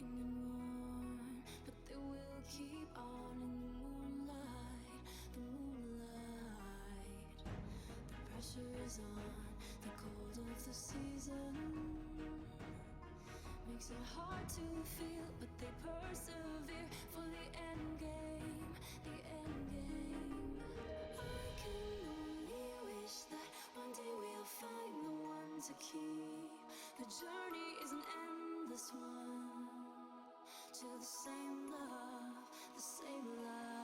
broken and worn, but they will keep on in the moonlight, the moonlight. The pressure is on, the cold of the season makes it hard to feel, but they persevere for the end game, the end game. I can only wish that one day we'll find the one to keep. The journey is an endless one to the same love, the same love.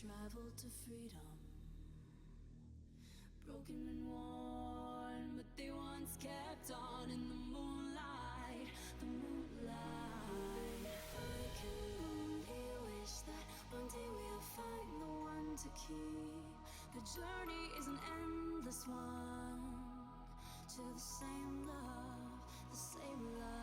Travel to freedom, broken and worn, but they once kept on in the moonlight, the moonlight. I can only wish that one day we'll find the one to keep. The journey is an endless one to the same love, the same love.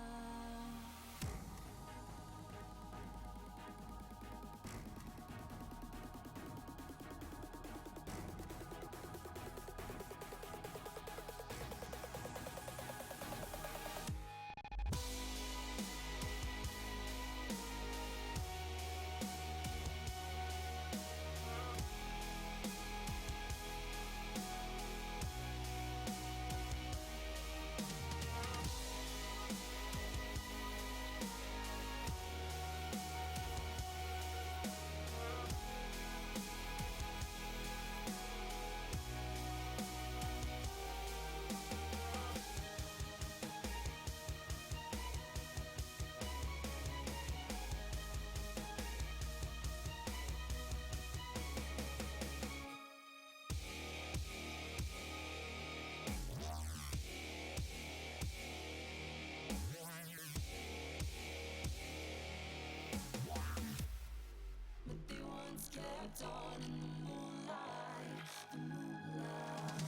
Kept on in the moonlight, the moonlight.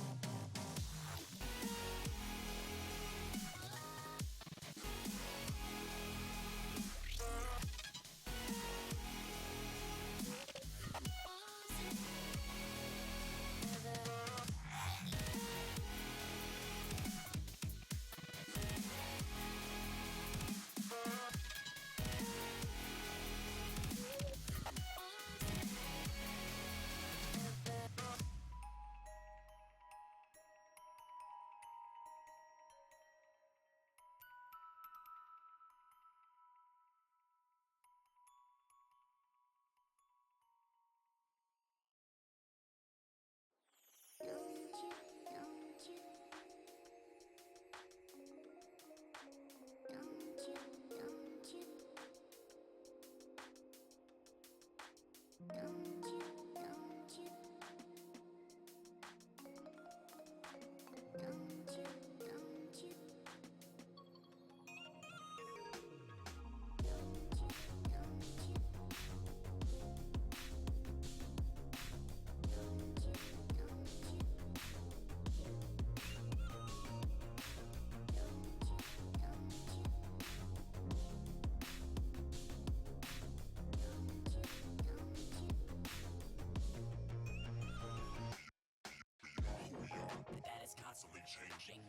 Constantly changing,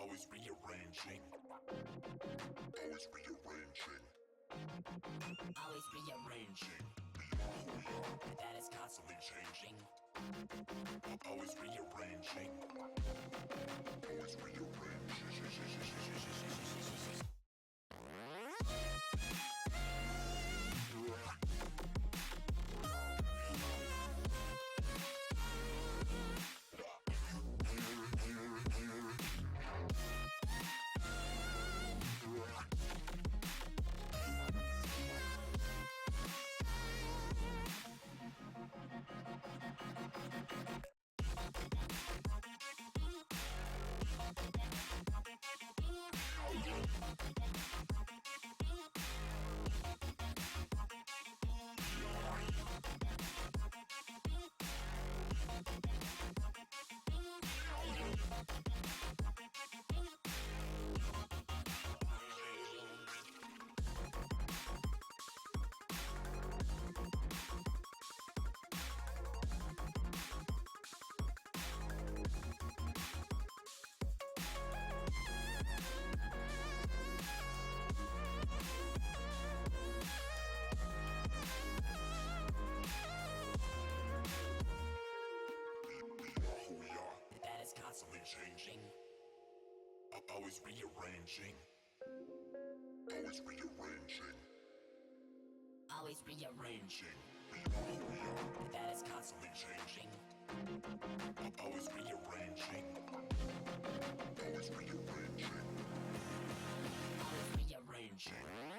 always rearranging, always rearranging, always rearranging. That is constantly changing, always rearranging, always rearranging. Always rearranging. Always rearranging. Always rearranging. We are. That is constantly changing. Always rearranging. Always rearranging. Always rearranging.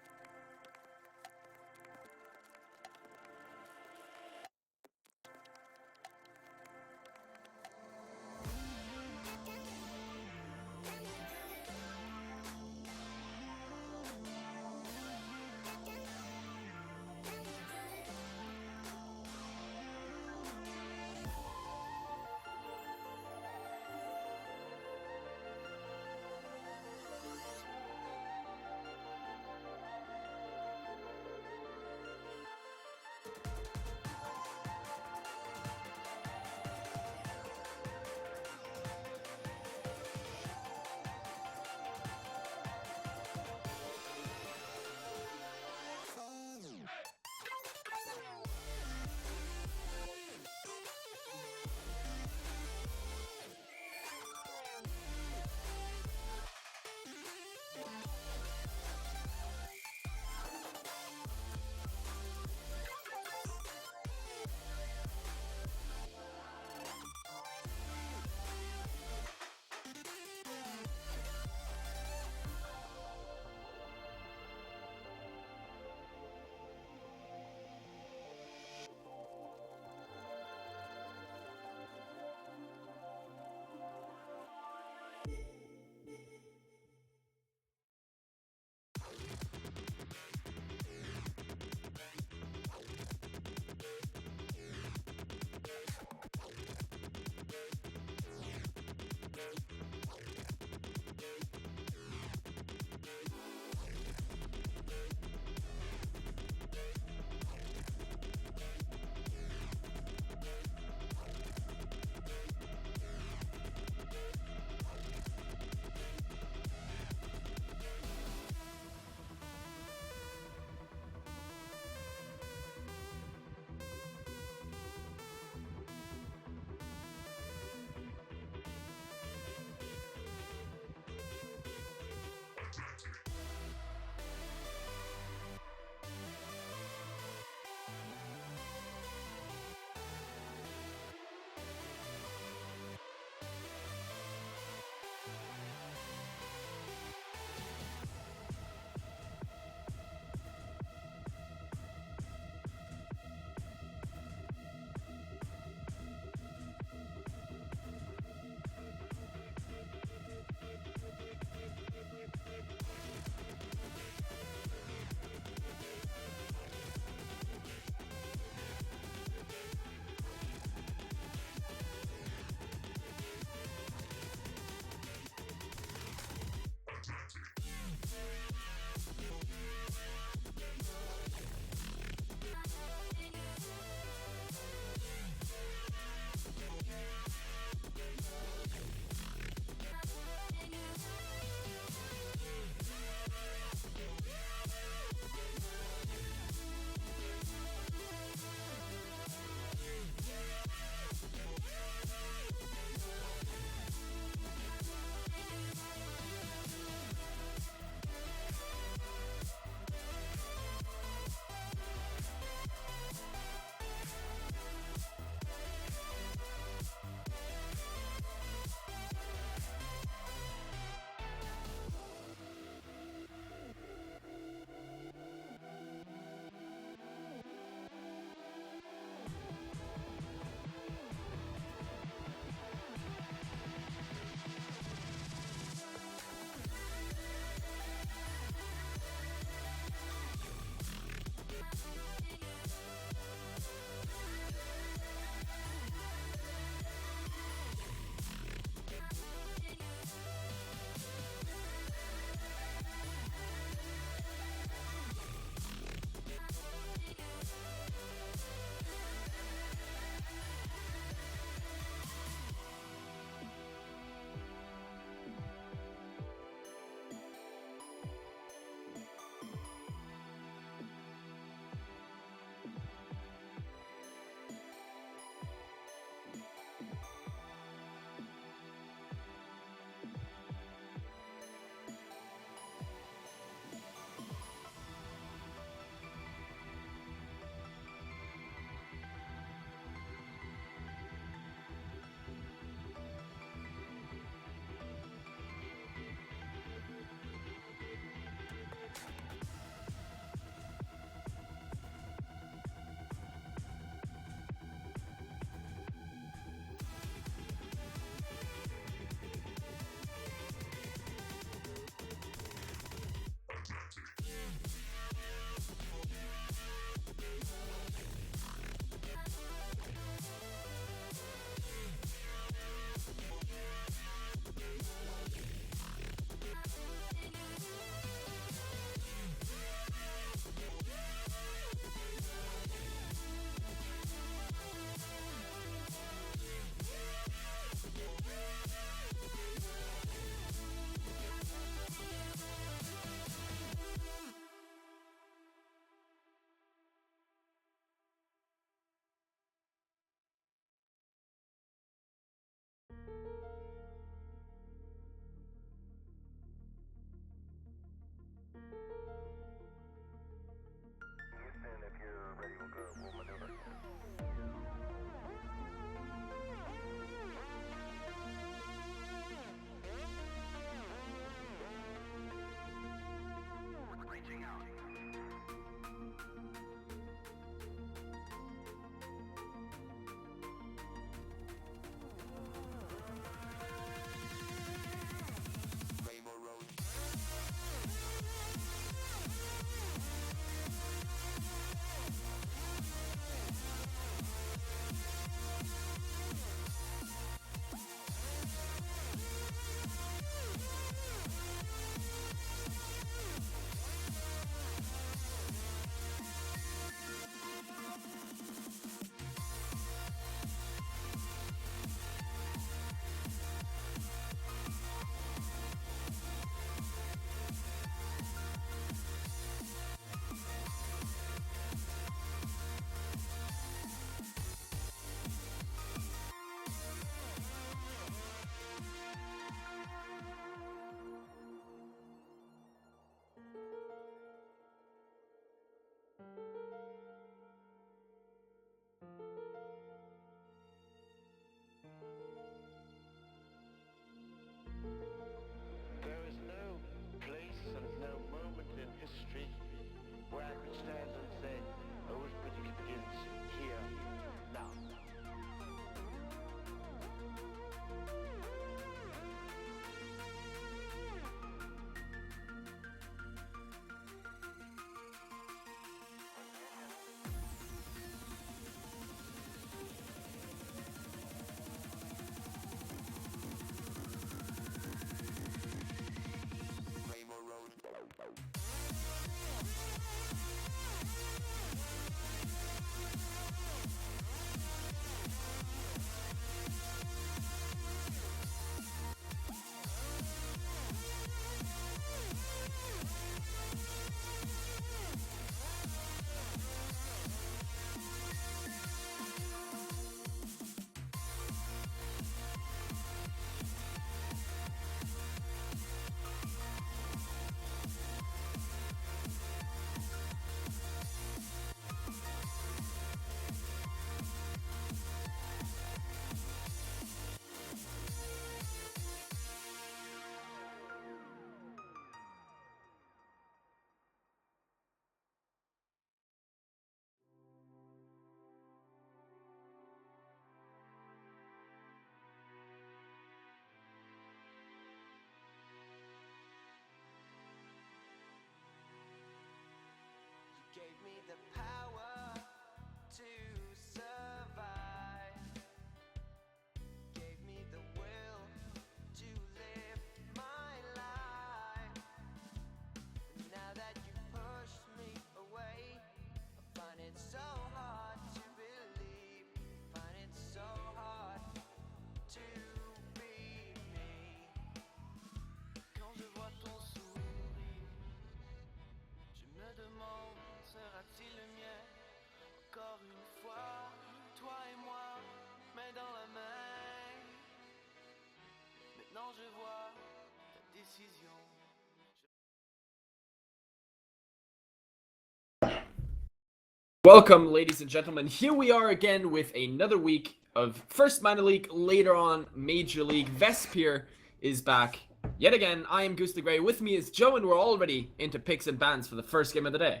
Welcome, ladies and gentlemen. Here we are again with another week of first minor league, later on major league. Vespyr is back yet again. I am Goose the Grey. With me is Joe, and we're already into picks and bans for the first game of the day.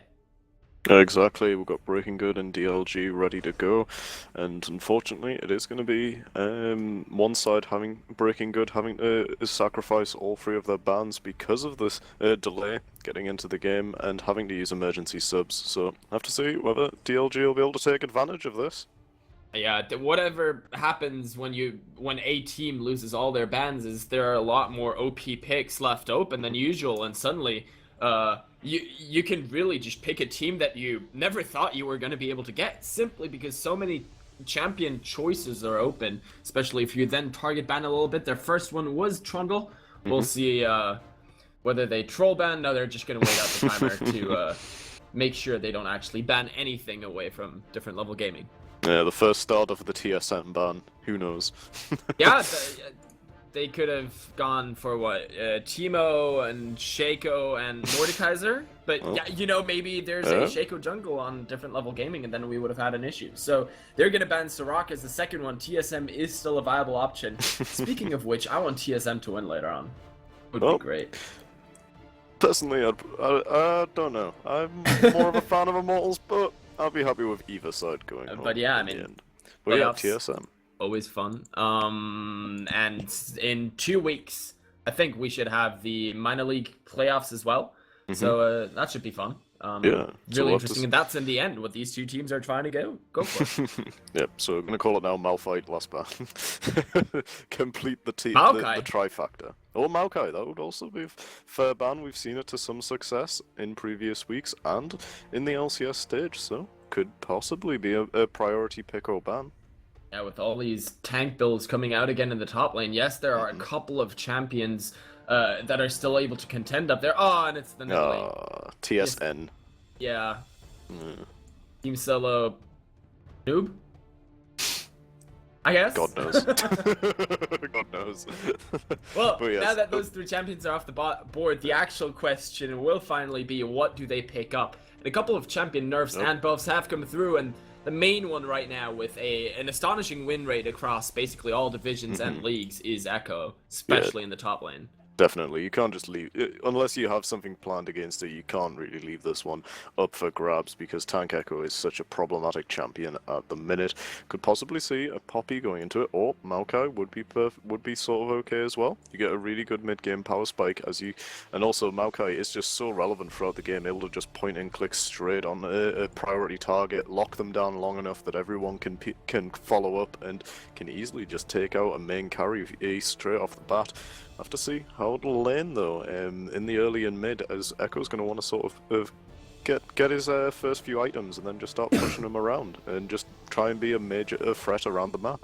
Exactly, we've got Breaking Good and DLG ready to go, and unfortunately it is going to be one side having Breaking Good having to sacrifice all three of their bans because of this delay getting into the game and having to use emergency subs, so I have to see whether DLG will be able to take advantage of this. Yeah, whatever happens when a team loses all their bans is there are a lot more OP picks left open than usual, and suddenly you can really just pick a team that you never thought you were going to be able to get, simply because so many champion choices are open, especially if you then target ban a little bit. Their first one was Trundle. We'll see whether they troll ban. No, they're just going to wait out the timer to make sure they don't actually ban anything away from different level gaming. Yeah, the first start of the TSM ban. Who knows? Yeah, they could have gone for what? Teemo and Shaco and Mordekaiser. But yeah, you know, maybe there's a Shaco jungle on different level gaming, and then we would have had an issue. So they're going to ban Soraka as the second one. TSM is still a viable option. Speaking of which, I want TSM to win later on. Would be great. Personally, I don't know. I'm more of a fan of Immortals, but I'll be happy with either side going home. But yeah, I in the mean, end. But yeah, TSM. Always fun. And in 2 weeks, I think we should have the minor league playoffs as well. So that should be fun. Yeah, really interesting. And that's in the end what these two teams are trying to go for. Yep. So I'm gonna call it now. Malphite last ban. Complete the trifactor. Or Maokai. That would also be a fair ban. We've seen it to some success in previous weeks and in the LCS stage. So could possibly be a priority pick or ban. Yeah, with all these tank builds coming out again in the top lane, yes, there are a couple of champions that are still able to contend up there. Oh, and it's the mid lane. TSN. Yeah. Team Solo noob? I guess? God knows. God knows. Well, yes, now that those three champions are off the board, the actual question will finally be, what do they pick up? And a couple of champion nerfs and buffs have come through, and the main one right now with an astonishing win rate across basically all divisions and leagues is Echo, especially in the top lane. Definitely, you can't just leave, unless you have something planned against it, you can't really leave this one up for grabs because Tank Echo is such a problematic champion at the minute. Could possibly see a Poppy going into it, or Maokai would be sort of okay as well. You get a really good mid-game power spike and also Maokai is just so relevant throughout the game, able to just point and click straight on a priority target, lock them down long enough that everyone can follow up and can easily just take out a main carry straight off the bat. Have to see how it'll land though in the early and mid, as Echo's going to want to sort of get his first few items and then just start pushing them around and just try and be a major threat around the map.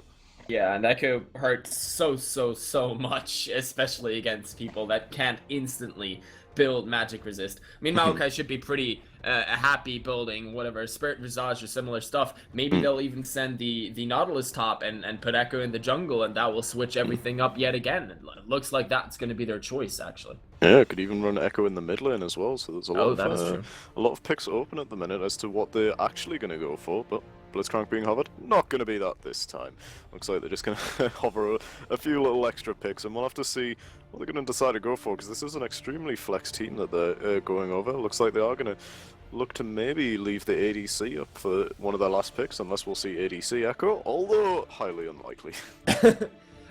Yeah, and Echo hurts so much, especially against people that can't instantly build magic resist. I mean, Maokai should be pretty happy building whatever Spirit Visage or similar stuff. Maybe they'll even send the Nautilus top and put Echo in the jungle, and that will switch everything up yet again. It looks like that's going to be their choice, actually. Yeah, could even run Echo in the mid lane as well. So there's a lot true. A lot of picks open at the minute as to what they're actually going to go for, but Blitzcrank being hovered, not going to be that this time. Looks like they're just going to hover a few little extra picks, and we'll have to see what they're going to decide to go for, because this is an extremely flex team that they're going over. Looks like they are going to look to maybe leave the ADC up for one of their last picks, unless we'll see ADC Echo, although highly unlikely.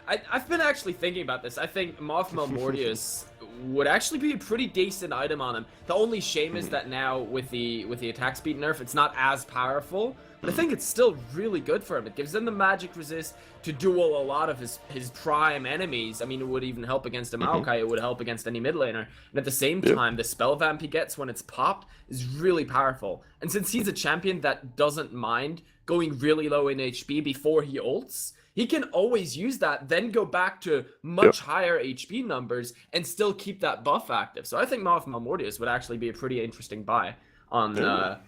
I've been actually thinking about this. I think Moth Mordius would actually be a pretty decent item on him. The only shame is that now with the attack speed nerf, it's not as powerful. But I think it's still really good for him. It gives him the magic resist to duel a lot of his prime enemies. I mean, it would even help against a Maokai. It would help against any mid laner. And at the same time, the spell vamp he gets when it's popped is really powerful. And since he's a champion that doesn't mind going really low in HP before he ults, he can always use that, then go back to much higher HP numbers and still keep that buff active. So I think Moth Mordius would actually be a pretty interesting buy on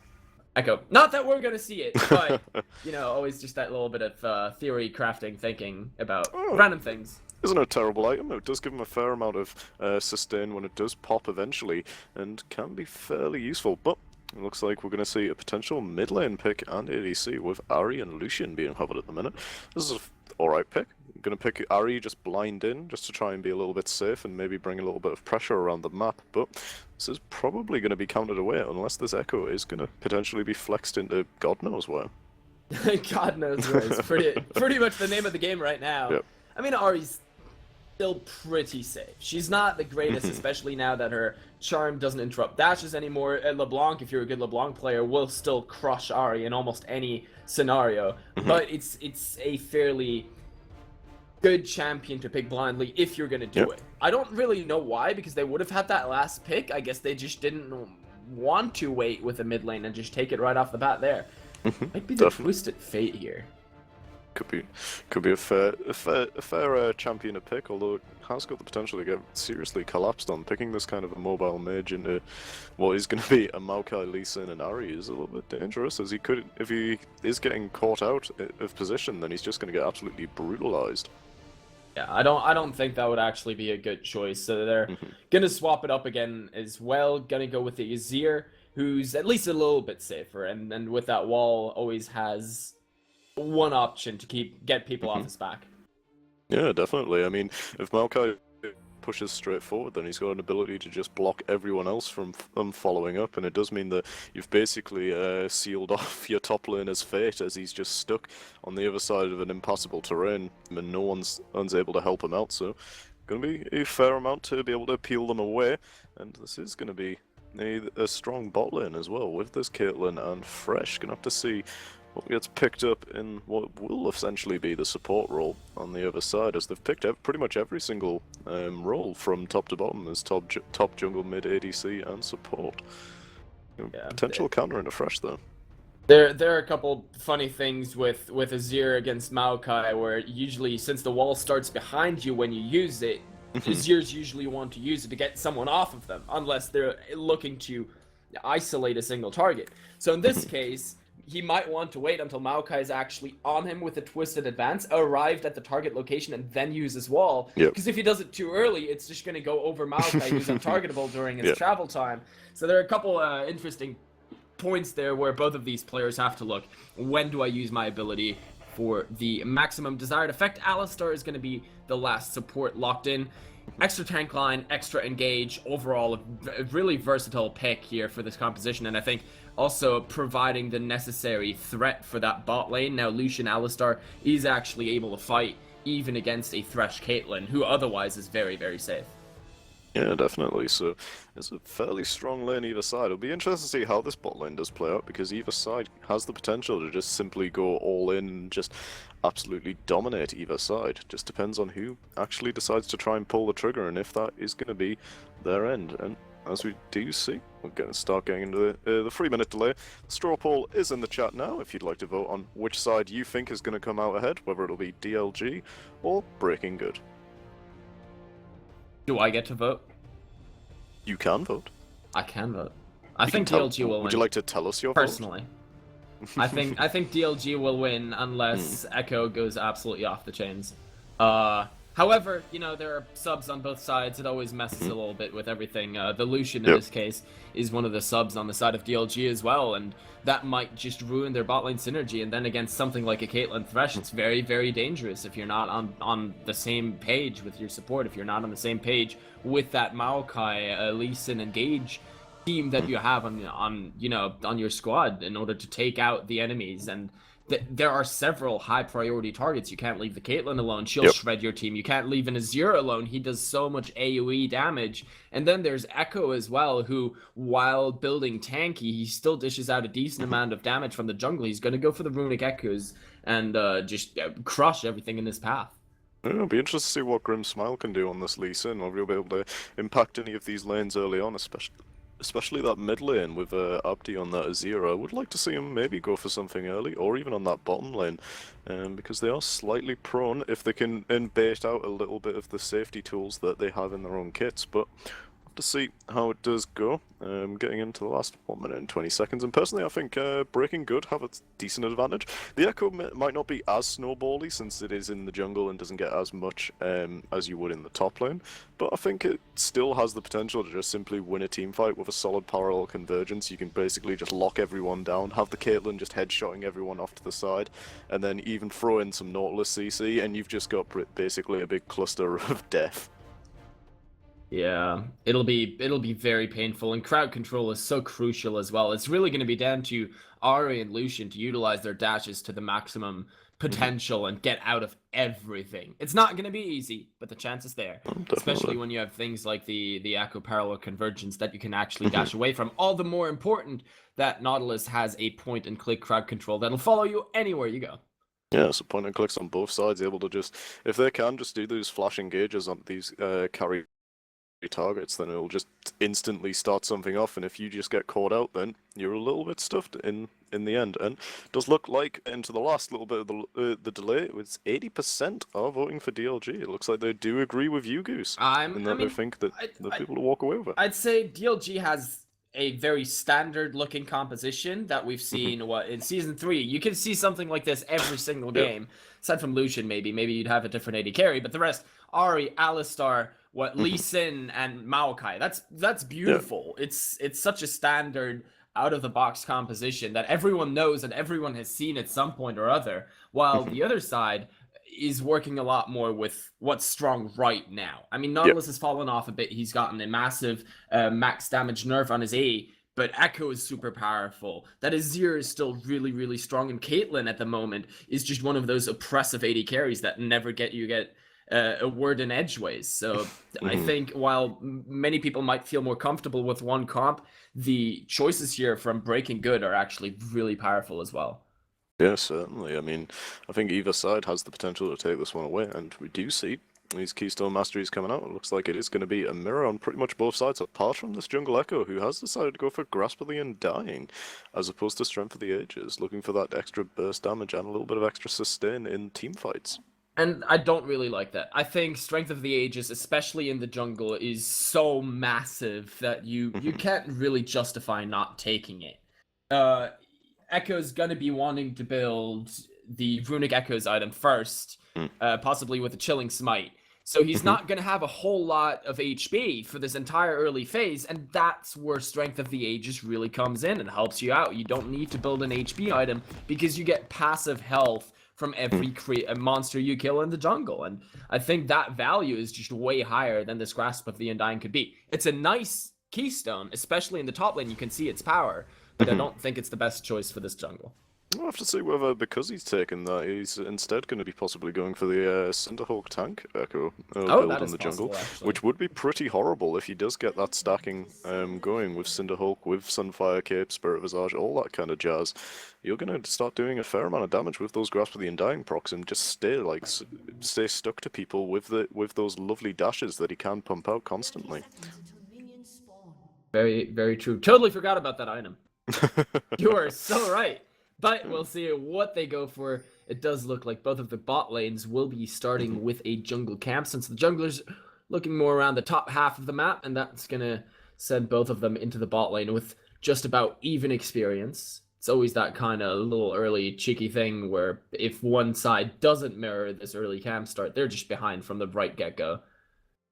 Echo. Not that we're gonna see it, but you know, always just that little bit of theory crafting, thinking about random things. isn't a terrible item. It does give him a fair amount of sustain when it does pop eventually, and can be fairly useful. But it looks like we're going to see a potential mid lane pick and ADC with Ahri and Lucian being covered at the minute. This is an alright pick. I'm going to pick Ahri just blind in, just to try and be a little bit safe and maybe bring a little bit of pressure around the map. But this is probably going to be countered away unless this Echo is going to potentially be flexed into God knows where. God knows where. It's pretty much the name of the game right now. Yep. I mean, Ahri's still pretty safe. She's not the greatest, especially now that her charm doesn't interrupt dashes anymore. LeBlanc, if you're a good LeBlanc player, will still crush Ahri in almost any scenario. But it's a fairly good champion to pick blindly if you're going to do it. I don't really know why, because they would have had that last pick. I guess they just didn't want to wait with the mid lane and just take it right off the bat there. Might be the Twisted Fate here. Could be a fair champion to pick, although it has got the potential to get seriously collapsed on. Picking this kind of a mobile mage into what is going to be a Maokai, Lee Sin, and Ahri is a little bit dangerous, as if he is getting caught out of position, then he's just going to get absolutely brutalized. Yeah, I don't think that would actually be a good choice. So they're gonna swap it up again as well. Gonna go with the Azir, who's at least a little bit safer, and with that wall always has one option to get people off his back. Yeah, definitely. I mean, if Maokai pushes straight forward, then he's got an ability to just block everyone else from following up, and it does mean that you've basically sealed off your top laner's fate, as he's just stuck on the other side of an impassable terrain, and no one's able to help him out. So, going to be a fair amount to be able to peel them away, and this is going to be a strong bot lane as well with this Caitlyn and Fresh. Gonna have to see what gets picked up in what will essentially be the support role on the other side, as they've picked up pretty much every single role from top to bottom as top jungle, mid, ADC, and support. Potential counter into Fresh though. There are a couple funny things with Azir against Maokai, where usually, since the wall starts behind you when you use it, Azirs usually want to use it to get someone off of them, unless they're looking to isolate a single target. So in this case, he might want to wait until Maokai is actually on him with a twisted advance, arrived at the target location, and then use his wall. Because if he does it too early, it's just going to go over Maokai, who's untargetable during his travel time. So there are a couple interesting points there where both of these players have to look. When do I use my ability for the maximum desired effect? Alistar is going to be the last support locked in. Extra tank line, extra engage, overall a really versatile pick here for this composition, and I think also providing the necessary threat for that bot lane. Now Lucian Alistar is actually able to fight even against a Thresh Caitlyn, who otherwise is very, very safe. Yeah, definitely. So it's a fairly strong lane either side. It'll be interesting to see how this bot lane does play out, because either side has the potential to just simply go all in and just absolutely dominate either side. Just depends on who actually decides to try and pull the trigger, and if that is going to be their end. And as we do see, we're going to start getting into the 3-minute delay. The straw poll is in the chat now if you'd like to vote on which side you think is going to come out ahead, whether it'll be DLG or Breaking Good. Do I get to vote? You can vote. I can vote. I think DLG will win. Would you like to tell us your personally? I think DLG will win unless Echo goes absolutely off the chains. However, you know, there are subs on both sides. It always messes a little bit with everything. The Lucian in this case is one of the subs on the side of DLG as well, and that might just ruin their bot lane synergy. And then against something like a Caitlyn Thresh, it's very, very dangerous if you're not on the same page with your support, if you're not on the same page with that Maokai, Lee Sin engage team that you have on your squad in order to take out the enemies. And there are several high priority targets. You can't leave the Caitlyn alone. She'll shred your team. You can't leave an Azir alone. He does so much AoE damage. And then there's Echo as well, who, while building tanky, he still dishes out a decent amount of damage from the jungle. He's going to go for the Runic Echoes and just crush everything in his path. It'll be interesting to see what Grim Smile can do on this Lee Sin, whether he'll be able to impact any of these lanes early on, especially that mid lane with Abdi on that Azir. I would like to see him maybe go for something early, or even on that bottom lane, because they are slightly prone if they can bait out a little bit of the safety tools that they have in their own kits. But have to see how it does go. Getting into the last 1 minute and 20 seconds, and personally, I think Breaking Good have a decent advantage. The Echo might not be as snowbally since it is in the jungle and doesn't get as much as you would in the top lane, but I think it still has the potential to just simply win a team fight with a solid parallel convergence. You can basically just lock everyone down, have the Caitlyn just headshotting everyone off to the side, and then even throw in some Nautilus CC, and you've just got basically a big cluster of death. Yeah, it'll be very painful, and crowd control is so crucial as well. It's really going to be down to Ahri and Lucian to utilize their dashes to the maximum potential and get out of everything. It's not going to be easy, but the chance is there, especially when you have things like the Echo parallel convergence that you can actually dash away from. All the more important that Nautilus has a point-and-click crowd control that'll follow you anywhere you go. Yeah, so point and clicks on both sides, able to just, if they can, just do those flash engages on these carry targets, then it'll just instantly start something off, and if you just get caught out, then you're a little bit stuffed in the end. And it does look like into the last little bit of the delay, it was 80% are voting for DLG. It looks like they do agree with you, Goose, they think that the people will walk away with it. I'd say DLG has a very standard looking composition that we've seen in season 3. You can see something like this every single game. Aside from Lucian, maybe you'd have a different AD carry, but the rest, Ahri, Alistar, Lee Sin, and Maokai. That's beautiful. Yeah. It's such a standard out of the box composition that everyone knows and everyone has seen at some point or other, while the other side is working a lot more with what's strong right now. I mean, Nautilus has fallen off a bit. He's gotten a massive max damage nerf on his A, but Echo is super powerful. That Azir is still really, really strong, and Caitlyn at the moment is just one of those oppressive AD carries that never get a word in edgeways. So I think while many people might feel more comfortable with one comp, the choices here from Breaking Good are actually really powerful as well. Yeah, certainly. I mean, I think either side has the potential to take this one away, and we do see these Keystone Masteries coming out. It looks like it is going to be a mirror on pretty much both sides, apart from this Jungle Echo, who has decided to go for Grasp of the Undying, as opposed to Strength of the Ages, looking for that extra burst damage and a little bit of extra sustain in team fights. And I don't really like that. I think Strength of the Ages, especially in the jungle, is so massive that you can't really justify not taking it. Echo's gonna be wanting to build the Runic Echoes item first, possibly with a Chilling Smite. So he's not gonna have a whole lot of HP for this entire early phase, and that's where Strength of the Ages really comes in and helps you out. You don't need to build an HP item because you get passive health from every monster you kill in the jungle, and I think that value is just way higher than this Grasp of the Undying could be. It's a nice keystone, especially in the top lane. You can see its power, but I don't think it's the best choice for this jungle. We'll have to see whether, because he's taken that, he's instead going to be possibly going for the Cinderhawk tank Echo build in the jungle, possible, which would be pretty horrible if he does get that stacking going with Cinderhawk, with Sunfire Cape, Spirit Visage, all that kind of jazz. You're going to start doing a fair amount of damage with those Grasp of the Undying procs and just stay stuck to people with those lovely dashes that he can pump out constantly. Very, very true. Totally forgot about that item. You are so right. But we'll see what they go for. It does look like both of the bot lanes will be starting with a jungle camp, since the junglers looking more around the top half of the map, and that's going to send both of them into the bot lane with just about even experience. It's always that kind of little early cheeky thing where if one side doesn't mirror this early camp start, they're just behind from the right get-go.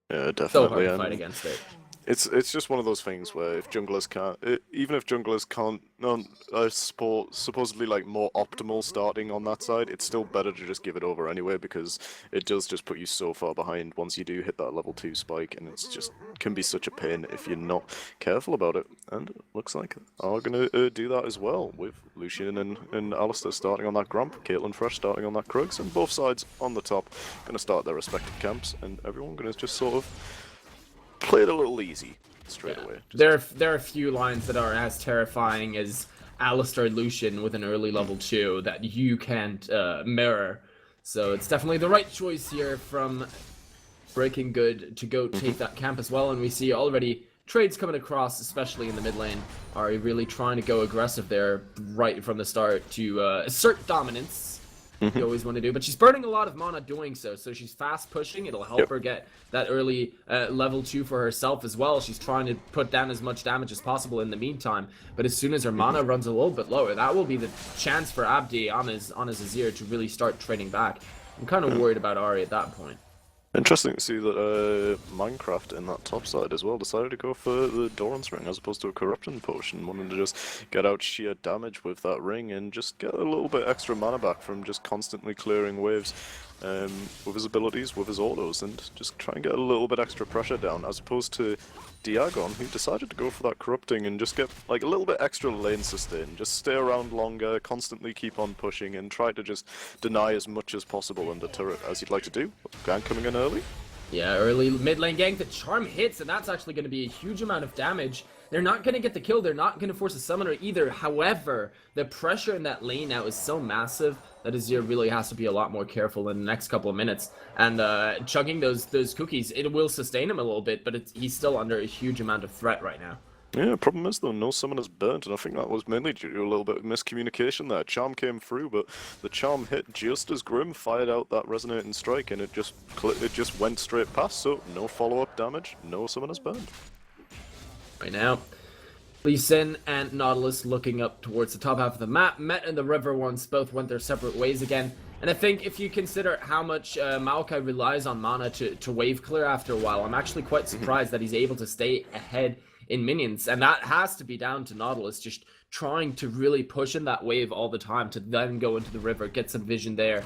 Yeah, definitely. So hard to fight against it. It's just one of those things where if junglers can't, even if junglers can't, supposedly like more optimal starting on that side, it's still better to just give it over anyway, because it does just put you so far behind once you do hit that level 2 spike, and it's just can be such a pain if you're not careful about it. And it looks like are going to do that as well, with Lucian and Alistar starting on that Grump, Caitlyn Fresh starting on that Krugs, and both sides on the top going to start their respective camps, and everyone going to just sort of play it a little easy straight away. There are a few lines that are as terrifying as Alistar Lucian with an early level 2 that you can't mirror. So it's definitely the right choice here from Breaking Good to go take that camp as well. And we see already trades coming across, especially in the mid lane. Are really trying to go aggressive there right from the start to assert dominance. you always want to do. But she's burning a lot of mana doing so, so she's fast pushing. It'll help her get that early level 2 for herself as well. She's trying to put down as much damage as possible in the meantime. But as soon as her mana runs a little bit lower, that will be the chance for Abdi on his Azir to really start trading back. I'm kind of worried about Ahri at that point. Interesting to see that Minecraft in that top side as well decided to go for the Doran's Ring as opposed to a Corruption Potion, wanting to just get out sheer damage with that ring and just get a little bit extra mana back from just constantly clearing waves with his abilities, with his autos, and just try and get a little bit extra pressure down, as opposed to Diagon, who decided to go for that Corrupting and just get like a little bit extra lane sustain, just stay around longer, constantly keep on pushing, and try to just deny as much as possible under turret as you'd like to do. Gang coming in early. Yeah, early mid lane gank. The charm hits, and that's actually going to be a huge amount of damage. They're not going to get the kill. They're not going to force a summoner either. However, the pressure in that lane now is so massive that Azir really has to be a lot more careful in the next couple of minutes. And chugging those cookies, it will sustain him a little bit, but he's still under a huge amount of threat right now. Yeah, problem is though, no summoners burnt, and I think that was mainly due to a little bit of miscommunication there. Charm came through, but the charm hit just as Grim fired out that resonating strike, and it just went straight past. So no follow-up damage, no summoners burned. Right now, Lee Sin and Nautilus looking up towards the top half of the map, met in the river once, both went their separate ways again. And I think if you consider how much Maokai relies on mana to wave clear after a while, I'm actually quite surprised that he's able to stay ahead in minions, and that has to be down to Nautilus just trying to really push in that wave all the time to then go into the river, get some vision there,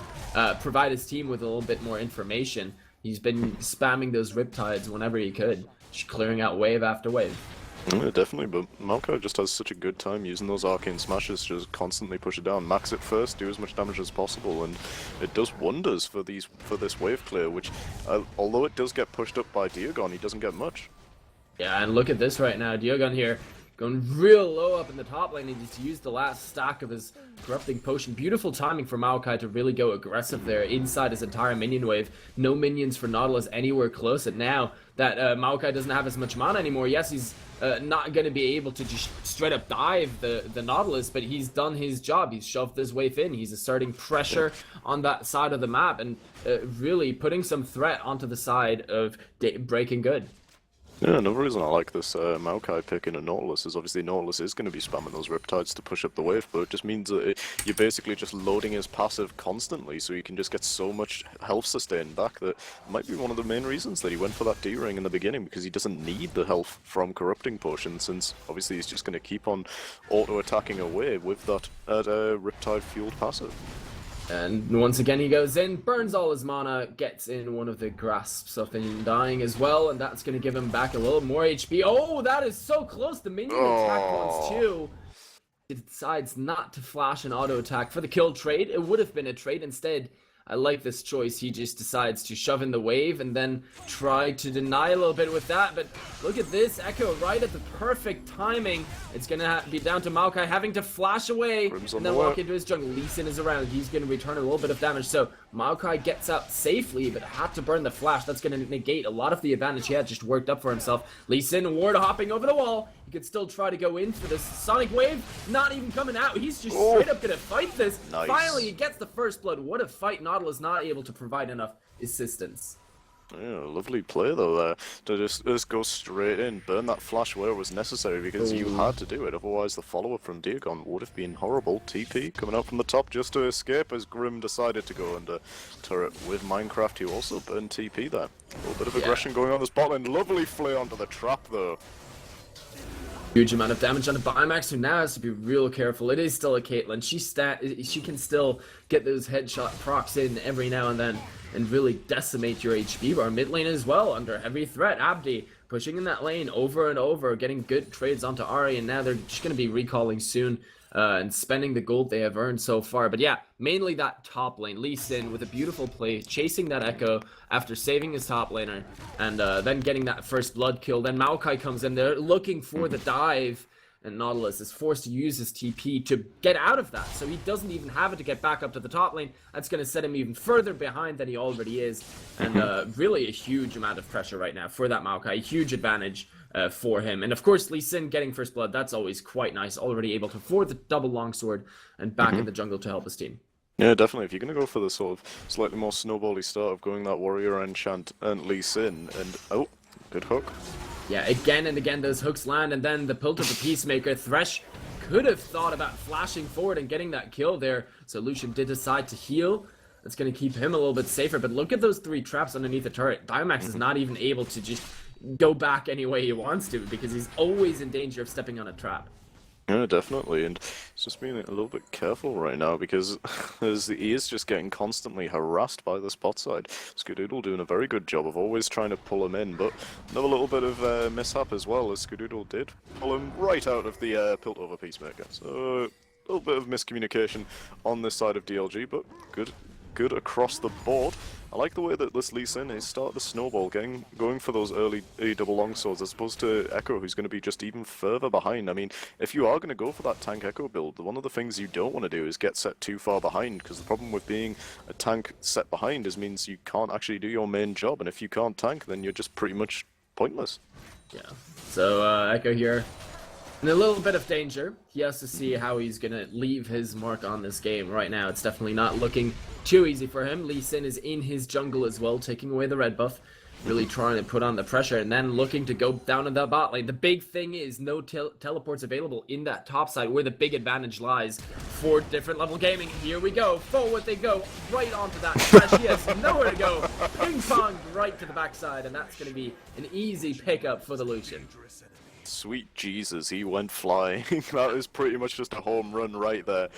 provide his team with a little bit more information. He's been spamming those riptides whenever he could, just clearing out wave after wave. Yeah, definitely, but Maokai just has such a good time using those arcane smashes to just constantly push it down. Max it first, do as much damage as possible, and it does wonders for this wave clear, which, although it does get pushed up by Diagon, he doesn't get much. Yeah, and look at this right now. Diagon here going real low up in the top lane, and just used the last stack of his Corrupting Potion. Beautiful timing for Maokai to really go aggressive there inside his entire minion wave. No minions for Nautilus anywhere close, and now that Maokai doesn't have as much mana anymore, yes, he's not going to be able to just straight up dive the Nautilus, but he's done his job. He's shoved this wave in. He's asserting pressure on that side of the map, and really putting some threat onto the side of breaking good. Yeah, another reason I like this Maokai pick in a Nautilus is obviously Nautilus is going to be spamming those Riptides to push up the wave, but it just means that you're basically just loading his passive constantly, so you can just get so much health sustain back that might be one of the main reasons that he went for that D-Ring in the beginning, because he doesn't need the health from Corrupting Potion, since obviously he's just going to keep on auto-attacking away with that Riptide-fueled passive. And once again he goes in, burns all his mana, gets in one of the grasps of Undying as well, and that's going to give him back a little more HP. Oh, that is so close! The minion attack once too. He decides not to flash an auto attack for the kill trade. It would have been a trade. Instead, I like this choice. He just decides to shove in the wave and then try to deny a little bit with that. But look at this Echo right at the perfect timing. It's going to be down to Maokai having to flash away and then walk into his jungle. Lee Sin is around. He's going to return a little bit of damage. So Maokai gets out safely, but had to burn the flash. That's going to negate a lot of the advantage he had just worked up for himself. Lee Sin ward hopping over the wall. He could still try to go in for this Sonic Wave. Not even coming out. He's just straight up going to fight this. Nice. Finally, he gets the first blood. What a fight. Nautilus not able to provide enough assistance. Yeah, lovely play though there, to just go straight in, burn that flash where it was necessary, because you had to do it, otherwise the follow-up from Diagon would have been horrible. TP coming out from the top just to escape as Grim decided to go under turret with Minecraft, who also burned TP there. A little bit of aggression going on this bot lane. Lovely flay onto the trap though. Huge amount of damage on the Biomax, who now has to be real careful. It is still a Caitlyn. She can still get those headshot procs in every now and then and really decimate your HP bar. Mid lane as well, under heavy threat. Abdi pushing in that lane over and over, getting good trades onto Ahri, and now they're just going to be recalling soon and spending the gold they have earned so far. But yeah, mainly that top lane. Lee Sin with a beautiful play, chasing that Echo after saving his top laner, and then getting that first blood kill. Then Maokai comes in there looking for the dive, and Nautilus is forced to use his TP to get out of that, so he doesn't even have it to get back up to the top lane. That's going to set him even further behind than he already is, and really a huge amount of pressure right now for that Maokai. A huge advantage for him. And of course, Lee Sin getting first blood, that's always quite nice. Already able to afford the double longsword and back in the jungle to help his team. Yeah, definitely. If you're going to go for the sort of slightly more snowbally start of going that warrior enchant and Lee Sin, and oh, good hook. Yeah, again and again those hooks land, and then the Pilt of the Peacemaker. Thresh could have thought about flashing forward and getting that kill there, so Lucian did decide to heal. That's going to keep him a little bit safer, but look at those 3 traps underneath the turret. Diomax is not even able to just go back any way he wants to, because he's always in danger of stepping on a trap. Yeah, definitely, and it's just being a little bit careful right now because he is just getting constantly harassed by the spot side. Skadoodle doing a very good job of always trying to pull him in, but another little bit of mishap as well, as Skadoodle did pull him right out of the Pilt over Peacemaker. So a little bit of miscommunication on this side of DLG, but good across the board. I like the way that this Lee Sin is starting to snowball, going for those early double longswords as opposed to Echo, who's going to be just even further behind. I mean, if you are going to go for that tank Echo build, one of the things you don't want to do is get set too far behind, because the problem with being a tank set behind means you can't actually do your main job, and if you can't tank, then you're just pretty much pointless. Yeah, so Echo here in a little bit of danger. He has to see how he's gonna leave his mark on this game. Right now, it's definitely not looking too easy for him. Lee Sin is in his jungle as well, taking away the red buff, really trying to put on the pressure, and then looking to go down in the bot lane. The big thing is no teleports available in that top side, where the big advantage lies for different level gaming. Here we go, forward they go, right onto that Thresh. He has nowhere to go. Ping pong right to the backside, and that's gonna be an easy pickup for the Lucian. Sweet Jesus, he went flying. That is pretty much just a home run right there.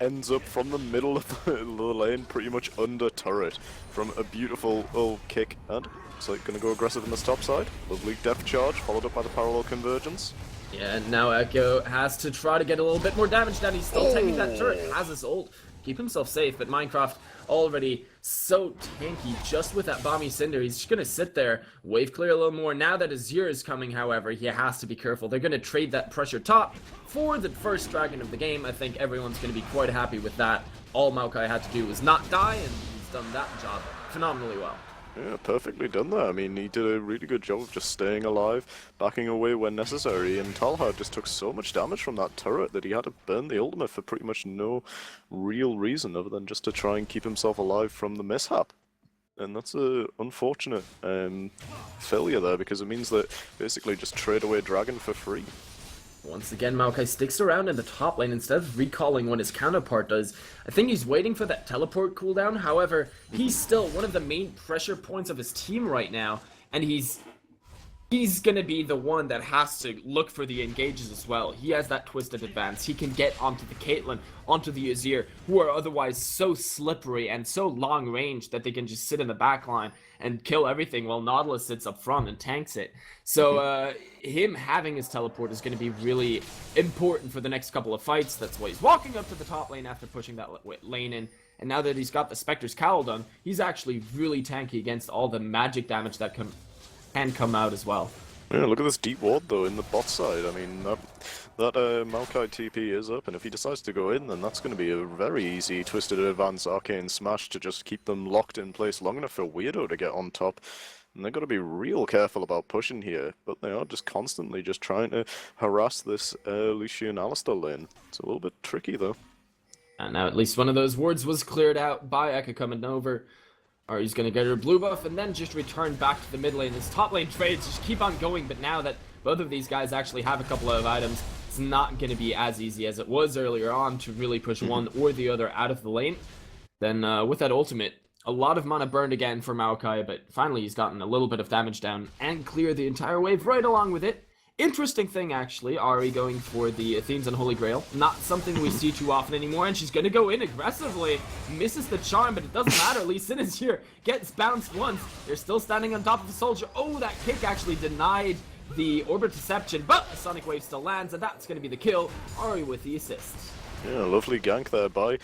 Ends up from the middle of the lane, pretty much under turret, from a beautiful little kick. And it's like going to go aggressive on this top side. Lovely depth charge, followed up by the parallel convergence. Yeah, and now Echo has to try to get a little bit more damage down. He's still taking that turret, has his ult, keep himself safe, but Minecraft already so tanky just with that Bomby Cinder. He's just gonna sit there, wave clear a little more. Now that Azure is coming, however, he has to be careful. They're gonna trade that pressure top for the first dragon of the game. I think everyone's gonna be quite happy with that. All Maokai had to do was not die, and he's done that job phenomenally well. Yeah, perfectly done there. I mean, he did a really good job of just staying alive, backing away when necessary, and Talha just took so much damage from that turret that he had to burn the ultimate for pretty much no real reason other than just to try and keep himself alive from the mishap. And that's a unfortunate failure there, because it means that basically just trade away Dragon for free. Once again, Maokai sticks around in the top lane instead of recalling what his counterpart does. I think he's waiting for that teleport cooldown. However, he's still one of the main pressure points of his team right now, and he's gonna be the one that has to look for the engages as well. He has that twisted advance. He can get onto the Caitlyn, onto the Azir, who are otherwise so slippery and so long range that they can just sit in the back line and kill everything while Nautilus sits up front and tanks it. So him having his teleport is going to be really important for the next couple of fights. That's why he's walking up to the top lane after pushing that lane in. And now that he's got the Spectre's Cowl done, he's actually really tanky against all the magic damage that can come out as well. Yeah, look at this deep ward though in the bot side. I mean, that Maokai TP is up, and if he decides to go in, then that's going to be a very easy Twisted Advance Arcane Smash to just keep them locked in place long enough for Weirdo to get on top. And they've got to be real careful about pushing here, but they are just constantly just trying to harass this Lucian Alistar lane. It's a little bit tricky though. And now at least one of those wards was cleared out by Ekka coming over. Or he's going to get her blue buff and then just return back to the mid lane. His top lane trades just keep on going, but now that both of these guys actually have a couple of items, it's not going to be as easy as it was earlier on to really push one or the other out of the lane. Then with that ultimate, a lot of mana burned again for Maokai, but finally he's gotten a little bit of damage down and cleared the entire wave right along with it. Interesting thing, actually, Ahri going for the Athene's Unholy Grail. Not something we see too often anymore, and she's going to go in aggressively. Misses the charm, but it doesn't matter. Lee Sin is here. Gets bounced once. They're still standing on top of the soldier. Oh, that kick actually denied the Orbit Deception, but the Sonic Wave still lands, and that's going to be the kill. Ahri with the assist. Yeah, lovely gank there by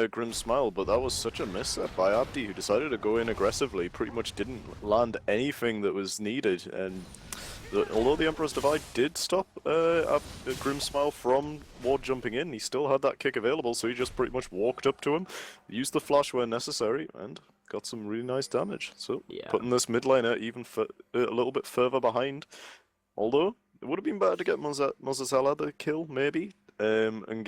Grim Smile, but that was such a miss by Abdi, who decided to go in aggressively. Pretty much didn't land anything that was needed, and although the Emperor's Divide did stop Grim Smile from ward jumping in, he still had that kick available, so he just pretty much walked up to him, used the flash where necessary, and got some really nice damage. So, yeah, putting this mid laner even a little bit further behind. Although, it would have been better to get Mozazala the kill, maybe. and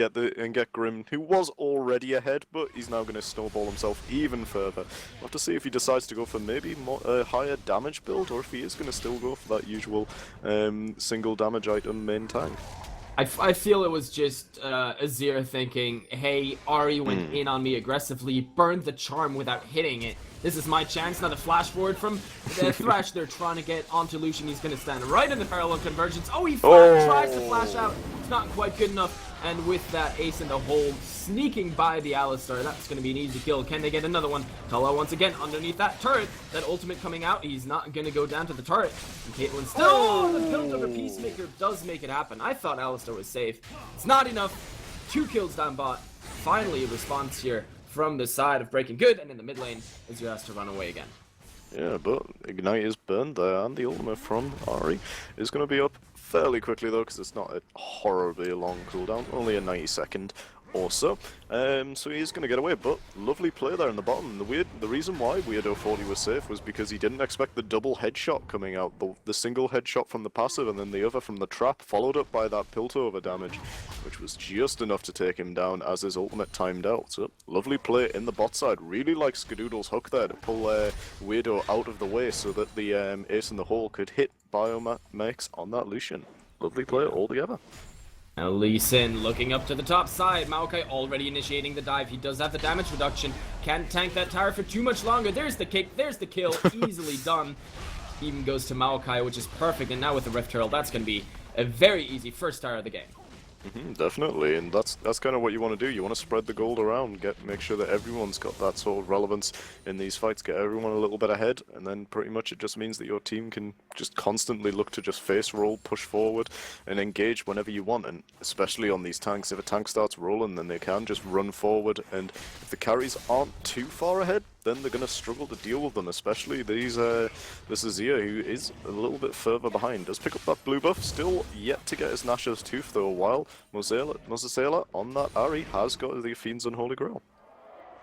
get Grim, who was already ahead, but he's now going to snowball himself even further. We'll have to see if he decides to go for maybe a higher damage build, or if he is going to still go for that usual single damage item main tank. I feel it was just Azir thinking, hey, Ahri went in on me aggressively, burned the charm without hitting it. This is my chance, not a flash forward from the Thresh. They're trying to get onto Lucian. He's going to stand right in the parallel convergence. Oh, he tries to flash out. It's not quite good enough. And with that ace in the hole, sneaking by the Alistar, that's going to be an easy kill. Can they get another one? Kala once again underneath that turret. That ultimate coming out. He's not going to go down to the turret. And Caitlyn still, the build over Peacemaker does make it happen. I thought Alistar was safe. It's not enough. 2 kills down bot. Finally a response here from the side of Breaking Good. And in the mid lane, Azir has to run away again. Yeah, but Ignite is burned there, and the ultimate from Ahri is going to be up fairly quickly though, because it's not a horribly long cooldown, only a 90-second or so. So he is going to get away, but lovely play there in the bottom. The reason why Weirdo 40 was safe was because he didn't expect the double headshot coming out, the single headshot from the passive and then the other from the trap, followed up by that Piltover damage, which was just enough to take him down as his ultimate timed out. So lovely play in the bot side. Really like Skadoodle's hook there to pull Weirdo out of the way so that the ace in the hole could hit Biomax on that Lucian. Lovely play altogether. Now Lee Sin looking up to the top side. Maokai already initiating the dive. He does have the damage reduction. Can't tank that tower for too much longer. There's the kick. There's the kill. Easily done. Even goes to Maokai, which is perfect. And now with the Rift Herald, that's going to be a very easy first tower of the game. Definitely, and that's kind of what you want to do. You want to spread the gold around, make sure that everyone's got that sort of relevance in these fights, get everyone a little bit ahead, and then pretty much it just means that your team can just constantly look to just face roll, push forward, and engage whenever you want. And especially on these tanks, if a tank starts rolling, then they can just run forward, and if the carries aren't too far ahead, then they're going to struggle to deal with them, especially this Azir, who is a little bit further behind. Does pick up that blue buff, still yet to get his Nashor's Tooth though, while Mosasela on that Ahri has got the Fiend's Unholy Grail.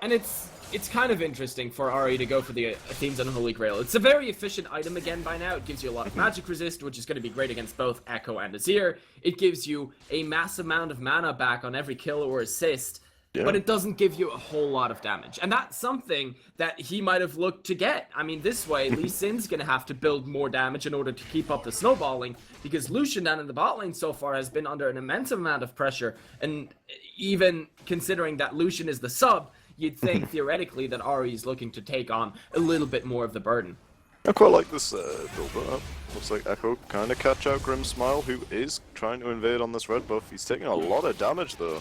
And it's kind of interesting for Ahri to go for the Fiend's Unholy Grail. It's a very efficient item again by now. It gives you a lot of magic resist, which is going to be great against both Echo and Azir. It gives you a massive amount of mana back on every kill or assist. Yeah. But it doesn't give you a whole lot of damage. And that's something that he might have looked to get. I mean, this way, Lee Sin's going to have to build more damage in order to keep up the snowballing, because Lucian down in the bot lane so far has been under an immense amount of pressure. And even considering that Lucian is the sub, you'd think theoretically that Ahri is looking to take on a little bit more of the burden. I quite like this build-up. Looks like Echo kind of catch out Grim Smile, who is trying to invade on this red buff. He's taking a lot of damage, though.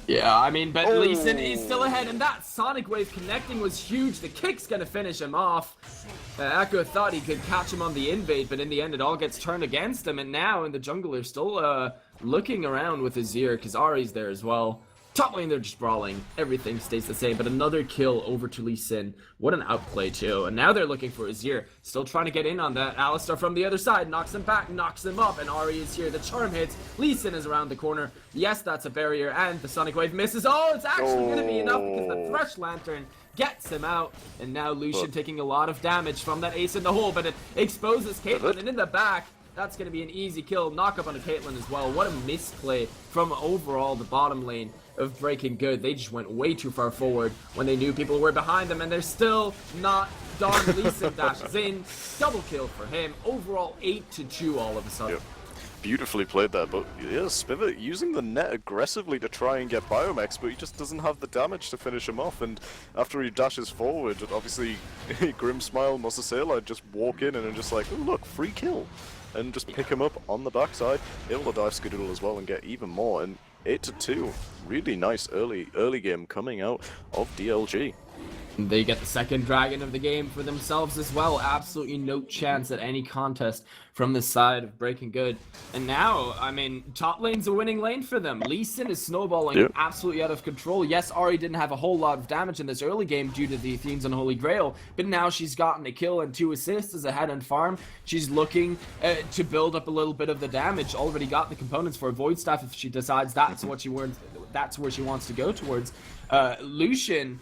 Yeah, I mean, but Lee Sin is still ahead, and that Sonic Wave connecting was huge. The kick's gonna finish him off. Echo thought he could catch him on the invade, but in the end it all gets turned against him, and now in the jungle they're still looking around with Azir, because Ahri's there as well. Top lane, they're just brawling. Everything stays the same, but another kill over to Lee Sin. What an outplay, too. And now they're looking for Azir. Still trying to get in on that. Alistar from the other side knocks him back, knocks him up, and Ahri is here. The charm hits. Lee Sin is around the corner. Yes, that's a barrier, and the Sonic Wave misses. Oh, it's actually going to be enough because the Thresh Lantern gets him out. And now Lucian taking a lot of damage from that ace in the hole, but it exposes Caitlyn, and in the back, that's going to be an easy kill. Knock up on a Caitlyn as well. What a misplay from overall the bottom lane of Breaking Good. They just went way too far forward when they knew people were behind them, and they're still not done. Lee Sin dashes in. Double kill for him. Overall 8-2 all of a sudden. Yep. Beautifully played there, but yeah, Spivot using the net aggressively to try and get Biomex, but he just doesn't have the damage to finish him off, and after he dashes forward, obviously Grim Smile, Mosasela just walk in and are just like, oh look, free kill, and just pick him up on the backside, able to dive Skadoodle as well and get even more, and 8-2. Really nice early game coming out of DLG. They get the second dragon of the game for themselves as well. Absolutely no chance at any contest from the side of Breaking Good. And now, I mean, top lane's a winning lane for them. Lee Sin is snowballing absolutely out of control. Yes, Ahri didn't have a whole lot of damage in this early game due to the Fiend's Unholy Grail, but now she's gotten a kill and 2 assists as ahead on farm. She's looking to build up a little bit of the damage. Already got the components for a Void Staff if she decides that's where she wants to go towards. Lucian,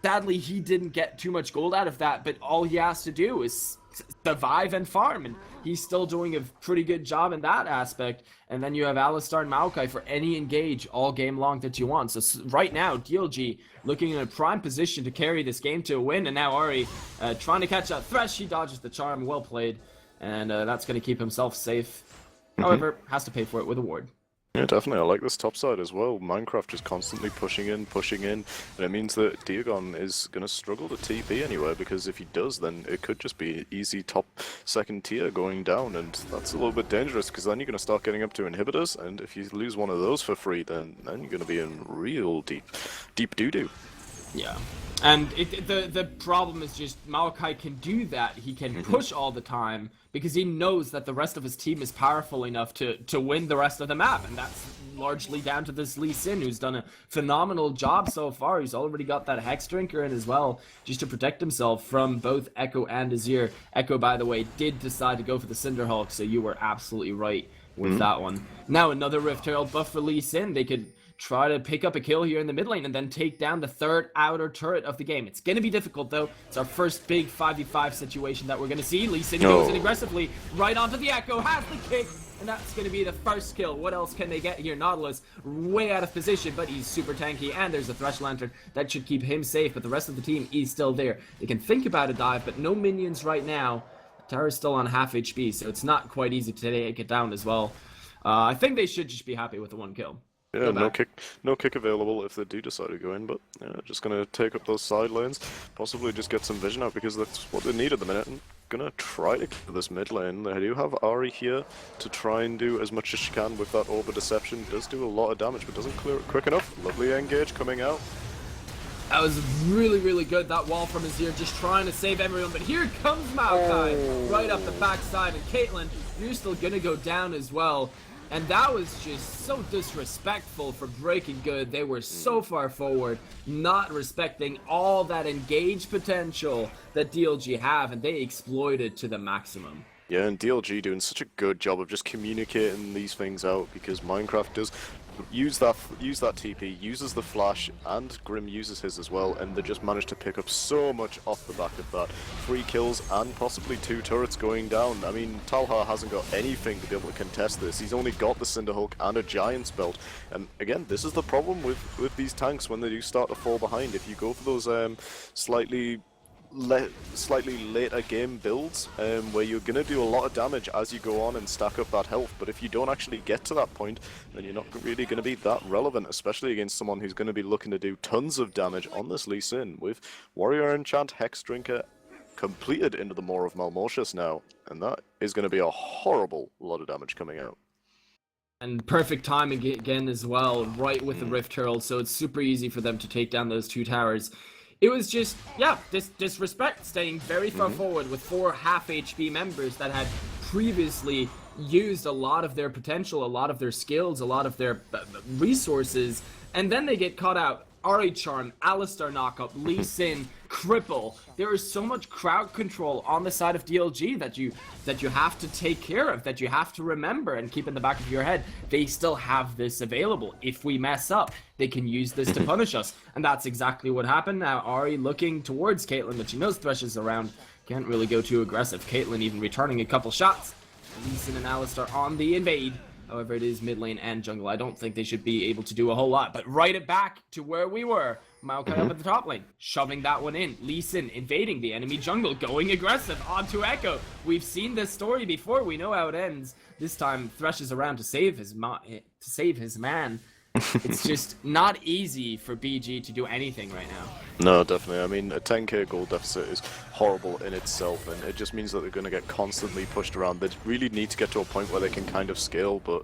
sadly, he didn't get too much gold out of that, but all he has to do is survive and farm, and he's still doing a pretty good job in that aspect. And then you have Alistar and Maokai for any engage all game long that you want. So right now, DLG looking in a prime position to carry this game to a win, and now Ari trying to catch that Thresh. He dodges the charm, well played, and that's going to keep himself safe. However, has to pay for it with a ward. Yeah, definitely. I like this top side as well. Minecraft just constantly pushing in, and it means that Diagon is going to struggle to TP anywhere, because if he does, then it could just be easy top second tier going down, and that's a little bit dangerous, because then you're going to start getting up to inhibitors, and if you lose one of those for free, then you're going to be in real deep doo-doo. Yeah. And the problem is just Maokai can do that. He can push all the time because he knows that the rest of his team is powerful enough to win the rest of the map. And that's largely down to this Lee Sin, who's done a phenomenal job so far. He's already got that Hex Drinker in as well, just to protect himself from both Echo and Azir. Echo, by the way, did decide to go for the Cinderhulk, so you were absolutely right with that one. Now another Rift Herald buff for Lee Sin. They could try to pick up a kill here in the mid lane and then take down the third outer turret of the game. It's going to be difficult, though. It's our first big 5v5 situation that we're going to see. Lee Sin goes in aggressively right onto the Echo, has the kick, and that's going to be the first kill. What else can they get here? Nautilus way out of position, but he's super tanky, and there's a Thresh Lantern that should keep him safe, but the rest of the team is still there. They can think about a dive, but no minions right now. The tower's still on half HP, so it's not quite easy to take it down as well. I think they should just be happy with the one kill. Yeah, no kick available if they do decide to go in, but just gonna take up those side lanes, possibly just get some vision out, because that's what they need at the minute, and gonna try to clear this mid lane. They do have Ari here to try and do as much as she can with that Orb of Deception. Does do a lot of damage, but doesn't clear it quick enough. Lovely engage coming out. That was really, really good, that wall from Azir, just trying to save everyone, but here comes Maokai, right up the backside, and Caitlyn, you're still gonna go down as well. And that was just so disrespectful for Breaking Good. They were so far forward, not respecting all that engage potential that DLG have, and they exploited to the maximum. Yeah, and DLG doing such a good job of just communicating these things out, because Minecraft does use that TP, uses the flash, and Grim uses his as well, and they just managed to pick up so much off the back of that. 3 kills and possibly 2 turrets going down. I mean, Talha hasn't got anything to be able to contest this. He's only got the Cinderhulk and a Giant's Belt. And again, this is the problem with these tanks when they do start to fall behind. If you go for those slightly later game builds where you're going to do a lot of damage as you go on and stack up that health, but if you don't actually get to that point, then you're not really going to be that relevant, especially against someone who's going to be looking to do tons of damage on this Lee Sin, with Warrior Enchant, Hex Drinker completed into the Maw of Malmortius now, and that is going to be a horrible lot of damage coming out. And perfect timing again as well, right with the Rift Herald, so it's super easy for them to take down those 2 towers. It was just, yeah, disrespect, staying very far forward with 4 half HP members that had previously used a lot of their potential, a lot of their skills, a lot of their resources, and then they get caught out. Ari Charm, Alistar knockup, Lee Sin, Cripple. There is so much crowd control on the side of DLG that you have to take care of, that you have to remember and keep in the back of your head. They still have this available. If we mess up, they can use this to punish us. And that's exactly what happened. Now Ari looking towards Caitlyn, but she knows Thresh is around. Can't really go too aggressive. Caitlyn even returning a couple shots. Lee Sin and Alistar on the invade. However, it is mid lane and jungle. I don't think they should be able to do a whole lot, but right it back to where we were. Maokai up at the top lane, shoving that one in. Lee Sin invading the enemy jungle, going aggressive onto Echo. We've seen this story before. We know how it ends. This time, Thresh is around to save his man. It's just not easy for BG to do anything right now. No, definitely. I mean, a 10k gold deficit is horrible in itself, and it just means that they're going to get constantly pushed around. They really need to get to a point where they can kind of scale, but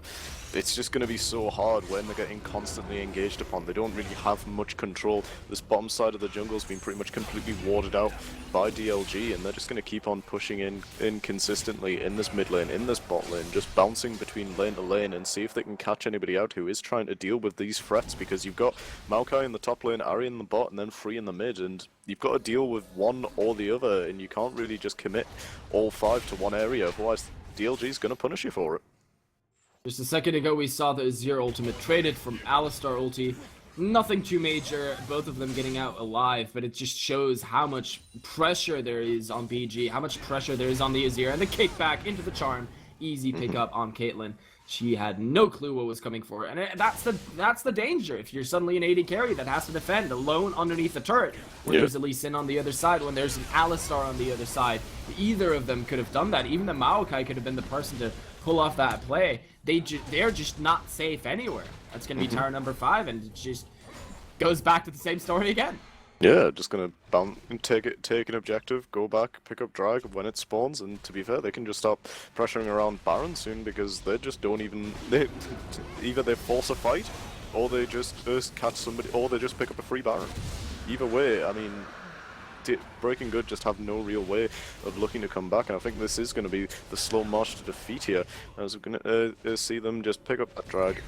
it's just going to be so hard when they're getting constantly engaged upon. They don't really have much control. This bottom side of the jungle has been pretty much completely warded out by DLG, and they're just going to keep on pushing in consistently in this mid lane, in this bot lane, just bouncing between lane to lane and see if they can catch anybody out who is trying to deal with these threats, because you've got Maokai in the top lane, Ari in the bot, and then Free in the mid, and you've got to deal with one or the other, and you can't really just commit all 5 to one area, otherwise DLG's going to punish you for it. Just a second ago, we saw the Azir ultimate traded from Alistar ulti. Nothing too major, both of them getting out alive, but it just shows how much pressure there is on BG, how much pressure there is on the Azir, and the kickback into the charm. Easy pickup on Caitlyn. She had no clue what was coming for her, and that's the danger. If you're suddenly an AD carry that has to defend alone underneath the turret, when there's a Lee Sin on the other side, when there's an Alistar on the other side, either of them could have done that. Even the Maokai could have been the person to pull off that play. They're just not safe anywhere. That's going to be tower number 5, and it just goes back to the same story again. Yeah, just gonna bounce and take an objective, go back, pick up drag when it spawns, and to be fair, they can just stop pressuring around Baron soon because they just don't even either they force a fight, or they just catch somebody, or they just pick up a free Baron. Either way, I mean, Breaking Good just have no real way of looking to come back, and I think this is going to be the slow march to defeat here, as we're going to see them just pick up that drag,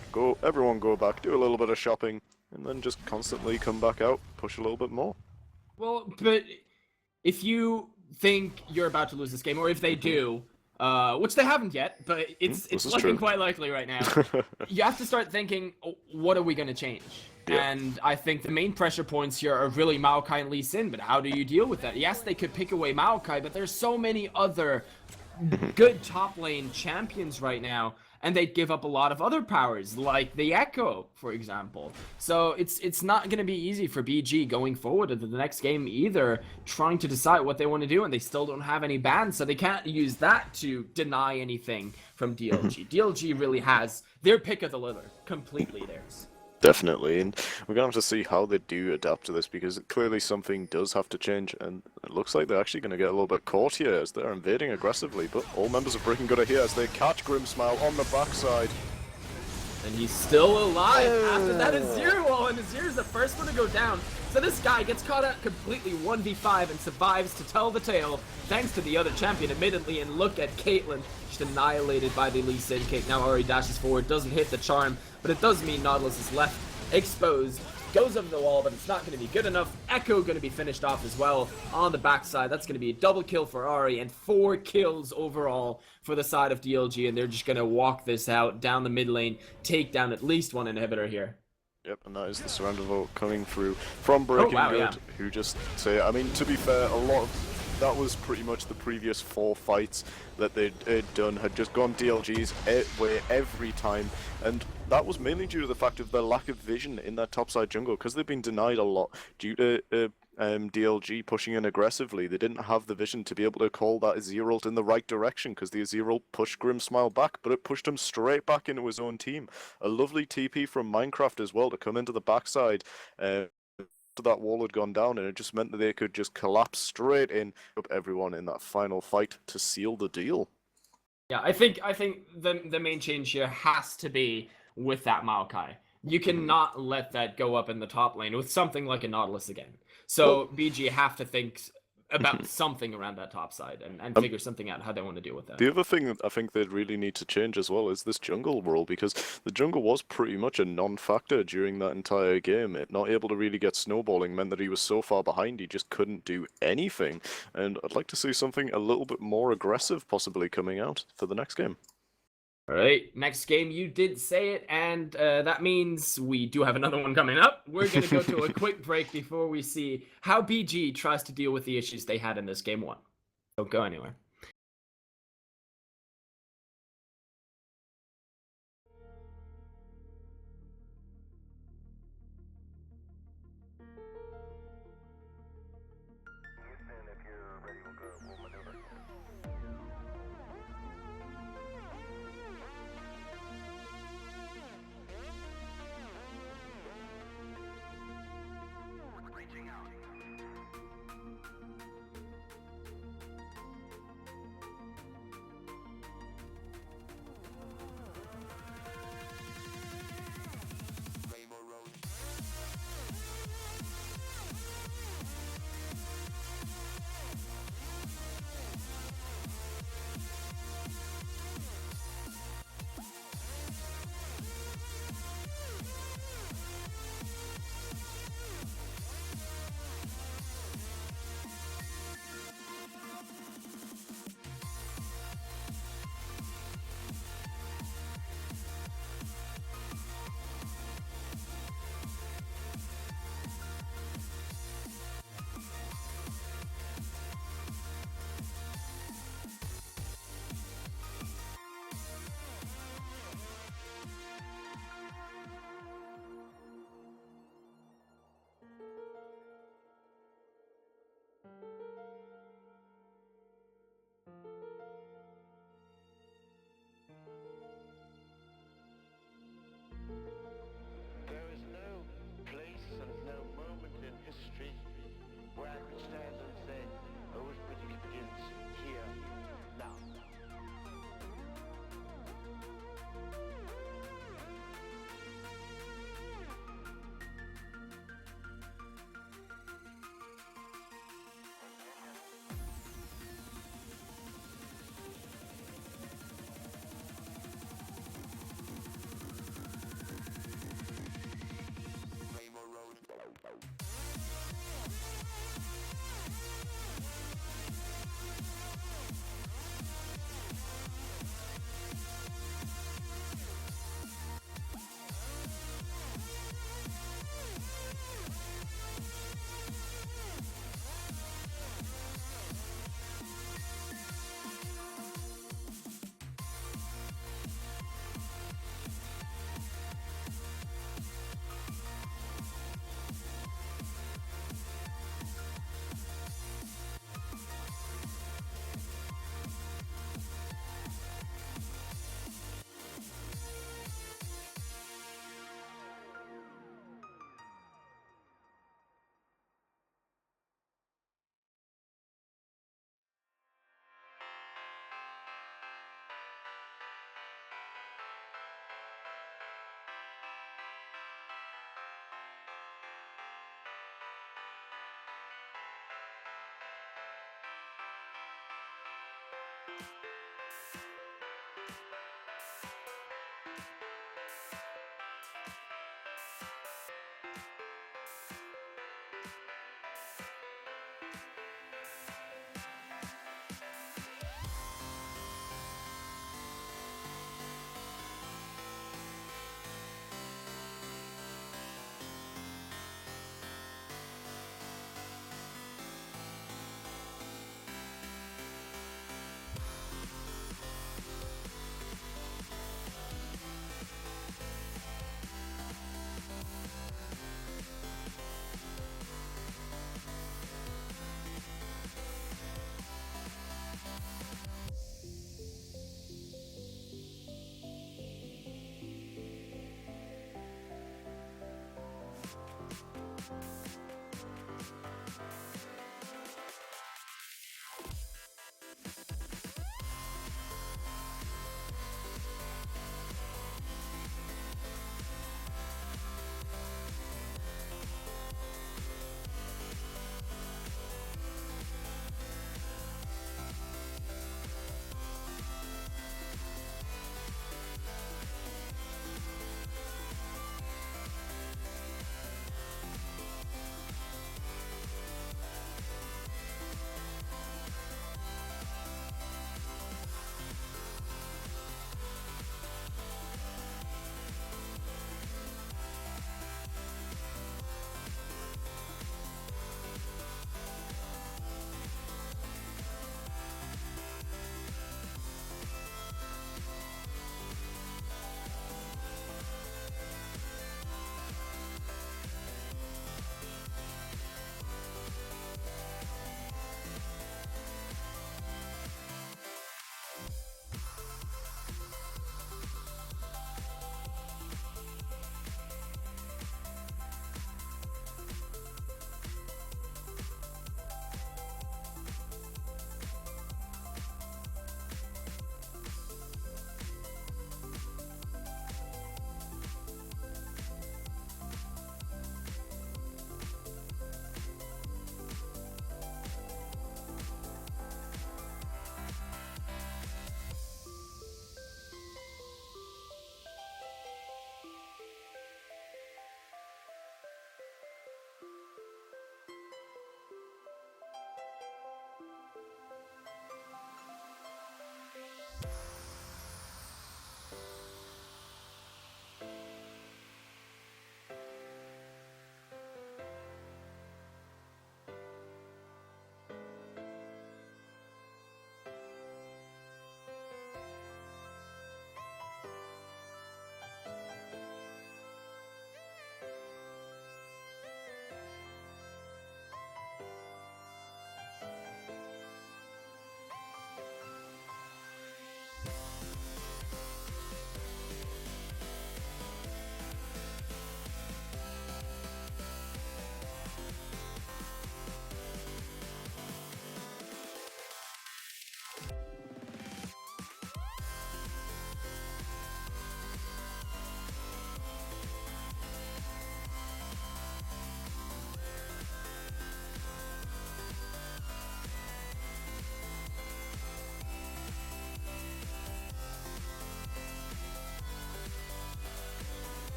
everyone go back, do a little bit of shopping, and then just constantly come back out, push a little bit more. Well, but if you think you're about to lose this game, or if they do, which they haven't yet, but it's looking quite likely right now, you have to start thinking, what are we going to change? Yeah. And I think the main pressure points here are really Maokai and Lee Sin, but how do you deal with that? Yes, they could pick away Maokai, but there's so many other good top lane champions right now, and they'd give up a lot of other powers, like the Echo, for example. So it's not going to be easy for BG going forward into the next game either, trying to decide what they want to do, and they still don't have any bans, so they can't use that to deny anything from DLG. DLG really has their pick of the litter, completely theirs. Definitely, and we're going to have to see how they do adapt to this, because clearly something does have to change, and it looks like they're actually going to get a little bit caught here as they're invading aggressively, but all members of Breaking Good are here as they catch Grimmsmile on the backside. And he's still alive after that Azir wall, and Azir is the first one to go down. So this guy gets caught out completely 1v5 and survives to tell the tale, thanks to the other champion, admittedly, and look at Caitlyn, just annihilated by the Lee Sin kick. Now Ahri dashes forward, doesn't hit the charm, but it does mean Nautilus is left exposed, goes over the wall, but it's not going to be good enough. Echo going to be finished off as well on the backside. That's going to be a double kill for Ahri, and 4 kills overall for the side of DLG, and they're just going to walk this out down the mid lane, take down at least one inhibitor here. Yep, and that is the surrender vote coming through from Breaking Good, who just say, I mean, to be fair, a lot of that was pretty much the previous 4 fights that they'd done had just gone DLG's way every time, and that was mainly due to the fact of their lack of vision in their topside jungle, because they've been denied a lot due to DLG pushing in aggressively. They didn't have the vision to be able to call that Azir ult in the right direction, because the Azir ult pushed Grimmsmile back, but it pushed him straight back into his own team. A lovely TP from Minecraft as well to come into the backside. That wall had gone down, and it just meant that they could just collapse straight in up everyone in that final fight to seal the deal. Yeah, I think the main change here has to be with that Maokai. You cannot let that go up in the top lane with something like a Nautilus again. So BG have to think about something around that top side and figure something out how they want to deal with that. The other thing that I think they'd really need to change as well is this jungle role, because the jungle was pretty much a non-factor during that entire game. It not able to really get snowballing meant that he was so far behind he just couldn't do anything. And I'd like to see something a little bit more aggressive possibly coming out for the next game. All right, next game, you did say it, and that means we do have another one coming up. We're going to go to a quick break before we see how BG tries to deal with the issues they had in this game 1. Don't go anywhere.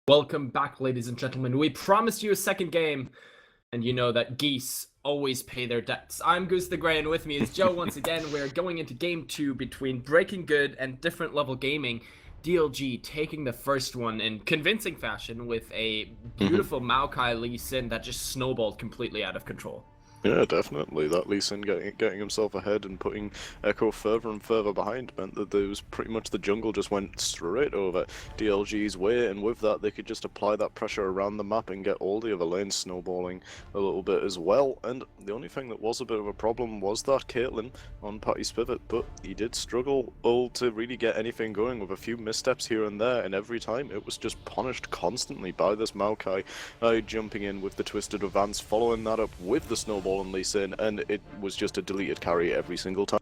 Welcome back, ladies and gentlemen. We promised you a second game, and you know that geese always pay their debts. I'm Goose the Grey, and with me is Joe once again. We're going into game 2 between Breaking Good and Different Level Gaming. DLG taking the first one in convincing fashion with a beautiful Maokai Lee Sin that just snowballed completely out of control. Yeah, definitely. That Lee Sin getting himself ahead and putting Echo further and further behind meant that there was pretty much the jungle just went straight over DLG's way, and with that they could just apply that pressure around the map and get all the other lanes snowballing a little bit as well. And the only thing that was a bit of a problem was that Caitlyn on Patty's pivot, but he did struggle to really get anything going with a few missteps here and there, and every time it was just punished constantly by this Maokai jumping in with the twisted advance, following that up with the snowball and Lee Sin, and it was just a deleted carry every single time.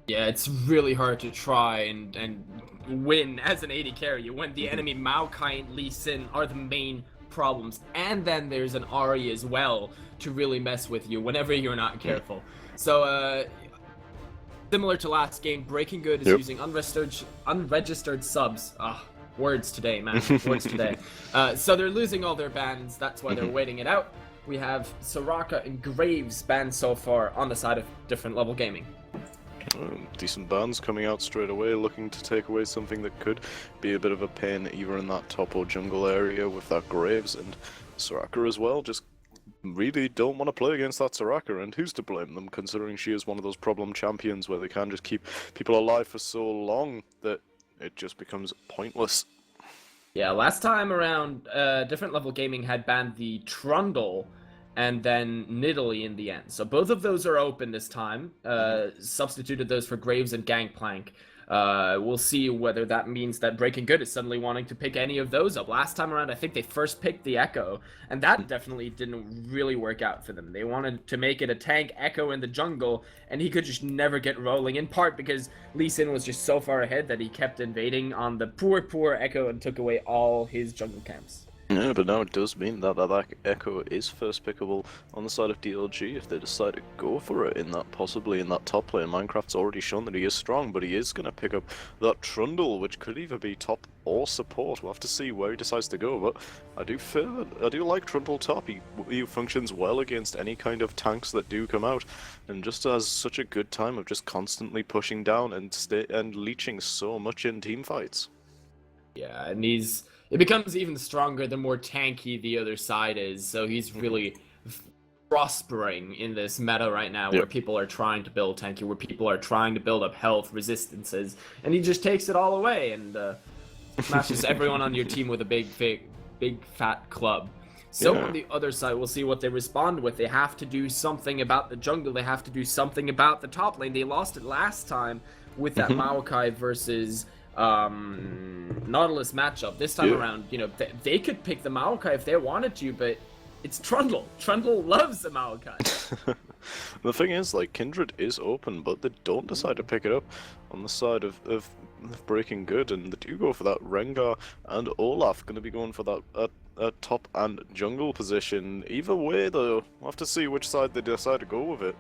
Yeah, it's really hard to try and win as an AD carry when the enemy Maokai and Lee Sin are the main problems, and then there's an Ahri as well to really mess with you whenever you're not careful. So similar to last game, Breaking Good is using unregistered subs. Words today, man. Words today. So they're losing all their bans, that's why they're waiting it out. We have Soraka and Graves banned so far on the side of Different Level Gaming. Decent bans coming out straight away, looking to take away something that could be a bit of a pain either in that top or jungle area with that Graves, and Soraka as well. Just really don't want to play against that Soraka, and who's to blame them, considering she is one of those problem champions where they can just keep people alive for so long that it just becomes pointless. Yeah, last time around, Different Level Gaming had banned the Trundle and then Nidalee in the end. So both of those are open this time. Substituted those for Graves and Gangplank. We'll see whether that means that Breaking Good is suddenly wanting to pick any of those up. Last time around, I think they first picked the Echo, and that definitely didn't really work out for them. They wanted to make it a tank Echo in the jungle, and he could just never get rolling, in part because Lee Sin was just so far ahead that he kept invading on the poor Echo and took away all his jungle camps. Yeah, but now it does mean that Echo is first pickable on the side of DLG if they decide to go for it possibly in that top lane. Minecraft's already shown that he is strong, but he is going to pick up that Trundle, which could either be top or support. We'll have to see where he decides to go, but I do like Trundle top. He functions well against any kind of tanks that do come out, and just has such a good time of just constantly pushing down and leeching so much in team fights. Yeah, and it becomes even stronger the more tanky the other side is, so he's really prospering in this meta right now where people are trying to build tanky, where people are trying to build up health, resistances, and he just takes it all away and smashes everyone on your team with a big fat club. So on the other side, we'll see what they respond with. They have to do something about the jungle, they have to do something about the top lane. They lost it last time with that Maokai versus Nautilus matchup. This time around, you know, they could pick the Maokai if they wanted to, but it's Trundle. Trundle loves the Maokai. The thing is, like, Kindred is open, but they don't decide to pick it up on the side of Breaking Good, and they do go for that. Rengar and Olaf going to be going for that top and jungle position. Either way, though, we'll have to see which side they decide to go with it.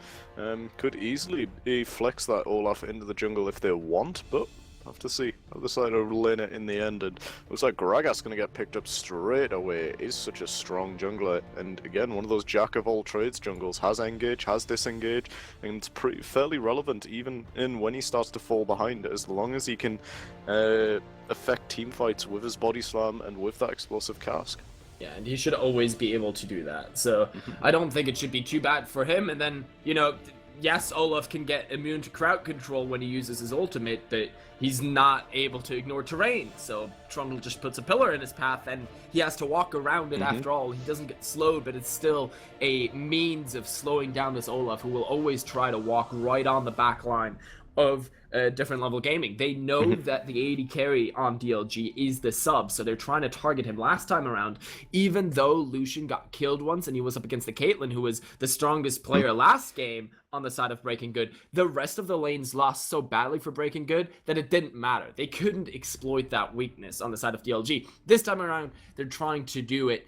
Could easily flex that Olaf into the jungle if they want, but have to see how they decide to lane it in the end. And looks like Gragas going to get picked up straight away. Is such a strong jungler, and again, one of those jack of all trades jungles. Has engage, has disengage, and it's fairly relevant even in when he starts to fall behind, as long as he can affect team fights with his body slam and with that explosive cask. Yeah, and he should always be able to do that. So I don't think it should be too bad for him. And then, you know, yes, Olaf can get immune to crowd control when he uses his ultimate, but he's not able to ignore terrain. So Trundle just puts a pillar in his path, and he has to walk around it after all. He doesn't get slowed, but it's still a means of slowing down this Olaf, who will always try to walk right on the back line of Different Level Gaming. They know that the AD carry on DLG is the sub, so they're trying to target him. Last time around, even though Lucian got killed once and he was up against the Caitlyn, who was the strongest player last game on the side of Breaking Good, the rest of the lanes lost so badly for Breaking Good that it didn't matter. They couldn't exploit that weakness on the side of DLG. This time around, they're trying to do it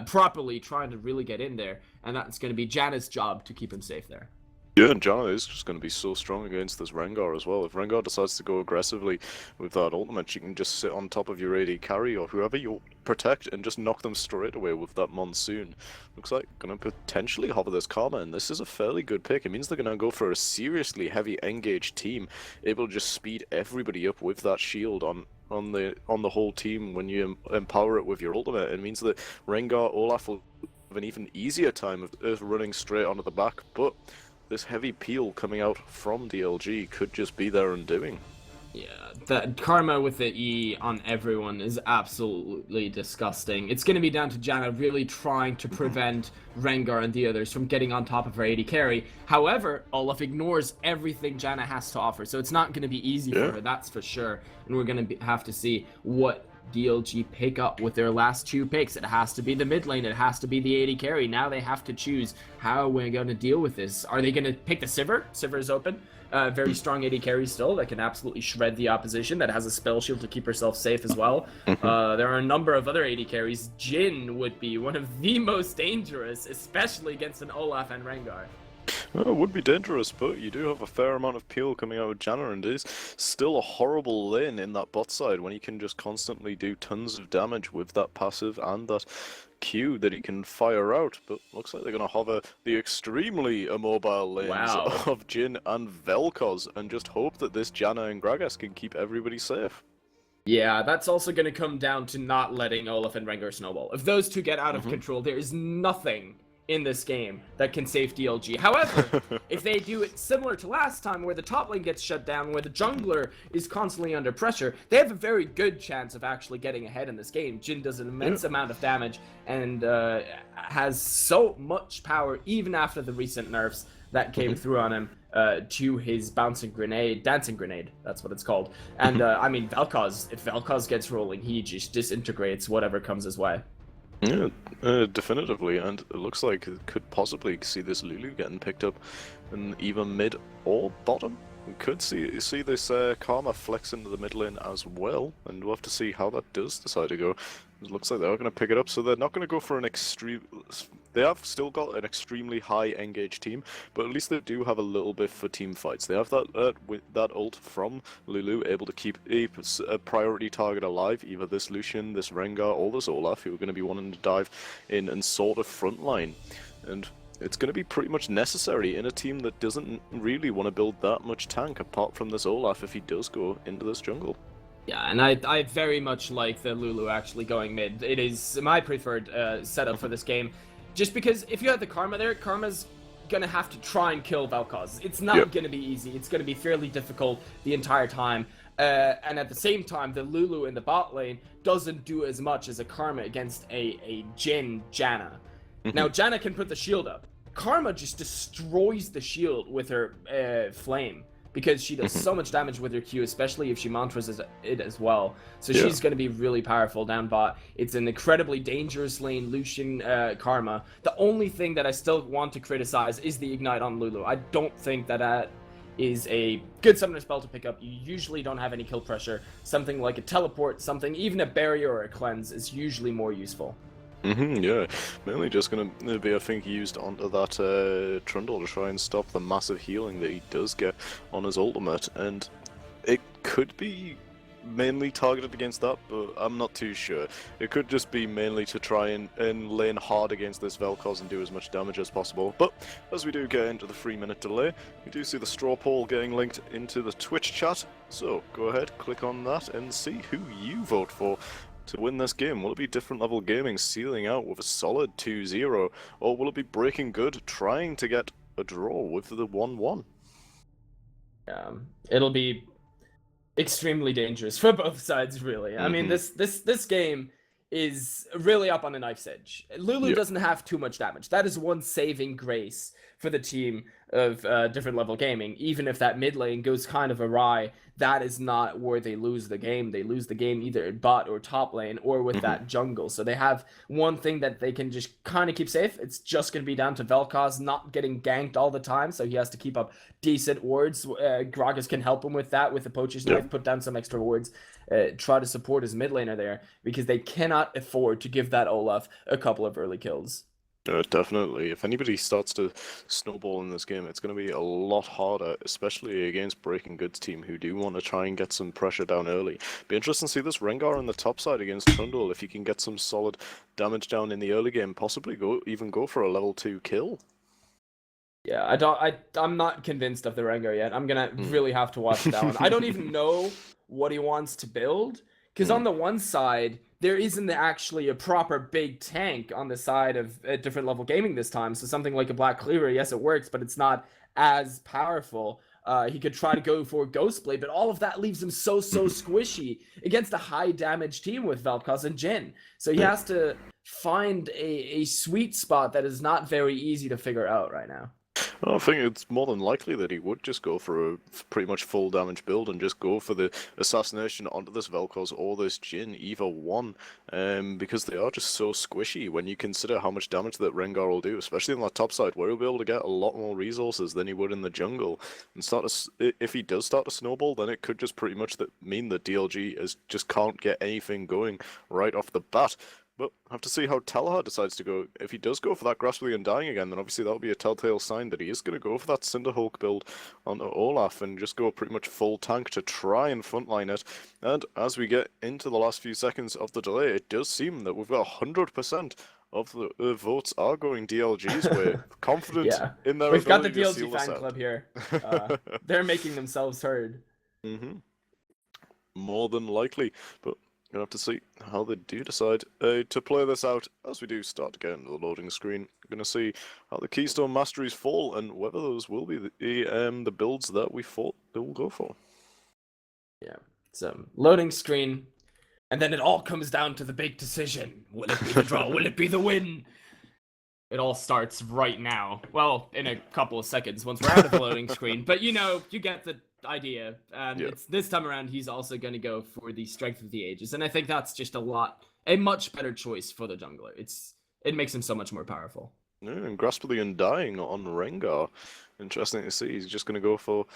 properly, trying to really get in there, and that's going to be Janna's job to keep him safe there. Yeah, and Janna is just going to be so strong against this Rengar as well. If Rengar decides to go aggressively with that ultimate, she can just sit on top of your AD carry or whoever you protect and just knock them straight away with that Monsoon. Looks like going to potentially hover this Karma, and this is a fairly good pick. It means they're going to go for a seriously heavy engaged team, able to just speed everybody up with that shield on the whole team when you empower it with your ultimate. It means that Rengar Olaf will have an even easier time of running straight onto the back, but this heavy peel coming out from DLG could just be their undoing. Yeah, the Karma with the E on everyone is absolutely disgusting. It's going to be down to Janna really trying to prevent Rengar and the others from getting on top of her AD carry. However, Olaf ignores everything Janna has to offer, so it's not going to be easy for her, that's for sure. And we're going to have to see what DLG pick up with their last two picks. It has to be the mid lane, it has to be the AD carry. Now they have to choose how we're going to deal with this. Are they going to pick the Sivir? Sivir is open. Very strong AD carry still that can absolutely shred the opposition, that has a spell shield to keep herself safe as well. There are a number of other AD carries. Jhin would be one of the most dangerous, especially against an Olaf and Rengar. Well, it would be dangerous, but you do have a fair amount of peel coming out of Janna, and it is still a horrible lane in that bot side when he can just constantly do tons of damage with that passive and that Q that he can fire out. But looks like they're going to hover the extremely immobile lanes of Jhin and Vel'Koz and just hope that this Janna and Gragas can keep everybody safe. Yeah, that's also going to come down to not letting Olaf and Rengar snowball. If those two get out of control, there is nothing in this game that can save DLG. However, if they do it similar to last time where the top lane gets shut down, where the jungler is constantly under pressure, they have a very good chance of actually getting ahead in this game. Jhin does an immense amount of damage and has so much power even after the recent nerfs that came through on him to his dancing grenade, that's what it's called. And I mean, Vel'Koz, if Vel'Koz gets rolling, he just disintegrates whatever comes his way. Yeah, definitively, and it looks like it could possibly see this Lulu getting picked up in either mid or bottom. We could see this Karma flex into the mid lane as well, and we'll have to see how that does decide to go. It looks like they're going to pick it up, so they're not going to go for an extreme... They have still got an extremely high engaged team, but at least they do have a little bit for team fights. They have that with that ult from Lulu, able to keep a priority target alive, either this Lucian, this Rengar, or this Olaf, who are going to be wanting to dive in and sort of frontline. And it's going to be pretty much necessary in a team that doesn't really want to build that much tank, apart from this Olaf if he does go into this jungle. Yeah, and I very much like the Lulu actually going mid. It is my preferred setup for this game. Just because if you have the Karma there, Karma's going to have to try and kill Vel'Koz. It's not going to be easy. It's going to be fairly difficult the entire time. And at the same time, the Lulu in the bot lane doesn't do as much as a Karma against a Jhin Janna. Now, Janna can put the shield up. Karma just destroys the shield with her flame, because she does so much damage with her Q, especially if she mantras it as well. So she's going to be really powerful down bot. It's an incredibly dangerous lane, Lucian Karma. The only thing that I still want to criticize is the Ignite on Lulu. I don't think that is a good summoner spell to pick up. You usually don't have any kill pressure. Something like a teleport, even a barrier or a cleanse is usually more useful. Yeah, mainly just going to be, I think, used onto that Trundle to try and stop the massive healing that he does get on his ultimate, and it could be mainly targeted against that, but I'm not too sure. It could just be mainly to try and lane hard against this Vel'Koz and do as much damage as possible. But as we do get into the 3-minute delay, we do see the straw poll getting linked into the Twitch chat, so go ahead, click on that and see who you vote for to win this game. Will it be Different Level Gaming sealing out with a solid 2-0, or will it be Breaking Good trying to get a draw with the 1-1? It'll be extremely dangerous for both sides, really. I mean, this game is really up on a knife's edge. Lulu doesn't have too much damage. That is one saving grace for the team of Different Level Gaming. Even if that mid lane goes kind of awry, that is not where they lose the game. They lose the game either in bot or top lane or with that jungle. So they have one thing that they can just kind of keep safe. It's just going to be down to Vel'Koz not getting ganked all the time, so he has to keep up decent wards. Gragas can help him with that, with the Poacher's Knife, put down some extra wards, try to support his mid laner there, because they cannot afford to give that Olaf a couple of early kills. Definitely. If anybody starts to snowball in this game, it's going to be a lot harder, especially against Breaking Goods team who do want to try and get some pressure down early. Be interesting to see this Rengar on the top side against Trundle if he can get some solid damage down in the early game, possibly even go for a level 2 kill. Yeah, I'm not convinced of the Rengar yet. I'm gonna really have to watch that one. I don't even know what he wants to build, because on the one side, there isn't actually a proper big tank on the side of different level gaming this time. So something like a Black Cleaver, yes, it works, but it's not as powerful. He could try to go for Ghostblade, but all of that leaves him so squishy against a high damage team with Vel'Koz and Jhin. So he has to find a sweet spot that is not very easy to figure out right now. Well, I think it's more than likely that he would just go for a pretty much full damage build and just go for the assassination onto this Vel'Koz or this Jhin, either one, because they are just so squishy when you consider how much damage that Rengar will do, especially on that top side, where he'll be able to get a lot more resources than he would in the jungle. And if he does start to snowball, then it could just pretty much mean that DLG just can't get anything going right off the bat. But I have to see how Talahar decides to go. If he does go for that Grasp of the Undying again, then obviously that'll be a telltale sign that he is going to go for that Cinderhulk build onto Olaf and just go pretty much full tank to try and frontline it. And as we get into the last few seconds of the delay, it does seem that we've got 100% of the votes are going DLG's way. Confident in their We've got the ability to DLG seal fan club here. They're making themselves heard. More than likely, but gonna have to see how they do decide to play this out as we do start to get into the loading screen. Gonna see how the Keystone Masteries fall and whether those will be the builds that we thought they will go for. Yeah, so loading screen, and then it all comes down to the big decision. Will it be the draw? Will it be the win? It all starts right now. Well, in a couple of seconds once we're out of the loading screen. But you know, you get the idea. It's this time around he's also going to go for the Strength of the Ages, and I think that's just a much better choice for the jungler. It makes him so much more powerful. Yeah, and Grasp of the Undying on Rengar. Interesting to see. He's just going to go for,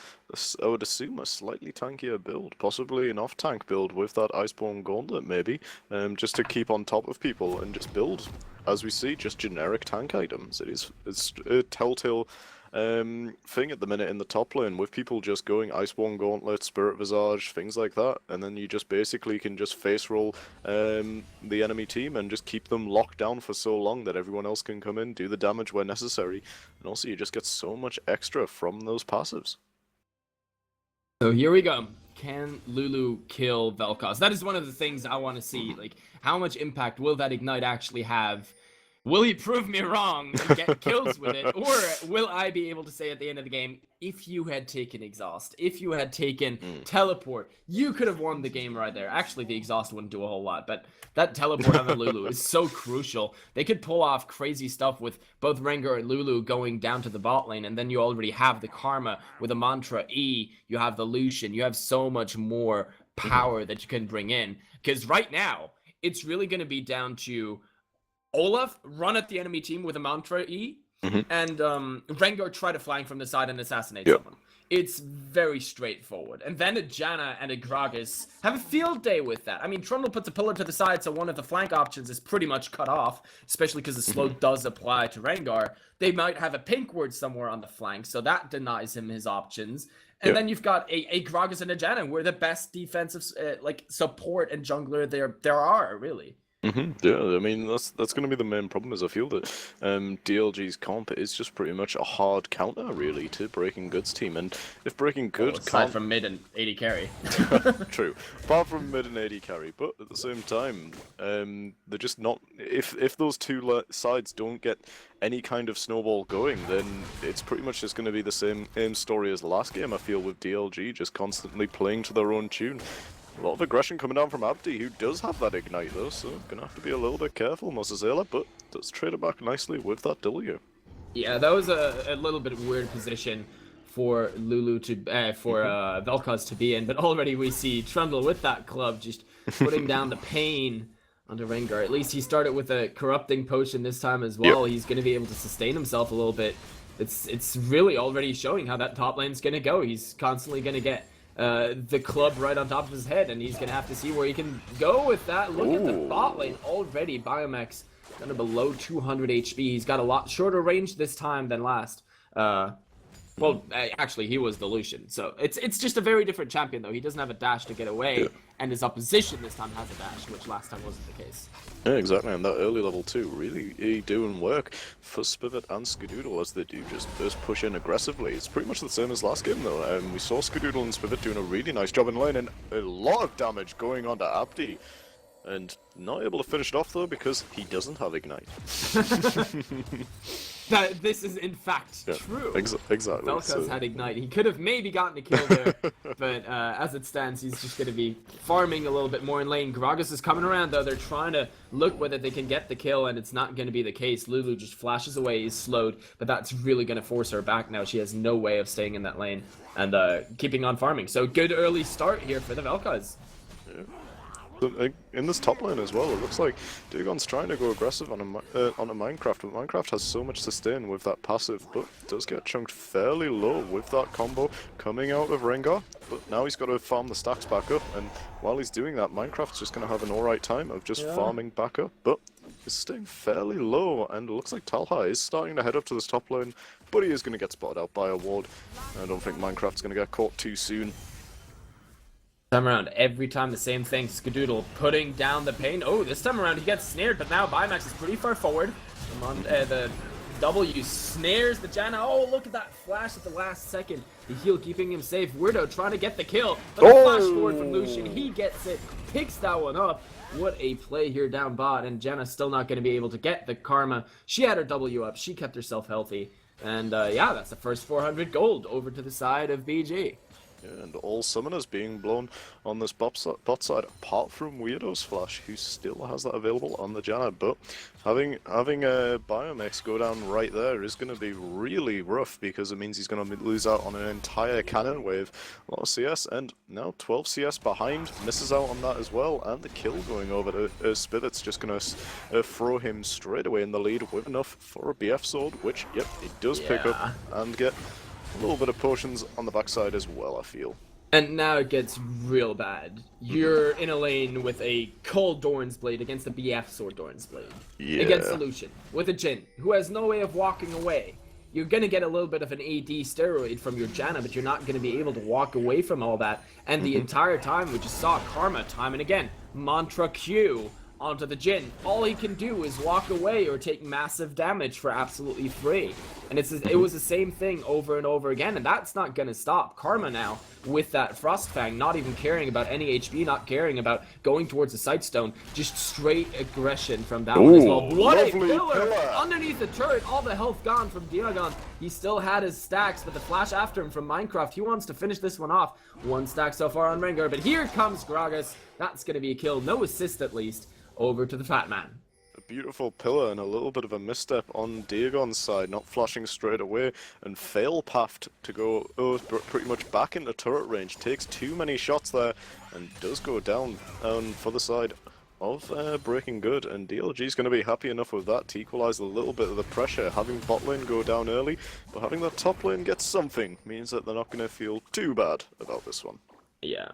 I would assume, a slightly tankier build, possibly an off-tank build with that Iceborne Gauntlet, maybe, just to keep on top of people and just build, as we see, just generic tank items. It's a telltale thing at the minute in the top lane, with people just going Iceborne Gauntlet, Spirit Visage, things like that, and then you just basically can just face roll the enemy team and just keep them locked down for so long that everyone else can come in, do the damage where necessary, and also you just get so much extra from those passives. So here we go. Can Lulu kill Vel'Koz? That is one of the things I want to see. Like, how much impact will that Ignite actually have? Will he prove me wrong and get kills with it? Or will I be able to say at the end of the game, if you had taken Exhaust, if you had taken Teleport, you could have won the game right there. Actually, the Exhaust wouldn't do a whole lot, but that Teleport on the Lulu is so crucial. They could pull off crazy stuff with both Rengar and Lulu going down to the bot lane, and then you already have the Karma with a Mantra E, you have the Lucian, you have so much more power that you can bring in. Because right now, it's really going to be down to Olaf run at the enemy team with a Mantra E, and Rengar try to flank from the side and assassinate someone. It's very straightforward. And then a Janna and a Gragas have a field day with that. I mean, Trundle puts a pillar to the side, so one of the flank options is pretty much cut off, especially because the slow does apply to Rengar. They might have a pink word somewhere on the flank, so that denies him his options. And then you've got a Gragas and a Janna, who are the best defensive support and jungler there are, really. Yeah, I mean, that's going to be the main problem, is I feel that DLG's comp is just pretty much a hard counter, really, to Breaking Good's team. And if Breaking Good aside from mid and AD carry. True. Apart from mid and AD carry, but at the same time, they're just not... If those two sides don't get any kind of snowball going, then it's pretty much just going to be the same story as the last game, I feel, with DLG just constantly playing to their own tune. A lot of aggression coming down from Abdi, who does have that Ignite though, so gonna have to be a little bit careful, Mosazela, but does trade it back nicely with that W. Yeah, that was a little bit weird position for Lulu to Vel'Koz to be in, but already we see Trundle with that club just putting down the pain onto Rengar. At least he started with a corrupting potion this time as well. He's gonna be able to sustain himself a little bit. It's really already showing how that top lane's gonna go. He's constantly gonna get the club right on top of his head, and he's gonna have to see where he can go with that. Look at the bot lane already. Biomex Down to below 200 HP. He's got a lot shorter range this time than last. Well, actually, he was the Lucian. So it's just a very different champion, though. He doesn't have a dash to get away, and his opposition this time has a dash, which last time wasn't the case. Yeah, exactly, and that early level 2 really doing work for Spivot and Skadoodle as they do just push in aggressively. It's pretty much the same as last game, though. We saw Skadoodle and Spivot doing a really nice job in lane, and a lot of damage going on to Abdi. And not able to finish it off, though, because he doesn't have Ignite. This is, in fact, true. Exactly. Vel'Koz had Ignite. He could have maybe gotten a kill there, but as it stands, he's just going to be farming a little bit more in lane. Gragas is coming around, though. They're trying to look whether they can get the kill, and it's not going to be the case. Lulu just flashes away. He's slowed, but that's really going to force her back now. She has no way of staying in that lane and keeping on farming. So good early start here for the Vel'Koz. Yeah. In this top lane as well, it looks like Dagon's trying to go aggressive on a Minecraft, but Minecraft has so much sustain with that passive, but does get chunked fairly low with that combo coming out of Rengar. But now he's got to farm the stacks back up, and while he's doing that, Minecraft's just going to have an alright time of just farming back up, but it's staying fairly low, and it looks like Talha is starting to head up to this top lane, but he is going to get spotted out by a ward. I don't think Minecraft's going to get caught too soon. Time around, every time the same thing. Skadoodle putting down the pain. Oh, this time around he gets snared, but now Bimax is pretty far forward. The W snares the Janna. Oh, look at that flash at the last second. The heal keeping him safe. Weirdo trying to get the kill, but the flash forward from Lucian. He gets it, picks that one up. What a play here down bot, and Janna's still not going to be able to get the karma. She had her W up. She kept herself healthy. And yeah, that's the first 400 gold over to the side of BG. Yeah, and all summoners being blown on this bot side, apart from Weirdo's Flash, who still has that available on the Janna. But having a Biomix go down right there is going to be really rough, because it means he's going to lose out on an entire cannon wave. A lot of CS, and now 12 CS behind, misses out on that as well, and the kill going over to Spivot's just going to throw him straight away in the lead with enough for a BF sword, which, yep, he does pick up and get a little bit of potions on the backside as well, I feel. And now it gets real bad. You're in a lane with a cold Doran's Blade against the BF sword Doran's Blade. Yeah. Against a Lucian with a Jhin, who has no way of walking away. You're going to get a little bit of an AD steroid from your Janna, but you're not going to be able to walk away from all that. And the entire time, we just saw Karma time and again. Mantra Q onto the Jhin. All he can do is walk away or take massive damage for absolutely free. And it was the same thing over and over again, and that's not going to stop. Karma now, with that Frostfang, not even caring about any HP, not caring about going towards the Sightstone, just straight aggression from that one as well. What a pillar! Underneath the turret, all the health gone from Diagon. He still had his stacks, but the flash after him from Minecraft, he wants to finish this one off. One stack so far on Rengar, but here comes Gragas. That's going to be a kill, no assist at least, over to the Fat Man. Beautiful pillar and a little bit of a misstep on Dagon's side, not flashing straight away, and fail pathed to go pretty much back into turret range. Takes too many shots there and does go down for the side of Breaking Good, and DLG's going to be happy enough with that to equalize a little bit of the pressure. Having bot lane go down early, but having that top lane get something means that they're not going to feel too bad about this one. Yeah,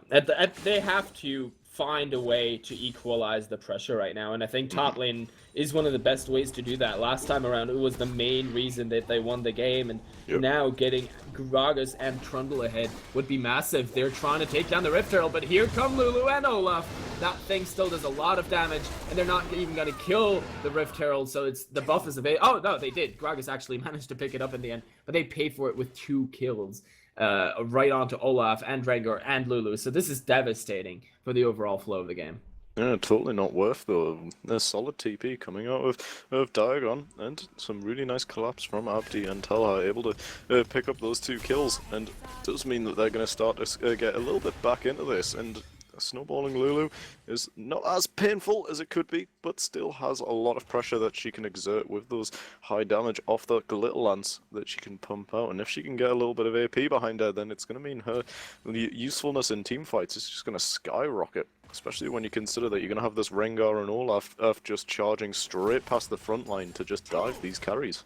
they have to find a way to equalize the pressure right now, and I think top lane is one of the best ways to do that. Last time around, it was the main reason that they won the game, and now getting Gragas and Trundle ahead would be massive. They're trying to take down the Rift Herald, but here come Lulu and Olaf. That thing still does a lot of damage, and they're not even going to kill the Rift Herald, so it's the buff is available. Oh, no, they did. Gragas actually managed to pick it up in the end, but they pay for it with 2 kills. Right onto Olaf and Rengar and Lulu, so this is devastating for the overall flow of the game. Yeah, totally not worth though. A solid TP coming out of Diagon, and some really nice collapse from Abdi and Talha, able to pick up those 2 kills, and it does mean that they're going to start to get a little bit back into this, and snowballing Lulu is not as painful as it could be, but still has a lot of pressure that she can exert with those high damage off the Glitter Lance that she can pump out. And if she can get a little bit of AP behind her, then it's going to mean her usefulness in team fights is just going to skyrocket. Especially when you consider that you're going to have this Rengar and Olaf just charging straight past the front line to just dive these carries.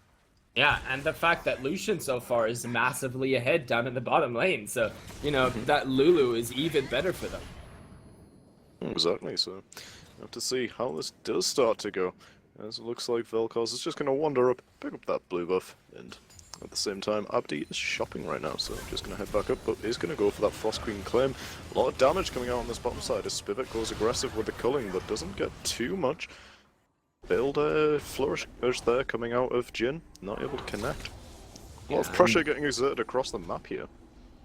Yeah, and the fact that Lucian so far is massively ahead down in the bottom lane, so, you know, that Lulu is even better for them. Exactly, so we have to see how this does start to go. as it looks like Vel'Koz is just going to wander up, pick up that blue buff, and at the same time, Abdi is shopping right now, so just going to head back up, but is going to go for that Frost Queen claim. A lot of damage coming out on this bottom side as Spivak goes aggressive with the culling, but doesn't get too much. Build a flourish there coming out of Jhin, not able to connect. A lot of pressure getting exerted across the map here.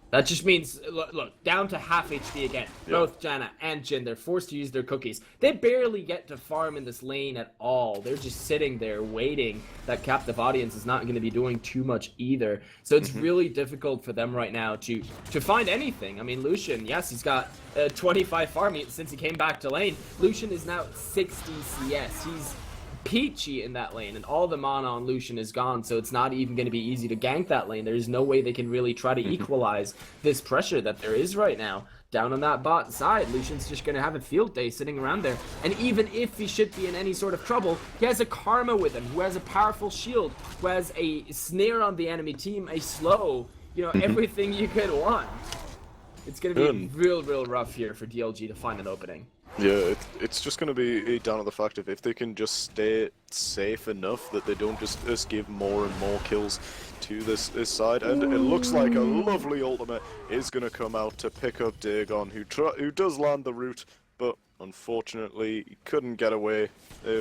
That just means, look, down to half HP again. Both Janna and Jhin, they're forced to use their cookies. They barely get to farm in this lane at all. They're just sitting there waiting. That captive audience is not going to be doing too much either. So it's really difficult for them right now to find anything. I mean, Lucian, yes, he's got 25 farm since he came back to lane. Lucian is now 60 CS. He's peachy in that lane, and all the mana on Lucian is gone, so it's not even going to be easy to gank that lane. There's no way they can really try to equalize this pressure that there is right now. Down on that bot side, Lucian's just going to have a field day sitting around there, and even if he should be in any sort of trouble, he has a Karma with him, who has a powerful shield, who has a snare on the enemy team, a slow, you know, everything you could want. It's going to be real rough here for DLG to find an opening. Yeah, it's just going to be down to the fact of if they can just stay safe enough that they don't just give more and more kills to this side. And it looks like a lovely ultimate is going to come out to pick up Dagon, who does land the root, but unfortunately he couldn't get away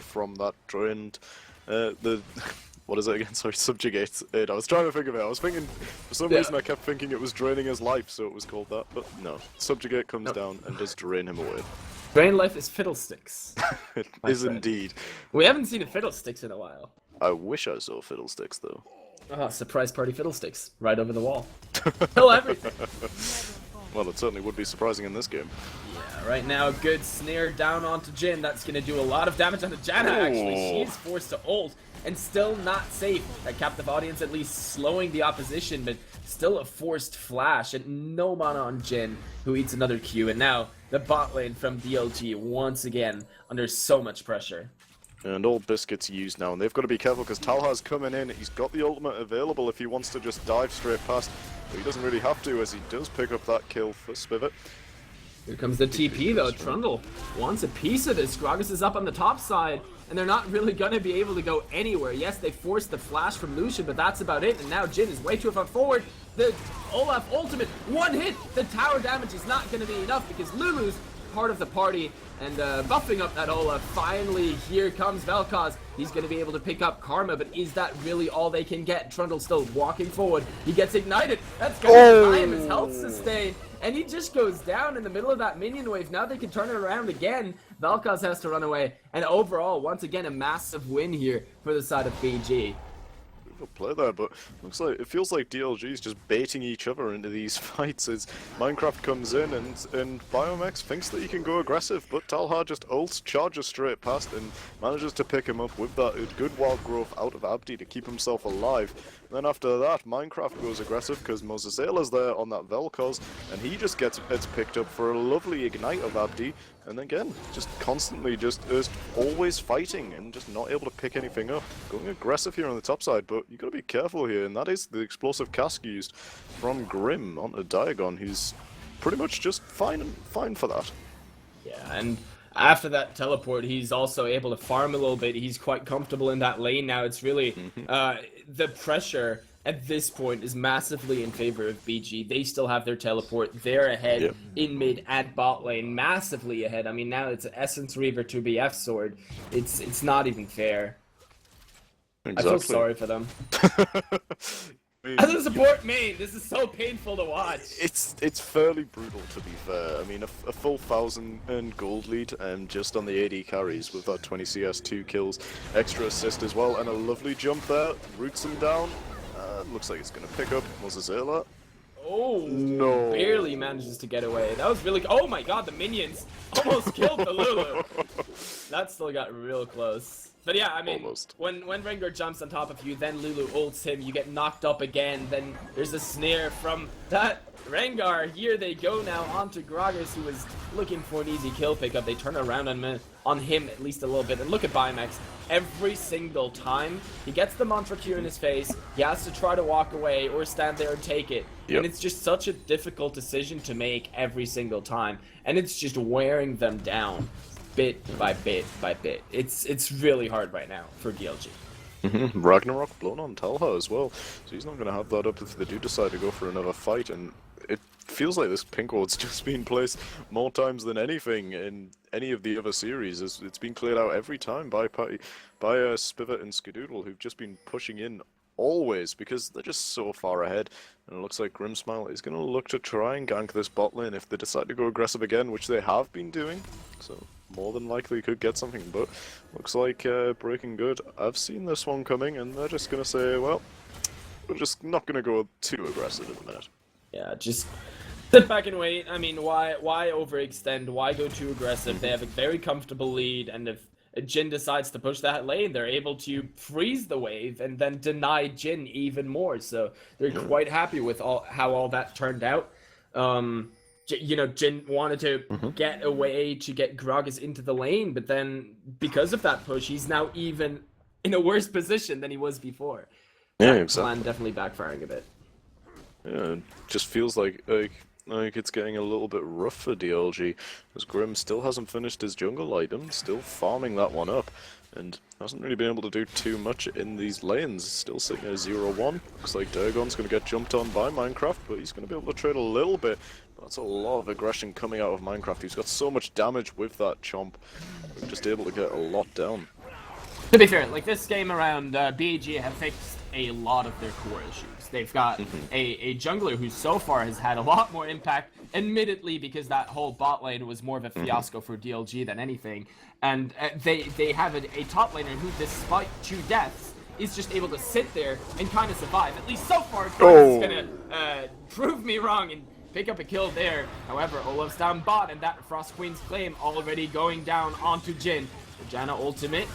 from that drained. What is it again? Sorry, subjugates it. I was trying to think of it. I was thinking, for some reason I kept thinking it was draining his life, so it was called that. But no, subjugate comes down and does drain him away. Drain life is Fiddlesticks. It is indeed. We haven't seen a Fiddlesticks in a while. I wish I saw Fiddlesticks though. Oh, surprise party Fiddlesticks. Right over the wall. Kill everything. Well, it certainly would be surprising in this game. Yeah, right now, good snare down onto Jhin. That's going to do a lot of damage onto Janna, actually. She is forced to ult, and still not safe. That captive audience at least slowing the opposition, but still a forced flash, and no mana on Jhin, who eats another Q, and now the bot lane from DLG once again under so much pressure. And all Biscuit's used now, and they've got to be careful because Talha's coming in. He's got the ultimate available if he wants to just dive straight past, but he doesn't really have to as he does pick up that kill for Spivak. Here comes the TP though. Trundle wants a piece of this. Gragas is up on the top side, and they're not really going to be able to go anywhere. Yes, they forced the flash from Lucian, but that's about it. And now Jhin is way too far forward. The Olaf ultimate, one hit. The tower damage is not going to be enough because Lulu's part of the party and buffing up that Olaf. Finally, here comes Vel'Koz. He's going to be able to pick up Karma, but is that really all they can get? Trundle still walking forward. He gets ignited. That's going to buy him his health sustain. And he just goes down in the middle of that minion wave. Now they can turn it around again. Vel'Koz has to run away. And overall, once again, a massive win here for the side of BG. Beautiful play there, but it feels like DLG is just baiting each other into these fights as Minecraft comes in and Biomex thinks that he can go aggressive, but Talha just ults, charges straight past and manages to pick him up with that good wild growth out of Abdi to keep himself alive. And then after that, Minecraft goes aggressive because Mosesela's there on that Vel'Koz, and he just gets picked up for a lovely ignite of Abdi, and again, just constantly just always fighting and just not able to pick anything up. Going aggressive here on the top side, but you got to be careful here, and that is the explosive cask used from Grim onto Diagon, who's pretty much just fine for that. Yeah, and after that teleport, he's also able to farm a little bit. He's quite comfortable in that lane now. It's really the pressure at this point is massively in favor of BG. They still have their teleport. They're ahead in mid and bot lane, massively ahead. I mean, now it's an Essence Reaver to BF sword. It's not even fair. Exactly. I feel sorry for them. As a support main, this is so painful to watch. It's fairly brutal, to be fair. I mean, a full 1,000 and gold lead just on the AD carries with that 20 CS, 2 kills, extra assist as well, and a lovely jump there. Roots him down. Looks like it's going to pick up Mosesela. Oh, no. Barely manages to get away. That was really... Oh my god, the minions almost killed the Lulu. That still got real close. But yeah, I mean, when Rengar jumps on top of you, then Lulu ults him, you get knocked up again, then there's a snare from that Rengar. Here they go now onto Gragas, who was looking for an easy kill pickup. They turn around on him at least a little bit, and look at Biomex. Every single time he gets the Mantra Q in his face, he has to try to walk away or stand there and take it. And it's just such a difficult decision to make every single time, and it's just wearing them down. bit by bit by bit. It's really hard right now for DLG. Ragnarok blown on Talha as well, so he's not going to have that up if they do decide to go for another fight, and it feels like this pink ward's just been placed more times than anything in any of the other series. It's been cleared out every time by Spivot and Skadoodle, who've just been pushing in always because they're just so far ahead, and it looks like Grimsmile is going to look to try and gank this bot lane if they decide to go aggressive again, which they have been doing, so more than likely could get something, but looks like Breaking Good, I've seen this one coming, and they're just going to say, well, we're just not going to go too aggressive at the minute. Yeah, just sit back and wait. I mean, why overextend? Why go too aggressive? They have a very comfortable lead, and if Jin decides to push that lane, they're able to freeze the wave and then deny Jin even more. So they're quite happy with how all that turned out. You know, Jin wanted to get away to get Gragas into the lane, but then because of that push, he's now even in a worse position than he was before. Yeah, That exactly. plan definitely backfiring a bit. Yeah, it just feels like it's getting a little bit rough for DLG, as Grim still hasn't finished his jungle item, still farming that one up, and hasn't really been able to do too much in these lanes. Still sitting at 0-1. Looks like Durgon's going to get jumped on by Minecraft, but he's going to be able to trade a little bit. That's a lot of aggression coming out of Minecraft. He's got so much damage with that chomp. We're just able to get a lot down. To be fair, like this game around, BAG have fixed a lot of their core issues. They've got a jungler who so far has had a lot more impact, admittedly because that whole bot lane was more of a fiasco for DLG than anything. And they have a top laner who, despite 2 deaths, is just able to sit there and kind of survive. At least so far, is going to prove me wrong and pick up a kill there. However, Olaf's down bot, and that Frost Queen's Claim already going down onto Jin. The Janna ultimate.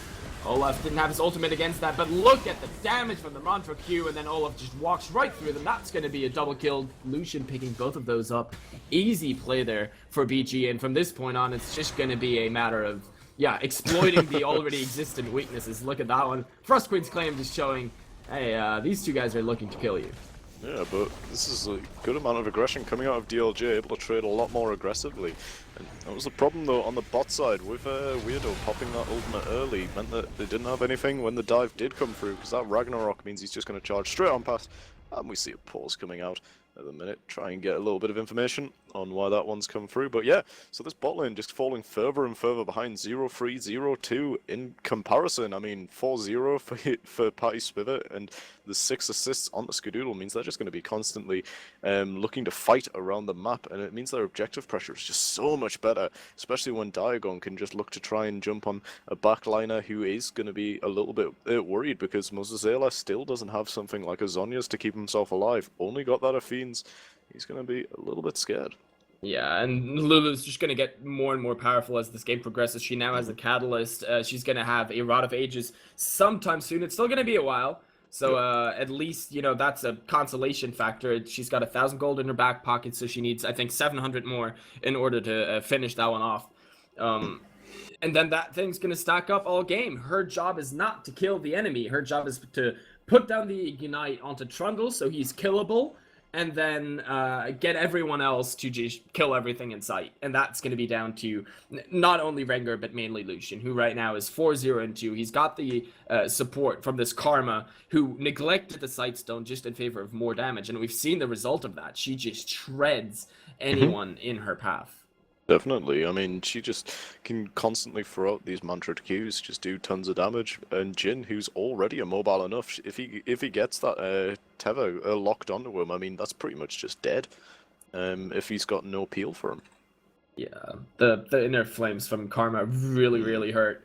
Olaf didn't have his ultimate against that, but look at the damage from the Mantra Q, and then Olaf just walks right through them. That's going to be a double kill. Lucian picking both of those up. Easy play there for BG, and from this point on, it's just going to be a matter of, yeah, exploiting the already existent weaknesses. Look at that one. Frost Queen's Claim just showing, hey, these two guys are looking to kill you. Yeah, but this is a good amount of aggression coming out of DLJ, able to trade a lot more aggressively. And that was the problem though on the bot side with Weirdo popping that ultimate early, meant that they didn't have anything when the dive did come through, because that Ragnarok means he's just going to charge straight on past, and we see a pause coming out at the minute, try and get a little bit of information on why that one's come through. But yeah, so this bot lane just falling further and further behind 0-3, 0-2 in comparison. I mean, 4-0 for Patty Spivot, and the 6 assists on the Skadoodle means they're just going to be constantly looking to fight around the map, and it means their objective pressure is just so much better, especially when Diagon can just look to try and jump on a backliner who is going to be a little bit worried, because Mosazela still doesn't have something like a Zhonya's to keep himself alive, only got that Afine's. He's going to be a little bit scared. Yeah, and Lulu's just going to get more and more powerful as this game progresses. She now has a catalyst. She's going to have a Rod of Ages sometime soon. It's still going to be a while. So at least, you know, that's a consolation factor. She's got 1,000 gold in her back pocket, so she needs, I think, 700 more in order to finish that one off. And then that thing's going to stack up all game. Her job is not to kill the enemy. Her job is to put down the Ignite onto Trundle so he's killable, and then get everyone else to just kill everything in sight. And that's going to be down to not only Rengar, but mainly Lucian, who right now is 4-0-2. He's got the support from this Karma, who neglected the Sightstone just in favor of more damage. And we've seen the result of that. She just shreds anyone in her path. Definitely. I mean, she just can constantly throw out these mantra Qs, just do tons of damage. And Jin, who's already immobile enough, if he gets that Teva locked onto him, I mean, that's pretty much just dead. If he's got no peel for him. Yeah, the inner flames from Karma really hurt.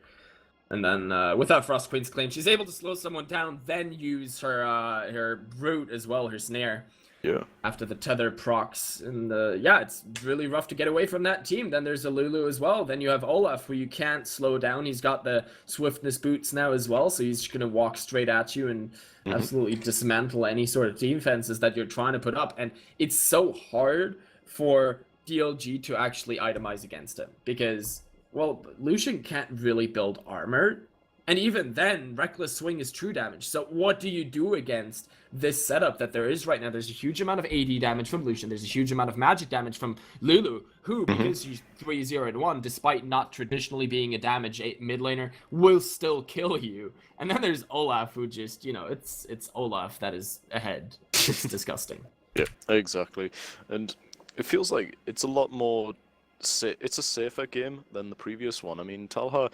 And then with that Frost Queen's Claim, she's able to slow someone down, then use her root as well, her snare. Yeah. After the tether procs, and yeah, it's really rough to get away from that team. Then there's a Lulu as well. Then you have Olaf, who you can't slow down. He's got the swiftness boots now as well, so he's just gonna walk straight at you and absolutely dismantle any sort of defenses that you're trying to put up. And it's so hard for DLG to actually itemize against him because, well, Lucian can't really build armor And even then, Reckless Swing is true damage. So what do you do against this setup that there is right now? There's a huge amount of AD damage from Lucian. There's a huge amount of magic damage from Lulu, who, because she's 3-0-1, despite not traditionally being a damage mid laner, will still kill you. And then there's Olaf, who just, it's Olaf that is ahead. It's disgusting. Yeah, exactly. And it feels like it's a lot more... It's a safer game than the previous one. I mean, Talha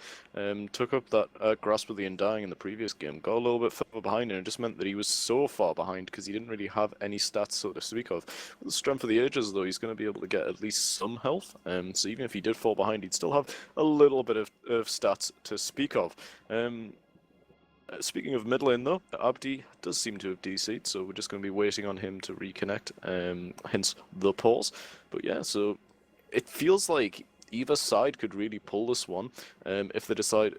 took up that Grasp of the Undying in the previous game, got a little bit further behind, and it just meant that he was so far behind because he didn't really have any stats, so to speak of. With the Strength of the Ages, though, he's going to be able to get at least some health, so even if he did fall behind, he'd still have a little bit of stats to speak of. Speaking of mid lane, though, Abdi does seem to have DC'd, so we're just going to be waiting on him to reconnect, hence the pause. But yeah, so... It feels like either side could really pull this one if they decide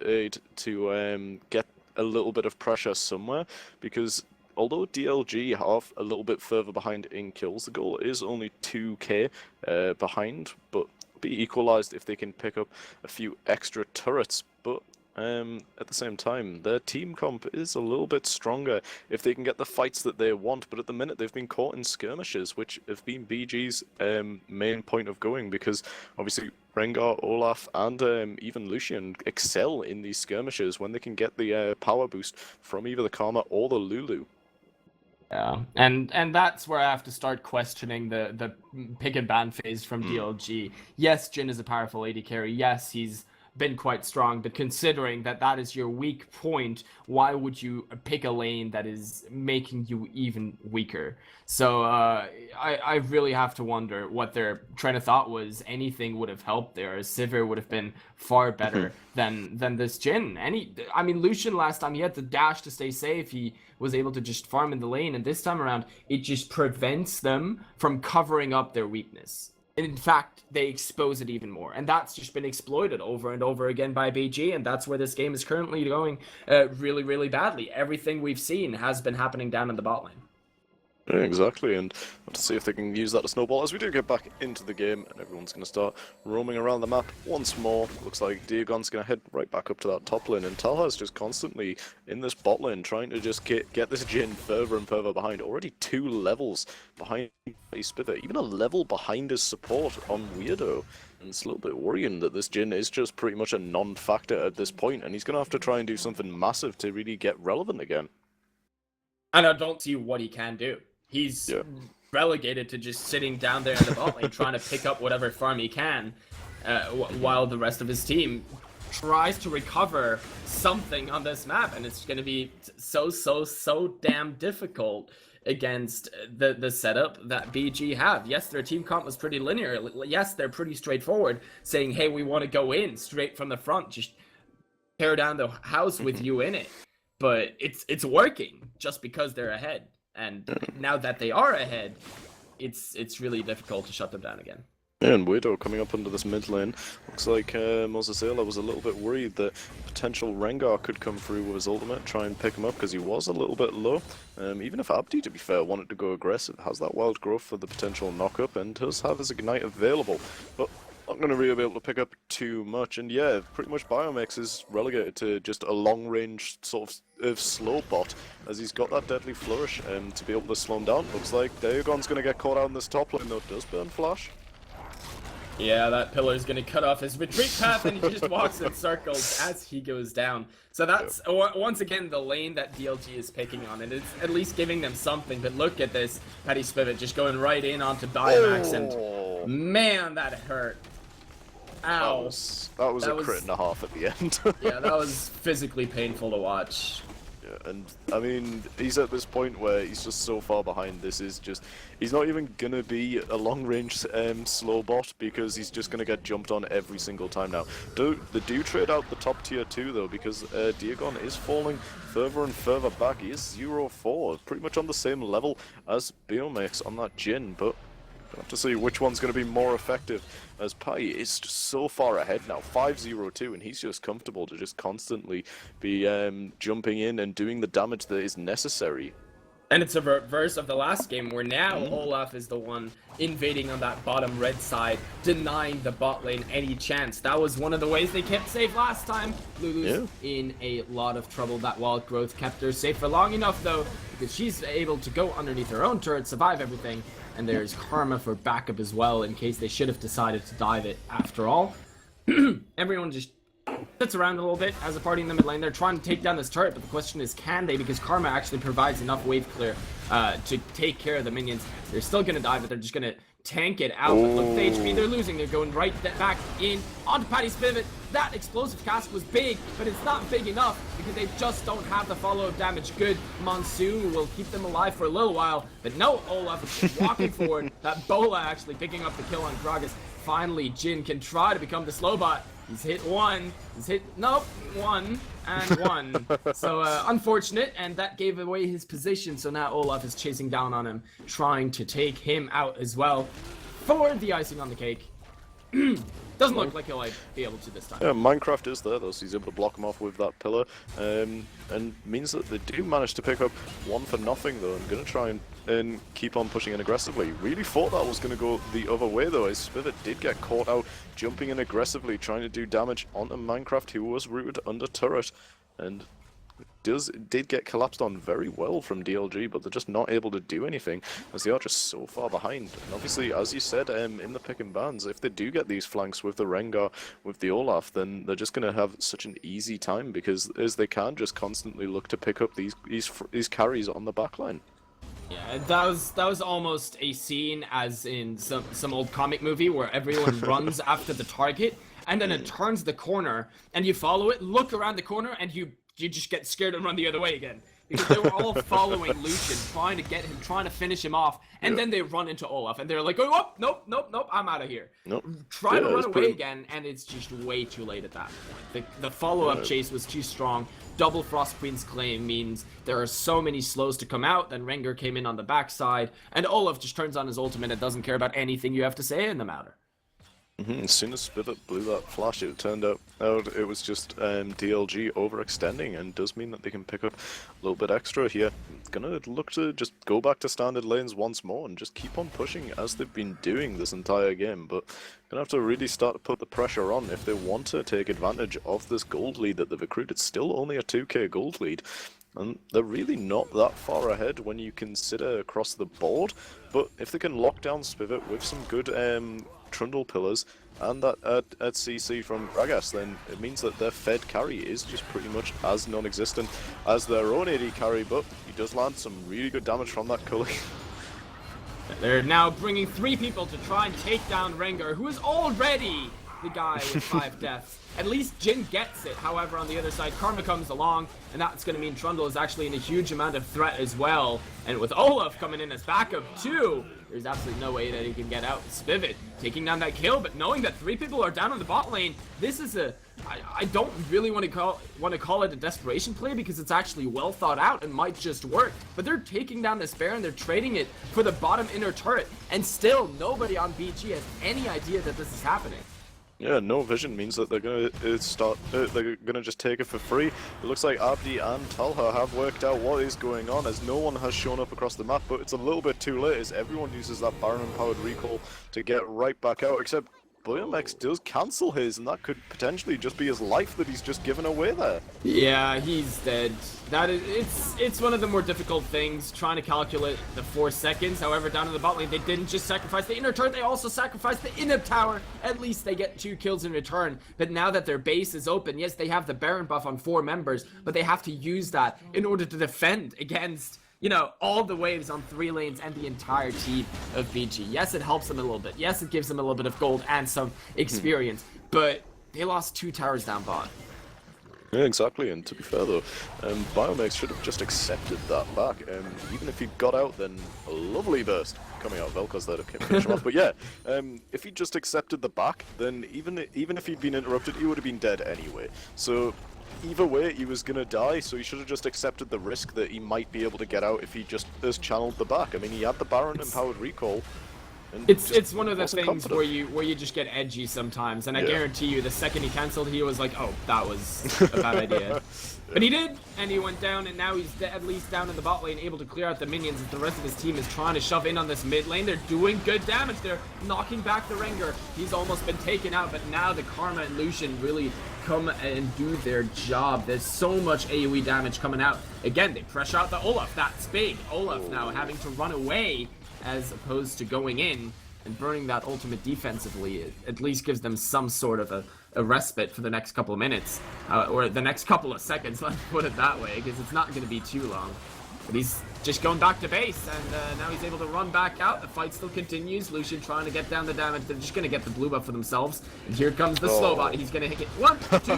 to get a little bit of pressure somewhere, because although DLG are a little bit further behind in kills, the goal is only 2k behind, but be equalized if they can pick up a few extra turrets. But at the same time, their team comp is a little bit stronger if they can get the fights that they want, but at the minute they've been caught in skirmishes, which have been BG's main point of going, because obviously Rengar, Olaf, and even Lucian excel in these skirmishes when they can get the power boost from either the Karma or the Lulu. Yeah, and that's where I have to start questioning the pick and ban phase from DLG. Yes, Jhin is a powerful AD carry. Yes, he's been quite strong, but considering that is your weak point, why would you pick a lane that is making you even weaker? So I really have to wonder what their train of thought was. Anything would have helped there. Sivir would have been far better than this Jhin. I mean, Lucian last time, he had the dash to stay safe. He was able to just farm in the lane, and this time around, it just prevents them from covering up their weakness. In fact, they expose it even more. And that's just been exploited over and over again by BG, and that's where this game is currently going really, really badly. Everything we've seen has been happening down in the bot lane. Yeah, exactly, and let's see if they can use that to snowball as we do get back into the game, and everyone's going to start roaming around the map once more. Looks like Diagon's going to head right back up to that top lane, and Talha's just constantly in this bot lane trying to just get this Jhin further and further behind. Already 2 levels behind Vespyr, even a level behind his support on Weirdo. And it's a little bit worrying that this Jhin is just pretty much a non-factor at this point, and he's going to have to try and do something massive to really get relevant again. And I don't see what he can do. He's relegated to just sitting down there in the bot lane trying to pick up whatever farm he can, while the rest of his team tries to recover something on this map, and it's going to be so damn difficult against the setup that BG have. Yes, their team comp was pretty linear. Yes, they're pretty straightforward, saying, hey, we want to go in straight from the front, just tear down the house with you in it. But it's working just because they're ahead. And now that they are ahead, it's really difficult to shut them down again. Yeah, and Weirdo coming up under this mid lane. Looks like Mosazela was a little bit worried that potential Rengar could come through with his ultimate, try and pick him up because he was a little bit low. Even if Abdi, to be fair, wanted to go aggressive, has that wild growth for the potential knock-up and does have his Ignite available. But not going to really be able to pick up too much, and yeah, pretty much Biomex is relegated to just a long-range sort of slow bot, as he's got that Deadly Flourish to be able to slow him down. Looks like Dagon's going to get caught out in this top lane, though. Does burn Flash? Yeah, that pillar is going to cut off his retreat path, and he just walks in circles as he goes down. So that's, once again, the lane that DLG is picking on, and it's at least giving them something. But look at this, Petty Spivot just going right in onto Biomax, and man, that hurt. Ow. That was a crit and a half at the end. Yeah, that was physically painful to watch. Yeah, and I mean, he's at this point where he's just so far behind. This is just, he's not even gonna be a long-range slow bot because he's just gonna get jumped on every single time now. They do trade out the top tier 2 though, because Diagon is falling further and further back. He is 0-4, pretty much on the same level as Biomex on that Jhin, but we'll have to see which one's going to be more effective, as Pai is just so far ahead now, 5-0-2, and he's just comfortable to just constantly be jumping in and doing the damage that is necessary. And it's a reverse of the last game, where now Olaf is the one invading on that bottom red side, denying the bot lane any chance. That was one of the ways they kept safe last time. Lulu's in a lot of trouble. That wild growth kept her safe for long enough, though, because she's able to go underneath her own turret, survive everything, and there's Karma for backup as well, in case they should have decided to dive it after all. Everyone just sits around a little bit as a party in the mid lane. They're trying to take down this turret, but the question is, can they? Because Karma actually provides enough wave clear to take care of the minions. They're still gonna die, but they're just gonna tank it out. But look at the HP they're losing. They're going right back in onto Patty's pivot. That explosive cast was big, but it's not big enough because they just don't have the follow-up damage. Good Monsoon will keep them alive for a little while, but no, Olaf is walking forward. That Bola actually picking up the kill on Gragas. Finally, Jin can try to become the slow bot. He's hit one. He's hit, nope, one and one. So unfortunate, and that gave away his position. So now Olaf is chasing down on him, trying to take him out as well for the icing on the cake. Doesn't look like he'll be able to this time. Yeah, Minecraft is there though, so he's able to block him off with that pillar, and means that they do manage to pick up one for nothing though. I'm gonna try and keep on pushing in aggressively. Really thought that was gonna go the other way though, as Spivot did get caught out jumping in aggressively, trying to do damage onto Minecraft, who was rooted under turret, and did get collapsed on very well from DLG, but they're just not able to do anything as they are just so far behind. And obviously, as you said, in the pick and bans, if they do get these flanks with the Rengar, with the Olaf, then they're just going to have such an easy time, because as they can just constantly look to pick up these carries on the backline. Yeah, that was almost a scene as in some old comic movie where everyone runs after the target, and then it turns the corner, and you follow it, look around the corner, and you just get scared and run the other way again. Because they were all following Lucian, trying to get him, trying to finish him off, and then they run into Olaf, and they're like, oh, nope, I'm out of here. Try to run away again, and it's just way too late at that point. The follow-up chase was too strong. Double Frost Queen's claim means there are so many slows to come out. Then Rengar came in on the backside, and Olaf just turns on his ultimate and doesn't care about anything you have to say in the matter. As soon as Spivot blew that flash, it turned out it was just DLG overextending, and does mean that they can pick up a little bit extra here. Gonna look to just go back to standard lanes once more and just keep on pushing as they've been doing this entire game, but gonna have to really start to put the pressure on if they want to take advantage of this gold lead that they've accrued. It's still only a 2k gold lead, and they're really not that far ahead when you consider across the board, but if they can lock down Spivot with some good Trundle pillars and that at CC from Gragas, then it means that their Fed carry is just pretty much as non-existent as their own AD carry, but he does land some really good damage from that Cully. They're now bringing 3 people to try and take down Rengar, who is already the guy with 5 deaths. At least Jin gets it. However, on the other side, Karma comes along, and that's going to mean Trundle is actually in a huge amount of threat as well. And with Olaf coming in as backup too, there's absolutely no way that he can get out. Spivot taking down that kill, but knowing that 3 people are down on the bot lane, this is a... I don't really want to call it a desperation play, because it's actually well thought out and might just work. But they're taking down this Baron, they're trading it for the bottom inner turret, and still nobody on BG has any idea that this is happening. Yeah, no vision means that they're gonna they're gonna just take it for free. It looks like Abdi and Talha have worked out what is going on, as no one has shown up across the map, but it's a little bit too late as everyone uses that Baron empowered recall to get right back out, except Boyamex does cancel his, and that could potentially just be his life that he's just given away there. Yeah, he's dead. That is, it's one of the more difficult things, trying to calculate the 4 seconds. However, down in the bot lane, they didn't just sacrifice the inner turret, they also sacrificed the inner tower. At least they get 2 kills in return. But now that their base is open, yes, they have the Baron buff on 4 members, but they have to use that in order to defend against, you know, all the waves on 3 lanes and the entire team of BG. Yes, it helps them a little bit. Yes, it gives them a little bit of gold and some experience, but they lost 2 towers down bot. Yeah, exactly, and to be fair though, Biomex should have just accepted that back. Even if he got out, then a lovely burst coming out of Vel'Koz there to finish him off. But yeah, if he just accepted the back, then even if he'd been interrupted, he would have been dead anyway. So either way, he was gonna die, so he should have just accepted the risk that he might be able to get out if he just channeled the back. I mean, he had the Baron empowered recall. And It's one of the wasn't things confident. where you just get edgy sometimes, and I Yeah. guarantee you, the second he cancelled, he was like, "Oh, that was a bad idea." But he did, and he went down, and now he's at least down in the bot lane, able to clear out the minions as the rest of his team is trying to shove in on this mid lane. They're doing good damage. They're knocking back the Rengar. He's almost been taken out, but now the Karma and Lucian really come and do their job. There's so much AoE damage coming out. Again, they pressure out the Olaf. That's big. Olaf now having to run away as opposed to going in and burning that ultimate defensively. It at least gives them some sort of a respite for the next couple of minutes, or the next couple of seconds, let's put it that way, because it's not going to be too long. But he's just going back to base, and now he's able to run back out. The fight still continues. Lucian trying to get down the damage. They're just going to get the blue buff for themselves. And here comes the slow bot. He's going to hit it 1, 2,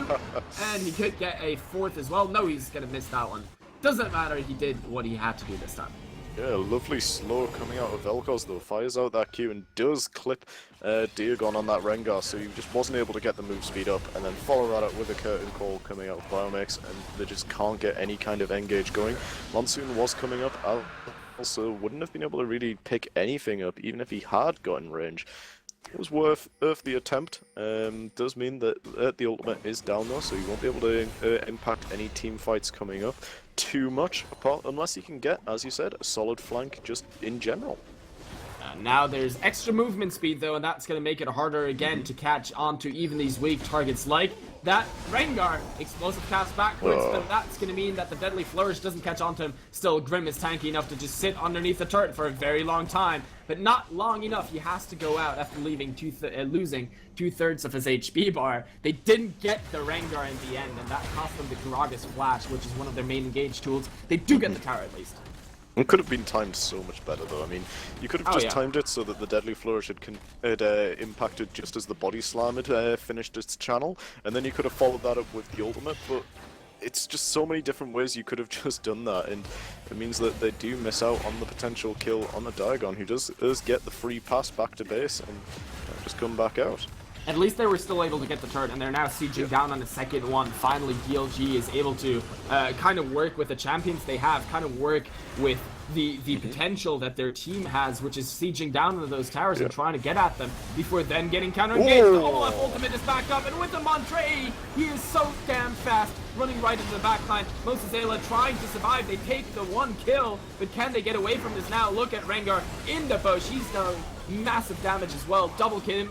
and he could get a 4th as well. No, he's going to miss that one. Doesn't matter. He did what he had to do this time. Yeah, lovely slow coming out of Vel'Koz though, fires out that Q and does clip Diagon on that Rengar, so he just wasn't able to get the move speed up, and then follow that up with a curtain call coming out of Biomix, and they just can't get any kind of engage going. Monsoon was coming up, also wouldn't have been able to really pick anything up, even if he had gotten range. It was worth the attempt. Does mean that the ultimate is down though, so you won't be able to impact any team fights coming up too much, apart unless you can get, as you said, a solid flank just in general. Now there's extra movement speed though, and that's going to make it harder again to catch onto even these weak targets like that Rengar. Explosive cast backwards, but that's going to mean that the Deadly Flourish doesn't catch onto him. Still, Grim is tanky enough to just sit underneath the turret for a very long time, but not long enough. He has to go out after losing 2/3 of his HP bar. They didn't get the Rengar in the end, and that cost them the Gragas Flash, which is one of their main engage tools. They do get the tower at least. It could have been timed so much better though. I mean, you could have just timed it so that the Deadly Flourish had impacted just as the Body Slam had finished its channel, and then you could have followed that up with the ultimate, but it's just so many different ways you could have just done that, and it means that they do miss out on the potential kill on the Diagon, who does get the free pass back to base and just come back out. At least they were still able to get the turret, and they're now sieging down on the second one. Finally, DLG is able to kind of work with the champions they have, kind of work with the potential that their team has, which is sieging down into those towers and trying to get at them before then getting counter-engaged. The Olaf ultimate is back up, and with the Montre, he is so damn fast, running right into the backline. Mosazela trying to survive. They take the 1 kill, but can they get away from this now? Look at Rengar in the bush. He's done massive damage as well. Double kill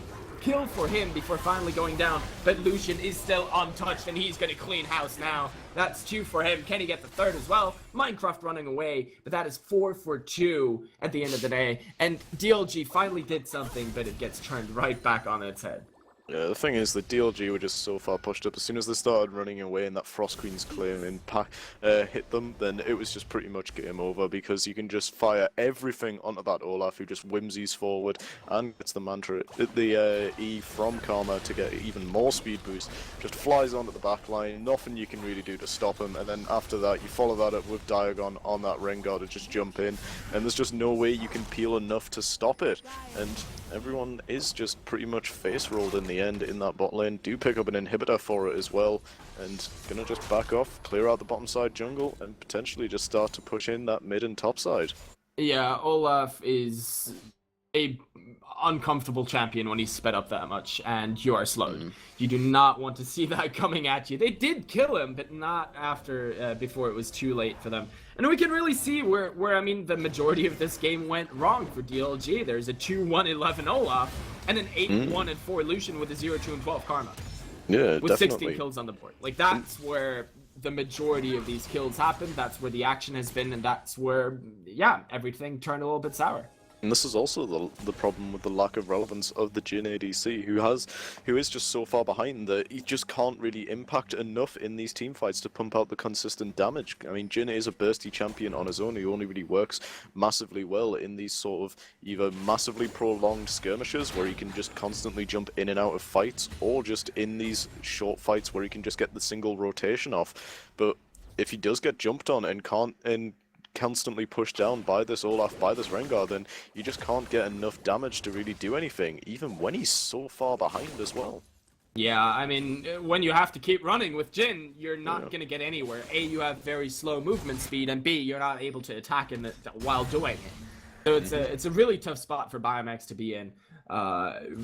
for him before finally going down, but Lucian is still untouched, and he's gonna clean house now. That's 2 for him. Can he get the 3rd as well? Minecraft running away, but that is 4 for 2 at the end of the day, and DLG finally did something, but it gets turned right back on its head. Yeah, the thing is, the DLG were just so far pushed up. As soon as they started running away and that Frost Queen's claim hit them, then it was just pretty much game over, because you can just fire everything onto that Olaf, who just whimsies forward and gets the mantra, the E from Karma to get even more speed boost. Just flies onto the back line, nothing you can really do to stop him, and then after that you follow that up with Diagon on that Rengar to just jump in, and there's just no way you can peel enough to stop it, and everyone is just pretty much face rolled in the end in that bot lane. Do pick up an inhibitor for it as well, and gonna just back off, clear out the bottom side jungle, and potentially just start to push in that mid and top side. Yeah, Olaf is a uncomfortable champion when he's sped up that much, and you are slowed. You do not want to see that coming at you. They did kill him, but not after, before it was too late for them. And we can really see where I mean, the majority of this game went wrong for DLG. There's a 2-1-11 Olaf, and an 8-1 and 4 Lucian with a 0-2 and 12 Karma. Yeah, with definitely. 16 kills on the board. Like, that's where the majority of these kills happened. That's where the action has been, and that's where, yeah, everything turned a little bit sour. And this is also the problem with the lack of relevance of the Jhin ADC, who is just so far behind that he just can't really impact enough in these team fights to pump out the consistent damage. I mean, Jhin is a bursty champion on his own, who only really works massively well in these sort of either massively prolonged skirmishes where he can just constantly jump in and out of fights, or just in these short fights where he can just get the single rotation off. But if he does get jumped on and constantly pushed down by this Olaf, by this Rengar, then you just can't get enough damage to really do anything, even when he's so far behind as well. Yeah, I mean, when you have to keep running with Jhin, you're not going to get anywhere. A, you have very slow movement speed, and B, you're not able to attack while doing it. So it's a really tough spot for Biomax to be in.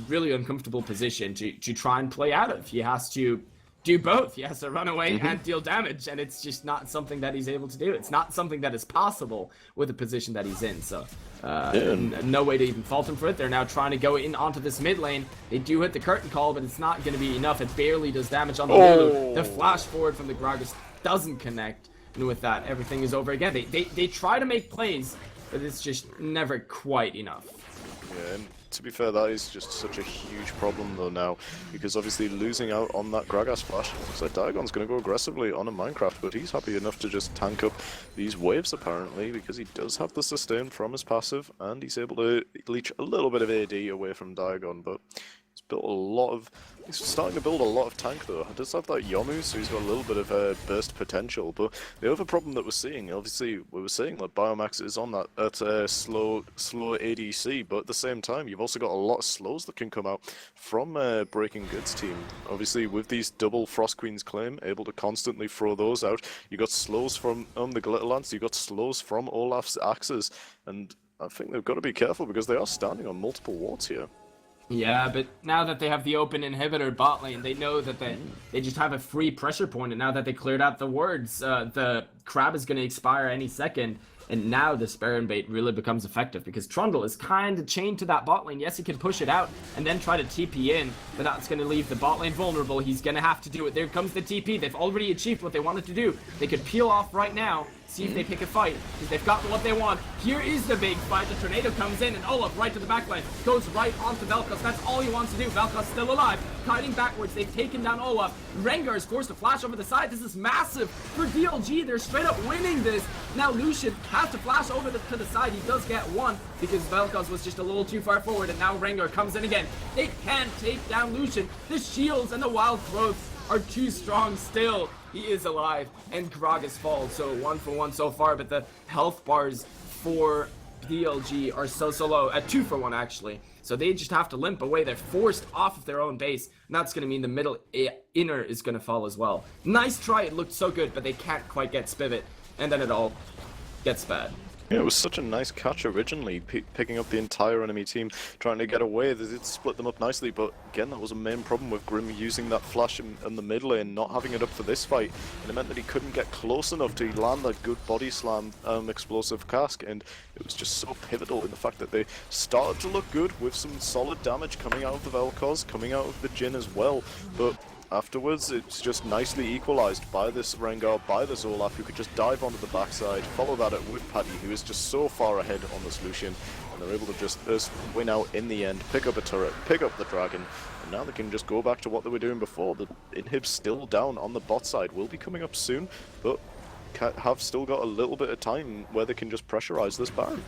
Really uncomfortable position to try and play out of. He has to do both. He has to run away and deal damage, and it's just not something that he's able to do. It's not something that is possible with the position that he's in. So no way to even fault him for it. They're now trying to go in onto this mid lane. They do hit the curtain call, but it's not going to be enough. It barely does damage on the Lulu. The flash forward from the Gragas doesn't connect, and with that, everything is over again. They try to make plays, but it's just never quite enough. Yeah, and to be fair, that is just such a huge problem though now, because obviously losing out on that Gragas flash, looks like Diagon's going to go aggressively on a Minecraft, but he's happy enough to just tank up these waves apparently, because he does have the sustain from his passive, and he's able to leech a little bit of AD away from Diagon, but he's starting to build a lot of tank though. He does have that Yomu, so he's got a little bit of burst potential, but the other problem that we're seeing, obviously we were saying that Biomax is on that slow ADC, but at the same time you've also got a lot of slows that can come out from Breaking Good's team. Obviously with these double Frost Queen's claim, able to constantly throw those out. You got slows from the Glitter Lance, you got slows from Olaf's axes, and I think they've got to be careful because they are standing on multiple wards here. Yeah, but now that they have the open inhibitor bot lane, they know that they just have a free pressure point, and now that they cleared out the wards, the crab is going to expire any second, and now the Baron bait really becomes effective, because Trundle is kind of chained to that bot lane. Yes, he can push it out and then try to TP in, but that's going to leave the bot lane vulnerable. He's going to have to do it. There comes the TP. They've already achieved what they wanted to do. They could peel off right now, see if they pick a fight, because they've got what they want. Here is the big fight. The tornado comes in, and Olaf right to the back line, goes right onto Vel'Koz. That's all he wants to do. Vel'Koz still alive, kiting backwards. They've taken down Olaf. Rengar is forced to flash over the side. This is massive for DLG. They're straight up winning this. Now Lucian has to flash over to the side. He does get one because Vel'Koz was just a little too far forward, and now Rengar comes in again. They can't take down Lucian. The shields and the wild growths are too strong still. He is alive, and Gragas falls, so 1-for-1 so far, but the health bars for DLG are so low, at 2-for-1 actually, so they just have to limp away. They're forced off of their own base, and that's going to mean the middle inner is going to fall as well. Nice try, it looked so good, but they can't quite get Spivot, and then it all gets bad. Yeah, it was such a nice catch originally, picking up the entire enemy team, trying to get away. They did split them up nicely, but again, that was a main problem with Grim using that flash in the mid lane, not having it up for this fight, and it meant that he couldn't get close enough to land that good body slam explosive cask, and it was just so pivotal in the fact that they started to look good with some solid damage coming out of the Vel'Koz, coming out of the Jhin as well, but afterwards, it's just nicely equalized by this Rengar, by this Olaf, who could just dive onto the backside, follow that up with Paddy, who is just so far ahead on this Lucian, and they're able to just win out in the end, pick up a turret, pick up the dragon, and now they can just go back to what they were doing before. The inhib's still down on the bot side, will be coming up soon, but have still got a little bit of time where they can just pressurize this Baron.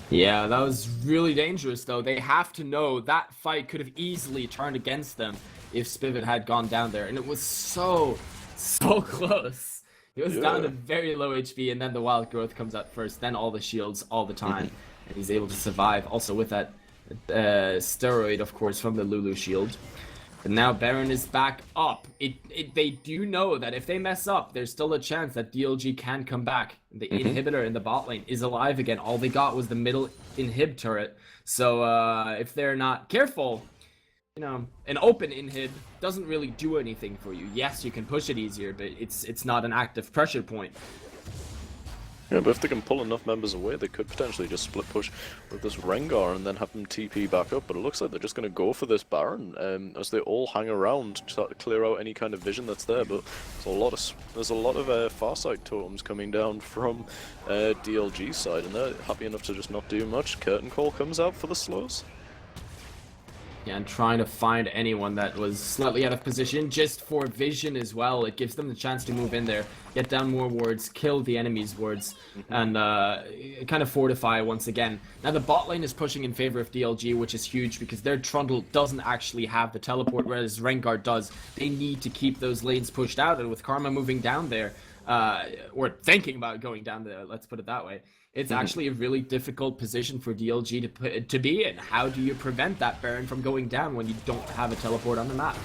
Yeah, that was really dangerous though. They have to know that fight could have easily turned against them if Spivot had gone down there, and it was so close. He was down to very low HP, and then the wild growth comes out first, then all the shields all the time, and he's able to survive, also with that steroid, of course, from the Lulu shield. And now Baron is back up. They do know that if they mess up, there's still a chance that DLG can come back. The inhibitor in the bot lane is alive again. All they got was the middle inhib turret. So if they're not careful, you know, an open inhib doesn't really do anything for you. Yes, you can push it easier, but it's not an active pressure point. Yeah, but if they can pull enough members away, they could potentially just split push with this Rengar and then have them TP back up. But it looks like they're just going to go for this Baron as they all hang around to start to clear out any kind of vision that's there. But there's a lot of Farsight totems coming down from DLG's side, and they're happy enough to just not do much. Curtain Call comes out for the slows. Yeah, and trying to find anyone that was slightly out of position just for vision as well. It gives them the chance to move in there, get down more wards, kill the enemy's wards, and kind of fortify once again. Now the bot lane is pushing in favor of DLG, which is huge because their Trundle doesn't actually have the teleport, whereas Rengar does. They need to keep those lanes pushed out, and with Karma moving down there, or thinking about going down there, let's put it that way, it's actually a really difficult position for DLG to be in. How do you prevent that Baron from going down when you don't have a teleport on the map?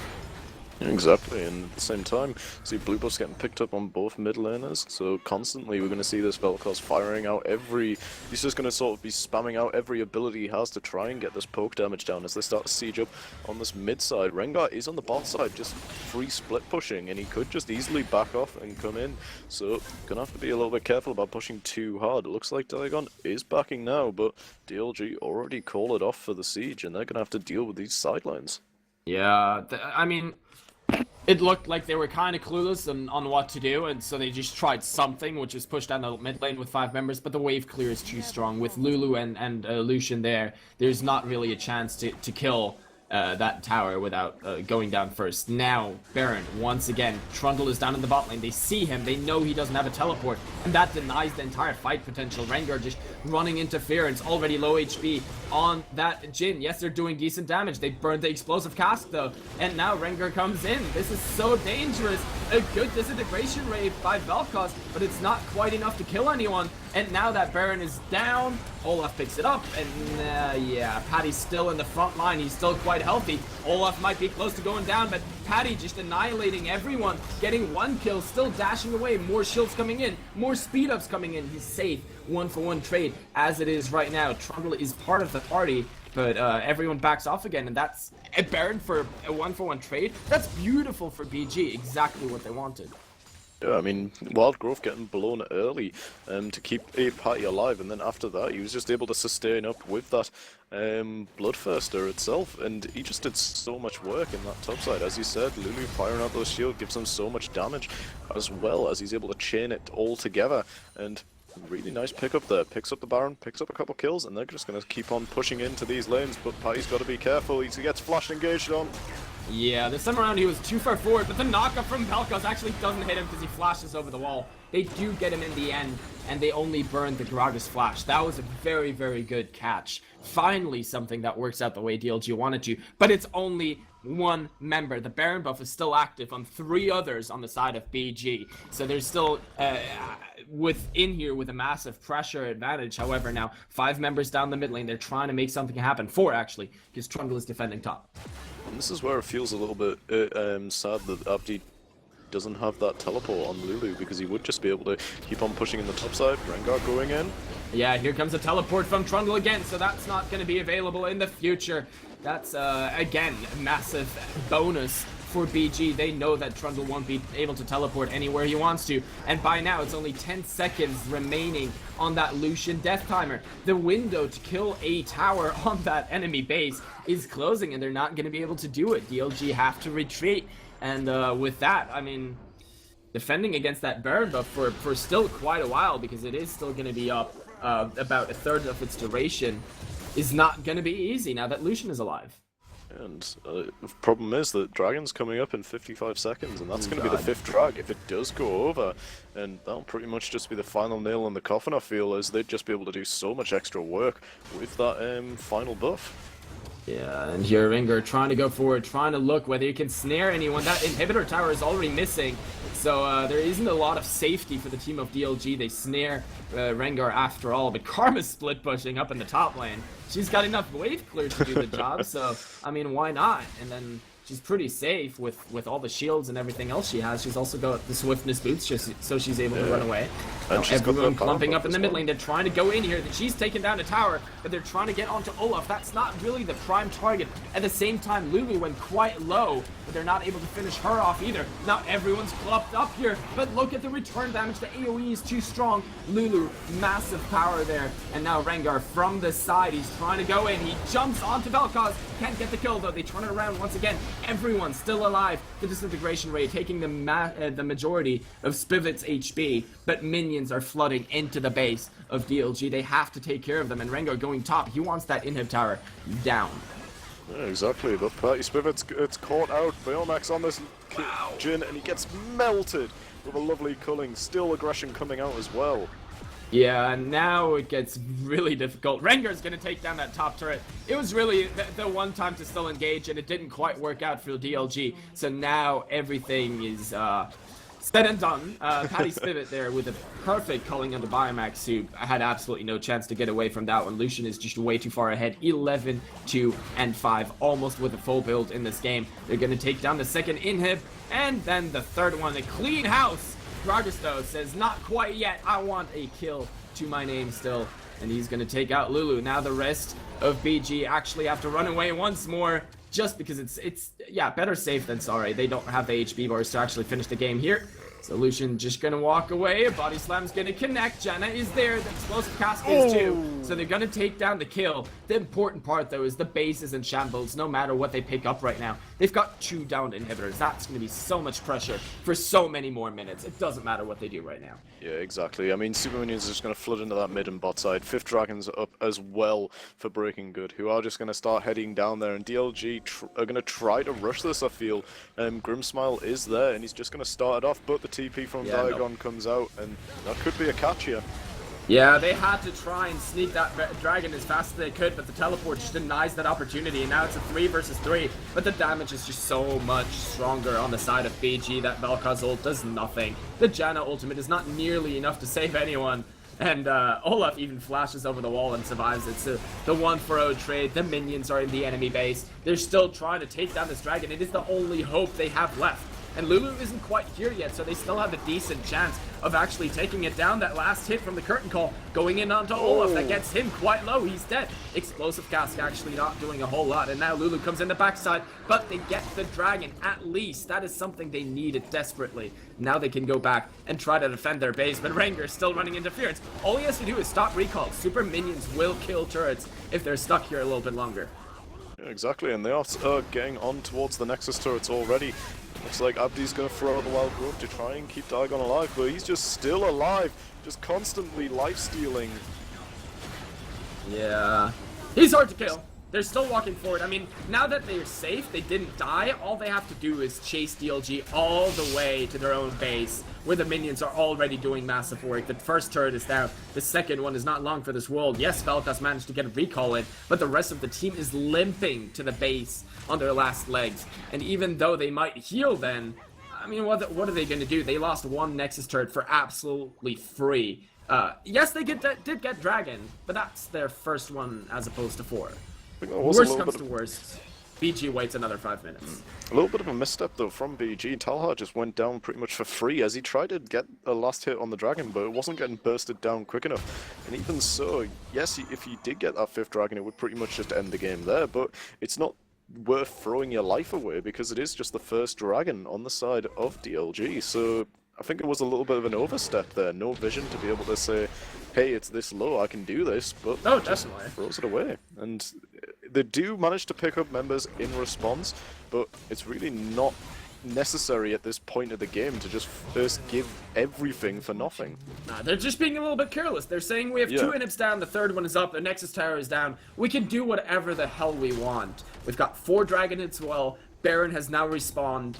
Exactly, and at the same time, see blue buff's getting picked up on both mid laners, so constantly we're going to see this Vel'Koz firing out he's just going to sort of be spamming out every ability he has to try and get this poke damage down as they start to siege up on this mid side. Rengar is on the bot side, just free split pushing, and he could just easily back off and come in, so gonna have to be a little bit careful about pushing too hard. It looks like Diagon is backing now, but DLG already called it off for the siege, and they're going to have to deal with these sidelines. Yeah, I mean, it looked like they were kind of clueless on what to do, and so they just tried something, which is push down the mid lane with 5 members, but the wave clear is too strong. With Lulu and Lucian there's not really a chance to kill that tower without going down first. Now, Baron, once again, Trundle is down in the bot lane. They see him, they know he doesn't have a teleport, and that denies the entire fight potential. Rengar just running interference, already low HP on that Jhin. Yes, they're doing decent damage. They burned the explosive cask though, and now Rengar comes in. This is so dangerous. A good disintegration rate by Vel'Koz, but it's not quite enough to kill anyone. And now that Baron is down, Olaf picks it up, and yeah, Paddy's still in the front line. He's still quite healthy. Olaf might be close to going down, but Paddy just annihilating everyone, getting 1 kill, still dashing away. More shields coming in, more speed ups coming in. He's safe. 1-for-1 trade as it is right now. Trundle is part of the party, but everyone backs off again, and that's a Baron for a 1-for-1 trade. That's beautiful for BG. Exactly what they wanted. Yeah, I mean, Wild Growth getting blown early to keep a party alive, and then after that he was just able to sustain up with that Bloodthirster itself, and he just did so much work in that top side. As you said, Lulu firing out those shields gives him so much damage, as well as he's able to chain it all together, and really nice pickup there. Picks up the Baron, picks up a couple kills, and they're just going to keep on pushing into these lanes, but Patty's got to be careful. He gets flash engaged on. Yeah, this time around he was too far forward, but the knockup from Vel'Koz actually doesn't hit him because he flashes over the wall. They do get him in the end, and they only burn the Gragas flash. That was a very, very good catch. Finally something that works out the way DLG wanted to, but it's only 1 member. The Baron buff is still active on 3 others on the side of BG, so there's still within here with a massive pressure advantage. However, now 5 members down the mid lane, they're trying to make something happen. 4 actually, because Trundle is defending top. And this is where it feels a little bit sad that Abdi doesn't have that teleport on Lulu, because he would just be able to keep on pushing in the top side. Rengar going in. Yeah, here comes a teleport from Trundle again, so that's not going to be available in the future. That's, again, a massive bonus for BG. They know that Trundle won't be able to teleport anywhere he wants to, and by now it's only 10 seconds remaining on that Lucian death timer. The window to kill a tower on that enemy base is closing, and they're not going to be able to do it. DLG have to retreat, and with that, I mean, defending against that Baron buff for still quite a while, because it is still going to be up about a third of its duration, is not going to be easy now that Lucian is alive. And the problem is that Dragon's coming up in 55 seconds, and that's going to be the 5th drag if it does go over. And that'll pretty much just be the final nail in the coffin, I feel, as they'd just be able to do so much extra work with that final buff. Yeah, and here Rengar trying to go forward, trying to look whether he can snare anyone. That inhibitor tower is already missing, so there isn't a lot of safety for the team of DLG. They snare Rengar after all, but Karma's split pushing up in the top lane. She's got enough wave clear to do the job, so I mean, why not? And then she's pretty safe with all the shields and everything else she has. She's also got the swiftness boots, so she's able to run away. And now, everyone clumping up in the mid lane. They're trying to go in here. She's taken down a tower, but they're trying to get onto Olaf. That's not really the prime target. At the same time, Lulu went quite low, but they're not able to finish her off either. Now everyone's clumped up here, but look at the return damage. The AoE is too strong. Lulu, massive power there. And now Rengar from the side. He's trying to go in. He jumps onto Vel'Koz. Can't get the kill though. They turn it around once again. Everyone's still alive. The disintegration rate taking the majority of Spivet's HP, but minions are flooding into the base of DLG. They have to take care of them, and Rengar going top. He wants that inhib tower down. Yeah, exactly, but Patty Spivet's it's caught out. Biomax on this Jhin, and he gets melted with a lovely culling. Still aggression coming out as well. Yeah, now it gets really difficult. Rengar's gonna take down that top turret. It was really the one time to still engage, and it didn't quite work out for DLG. So now everything is Said and done. Paddy Spivot there with a perfect calling onto Biomax, who had absolutely no chance to get away from that one. Lucian is just way too far ahead. 11, 2, and 5, almost with a full build in this game. They're going to take down the second inhib, and then the third one, a clean house. Gragas, though, says, not quite yet. I want a kill to my name still. And he's going to take out Lulu. Now the rest of BG actually have to run away once more. Just because it's better safe than sorry. They don't have the HP bars to actually finish the game here. So Lucian just gonna walk away. Body slam's gonna connect. Janna is there. The explosive cask is too. So they're gonna take down the kill. The important part though is the base is in shambles no matter what they pick up right now. They've got 2 downed inhibitors. That's gonna be so much pressure for so many more minutes. It doesn't matter what they do right now. Yeah, exactly. I mean, Super Minions are just going to flood into that mid and bot side. 5th Dragons up as well for Breaking Good, who are just going to start heading down there. And DLG are going to try to rush this, I feel. Grimsmile is there, and he's just going to start it off. But the TP from Diagon comes out, and that could be a catch here. Yeah, they had to try and sneak that dragon as fast as they could, but the teleport just denies that opportunity, and now it's a 3 versus 3. But the damage is just so much stronger on the side of BG. That Vel'Koz ult does nothing. The Janna ultimate is not nearly enough to save anyone. And Olaf even flashes over the wall and survives it. So the 1-for-0 trade, the minions are in the enemy base. They're still trying to take down this dragon. It is the only hope they have left. And Lulu isn't quite here yet, so they still have a decent chance of actually taking it down. That last hit from the curtain call going in onto Olaf, that gets him quite low. He's dead. Explosive cask actually not doing a whole lot, and now Lulu comes in the backside, but they get the dragon at least. That is something they needed desperately. Now they can go back and try to defend their base, but Rengar's still running interference. All he has to do is stop recall. Super minions will kill turrets if they're stuck here a little bit longer. Yeah, exactly, and they are getting on towards the Nexus turrets already. Looks like Abdi's going to throw out the Wild Growth to try and keep Diagon alive, but he's just still alive, just constantly life-stealing. Yeah. He's hard to kill. They're still walking forward. I mean, now that they're safe, they didn't die, all they have to do is chase DLG all the way to their own base, where the minions are already doing massive work. The first turret is down. The second one is not long for this world. Yes, Vel'Koz managed to get a recall in, but the rest of the team is limping to the base on their last legs. And even though they might heal then, I mean, what are they going to do? They lost 1 Nexus turret for absolutely free. Yes, they did get Dragon, but that's their first one as opposed to 4. Worst comes to worst. BG waits another 5 minutes. A little bit of a misstep though from BG. Talha just went down pretty much for free as he tried to get a last hit on the dragon, but it wasn't getting bursted down quick enough. And even so, yes, if he did get that 5th dragon, it would pretty much just end the game there, but it's not worth throwing your life away because it is just the first dragon on the side of DLG. So I think it was a little bit of an overstep there. No vision to be able to say, hey, it's this low, I can do this, but just throws it away. And they do manage to pick up members in response, but it's really not necessary at this point of the game to just first give everything for nothing. Nah, they're just being a little bit careless. They're saying we have 2 inhibs down, the 3rd one is up, the Nexus Tower is down. We can do whatever the hell we want. We've got 4 Dragon hits well. Baron has now respawned.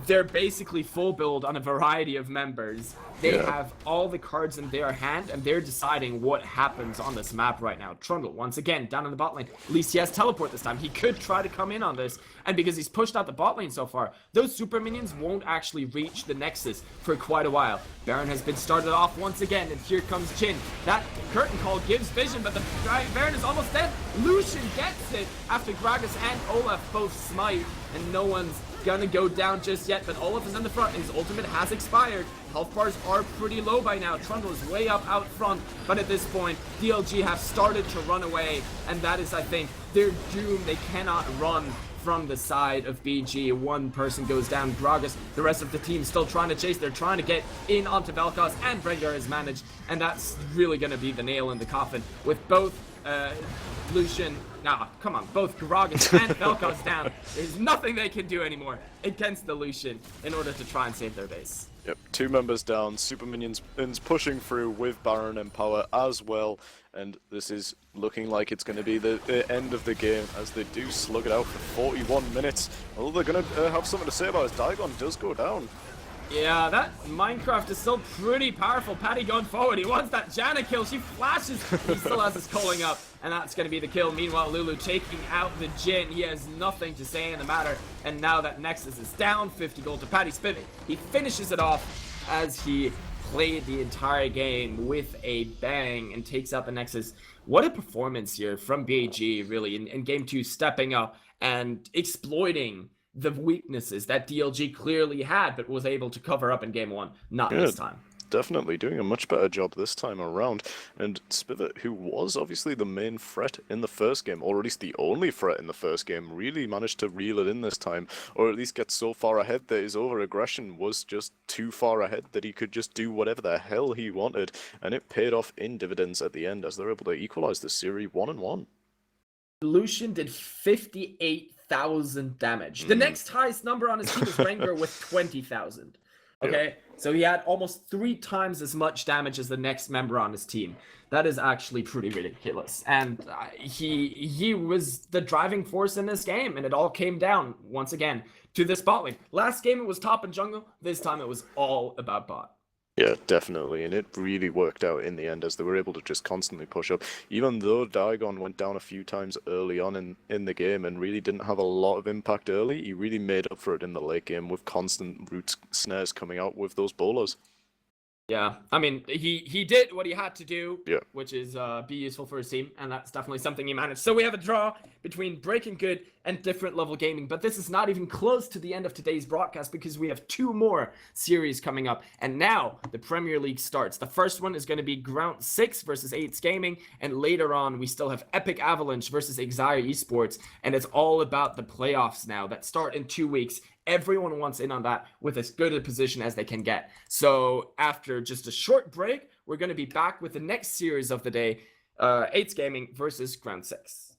They're basically full build on a variety of members. They have all the cards in their hand, and they're deciding what happens on this map right now. Trundle, once again, down in the bot lane. At least he has teleport this time. He could try to come in on this, and because he's pushed out the bot lane so far, those super minions won't actually reach the Nexus for quite a while. Baron has been started off once again, and here comes Jhin. That curtain call gives vision, but the Baron is almost dead. Lucian gets it after Gragas and Olaf both smite, and no one's gonna go down just yet, but Olaf is in the front. His ultimate has expired. Health bars are pretty low by now. Trundle is way up out front, but at this point, DLG have started to run away, and that is, I think, their doom. They cannot run from the side of BG. 1 person goes down, Gragas. The rest of the team still trying to chase. They're trying to get in onto Vel'Koz, and Rengar is managed, and that's really gonna be the nail in the coffin with both Lucian, come on, both Gragas and Vel'Koz down. There's nothing they can do anymore against the Lucian in order to try and save their base. Yep, 2 members down, Super Minions pushing through with Baron and Power as well, and this is looking like it's going to be the end of the game as they do slug it out for 41 minutes. Although they're going to have something to say about it, Diagon does go down. Yeah, that Minecraft is still pretty powerful. Patty going forward. He wants that Janna kill. She flashes. He still has his calling up, and that's going to be the kill. Meanwhile, Lulu taking out the Jhin. He has nothing to say in the matter. And now that Nexus is down, 50 gold to Patty Spivot. He finishes it off as he played the entire game with a bang and takes out the Nexus. What a performance here from BAG, really, in Game 2, stepping up and exploiting the weaknesses that DLG clearly had, but was able to cover up in Game 1. Not this time. Definitely doing a much better job this time around. And Spivot, who was obviously the main threat in the first game, or at least the only threat in the first game, really managed to reel it in this time, or at least get so far ahead that his over-aggression was just too far ahead that he could just do whatever the hell he wanted, and it paid off in dividends at the end as they're able to equalize the series 1-1. Lucian did 58,000 damage. The next highest number on his team is Rengar with 20,000. Okay, so he had almost 3 times as much damage as the next member on his team. That is actually pretty ridiculous. And he was the driving force in this game, and it all came down, once again, to this bot lane. Last game it was top and jungle. This time it was all about bot. Yeah, definitely, and it really worked out in the end as they were able to just constantly push up. Even though Daigon went down a few times early on in the game and really didn't have a lot of impact early, he really made up for it in the late game with constant root snares coming out with those bowlers. Yeah, I mean, he did what he had to do, yeah, which is be useful for his team, and that's definitely something he managed. So we have a draw between Breaking Good and Different Level Gaming, but this is not even close to the end of today's broadcast because we have 2 more series coming up, and now the Premier League starts. The first one is going to be Ground 6 versus 8's Gaming, and later on we still have Epic Avalanche versus Exire Esports, and it's all about the playoffs now that start in 2 weeks. Everyone wants in on that with as good a position as they can get. So after just a short break, we're going to be back with the next series of the day, 8's Gaming versus Ground 6.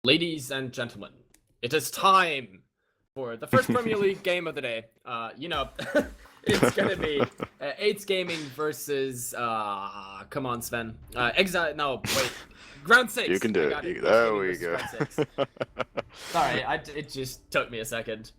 Ladies and gentlemen, it is time for the first Premier League game of the day. It's gonna be Eights Gaming versus come on, Sven. Exile. No, wait. Ground six. You can do I got it. Eights There Gaming we versus go. Ground six. Sorry, it just took me a second.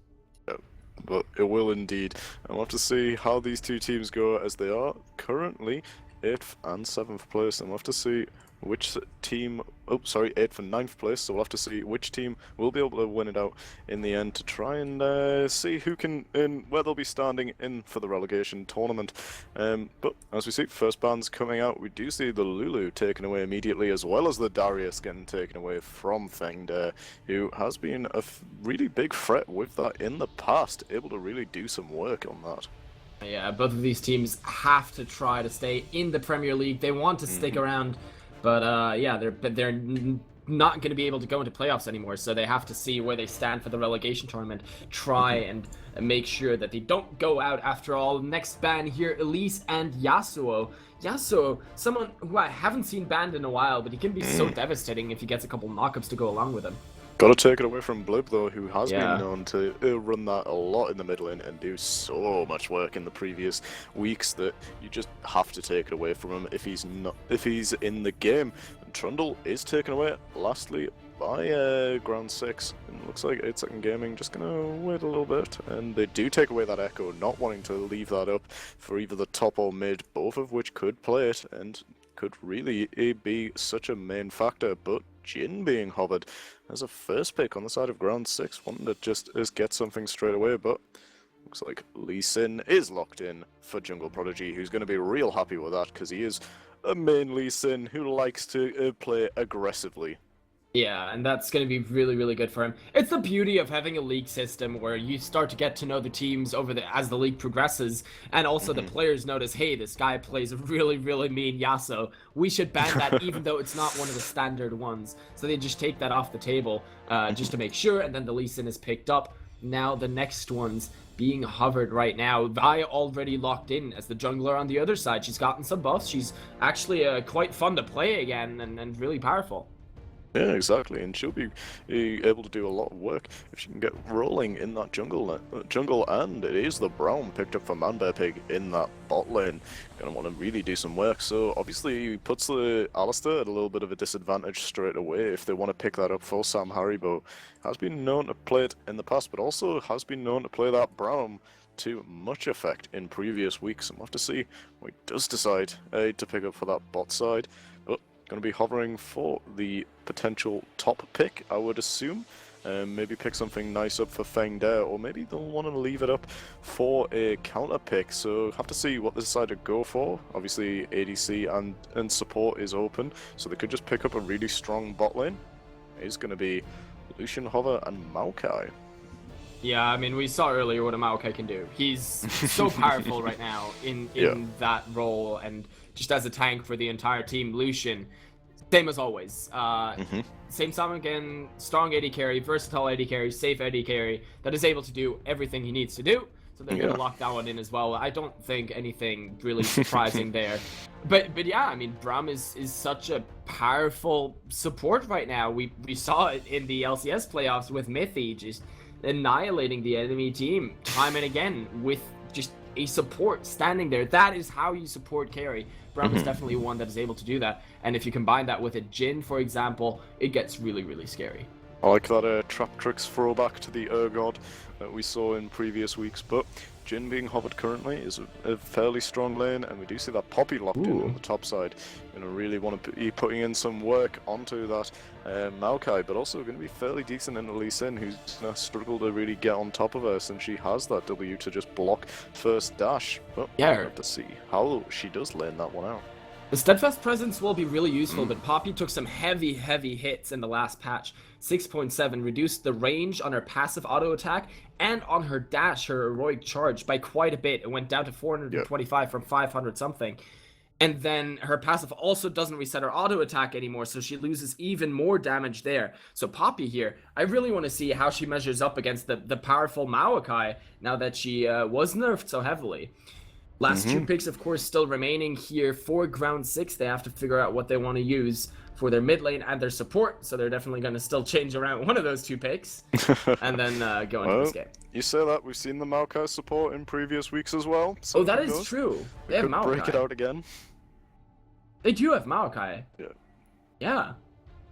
But it will indeed. And we'll have to see how these two teams go, as they are currently 8th and 7th place, and we'll have to see which team, 8th and 9th place, so we'll have to see which team will be able to win it out in the end to try and see who can, where they'll be standing in for the relegation tournament. But as we see, first bands coming out, we do see the Lulu taken away immediately, as well as the Darius getting taken away from Fengde, who has been a really big threat with that in the past, able to really do some work on that. Yeah, both of these teams have to try to stay in the Premier League. They want to stick around. But yeah, they're not going to be able to go into playoffs anymore, so they have to see where they stand for the relegation tournament. Try and make sure that they don't go out after all. Next ban here, Elise and Yasuo. Yasuo, someone who I haven't seen banned in a while, but he can be so devastating if he gets a couple knockups to go along with him. Gotta take it away from Blib, though, who has Yeah. been known to run that a lot in the middle lane and do so much work in the previous weeks that you just have to take it away from him if he's in the game. And Trundle is taken away lastly by Ground 6, and it looks like 8 Gaming just gonna wait a little bit, and they do take away that Echo, not wanting to leave that up for either the top or mid, both of which could play it and could really be such a main factor. But Jin being hovered as a first pick on the side of Ground 6, wanting to just get something straight away, but looks like Lee Sin is locked in for Jungle Prodigy, who's going to be real happy with that, because he is a main Lee Sin who likes to play aggressively. Yeah, and that's going to be really, really good for him. It's the beauty of having a league system where you start to get to know the teams as the league progresses, and also the players notice, hey, this guy plays a really, really mean Yasuo. We should ban that even though it's not one of the standard ones. So they just take that off the table just to make sure, and then the Lee Sin is picked up. Now the next one's being hovered right now. Vi already locked in as the jungler on the other side. She's gotten some buffs. She's actually quite fun to play again and really powerful. Yeah, exactly, and she'll be able to do a lot of work if she can get rolling in that jungle, and it is the Brown picked up for Manbear Pig in that bot lane. Gonna want to really do some work, so obviously he puts the Alistair at a little bit of a disadvantage straight away if they want to pick that up for Sam Haribo. Has been known to play it in the past, but also has been known to play that Brown to much effect in previous weeks, and we'll have to see what he does decide to pick up for that bot side. Going to be hovering for the potential top pick, I would assume. Maybe pick something nice up for Feng Dare, or maybe they'll want to leave it up for a counter pick. So have to see what they decide to go for. Obviously ADC and support is open, so they could just pick up a really strong bot lane. It's going to be Lucian Hover and Maokai. Yeah, I mean, we saw earlier what a Maokai can do. He's so powerful right now in that role, and just as a tank for the entire team. Lucian, same as always. Same Sam again, strong AD carry, versatile AD carry, safe AD carry, that is able to do everything he needs to do. So they're going to lock that one in as well. I don't think anything really surprising there. But yeah, I mean, Braum is such a powerful support right now. We saw it in the LCS playoffs with Mithy, just annihilating the enemy team time and again with just a support standing there. That is how you support carry. Braum is definitely one that is able to do that, and if you combine that with a Jin, for example, it gets really, really scary. I like that Trap Tricks throwback to the God that we saw in previous weeks, but Jin being hovered currently is a fairly strong lane, and we do see that Poppy locked in on the top side. Going to really want to be putting in some work onto that Maokai, but also going to be fairly decent in Lee Sin, who's going to struggle to really get on top of her since she has that W to just block first dash. But Yeah. we'll have to see how she does lane that one out. The Steadfast Presence will be really useful, but Poppy took some heavy, heavy hits in the last patch. 6.7 reduced the range on her passive auto attack and on her dash, her heroic charge, by quite a bit. It went down to 425 from 500 something. And then her passive also doesn't reset her auto attack anymore, so she loses even more damage there. So Poppy here, I really want to see how she measures up against the powerful Maokai now that she was nerfed so heavily. Last two picks, of course, still remaining here for round 6. They have to figure out what they want to use for their mid lane and their support, so they're definitely going to still change around one of those 2 picks, and then go into this game. You say that, we've seen the Maokai support in previous weeks as well. So Oh, that is true. They have Maokai. Break it out again. They do have Maokai. Yeah. Yeah.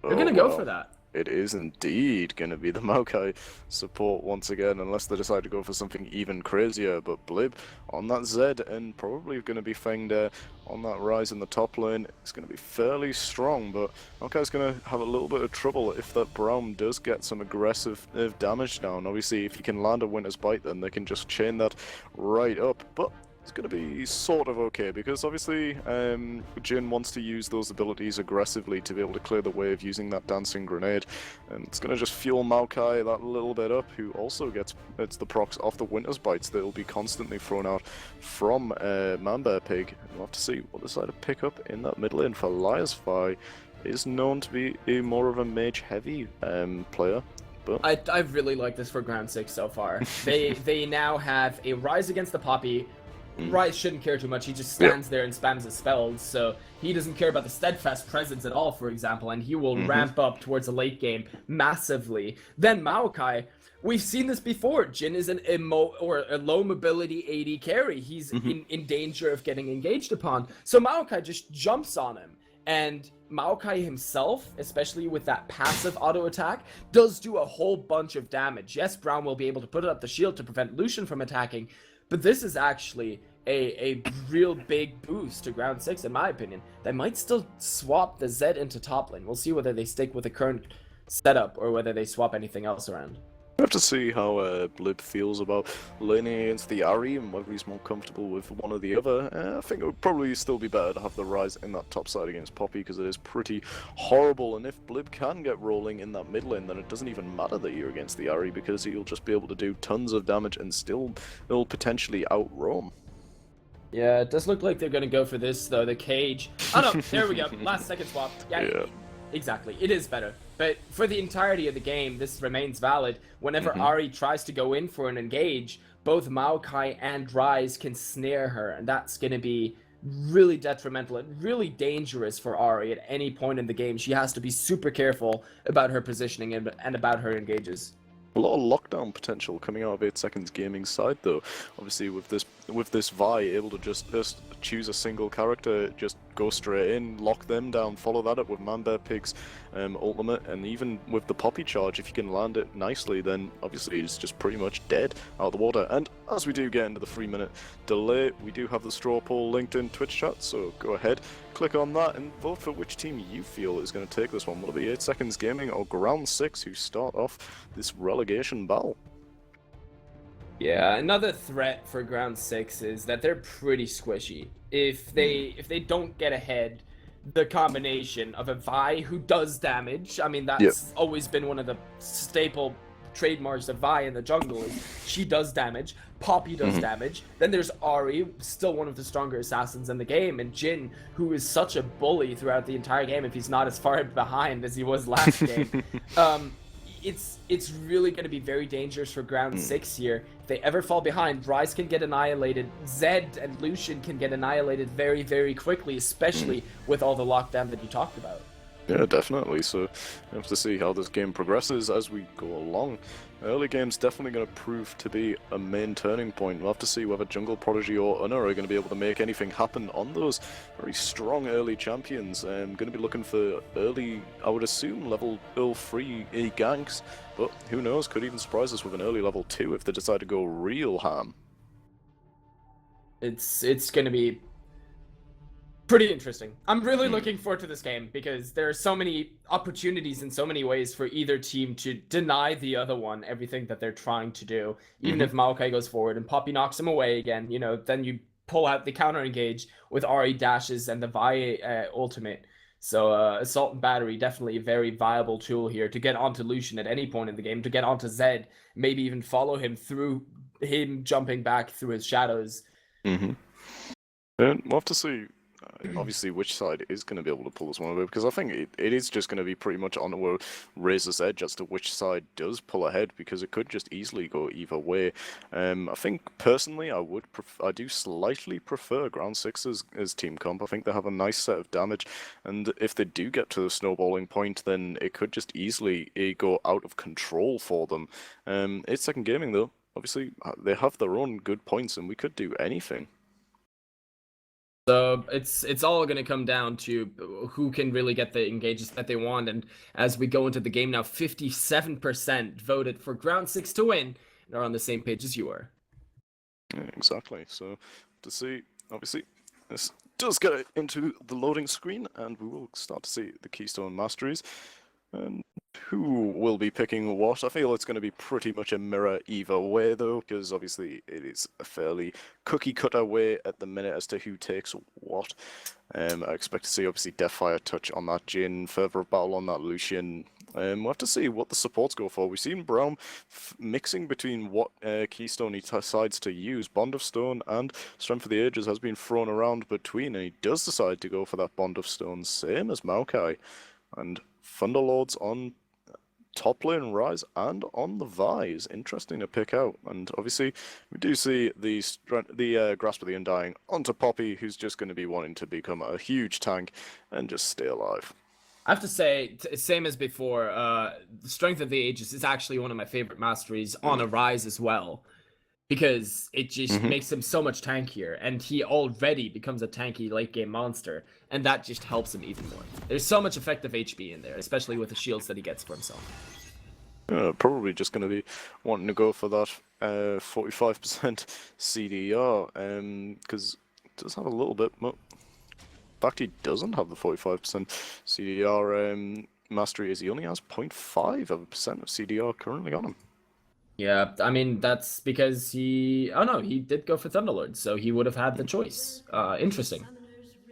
They're going to go for that. It is indeed going to be the Maokai support once again, unless they decide to go for something even crazier. But Blib on that Zed, and probably going to be Fenged on that Rise in the top lane. It's going to be fairly strong, but Maokai's going to have a little bit of trouble if that Braum does get some aggressive damage down. Obviously, if you can land a Winter's Bite, then they can just chain that right up. But it's going to be sort of okay, because obviously Jin wants to use those abilities aggressively to be able to clear the wave using that Dancing Grenade, and it's going to just fuel Maokai that little bit up, who also gets the procs off the Winter's Bites that will be constantly thrown out from Manbear Pig. We'll have to see what they decide to pick up in that mid lane, for Vespyr is known to be more of a mage-heavy player. But I really like this for round 6 so far. They now have a Rise against the Poppy. Rise shouldn't care too much, he just stands there and spams his spells, so he doesn't care about the steadfast presence at all, for example, and he will ramp up towards the late game massively. Then Maokai, we've seen this before, Jin is a low mobility AD carry, he's in danger of getting engaged upon, so Maokai just jumps on him, and Maokai himself, especially with that passive auto attack, does do a whole bunch of damage. Yes, Braum will be able to put up the shield to prevent Lucian from attacking, but this is actually a real big boost to round 6, in my opinion. They might still swap the Zed into top lane. We'll see whether they stick with the current setup or whether they swap anything else around. We have to see how Blib feels about laning against the Ahri and whether he's more comfortable with one or the other. I think it would probably still be better to have the Rise in that top side against Poppy, because it is pretty horrible, and if Blib can get rolling in that mid lane, then it doesn't even matter that you're against the Ahri, because he'll just be able to do tons of damage and still it'll potentially out-roam. Yeah, it does look like they're going to go for this, though. The cage. Oh, no, there we go. Last second swap. Yeah, exactly. It is better. But for the entirety of the game, this remains valid. Whenever Ahri tries to go in for an engage, both Maokai and Rise can snare her, and that's going to be really detrimental and really dangerous for Ahri at any point in the game. She has to be super careful about her positioning and about her engages. A lot of lockdown potential coming out of 8 Seconds Gaming's side, though. Obviously, with this Vi able to just choose a single character, just go straight in, lock them down, follow that up with Manbear Pig's ultimate, and even with the Poppy charge, if you can land it nicely, then obviously it's just pretty much dead out of the water. And as we do get into the 3-minute delay, we do have the straw poll linked in Twitch chat, so go ahead, click on that, and vote for which team you feel is going to take this one. Will it be 8 Seconds Gaming or Ground 6 who start off this relegation battle? Yeah, another threat for Ground 6 is that they're pretty squishy. If they don't get ahead, the combination of a Vi who does damage, I mean, that's always been one of the staple trademarks of Vi in the jungle, is she does damage, Poppy does damage, then there's Ahri, still one of the stronger assassins in the game, and Jin, who is such a bully throughout the entire game if he's not as far behind as he was last game. It's really going to be very dangerous for Ground 6 here. If they ever fall behind, Rise can get annihilated, Zed and Lucian can get annihilated very, very quickly, especially with all the lockdown that you talked about. Yeah, definitely. So we have to see how this game progresses as we go along. Early game's definitely going to prove to be a main turning point. We'll have to see whether Jungle Prodigy or Unna are going to be able to make anything happen on those very strong early champions. Going to be looking for early, I would assume, level 3 ganks, but who knows, could even surprise us with an early level 2 if they decide to go real ham. It's going to be pretty interesting. I'm really looking forward to this game because there are so many opportunities in so many ways for either team to deny the other one everything that they're trying to do. Even if Maokai goes forward and Poppy knocks him away again, you know, then you pull out the counter engage with Ahri dashes and the Vi ultimate. So Assault and Battery, definitely a very viable tool here to get onto Lucian at any point in the game, to get onto Zed, maybe even follow him through him jumping back through his shadows. And we'll have to see obviously which side is going to be able to pull this one away, because I think it is just going to be pretty much on a razor's edge as to which side does pull ahead, because it could just easily go either way. I think personally I do slightly prefer Ground 6 as team comp. I think they have a nice set of damage, and if they do get to the snowballing point, then it could just easily go out of control for them. It's Second Gaming though. Obviously, they have their own good points, and we could do anything. So it's all going to come down to who can really get the engages that they want. And as we go into the game now, 57% voted for Ground 6 to win and are on the same page as you are. Yeah, exactly. So to see, obviously, this does get into the loading screen, and we will start to see the Keystone Masteries. And who will be picking what? I feel it's going to be pretty much a mirror either way, though, because obviously it is a fairly cookie-cutter way at the minute as to who takes what. I expect to see, obviously, Deathfire touch on that Jhin, further battle on that Lucian. We'll have to see what the supports go for. We've seen Braum mixing between what Keystone he decides to use. Bond of Stone and Strength of the Ages has been thrown around between, and he does decide to go for that Bond of Stone, same as Maokai. And Thunderlords on top lane Rise and on the Vise. Interesting to pick out. And obviously, we do see the Grasp of the Undying onto Poppy, who's just going to be wanting to become a huge tank and just stay alive. I have to say, same as before, the Strength of the Ages is actually one of my favorite masteries on a Rise as well. Because it just makes him so much tankier, and he already becomes a tanky late game monster, and that just helps him even more. There's so much effective HP in there, especially with the shields that he gets for himself. Probably just going to be wanting to go for that 45% CDR, because it does have a little bit more. In fact, he doesn't have the 45% CDR mastery, as he only has 0.5% of CDR currently on him. Yeah, I mean, that's because he did go for Thunderlord, so he would have had the choice. Interesting.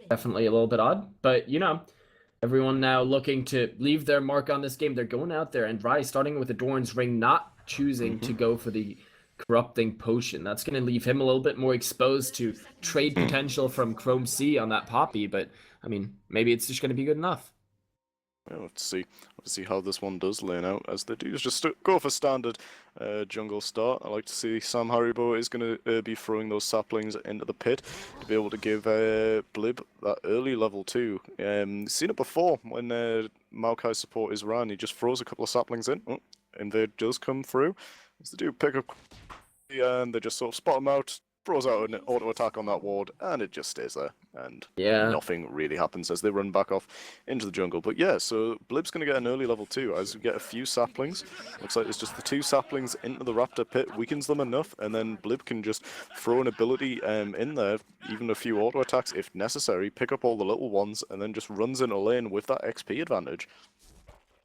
Definitely a little bit odd, but everyone now looking to leave their mark on this game. They're going out there, and Rai starting with the Doran's Ring, not choosing to go for the Corrupting Potion. That's going to leave him a little bit more exposed to trade potential from Chrome C on that Poppy, but I mean, maybe it's just going to be good enough. Well, let's see how this one does lay out, as they do just go for standard jungle start. I like to see Sam Haribo is going to be throwing those saplings into the pit to be able to give Blib that early level 2. Seen it before when Maokai's support is ran, he just throws a couple of saplings in, Invade does come through, as they do pick up, and they just sort of spot him out, throws out an auto attack on that ward, and it just stays there, and nothing really happens as they run back off into the jungle. But yeah, so Blib's going to get an early level 2 as we get a few saplings. Looks like it's just the 2 saplings into the Raptor pit, weakens them enough, and then Blib can just throw an ability in there, even a few auto attacks if necessary, pick up all the little ones, and then just runs in a lane with that XP advantage.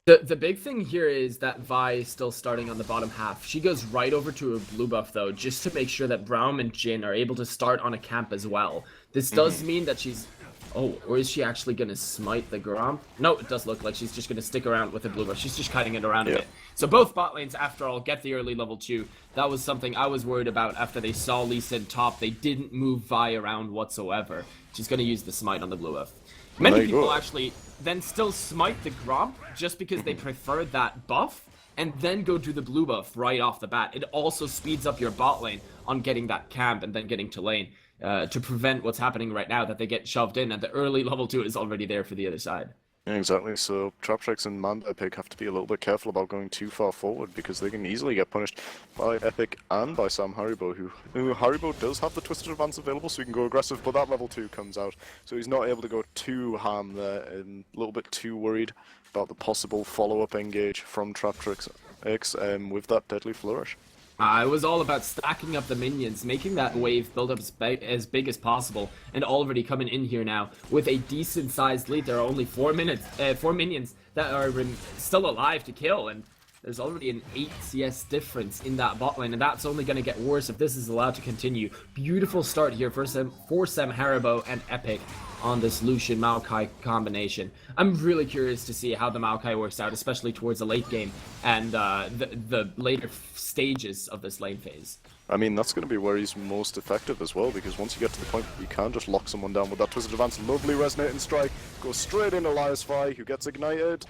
The big thing here is that Vi is still starting on the bottom half. She goes right over to a blue buff, though, just to make sure that Braum and Jhin are able to start on a camp as well. This does mean that she's... Oh, or is she actually going to smite the Gromp? No, it does look like she's just going to stick around with the blue buff. She's just kiting it around a bit. So both bot lanes, after all, get the early level 2. That was something I was worried about after they saw Lee Sin top. They didn't move Vi around whatsoever. She's going to use the smite on the blue buff. Many people actually then still smite the Gromp just because they prefer that buff and then go to the blue buff right off the bat. It also speeds up your bot lane on getting that camp and then getting to lane to prevent what's happening right now, that they get shoved in and the early level 2 is already there for the other side. Yeah, exactly. So Traptrix and Manda have to be a little bit careful about going too far forward, because they can easily get punished by Epic and by Sam Haribo, who Haribo does have the Twisted Advance available, so he can go aggressive, but that level 2 comes out, so he's not able to go too ham there, and a little bit too worried about the possible follow-up engage from Traptrix X with that Deadly Flourish. It was all about stacking up the minions, making that wave build up as big as possible, and already coming in here now with a decent sized lead. There are only 4 minions that are still alive to kill, and there's already an 8 CS difference in that bot lane, and that's only going to get worse if this is allowed to continue. Beautiful start here for Sam Haribo and Epic. on this Lucian Maokai combination. I'm really curious to see how the Maokai works out, especially towards the late game and the later stages of this lane phase. I mean, that's going to be where he's most effective as well, because once you get to the point where you can just lock someone down with that Twisted Advance, lovely resonating strike, goes straight into Vespyr, who gets ignited.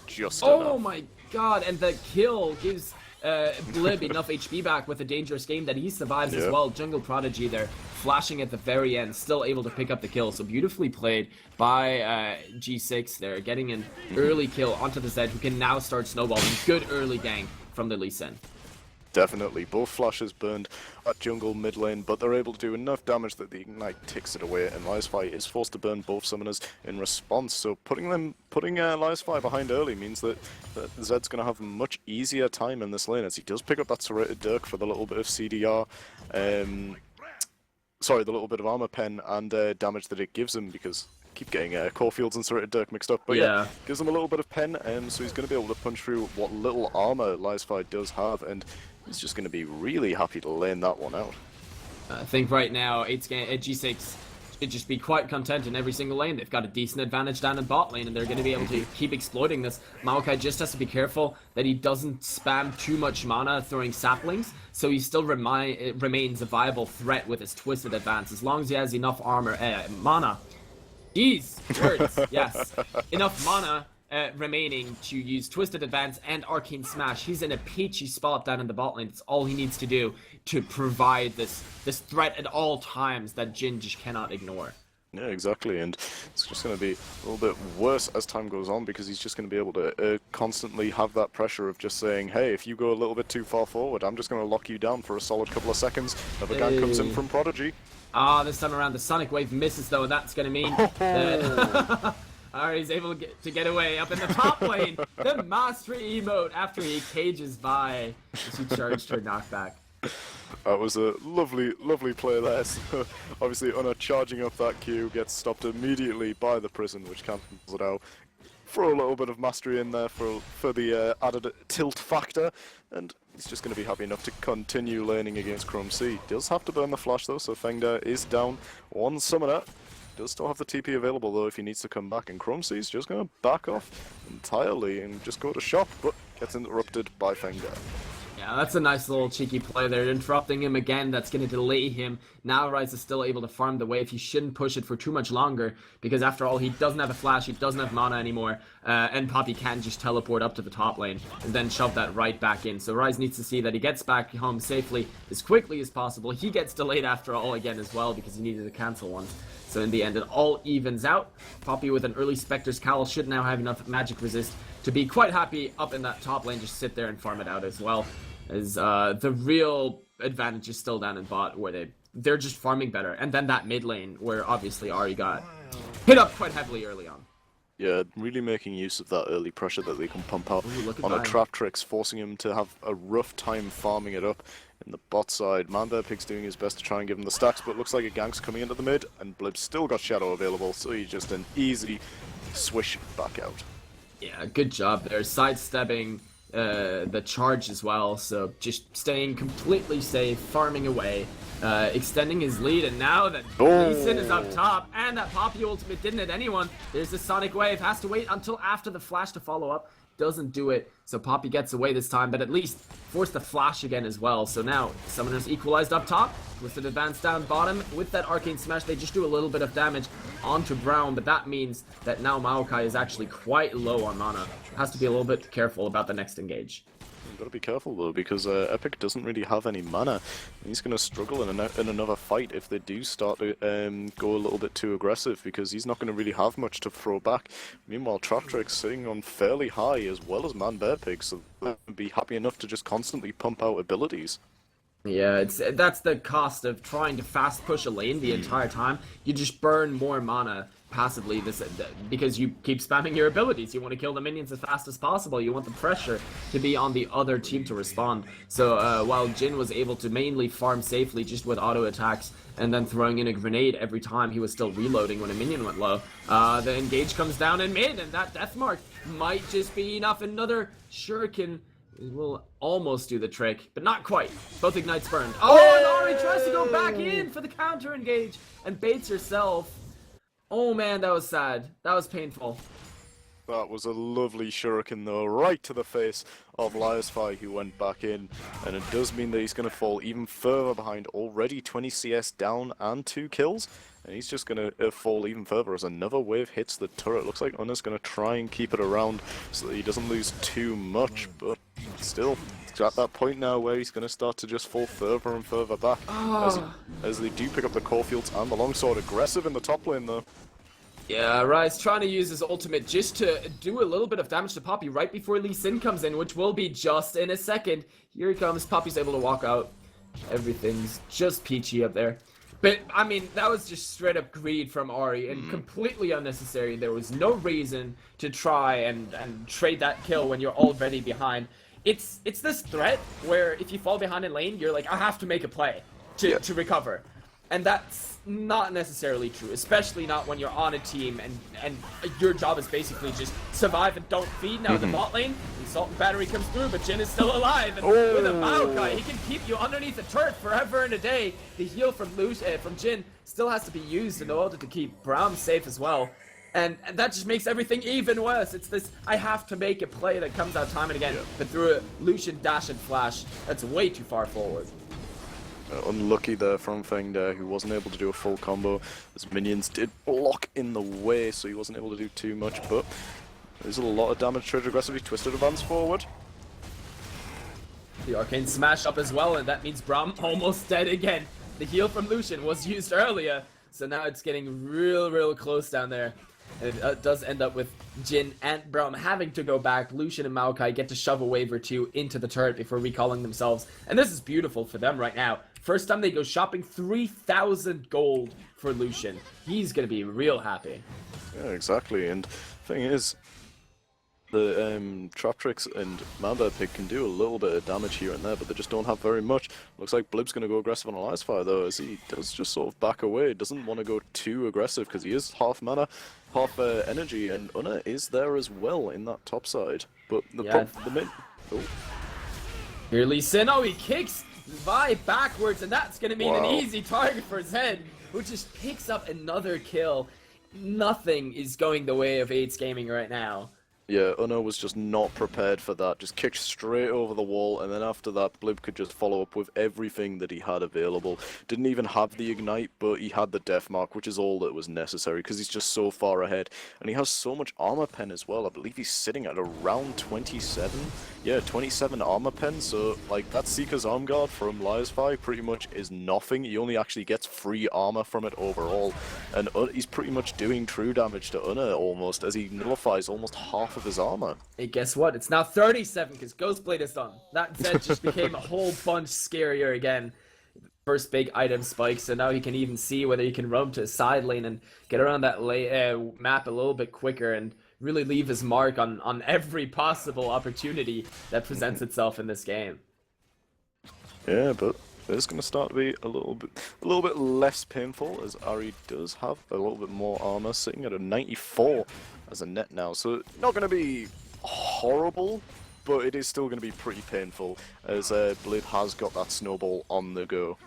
Just enough. Oh my god, and the kill gives Blib enough HP back with a dangerous game that he survives as well. Jungle Prodigy there, flashing at the very end, still able to pick up the kill. So beautifully played by G6 there, getting an early kill onto the Zed, who can now start snowballing. Good early gang from the Lee Sin. Definitely, both flashes burned at jungle mid lane, but they're able to do enough damage that the ignite takes it away, and Vespyr is forced to burn both summoners in response. So putting Vespyr behind early means that Zed's going to have a much easier time in this lane, as he does pick up that serrated Dirk for the little bit of CDR, sorry, the little bit of armor pen and damage that it gives him, because keep getting Caulfield's and serrated Dirk mixed up, but yeah, gives him a little bit of pen, so he's going to be able to punch through what little armor Vespyr does have, and he's just going to be really happy to lane that one out. I think right now G6 should just be quite content in every single lane. They've got a decent advantage down in bot lane, and they're going to be able to keep exploiting this. Maokai just has to be careful that he doesn't spam too much mana throwing saplings, so he still remains a viable threat with his Twisted Advance, as long as he has enough mana. Jeez, words, yes. Enough mana remaining to use Twisted Advance and Arcane Smash. He's in a peachy spot down in the bot lane. It's all he needs to do to provide this threat at all times that Jhin just cannot ignore. Yeah, exactly, and it's just going to be a little bit worse as time goes on, because he's just going to be able to constantly have that pressure of just saying, hey, if you go a little bit too far forward, I'm just going to lock you down for a solid couple of seconds. Another gank comes in from Prodigy. This time around the Sonic Wave misses, though, and that's going to mean that he's able to get away up in the top lane. The Mastery emote after he cages by as he charged her knockback. That was a lovely, lovely play there. So, obviously, Unna charging up that Q gets stopped immediately by the prison, which cancels it out. Throw a little bit of mastery in there for the added tilt factor, and he's just going to be happy enough to continue laning against Chrome C. Does have to burn the flash though, so Fengda is down one summoner. Does still have the TP available though if he needs to come back, and Chrome C is just going to back off entirely and just go to shop, but gets interrupted by Fengda. Yeah, that's a nice little cheeky play there, interrupting him again. That's going to delay him. Now Ryze is still able to farm the wave. He shouldn't push it for too much longer, because after all, he doesn't have a flash, he doesn't have mana anymore, and Poppy can just teleport up to the top lane and then shove that right back in. So Ryze needs to see that he gets back home safely as quickly as possible. He gets delayed after all again as well, because he needed to cancel one. So in the end, it all evens out. Poppy with an early Spectre's Cowl should now have enough magic resist to be quite happy up in that top lane, just sit there and farm it out as well. As the real advantage is still down in bot, where they're just farming better. And then that mid lane, where obviously Ahri got hit up quite heavily early on. Yeah, really making use of that early pressure that they can pump out on a trap tricks, forcing him to have a rough time farming it up in the bot side. Manbearpig's doing his best to try and give him the stacks, but it looks like a gank's coming into the mid, and Blib's still got Shadow available, so he's just an easy swish back out. Yeah, good job there, sidestepping the charge as well, so just staying completely safe, farming away, extending his lead, and now that Lee Sin is up top, and that Poppy ultimate didn't hit anyone, there's the Sonic Wave, has to wait until after the flash to follow up, doesn't do it, so Poppy gets away this time, but at least forced the flash again as well. So now Summoners equalized up top, Twisted Advance down bottom. With that Arcane Smash, they just do a little bit of damage onto Brown, but that means that now Maokai is actually quite low on mana. Has to be a little bit careful about the next engage. You've got to be careful though, because Epic doesn't really have any mana. He's going to struggle in another fight if they do start to go a little bit too aggressive, because he's not going to really have much to throw back. Meanwhile, Traptrix sitting on fairly high, as well as Manbearpig, so they'll be happy enough to just constantly pump out abilities. Yeah, that's the cost of trying to fast push a lane the entire time. You just burn more mana passively because you keep spamming your abilities. You want to kill the minions as fast as possible. You want the pressure to be on the other team to respond. So while Jhin was able to mainly farm safely just with auto attacks and then throwing in a grenade every time he was still reloading when a minion went low, the engage comes down in mid, and that death mark might just be enough. Another shuriken will almost do the trick, but not quite. Both ignites burned. Oh, and Ahri tries to go back in for the counter engage and baits herself. Oh man, that was sad. That was painful. That was a lovely shuriken though, right to the face of Vespyr, who went back in, and it does mean that he's going to fall even further behind, already 20 CS down and 2 kills, and he's just going to fall even further as another wave hits the turret. Looks like Unna's going to try and keep it around so that he doesn't lose too much, but still, it's at that point now where he's going to start to just fall further and further back, as they do pick up the core fields and the longsword. Aggressive in the top lane though. Yeah, Ryze trying to use his ultimate just to do a little bit of damage to Poppy right before Lee Sin comes in, which will be just in a second. Here he comes. Poppy's able to walk out. Everything's just peachy up there. But, I mean, that was just straight up greed from Ahri and completely unnecessary. There was no reason to try and trade that kill when you're already behind. It's this threat where if you fall behind in lane, you're like, I have to make a play to recover. And that's not necessarily true, especially not when you're on a team and your job is basically just survive and don't feed. Now the bot lane, the Salt and Battery comes through, but Jin is still alive. And with a Maokai, he can keep you underneath the turret forever and a day. The heal from Jin still has to be used in order to keep Braum safe as well. And that just makes everything even worse. It's this, I have to make a play that comes out time and again. But through a Lucian dash and flash, that's way too far forward. Unlucky there from Feng there, who wasn't able to do a full combo, as minions did block in the way, so he wasn't able to do too much, but there's a lot of damage. Trade aggressively, Twisted advance forward. The Arcane Smash up as well, and that means Braum almost dead again. The heal from Lucian was used earlier, so now it's getting real close down there. And it does end up with Jin and Braum having to go back. Lucian and Maokai get to shove a wave or two into the turret before recalling themselves. And this is beautiful for them right now. First time they go shopping, 3,000 gold for Lucian. He's going to be real happy. Yeah, exactly. And thing is, the Traptrix and Mamba Pig can do a little bit of damage here and there, but they just don't have very much. Looks like Blib's going to go aggressive on Vespyr though, as he does just sort of back away. Doesn't want to go too aggressive because he is half mana, half energy, and Unna is there as well in that top side. But the mid... Oh. Here Lee Sin, he kicks Vi backwards, and that's going to mean an easy target for Zed, who just picks up another kill. Nothing is going the way of AIDS Gaming right now. Yeah, Unna was just not prepared for that, just kicked straight over the wall, and then after that, Blib could just follow up with everything that he had available. Didn't even have the Ignite, but he had the Death Mark, which is all that was necessary, because he's just so far ahead. And he has so much armor pen as well. I believe he's sitting at around 27? Yeah, 27 armor pen, so, like, that Seeker's Arm Guard from Vespyr pretty much is nothing. He only actually gets free armor from it overall. And he's pretty much doing true damage to Unna, almost, as he nullifies almost half of his armor. Hey, guess what? It's now 37 because Ghostblade is done. That Zed just became a whole bunch scarier again. First big item spike, so now he can even see whether he can roam to his side lane and get around that map a little bit quicker and really leave his mark on every possible opportunity that presents itself in this game. Yeah, but it's going to start to be a little bit less painful, as Ahri does have a little bit more armor, sitting at a 94 as a net now. So not going to be horrible, but it is still going to be pretty painful, as Blib has got that snowball on the go.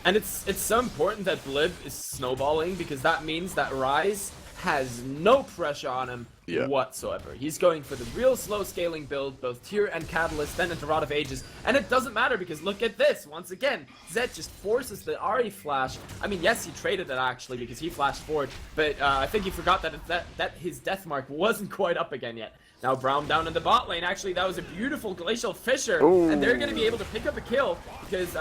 And it's so important that Blib is snowballing, because that means that Ryze has no pressure on him whatsoever. He's going for the real slow scaling build, both Tier and Catalyst, then into Rod of Ages, and it doesn't matter because look at this, once again, Zed just forces the Ahri flash. I mean, yes, he traded it actually because he flashed forward, but I think he forgot that his death mark wasn't quite up again yet. Now Braum down in the bot lane. Actually, that was a beautiful Glacial Fissure, and they're going to be able to pick up a kill because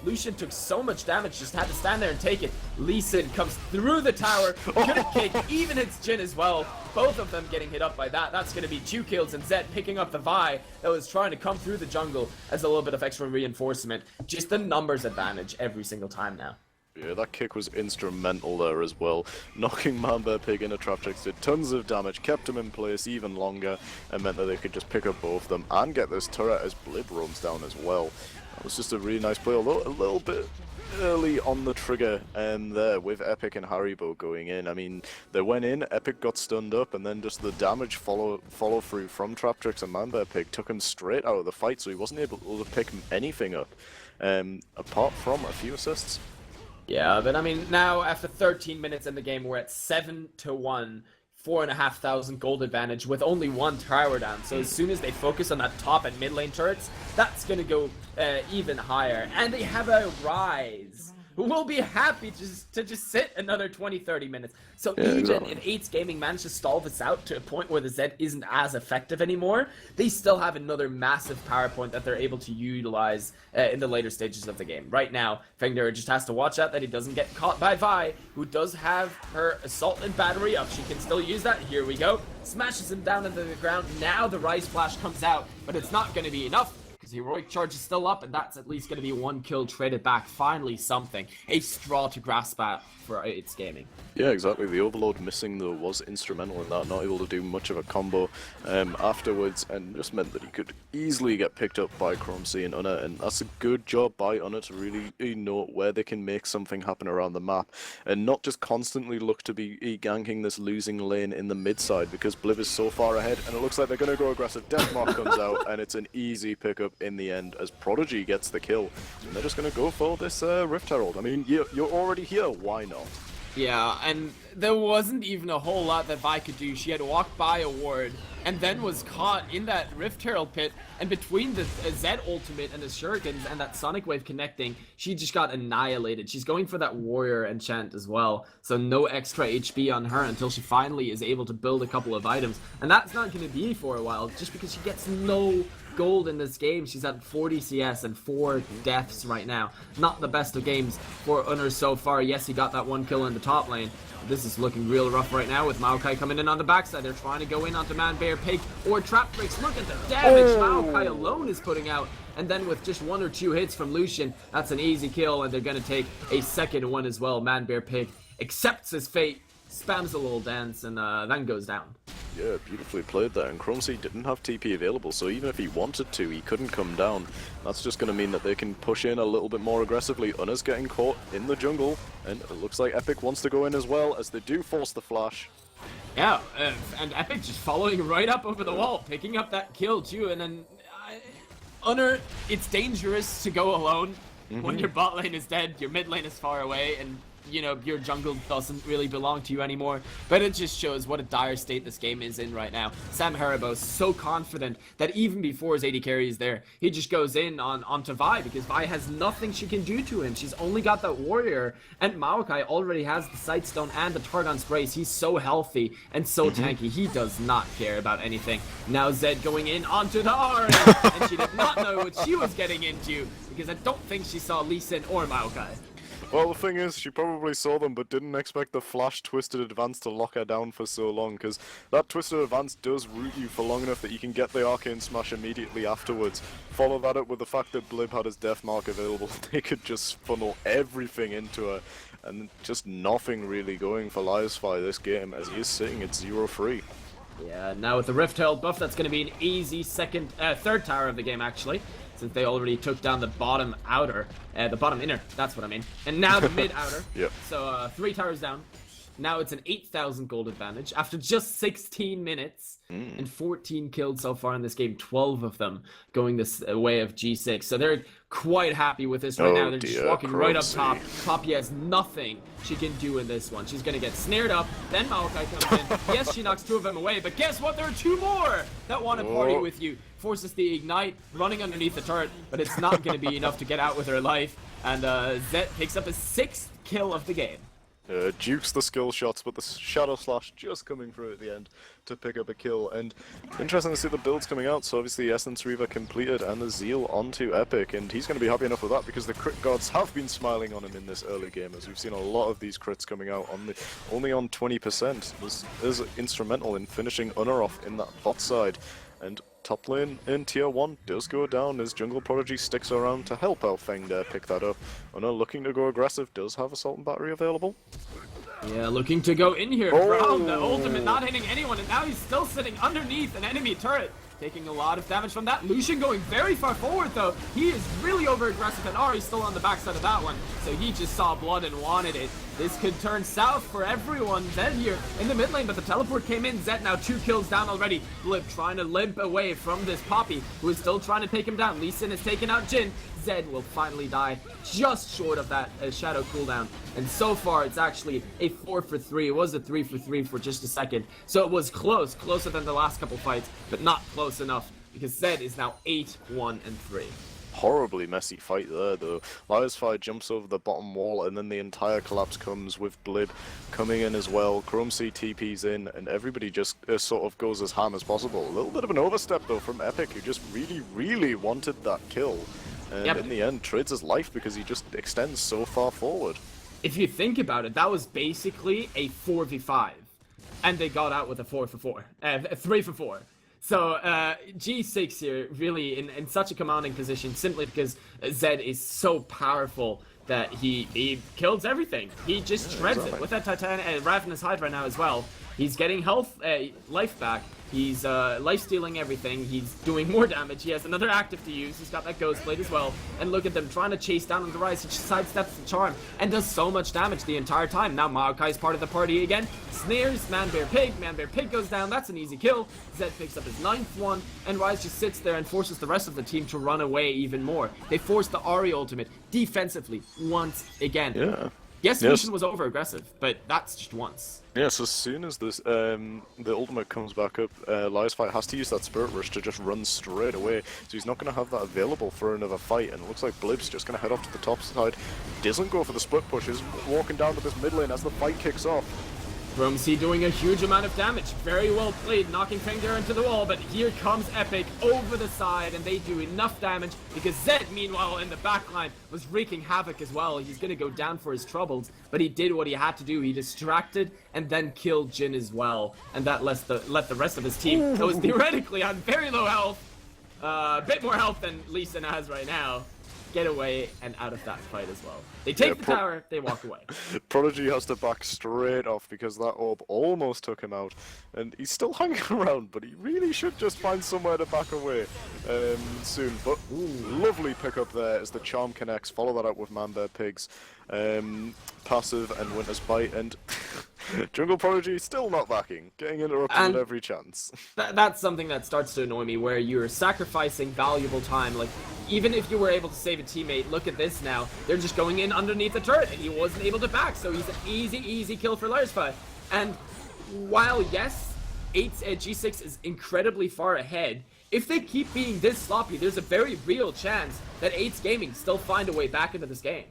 Lucian took so much damage, just had to stand there and take it. Lee Sin comes through the tower, good kick, even hits Jin as well. Both of them getting hit up by that. That's going to be 2 kills, and Zed picking up the Vi that was trying to come through the jungle as a little bit of extra reinforcement. Just the numbers advantage every single time now. Yeah, that kick was instrumental there as well. Knocking Mamba Pig into Traptrix did tons of damage, kept him in place even longer, and meant that they could just pick up both of them and get this turret as Blib roams down as well. That was just a really nice play, although a little bit early on the trigger there with Epic and Haribo going in. I mean, they went in, Epic got stunned up, and then just the damage follow through from Traptrix and Mamba Pig took him straight out of the fight, so he wasn't able to pick anything up, apart from a few assists. Yeah, but I mean, now after 13 minutes in the game, we're at 7-1, 4,500 gold advantage with only one tower down. So as soon as they focus on that top and mid lane turrets, that's gonna go even higher. And they have a Rise, who will be happy to just sit another 20-30 minutes. So Yeah, even exactly. if 8's Gaming managed to stall this out to a point where the Zed isn't as effective anymore, they still have another massive power point that they're able to utilize in the later stages of the game. Right now, Fengder just has to watch out that he doesn't get caught by Vi, who does have her Assault and Battery up. She can still use that. Here we go. Smashes him down into the ground. Now the Rise Flash comes out, but it's not going to be enough. Heroic Charge is still up, and that's at least going to be one kill traded back. Finally something. A straw to grasp at for 8's Gaming. Yeah, exactly. The Overload missing, though, was instrumental in that, not able to do much of a combo afterwards, and just meant that he could easily get picked up by Chromesy and Unna, and that's a good job by Unna to really know where they can make something happen around the map, and not just constantly look to be ganking this losing lane in the mid side, because Bliv is so far ahead, and it looks like they're going to go aggressive. Deathmark comes out, and it's an easy pickup in the end, as Prodigy gets the kill, and they're just going to go for this Rift Herald. I mean, you're already here, why not? Yeah, and there wasn't even a whole lot that Vi could do. She had walked by a ward and then was caught in that Rift Herald pit, and between the Zed ultimate and the shurikens and that Sonic Wave connecting, she just got annihilated. She's going for that warrior enchant as well, so no extra HP on her until she finally is able to build a couple of items, and that's not going to be for a while, just because she gets no gold in this game. She's at 40 CS and 4 deaths right now. Not the best of games for Unner so far. Yes, he got that one kill in the top lane. This is looking real rough right now with Maokai coming in on the backside. They're trying to go in onto Man, Bear, Pig, or Trap Breaks. Look at the damage Maokai alone is putting out. And then with just 1 or 2 hits from Lucian, that's an easy kill, and they're going to take a second one as well. Man, Bear, Pig accepts his fate, spams a little dance, and then goes down. Yeah, beautifully played there, and Chromesy didn't have TP available, so even if he wanted to, he couldn't come down. That's just going to mean that they can push in a little bit more aggressively. Unna's getting caught in the jungle, and it looks like Epic wants to go in as well, as they do force the flash. Yeah, and Epic just following right up over the wall, picking up that kill too, and then Unner, it's dangerous to go alone when your bot lane is dead, your mid lane is far away, and you know, your jungle doesn't really belong to you anymore, but it just shows what a dire state this game is in right now. Sam Haribo is so confident that even before his AD carry is there, he just goes in onto Vi, because Vi has nothing she can do to him. She's only got that warrior, and Maokai already has the Sightstone and the Targon Sprays. He's so healthy and so tanky, he does not care about anything. Now Zed going in onto the RN, and she did not know what she was getting into, because I don't think she saw Lee Sin or Maokai. Well, the thing is, she probably saw them, but didn't expect the flash twisted advance to lock her down for so long, because that twisted advance does root you for long enough that you can get the arcane smash immediately afterwards. Follow that up with the fact that Blib had his death mark available. They could just funnel everything into her, and just nothing really going for Vespyr this game, as he is sitting at 0-3. Yeah, now with the Rift Herald buff, that's going to be an easy third tower of the game, actually, since they already took down the bottom outer, the bottom inner, that's what I mean. And now the mid outer. Yep. So 3 towers down. Now it's an 8,000 gold advantage after just 16 minutes and 14 killed so far in this game, 12 of them going this way of G6. So they're quite happy with this right now. They're just walking right up top. Poppy has nothing she can do in this one. She's going to get snared up. Then Maokai comes in. Yes, she knocks 2 of them away, but guess what? There are 2 more that want to party with you. Forces the Ignite, running underneath the turret, but it's not going to be enough to get out with her life. And Zed picks up his 6th kill of the game. Dukes the skill shots, but the Shadow Slash just coming through at the end to pick up a kill. And interesting to see the builds coming out. So obviously Essence Reaver completed and the Zeal onto Epic, and he's going to be happy enough with that because the crit gods have been smiling on him in this early game, as we've seen a lot of these crits coming out on only on 20%. This is instrumental in finishing Unner off in that bot side. And top lane in tier 1 does go down as Jungle Prodigy sticks around to help out Fengder pick that up. Unner looking to go aggressive, does have Assault and Battery available. Yeah, looking to go in here. Brown, the ultimate not hitting anyone, and now he's still sitting underneath an enemy turret. taking a lot of damage from that. Lucian going very far forward though. He is really over aggressive, and Ari's still on the backside of that one. So he just saw blood and wanted it. This could turn south for everyone. Zed here in the mid lane, but the teleport came in. Zed now 2 kills down already. Blip trying to limp away from this Poppy, who is still trying to take him down. Lee Sin is taking out Jin. Zed will finally die just short of that shadow cooldown. And so far, it's actually a 4 for 3. It was a 3 for 3 for just a second. So it was close, closer than the last couple fights, but not close enough because Zed is now 8-1-3. Horribly messy fight there, though. Vespyr jumps over the bottom wall, and then the entire collapse comes with Blib coming in as well. Chrome C TP's in, and everybody just sort of goes as ham as possible. A little bit of an overstep, though, from Epic, who just really, really wanted that kill. And in the end, trades his life because he just extends so far forward. If you think about it, that was basically a 4v5. And they got out with a 4 for 4. 3 for 4. So, G6 here, really in such a commanding position, simply because Zed is so powerful that he kills everything. He just shreds it with that Ravenous Hydra now as well. He's getting life back. He's life-stealing everything. He's doing more damage. He has another active to use. He's got that Ghost Blade as well. And look at them trying to chase down on the rise. He just sidesteps the charm and does so much damage the entire time. Now Maokai's part of the party again. Snares, Man-Bear Pig. Man-Bear Pig goes down. That's an easy kill. Zed picks up his 9th one. And Rise just sits there and forces the rest of the team to run away even more. They force the Ahri ultimate defensively once again. Yeah. Yes, Lucian was over-aggressive, but that's just once. Yes, as soon as this the ultimate comes back up, Vespyr has to use that Spirit Rush to just run straight away, so he's not going to have that available for another fight, and it looks like Blib's just going to head off to the top side. Doesn't go for the split push, is walking down to this mid lane as the fight kicks off. Chrome C doing a huge amount of damage. Very well played, knocking Finger into the wall, but here comes Epic over the side, and they do enough damage because Zed, meanwhile, in the backline was wreaking havoc as well. He's gonna go down for his troubles, but he did what he had to do. He distracted and then killed Jin as well, and that let the rest of his team, that was theoretically on very low health, a bit more health than Lee Sin has right now, get away and out of that fight as well. They take the tower, they walk away. Prodigy has to back straight off because that orb almost took him out, and he's still hanging around, but he really should just find somewhere to back away soon. But lovely pickup there as the charm connects. Follow that up with Man-Bear Pigs, passive and Winter's Bite, and Jungle Prodigy still not backing, getting interrupted at every chance. That's something that starts to annoy me, where you're sacrificing valuable time. Like, even if you were able to save a teammate, look at this now. They're just going in underneath the turret, and he wasn't able to back, so he's an easy kill for Vespyr. And while, yes, G6 is incredibly far ahead, if they keep being this sloppy, there's a very real chance that 8's Gaming still find a way back into this game.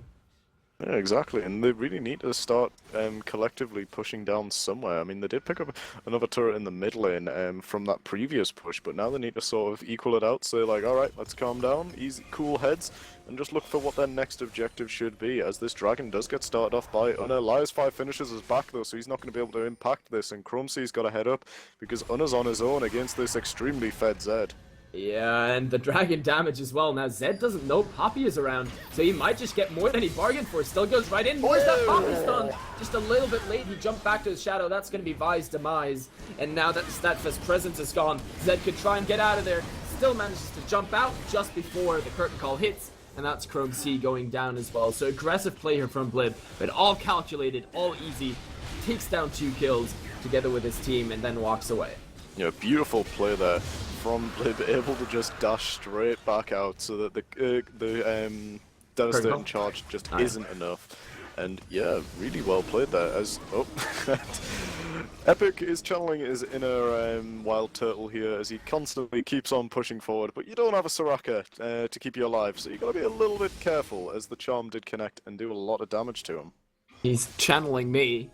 Yeah, exactly, and they really need to start collectively pushing down somewhere. I mean, they did pick up another turret in the mid lane from that previous push, but now they need to sort of equal it out, say like, alright, let's calm down, easy, cool heads, and just look for what their next objective should be, as this dragon does get started off by Unna. Vespyr finishes his back though, so he's not going to be able to impact this, and Chrome C's got to head up, because Unna's on his own against this extremely fed Zed. Yeah, and the dragon damage as well. Now, Zed doesn't know Poppy is around, so he might just get more than he bargained for. Still goes right in. Where's that Poppy stun? Just a little bit late. He jumped back to his shadow. That's going to be Vi's demise. And now that Statfest presence is gone, Zed could try and get out of there. Still manages to jump out just before the curtain call hits. And that's Chrome C going down as well. So aggressive play here from Blib, but all calculated, all easy. Takes down 2 kills together with his team and then walks away. Yeah, beautiful play there from Blib, able to just dash straight back out so that the devastating charge just isn't enough. And yeah, really well played there. As Epic is channeling his inner wild turtle here as he constantly keeps on pushing forward, but you don't have a Soraka to keep you alive, so you gotta be a little bit careful, as the charm did connect and do a lot of damage to him. He's channeling me.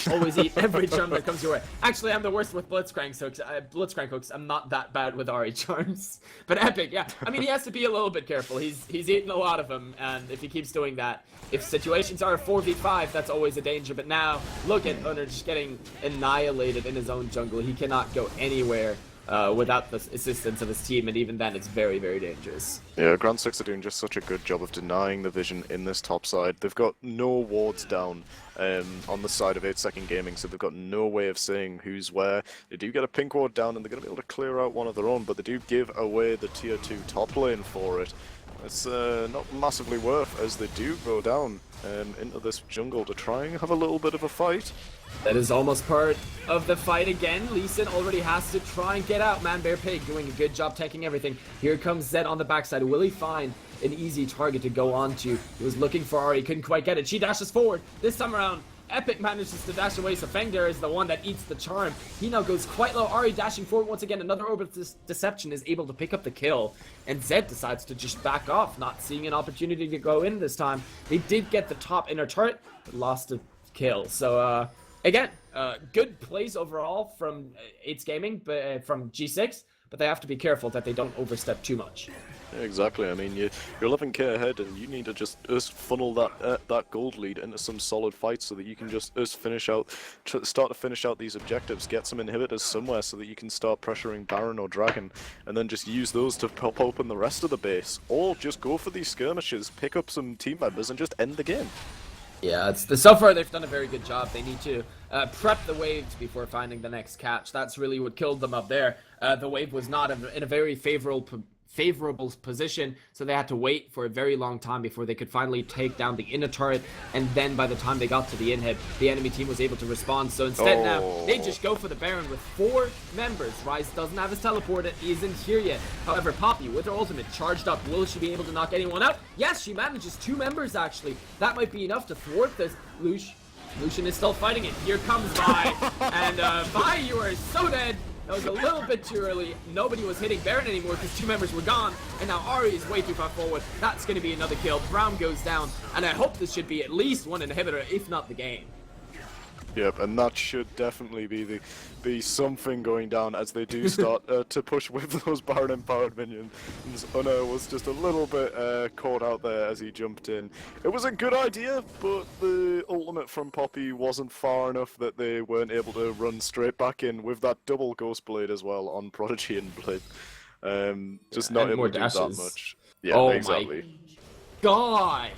Always eat every charm that comes your way. Actually, I'm the worst with Blitzcrank hooks. I'm not that bad with Ahri charms. But Epic, yeah. I mean, he has to be a little bit careful. He's eaten a lot of them, and if he keeps doing that, if situations are 4v5, that's always a danger. But now, look at Unner just getting annihilated in his own jungle. He cannot go anywhere without the assistance of his team, and even then it's very, very dangerous. Yeah, Grand Six are doing just such a good job of denying the vision in this top side. They've got no wards down on the side of 8-Second Gaming, so they've got no way of saying who's where. They do get a pink ward down, and they're going to be able to clear out one of their own, but they do give away the tier 2 top lane for it. It's not massively worth, as they do go down into this jungle to try and have a little bit of a fight. That is almost part of the fight again. Lee Sin already has to try and get out. Man Bear Pig doing a good job taking everything. Here comes Zed on the backside. Will he find an easy target to go on to? He was looking for Ari, couldn't quite get it. She dashes forward. This time around, Epic manages to dash away, so Fengder is the one that eats the charm. He now goes quite low. Ari dashing forward once again. Another Orbital Deception is able to pick up the kill. And Zed decides to just back off, not seeing an opportunity to go in this time. They did get the top inner turret, but lost a kill. So, again, good plays overall from 8's Gaming, but from G6, but they have to be careful that they don't overstep too much. Yeah, exactly. I mean, you're 11k ahead, and you need to just funnel that gold lead into some solid fights so that you can just start to finish out these objectives, get some inhibitors somewhere so that you can start pressuring Baron or Dragon, and then just use those to pop open the rest of the base, or just go for these skirmishes, pick up some team members, and just end the game. Yeah, so far they've done a very good job. They need to prep the waves before finding the next catch. That's really what killed them up there. The wave was not in a very favorable position, so they had to wait for a very long time before they could finally take down the inner turret, and then by the time they got to the inhib, the enemy team was able to respond. So instead now, they just go for the Baron with 4 members. Ryze doesn't have his teleport, he isn't here yet. However, Poppy, with her ultimate charged up, will she be able to knock anyone out? Yes, she manages 2 members actually. That might be enough to thwart this. Lucian is still fighting it. Here comes Vi, and Vi, you are so dead. That was a little bit too early. Nobody was hitting Baron anymore because 2 members were gone. And now Ari is way too far forward. That's going to be another kill. Brown goes down. And I hope this should be at least 1 inhibitor, if not the game. Yep, and that should definitely be something going down as they do start to push with those Baron empowered minions. Unna was just a little bit caught out there as he jumped in. It was a good idea, but the ultimate from Poppy wasn't far enough that they weren't able to run straight back in with that double Ghost Blade as well on Prodigy and Blade. Just not able to do that much. Yeah, oh exactly. My God.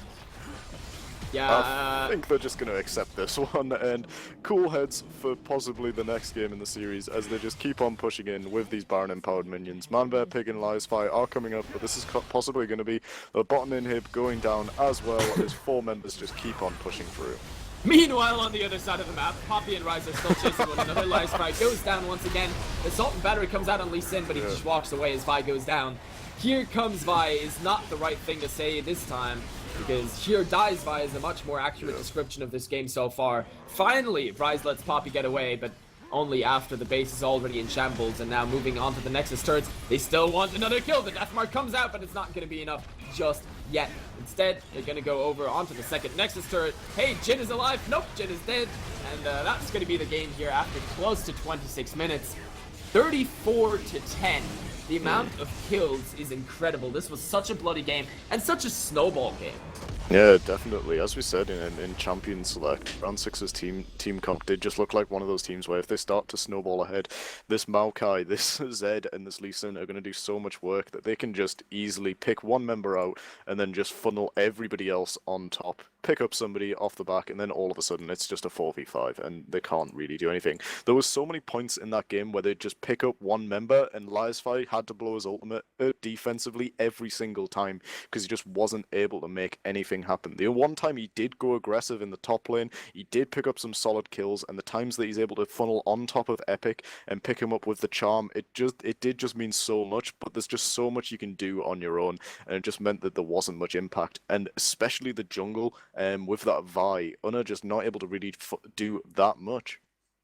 Yeah. I think they're just going to accept this one, and cool heads for possibly the next game in the series as they just keep on pushing in with these Baron empowered minions. Man Bear Pig and Vespyr are coming up, but this is possibly going to be the bottom inhib going down as well as 4 members just keep on pushing through. Meanwhile, on the other side of the map, Poppy and Ryze are still chasing one another. Vespyr goes down once again. The Assault and Battery comes out on Lee Sin, but he just walks away as Vi goes down. Here comes Vi is not the right thing to say this time, because Here Dies Vi is a much more accurate description of this game so far. Finally, Ryze lets Poppy get away, but only after the base is already in shambles, and now moving on to the Nexus turrets. They still want another kill. The death mark comes out, but it's not going to be enough just yet. Instead, they're going to go over onto the second Nexus turret. Hey, Jin is alive. Nope, Jin is dead. And that's going to be the game here after close to 26 minutes. 34-10. The amount of kills is incredible. This was such a bloody game and such a snowball game. Yeah, definitely. As we said in Champion Select, Round 6's team comp did just look like one of those teams where if they start to snowball ahead, this Maokai, this Zed, and this Lee Sin are going to do so much work that they can just easily pick one member out and then just funnel everybody else on top, pick up somebody off the back, and then all of a sudden it's just a 4v5 and they can't really do anything. There was so many points in that game where they'd just pick up one member and Vespyr had to blow his ultimate defensively every single time because he just wasn't able to make anything happen. The one time he did go aggressive in the top lane, he did pick up some solid kills, and the times that he's able to funnel on top of Epic and pick him up with the charm, it did just mean so much, but there's just so much you can do on your own, and it just meant that there wasn't much impact, and especially the jungle, with that Vi, Unna just not able to really do that much.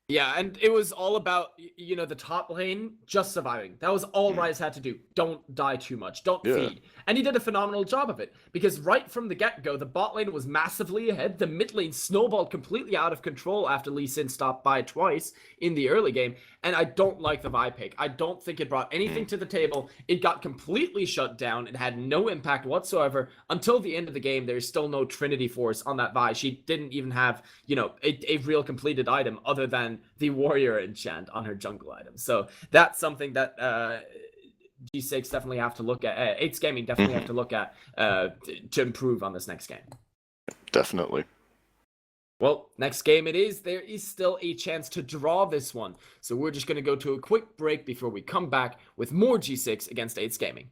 Yeah, and it was all about, you know, the top lane just surviving. That was all Ryze had to do. Don't die too much. Don't feed. And he did a phenomenal job of it. Because right from the get-go, the bot lane was massively ahead. The mid lane snowballed completely out of control after Lee Sin stopped by twice in the early game. And I don't like the Vi pick. I don't think it brought anything to the table. It got completely shut down. It had no impact whatsoever. Until the end of the game, there's still no Trinity Force on that Vi. She didn't even have, you know, a real completed item other than the warrior enchant on her jungle item. So that's something that G6 definitely have to look at. 8's Gaming definitely have to look at to improve on this next game. Definitely. Well, next game it is. There is still a chance to draw this one. So we're just going to go to a quick break before we come back with more G6 against 8's Gaming.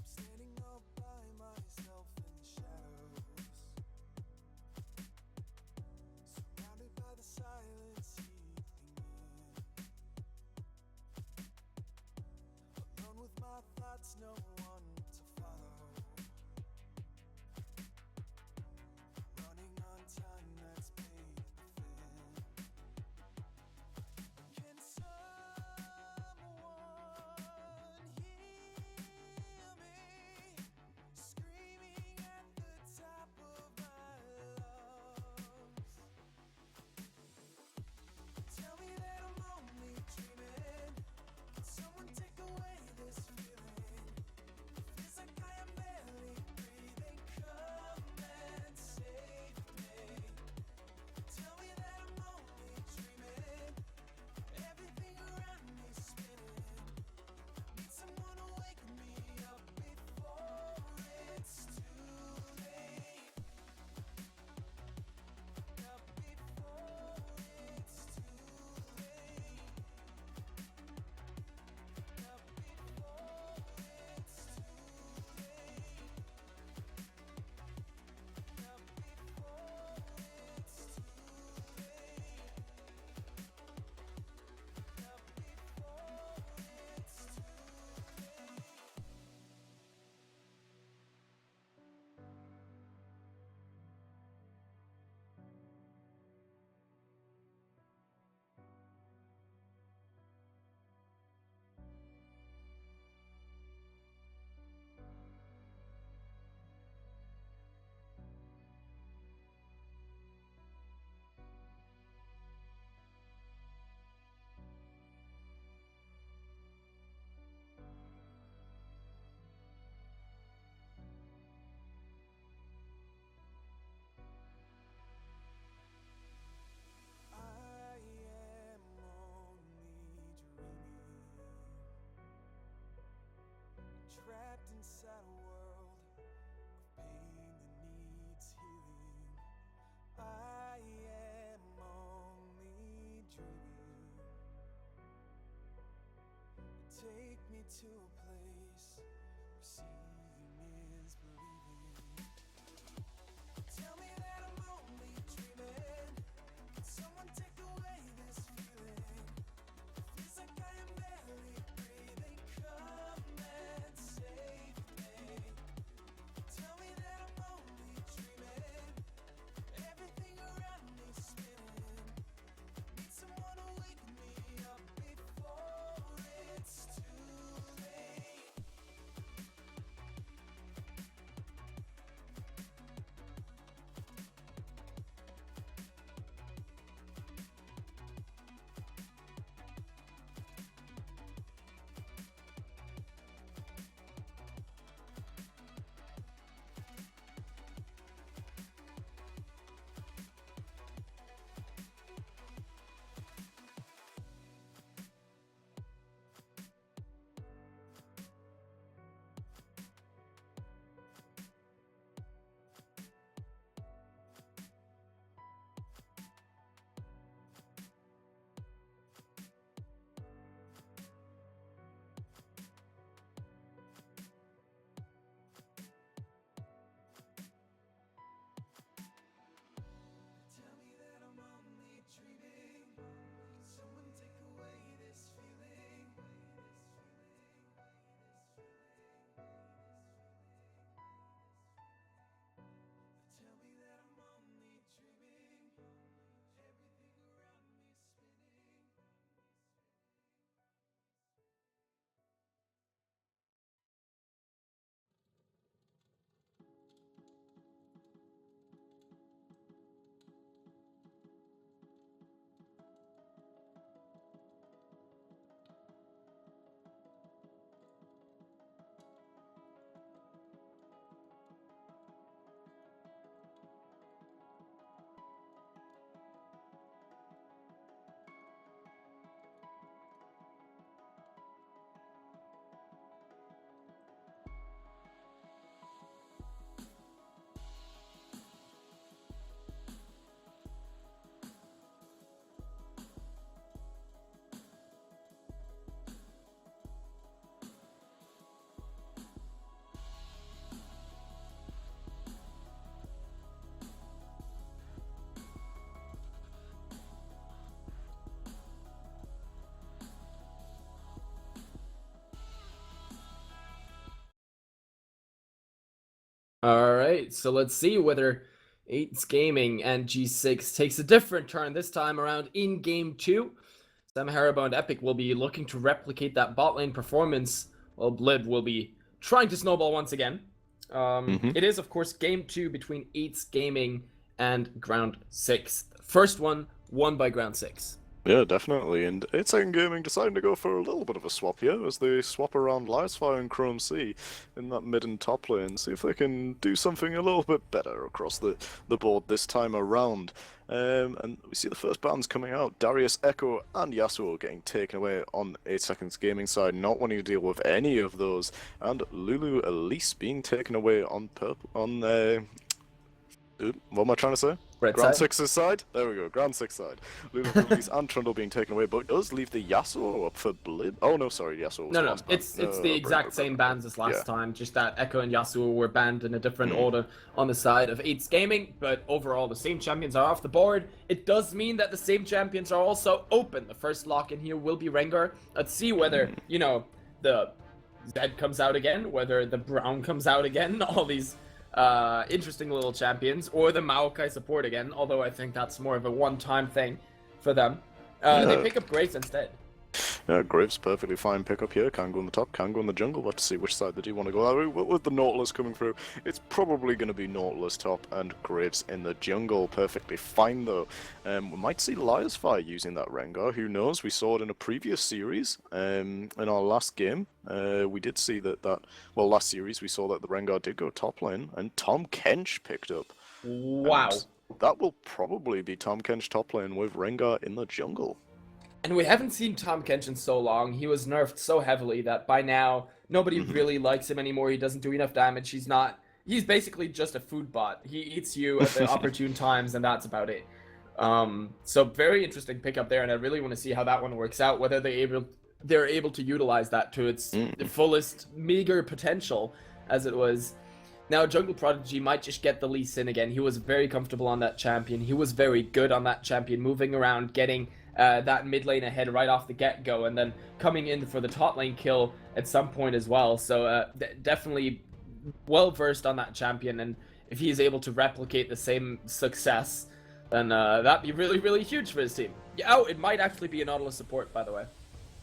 Standing all by myself in the shadows, surrounded by the silence seeping in, alone with my thoughts, no one to follow, running on time that's paid the fare. Can someone hear me? Screaming at the top of my lungs. Tell me that I'm only dreaming. Can someone take away this feeling? Feels like I am barely breathing. Come and save me. Tell me that I'm only dreaming. Everything around me spinning. Need someone to wake me up before it's too late. Up before it's too late. Up before it's too late. Up before it's too late. Up before it's too late. I am only dreaming, trapped inside a world of pain that needs healing. I am only dreaming. Take me to a place where seeing is believing. Tell me that I'm only dreaming. Can someone take away this feeling? Feels like I am barely breathing. Come and save me. Tell me that I'm only dreaming. Everything around me spinning. Need someone to wake me up before it's too late. All right, so let's see whether 8's Gaming and G6 takes a different turn this time around in game 2. Sam Haribo and Epic will be looking to replicate that bot lane performance, while Blib will be trying to snowball once again. It is, of course, game 2 between 8's Gaming and Ground 6. First one won by Ground 6. Yeah, definitely. And 8 Gaming deciding to go for a little bit of a swap here as they swap around Vespyr and Chrome C in that mid and top lane. See if they can do something a little bit better across the board this time around. And we see the first bans coming out. Darius, Echo, and Yasuo getting taken away on 8 Gaming side, not wanting to deal with any of those. And Lulu Elise being taken away on purple what am I trying to say? Red Ground side? 6's side? There we go, Ground 6 side. Lulu Elise and Trundle being taken away, but it does leave the Yasuo up for Blib. Oh no, sorry, Yasuo was No, last ban. it's the exact same bans as last time, just that Echo and Yasuo were banned in a different order on the side of 8's Gaming, but overall the same champions are off the board. It does mean that the same champions are also open. The first lock in here will be Rengar. Let's see whether, you know, the Zed comes out again, whether the Brown comes out again, all these interesting little champions, or the Maokai support again, although I think that's more of a one-time thing for them. They pick up Graves instead. Yeah, Graves perfectly fine pickup here. Can go in the top, can go in the jungle. We'll have to see which side they do want to go. With the Nautilus coming through, it's probably going to be Nautilus top and Graves in the jungle. Perfectly fine though. We might see Vespyr using that Rengar. Who knows? We saw it in a previous series. In our last game, we did see last series we saw that the Rengar did go top lane, and Tom Kench picked up. Wow. And that will probably be Tom Kench top lane with Rengar in the jungle. And we haven't seen Tom Kench in so long. He was nerfed so heavily that by now nobody really likes him anymore. He doesn't do enough damage. He's basically just a food bot. He eats you at the opportune times, and that's about it. So very interesting pickup there, and I really want to see how that one works out, whether they're able to utilize that to its fullest meager potential as it was. Now, Jungle Prodigy might just get the Lee Sin again. He was very comfortable on that champion. He was very good on that champion, moving around, getting that mid lane ahead right off the get-go, and then coming in for the top lane kill at some point as well. So definitely well-versed on that champion, and if he's able to replicate the same success, then that'd be really, really huge for his team. Yeah, it might actually be a Nautilus support, by the way.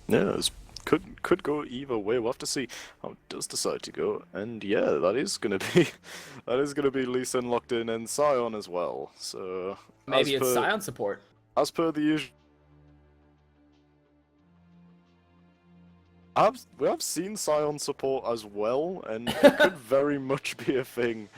Yeah, could go either way. We'll have to see how it does decide to go. And yeah, that is gonna be Lee Sin locked in, and Sion as well. So maybe it's Sion support. As per the usual, we have seen Sion support as well, and it could very much be a thing.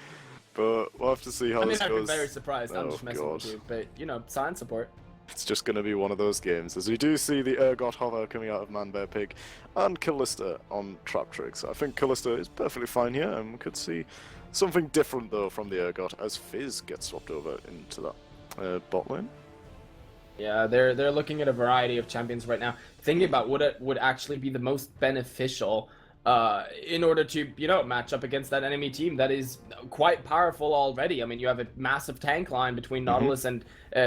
But we'll have to see how this I'd goes. be very surprised. I'm Oh, just messing with God. you, but you know, Sion support. It's just going to be one of those games, as we do see the Urgot hover coming out of Man Bear Pig and Callista on Trap Trick. So I think Callista is perfectly fine here, and we could see something different though from the Urgot as Fizz gets swapped over into that bot lane. Yeah, they're looking at a variety of champions right now, thinking about what it would actually be the most beneficial in order to, you know, match up against that enemy team that is quite powerful already. I mean, you have a massive tank line between Nautilus and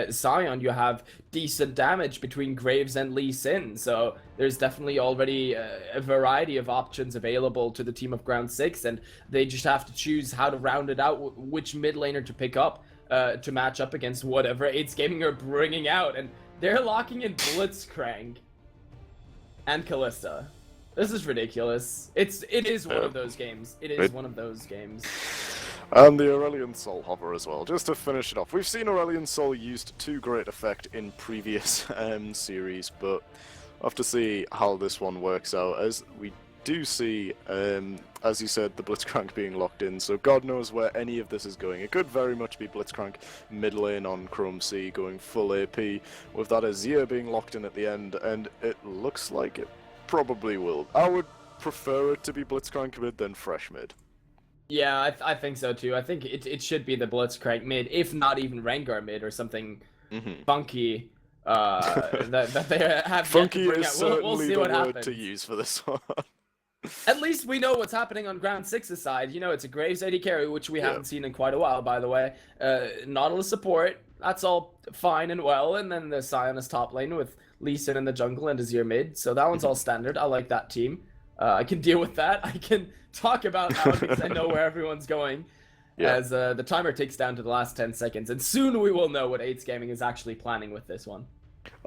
Sion. You have decent damage between Graves and Lee Sin. So there's definitely already a variety of options available to the team of Ground 6, and they just have to choose how to round it out, which mid laner to pick up to match up against whatever 8's Gaming are bringing out. And they're locking in Blitzcrank and Callista. This is ridiculous. It is one of those games. It is one of those games. And the Aurelion Sol hover as well, just to finish it off. We've seen Aurelion Sol used to great effect in previous series, but we'll have to see how this one works out, as we do see, as you said, the Blitzcrank being locked in, so God knows where any of this is going. It could very much be Blitzcrank mid lane on Chrome C going full AP, with that Azir being locked in at the end, and it looks like it probably will. I would prefer it to be Blitzcrank mid than Fresh mid. Yeah, I think so too. I think it should be the Blitzcrank mid, if not even Rengar mid or something funky that they have Funky yet to bring is out. certainly We'll see the what word happens. to use for this one. At least we know what's happening on Ground 6's side. You know, it's a Graves AD carry, which we haven't seen in quite a while, by the way. Nautilus support, that's all fine and well. And then the Sion is top lane with Lee Sin in the jungle and Azir mid. So that one's all standard. I like that team. I can deal with that. I can talk about that one because I know where everyone's going. Yeah. as the timer ticks down to the last 10 seconds, and soon we will know what 8's Gaming is actually planning with this one.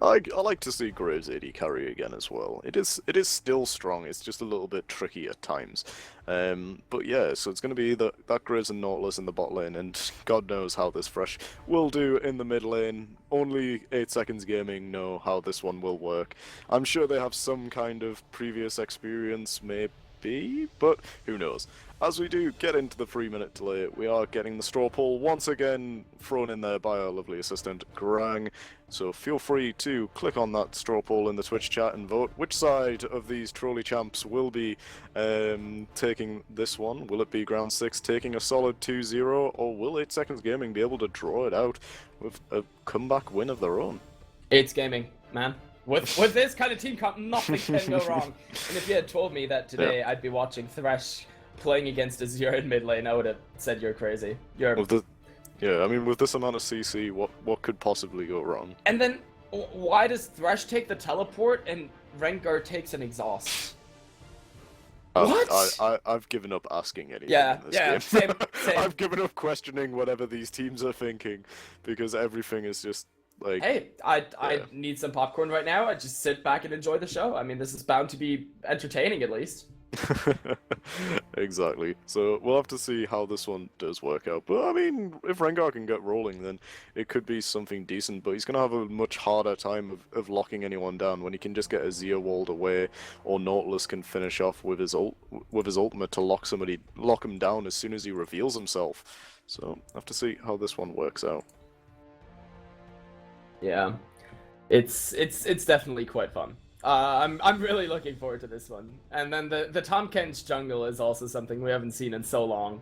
I like to see Graves AD carry again as well. It is still strong. It's just a little bit tricky at times. But yeah, so it's going to be that Graves and Nautilus in the bot lane, and God knows how this Fresh will do in the mid lane. Only 8 Seconds Gaming know how this one will work. I'm sure they have some kind of previous experience, maybe, but who knows. As we do get into the 3-minute delay, we are getting the straw poll once again thrown in there by our lovely assistant, Grang. So feel free to click on that straw poll in the Twitch chat and vote which side of these trolley champs will be taking this one. Will it be Ground 6 taking a solid 2-0, or will 8 Seconds Gaming be able to draw it out with a comeback win of their own? 8's Gaming, man. With this kind of team comp, nothing can go wrong. And if you had told me that today I'd be watching Thresh playing against Azure in mid lane, I would have said you're crazy. Yeah, I mean, with this amount of CC, what could possibly go wrong? And then, why does Thresh take the teleport and Rengar takes an exhaust? What? I've given up asking anything Yeah, in this game. same. I've given up questioning whatever these teams are thinking, because everything is just like... Hey, I need some popcorn right now. I just sit back and enjoy the show. I mean, this is bound to be entertaining at least. Exactly. So we'll have to see how this one does work out. But I mean, if Rengar can get rolling, then it could be something decent. But he's going to have a much harder time of locking anyone down when he can just get Azir walled away, or Nautilus can finish off with his ultimate to lock him down as soon as he reveals himself. So have to see how this one works out. Yeah, it's definitely quite fun. I'm really looking forward to this one. And then the Tom Kench jungle is also something we haven't seen in so long.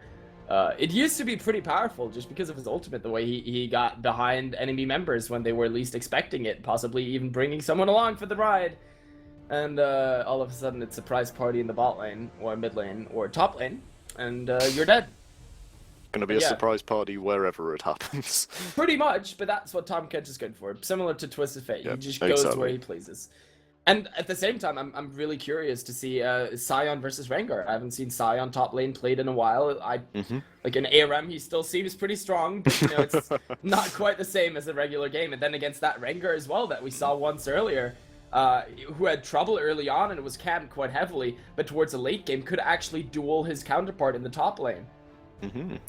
It used to be pretty powerful just because of his ultimate, the way he got behind enemy members when they were least expecting it, possibly even bringing someone along for the ride. And all of a sudden it's surprise party in the bot lane, or mid lane, or top lane, and you're dead. Gonna be a surprise party wherever it happens. Pretty much, but that's what Tom Kench is good for. Similar to Twisted Fate, he just goes exactly. where he pleases. And at the same time, I'm really curious to see Sion versus Rengar. I haven't seen Sion top lane played in a while. Like in ARM, he still seems pretty strong, but you know, it's not quite the same as a regular game. And then against that Rengar as well that we saw once earlier, who had trouble early on and was camped quite heavily, but towards the late game could actually duel his counterpart in the top lane.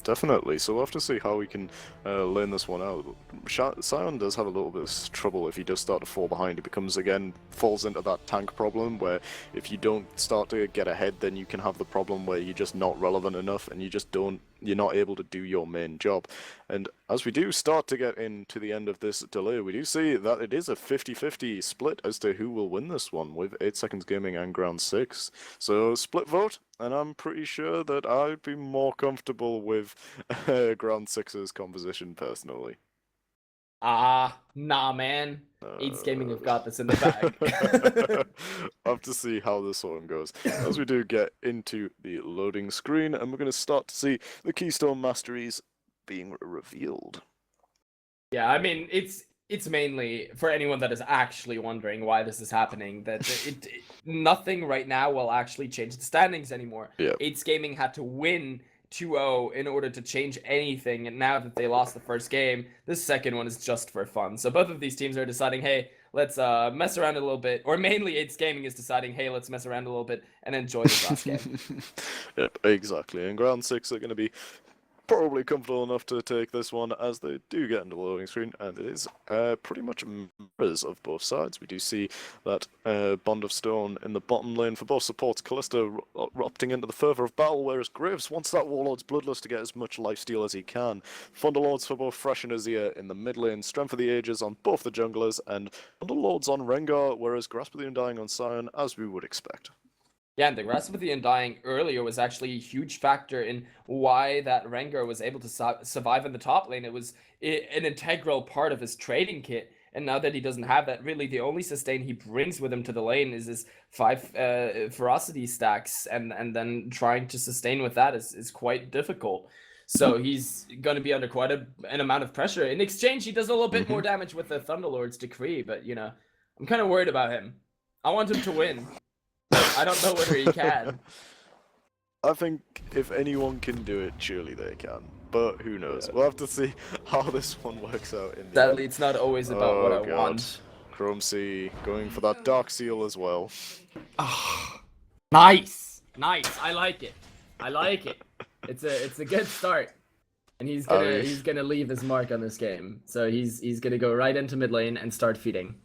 Definitely. So we'll have to see how we can lane this one out. Sion does have a little bit of trouble if he does start to fall behind. He falls into that tank problem where if you don't start to get ahead, then you can have the problem where you're just not relevant enough and you're not able to do your main job. And as we do start to get into the end of this delay, we do see that it is a 50-50 split as to who will win this one with 8 Seconds Gaming and Ground 6. So split vote, and I'm pretty sure that I'd be more comfortable with Ground 6's composition personally. Nah, man. 8's Gaming have got this in the bag. I'll have to see how this one goes. As we do get into the loading screen, and we're going to start to see the Keystone Masteries being revealed. Yeah, I mean, it's mainly for anyone that is actually wondering why this is happening, that nothing right now will actually change the standings anymore. Yeah. 8's Gaming had to win 2-0 in order to change anything, and now that they lost the first game, this second one is just for fun. So both of these teams are deciding, hey, let's mess around a little bit, or mainly 8's Gaming is deciding, hey, let's mess around a little bit and enjoy this last game. Yep, exactly. And Ground 6 are going to be probably comfortable enough to take this one as they do get into the loading screen, and it is pretty much mirrors of both sides. We do see that Bond of Stone in the bottom lane for both supports, Callista opting into the fervour of battle, whereas Graves wants that Warlord's Bloodlust to get as much lifesteal as he can. Thunderlords for both Fresh and Azir in the mid lane, Strength of the Ages on both the junglers, and Thunderlords on Rengar, whereas Grasp of the Undying on Sion, as we would expect. Yeah, and the Grasp of the Undying earlier was actually a huge factor in why that Rengar was able to survive in the top lane. It was an integral part of his trading kit, and now that he doesn't have that, really the only sustain he brings with him to the lane is his 5 ferocity stacks, and then trying to sustain with that is quite difficult. So he's going to be under quite an amount of pressure. In exchange, he does a little bit more damage with the Thunderlord's Decree, but, you know, I'm kind of worried about him. I want him to win. I don't know whether he can. I think if anyone can do it, surely they can. but who knows? We'll have to see how this one works out in the Sadly, end. it's not always about what I God. want. Chrome C going for that Dark Seal as well. Nice, nice. I like it. I like it. It's a good start. And he's gonna leave his mark on this game. So he's gonna go right into mid lane and start feeding.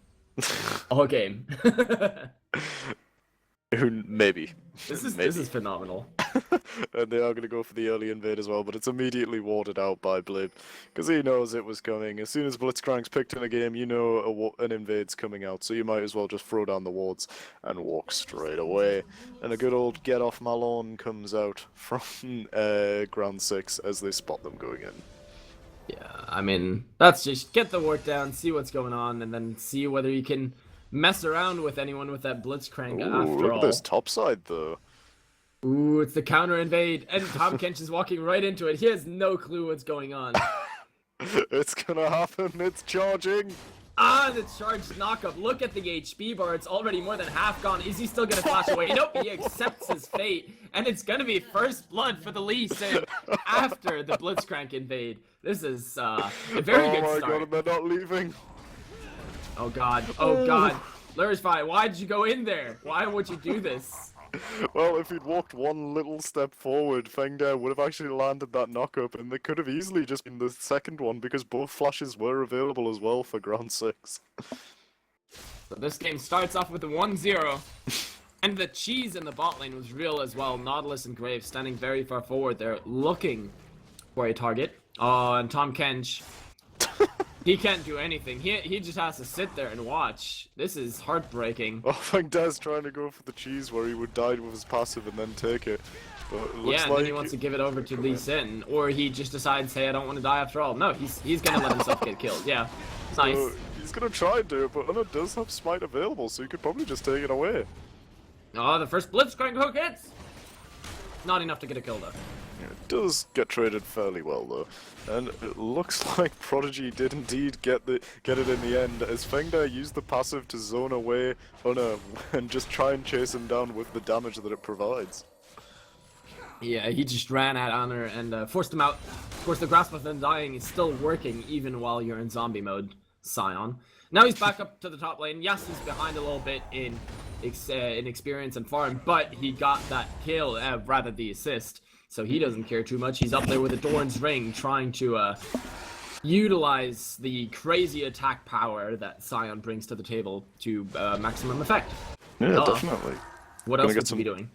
All game. Maybe. This is phenomenal. And they are going to go for the early invade as well, but it's immediately warded out by Blib, because he knows it was coming. As soon as Blitzcrank's picked in a game, you know an invade's coming out, so you might as well just throw down the wards and walk straight away. And a good old get off my lawn comes out from ground 6 as they spot them going in. Yeah, I mean, that's just get the ward down, see what's going on, and then see whether you can mess around with anyone with that Blitzcrank after Look all. at this top side, though. Ooh, it's the counter invade, and Tom Kench is walking right into it. He has no clue what's going on. It's gonna happen, it's charging! Ah, the charged knockup. Look at the HP bar, it's already more than half gone. Is he still gonna flash away? Nope, he accepts his fate, and it's gonna be first blood for the Lee Sin after the Blitzcrank invade. This is a very good start. Oh my god, and they're not leaving. Oh god, oh god. Vespyr, why did you go in there? Why would you do this? Well, if he'd walked one little step forward, Fengda would have actually landed that knockup, and they could have easily just been the second one, because both flashes were available as well for ground 6. So this game starts off with a 1-0. And the cheese in the bot lane was real as well. Nautilus and Graves standing very far forward. They're looking for a target. Oh, and Tom Kench. He can't do anything. He just has to sit there and watch. This is heartbreaking. Oh, Fengda's trying to go for the cheese where he would die with his passive and then take it. But it looks Yeah, and like then he wants to give it over to Lee Sin. Or he just decides, hey, I don't want to die after all. No, he's gonna let himself get killed. Yeah, nice. he's gonna try and do it, but Una does have Smite available, so he could probably just take it away. Oh, the first Blitzcrank hook hits! Not enough to get a kill, though. Yeah, it does get traded fairly well though, and it looks like Prodigy did indeed get it in the end, as Fengda used the passive to zone away Una and just try and chase him down with the damage that it provides. Yeah, he just ran at Honor and forced him out. Of course, the Grasp of Undying is still working even while you're in zombie mode, Scion. Now he's back up to the top lane. Yes, he's behind a little bit in experience and farm, but he got that kill, rather the assist. So he doesn't care too much. He's up there with a Doran's Ring trying to utilize the crazy attack power that Scion brings to the table to maximum effect. Yeah, definitely. What else would you be doing?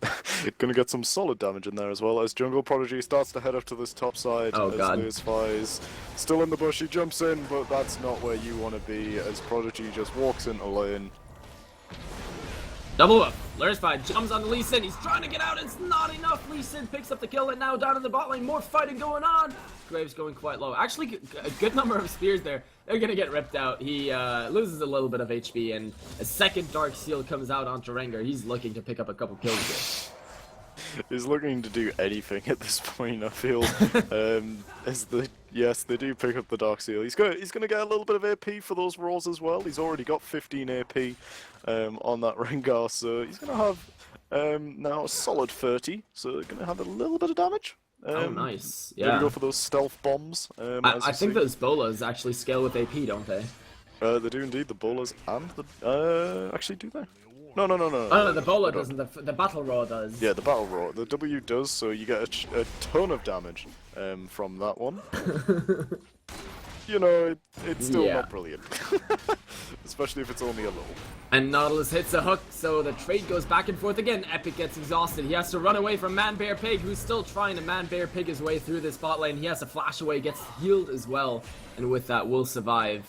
Gonna get some solid damage in there as well, as Jungle Prodigy starts to head up to this top side. Oh, as God. Vespyr is still in the bush, he jumps in, but that's not where you want to be, as Prodigy just walks into lane. Double up. Vespyr jumps on the Lee Sin. He's trying to get out. It's not enough. Lee Sin picks up the kill, and now down in the bot lane, more fighting going on. Graves going quite low. Actually, a good number of spears there. They're gonna get ripped out. He loses a little bit of HP, and a second Dark Seal comes out onto Rengar. He's looking to pick up a couple kills here. He's looking to do anything at this point, I feel. Yes, they do pick up the Dark Seal. He's gonna get a little bit of AP for those rolls as well. He's already got 15 AP on that Rengar, so he's gonna have now a solid 30. So gonna have a little bit of damage. Oh, nice. Gonna Yeah. go for those stealth bombs. I think those bolas actually scale with AP, don't they? They do indeed. The bolas and the actually do they? No. Oh no, the bola doesn't. The battle roar does. Yeah, the battle roar. The W does, so you get a ton of damage from that one. You know, it's still not brilliant. Especially if it's only a low. And Nautilus hits a hook, so the trade goes back and forth again. Epic gets exhausted. He has to run away from Man Bear Pig, who's still trying to Man Bear Pig his way through this bot lane. He has to flash away, gets healed as well, and with that will survive.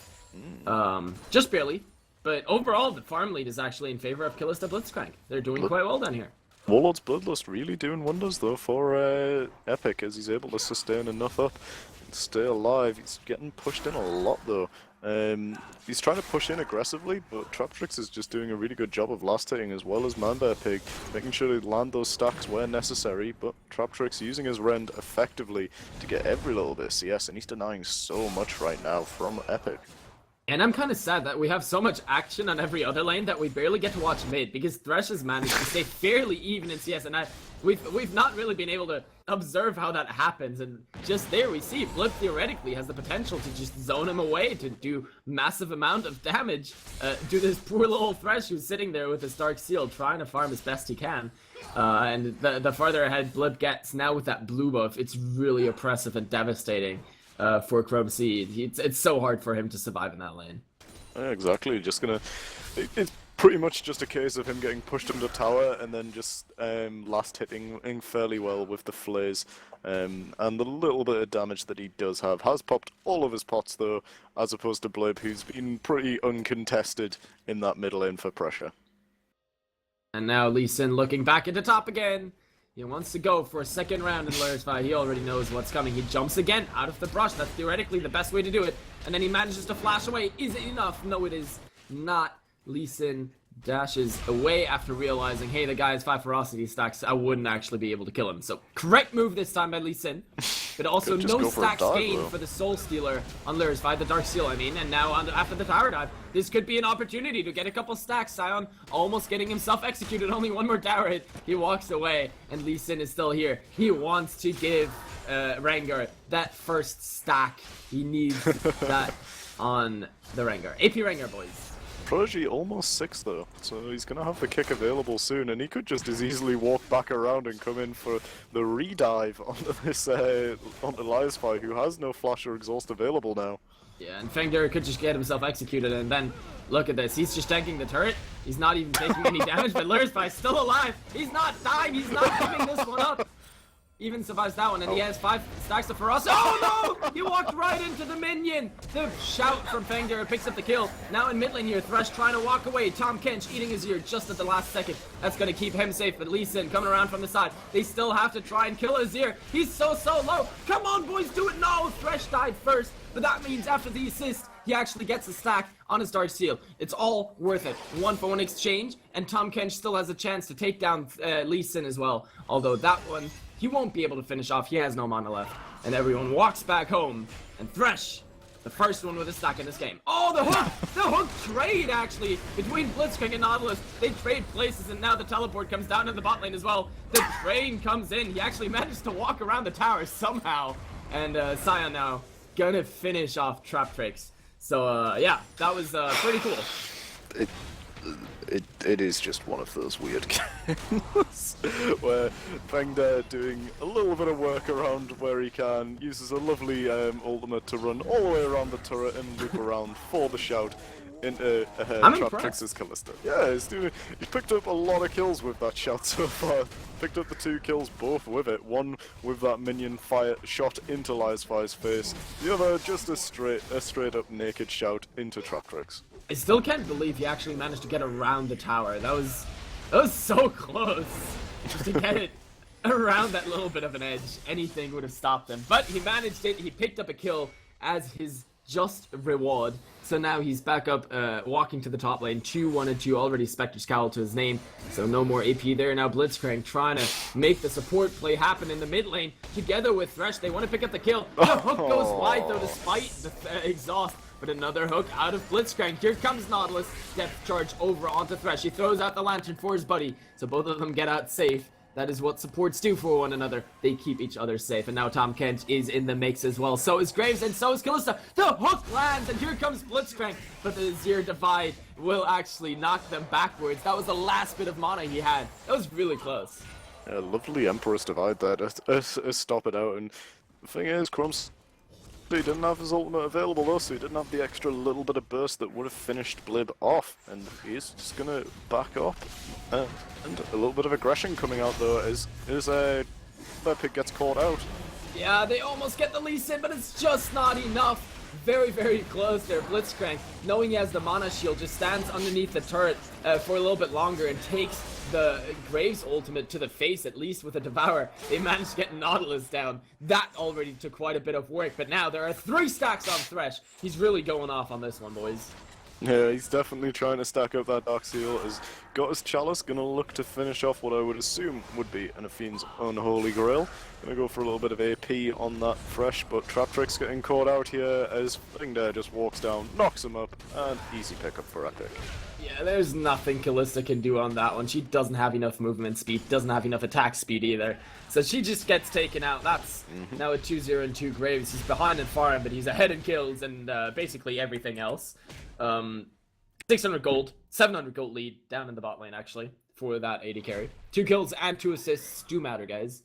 Just barely. But overall, the farm lead is actually in favor of Kalista Blitzcrank. They're doing quite well down here. Warlord's Bloodlust really doing wonders though for Epic, as he's able to sustain enough up and stay alive. He's getting pushed in a lot though. He's trying to push in aggressively, but Traptrix is just doing a really good job of last hitting, as well as Manbear Pig, making sure to land those stacks where necessary, but Traptrix using his Rend effectively to get every little bit of CS, and he's denying so much right now from Epic. And I'm kind of sad that we have so much action on every other lane that we barely get to watch mid, because Thresh has managed to stay fairly even in CS, and we've not really been able to observe how that happens. And just there we see Blip theoretically has the potential to just zone him away to do massive amount of damage to this poor little Thresh who's sitting there with his Dark Seal trying to farm as best he can. And the farther ahead Blip gets now with that blue buff, it's really oppressive and devastating. For Chrome Seed, it's so hard for him to survive in that lane. Yeah, exactly. It's pretty much just a case of him getting pushed into tower and then just last hitting fairly well with the flays. And the little bit of damage that he does have has popped all of his pots though, as opposed to Blib, who's been pretty uncontested in that mid lane for pressure. And now Lee Sin looking back at the top again. He wants to go for a second round in Vespyr. He already knows what's coming. He jumps again out of the brush. That's theoretically the best way to do it. And then he manages to flash away. Is it enough? No, it is not. Lee Sin dashes away after realizing, hey, the guy has 5 ferocity stacks. I wouldn't actually be able to kill him. So correct move this time by Lee Sin. But also no stacks gained for the Soul Stealer on Vespyr, the Dark Seal, I mean. And now after the tower dive, this could be an opportunity to get a couple stacks. Sion almost getting himself executed. Only one more tower hit. He walks away, and Lee Sin is still here. He wants to give Rengar that first stack. He needs that on the Rengar. AP Rengar, boys. Prodigy almost 6 though, so he's gonna have the kick available soon, and he could just as easily walk back around and come in for the redive onto this onto Vespyr, who has no flash or exhaust available now. Yeah, and Fengder could just get himself executed, and then look at this. He's just tanking the turret. He's not even taking any damage, but Vespyr's still alive. He's not dying. He's not giving this one up. Even survives that one, and he has 5 stacks of ferocity. Oh no! He walked right into the minion! The shout from Fengder picks up the kill. Now in mid lane here, Thresh trying to walk away. Tahm Kench eating his ear just at the last second. That's gonna keep him safe, but Lee Sin coming around from the side. They still have to try and kill his ear. He's so low. Come on, boys, do it! No! Thresh died first, but that means after the assist, he actually gets a stack on his Dark Seal. It's all worth it. 1-for-1 exchange, and Tahm Kench still has a chance to take down Lee Sin as well. Although that one, he won't be able to finish off. He has no mana left. And everyone walks back home. And Thresh, the first one with a stack in this game. Oh, the hook! The hook trade, actually, between Blitzcrank and Nautilus. They trade places, and now the teleport comes down in the bot lane as well. The train comes in. He actually managed to walk around the tower somehow. And Sion now gonna finish off Trap Tricks. So, yeah, that was pretty cool. It is just one of those weird games where Fengder doing a little bit of work around where he can, uses a lovely ultimate to run all the way around the turret and loop around for the shout into Trap Tricks' Callista. Yeah, he's picked up a lot of kills with that shout so far. Picked up the 2 kills both with it. One with that minion fire shot into Vespyr's face. The other just a straight up naked shout into Trap Tricks. I still can't believe he actually managed to get around the tower. That was so close. Just to get it around that little bit of an edge. Anything would have stopped him. But he managed it. He picked up a kill as his just reward. So now he's back up, walking to the top lane. 2-1-2, already Spectre's Cowl to his name. So no more AP there. Now Blitzcrank trying to make the support play happen in the mid lane. Together with Thresh, they want to pick up the kill. The hook goes wide though, despite the exhaust. But another hook out of Blitzcrank. Here comes Nautilus. Depth charge over onto Thresh. He throws out the lantern for his buddy. So both of them get out safe. That is what supports do for one another. They keep each other safe. And now Tahm Kench is in the mix as well. So is Graves and so is Callista. The hook lands and here comes Blitzcrank. But the Azir Divide will actually knock them backwards. That was the last bit of mana he had. That was really close. Yeah, lovely Emperor's Divide there to stop it out. And the thing is, Crumbs, he didn't have his ultimate available though, so he didn't have the extra little bit of burst that would have finished Blib off, and he's just gonna back up. And a little bit of aggression coming out though as Vespyr gets caught out. Yeah, they almost get the Lee Sin, but it's just not enough. Very, very close there. Blitzcrank, knowing he has the mana shield, just stands underneath the turret for a little bit longer and takes the Graves ultimate to the face, at least with a Devour. They managed to get Nautilus down. That already took quite a bit of work, but now there are 3 stacks on Thresh. He's really going off on this one, boys. Yeah, he's definitely trying to stack up that Dark Seal. Has got his Chalice, gonna look to finish off what I would assume would be an Fiend's Unholy Grail. Gonna go for a little bit of AP on that Fresh, but Trap Trick's getting caught out here as Fingder just walks down, knocks him up, and easy pickup for Epic. Yeah, there's nothing Callista can do on that one. She doesn't have enough movement speed, doesn't have enough attack speed either. So she just gets taken out. That's now a 2-0 and 2 Graves. He's behind in farm, but he's ahead in kills and basically everything else. 600 gold, 700 gold lead down in the bot lane actually for that AD carry. 2 kills and 2 assists do matter, guys.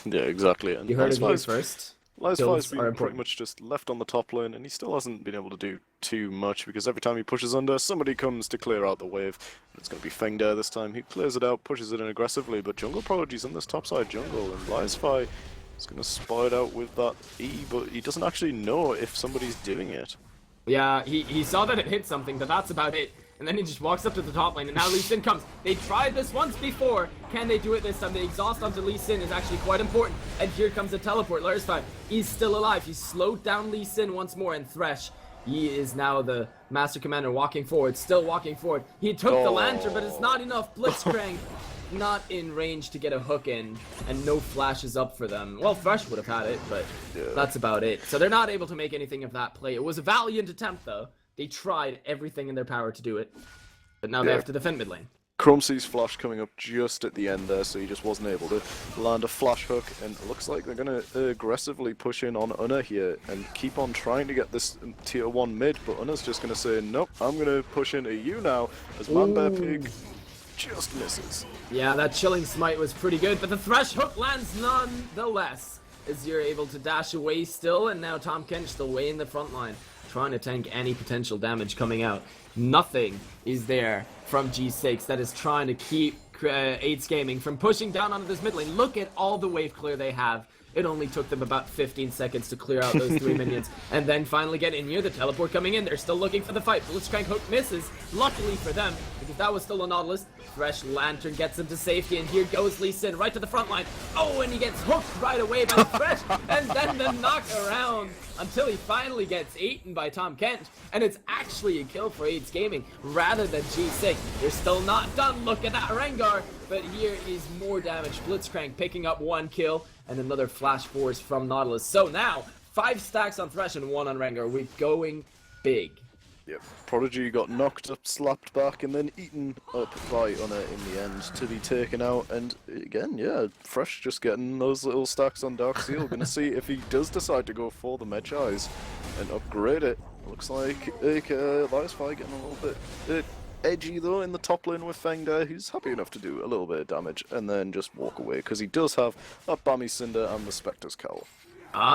Yeah, exactly. And You heard it here first. Vespyr's been pretty much just left on the top lane, and he still hasn't been able to do too much because every time he pushes under, somebody comes to clear out the wave. It's going to be Fengder this time. He clears it out, pushes it in aggressively, but Jungle Prodigy's in this topside jungle, and Vespyr is going to spy it out with that E, but he doesn't actually know if somebody's doing it. Yeah, he saw that it hit something, but that's about it. And then he just walks up to the top lane, and now Lee Sin comes. They tried this once before. Can they do it this time? The exhaust onto Lee Sin is actually quite important. And here comes the teleport. Larsfire, he's still alive. He slowed down Lee Sin once more, and Thresh, he is now the Master Commander walking forward, still walking forward. He took the Lantern, but it's not enough. Blitzcrank not in range to get a hook in, and no flashes up for them. Well, Thresh would have had it, but that's about it. So they're not able to make anything of that play. It was a valiant attempt, though. They tried everything in their power to do it, but now they have to defend mid lane. Chrome sees Flash coming up just at the end there, so he just wasn't able to land a Flash hook, and it looks like they're going to aggressively push in on Unna here and keep on trying to get this tier 1 mid, but Unna's just going to say, nope, I'm going to push into you now, as Manbear Pig just misses. Yeah, that chilling smite was pretty good, but the Thresh hook lands nonetheless, as you're able to dash away still, and now Tom Kench still way in the front line, trying to tank any potential damage coming out. Nothing is there from G6 that is trying to keep AIDS Gaming from pushing down onto this mid lane. Look at all the wave clear they have. It only took them about 15 seconds to clear out those 3 minions, and then finally get in here. The teleport coming in. They're still looking for the fight. Blitzcrank hook misses. Luckily for them, because that was still a Nautilus. Thresh Lantern gets him to safety, and here goes Lee Sin right to the front line. Oh, and he gets hooked right away by Thresh, and then the knock around until he finally gets eaten by Tom Kent, and it's actually a kill for AIDS Gaming rather than G6. They're still not done. Look at that Rengar, but here is more damage. Blitzcrank picking up 1 kill, and another Flash Force from Nautilus. So now, 5 stacks on Thresh and 1 on Rengar. We're going big. Yep, Prodigy got knocked up, slapped back, and then eaten up by Unna in the end to be taken out. And again, yeah, Fresh just getting those little stacks on Dark Seal. Gonna see if he does decide to go for the Mech Eyes and upgrade it. Looks like Vespyr getting a little bit edgy though in the top lane with Fengder, who's happy enough to do a little bit of damage and then just walk away because he does have that Bammy Cinder and the Spectre's Cowl.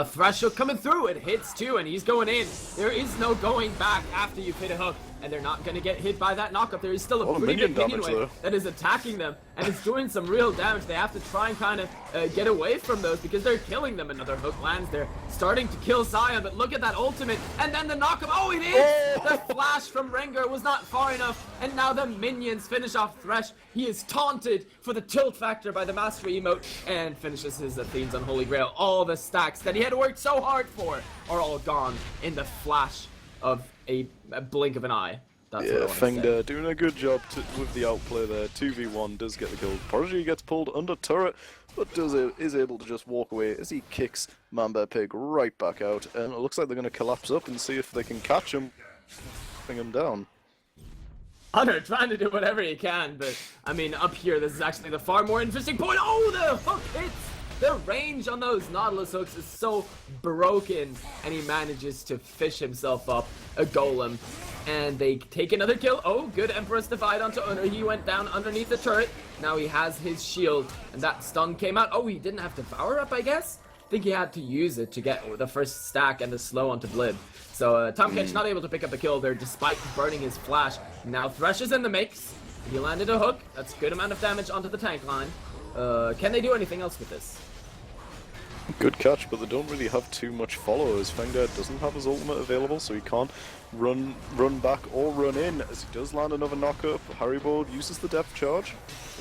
Thresh hook coming through. It hits too, and he's going in. There is no going back after you've hit a hook, and they're not going to get hit by that knockup. There is still a pretty big minion wave that is attacking them, and it's doing some real damage. They have to try and kind of get away from those because they're killing them. Another hook lands. They're starting to kill Sion, but look at that ultimate, and then the knockup. Oh, it is! The flash from Rengar was not far enough, and now the minions finish off Thresh. He is taunted for the tilt factor by the Mastery emote, and finishes his Athene's Unholy Grail. All the stacks that he had worked so hard for are all gone in the flash of a blink of an eye. That's yeah, Fengder doing a good job with the outplay there. 2v1 does get the kill. Prodigy gets pulled under turret, but is able to just walk away as he kicks Manbear Pig right back out. And it looks like they're going to collapse up and see if they can catch him, bring him down. Hunter trying to do whatever he can, but I mean, up here, this is actually the far more interesting point. Oh, the hook hits! The range on those Nautilus hooks is so broken, and he manages to fish himself up a golem. And they take another kill. Oh, good Empress Divide onto Unna. He went down underneath the turret. Now he has his shield, and that stun came out. Oh, he didn't have Devour up, I guess? I think he had to use it to get the first stack and the slow onto Blib. So Tom Kench not able to pick up a kill there despite burning his flash. Now Thresh is in the mix. He landed a hook. That's a good amount of damage onto the tank line. Can they do anything else with this? Good catch, but they don't really have too much followers. Fengder doesn't have his ultimate available, so he can't run back or run in, as he does land another knock-up. Haribo uses the depth charge.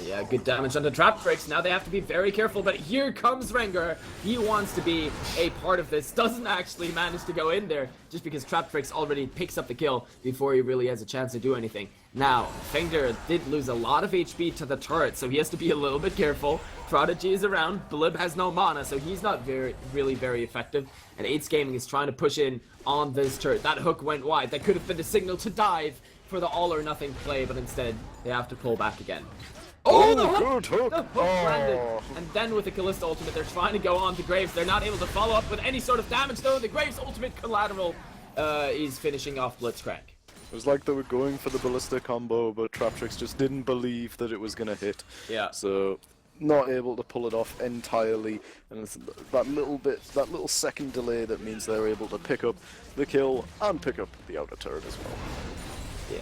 Yeah, good damage onto Trap Tricks. Now they have to be very careful, but here comes Rengar. He wants to be a part of this. Doesn't actually manage to go in there, just because Trap Tricks already picks up the kill before he really has a chance to do anything. Now, Fengder did lose a lot of HP to the turret, so he has to be a little bit careful. Prodigy is around. Blib has no mana, so he's not really very effective. And 8's Gaming is trying to push in on this turret. That hook went wide. That could have been the signal to dive for the all-or-nothing play, but instead they have to pull back again. Oh, the hook! Good hook! The hook landed. And then with the Kalista ultimate, they're trying to go on to Graves. They're not able to follow up with any sort of damage, though. The Graves ultimate collateral is finishing off Blitzcrank. It was like they were going for the ballista combo, but Traptrix just didn't believe that it was going to hit. Yeah. So, not able to pull it off entirely, and it's that little second delay that means they're able to pick up the kill and pick up the outer turret as well.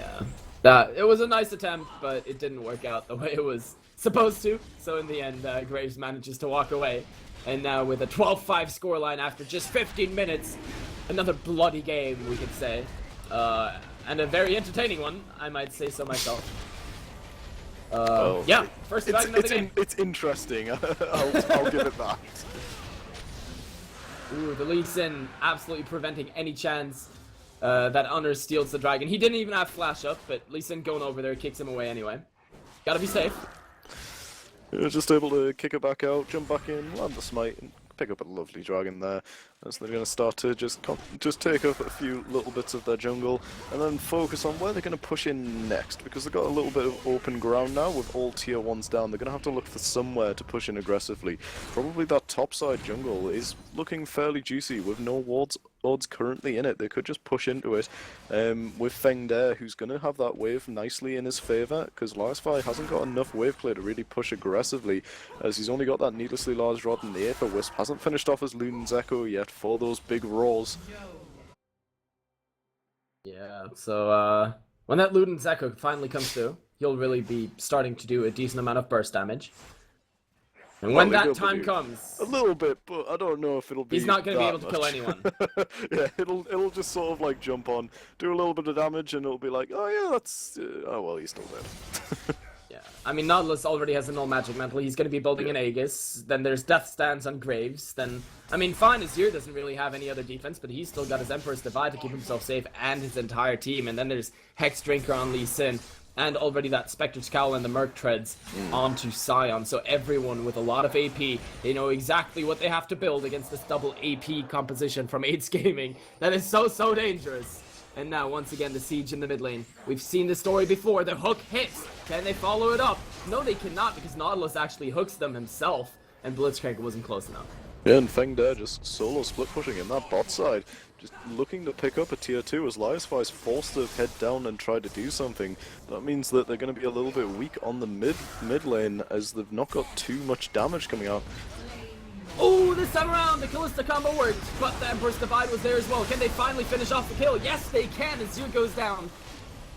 Yeah. It was a nice attempt, but it didn't work out the way it was supposed to. So in the end, Graves manages to walk away. And now with a 12-5 scoreline after just 15 minutes, another bloody game, we could say. And a very entertaining one, I might say so myself. Yeah, first dragon of the game. It's interesting, I'll give it that. Ooh, the Lee Sin absolutely preventing any chance that Honor steals the dragon. He didn't even have flash up, but Lee Sin going over there kicks him away anyway. Gotta be safe. Just able to kick it back out, jump back in, land the smite, and pick up a lovely dragon there. As they're going to start to just take up a few little bits of their jungle, and then focus on where they're going to push in next, because they've got a little bit of open ground now with all tier 1s down. They're going to have to look for somewhere to push in aggressively. Probably that topside jungle is looking fairly juicy with no wards currently in it. They could just push into it with Feng there, who's going to have that wave nicely in his favour, because Vespyr hasn't got enough wave clear to really push aggressively, as he's only got that needlessly large rod in the air for Wisp. Hasn't finished off his Luden's Echo yet for those big roars. Yeah, so when that Luden's Echo finally comes through, he'll really be starting to do a decent amount of burst damage. And when that time comes... A little bit, but I don't know if it'll be. He's not going to be able to much. kill anyone. Yeah, it'll just sort of like jump on, do a little bit of damage, and it'll be like, oh yeah, that's... oh well, he's still dead. Yeah, I mean, Nautilus already has a null magic mantle. He's going to be building an Aegis. Then there's Death Stands on Graves. Then, I mean, fine, Azir doesn't really have any other defense, but he's still got his Emperor's Divide to keep himself safe and his entire team. And then there's Hex Drinker on Lee Sin. And already that Spectre's Cowl and the Merc Treads onto Sion. So everyone with a lot of AP, they know exactly what they have to build against this double AP composition from 8's Gaming. That is so dangerous. And now, once again, the siege in the mid lane. We've seen this story before. The hook hits. Can they follow it up? No, they cannot, because Nautilus actually hooks them himself. And Blitzcrank wasn't close enough. Yeah, and Feng there just solo split pushing in that bot side. Just looking to pick up a tier 2 as Vespyr's forced to head down and try to do something. That means that they're going to be a little bit weak on the mid lane, as they've not got too much damage coming out. Oh, this time around, the Kalista combo worked, but the Emperor's Divide was there as well. Can they finally finish off the kill? Yes, they can, as Zero goes down.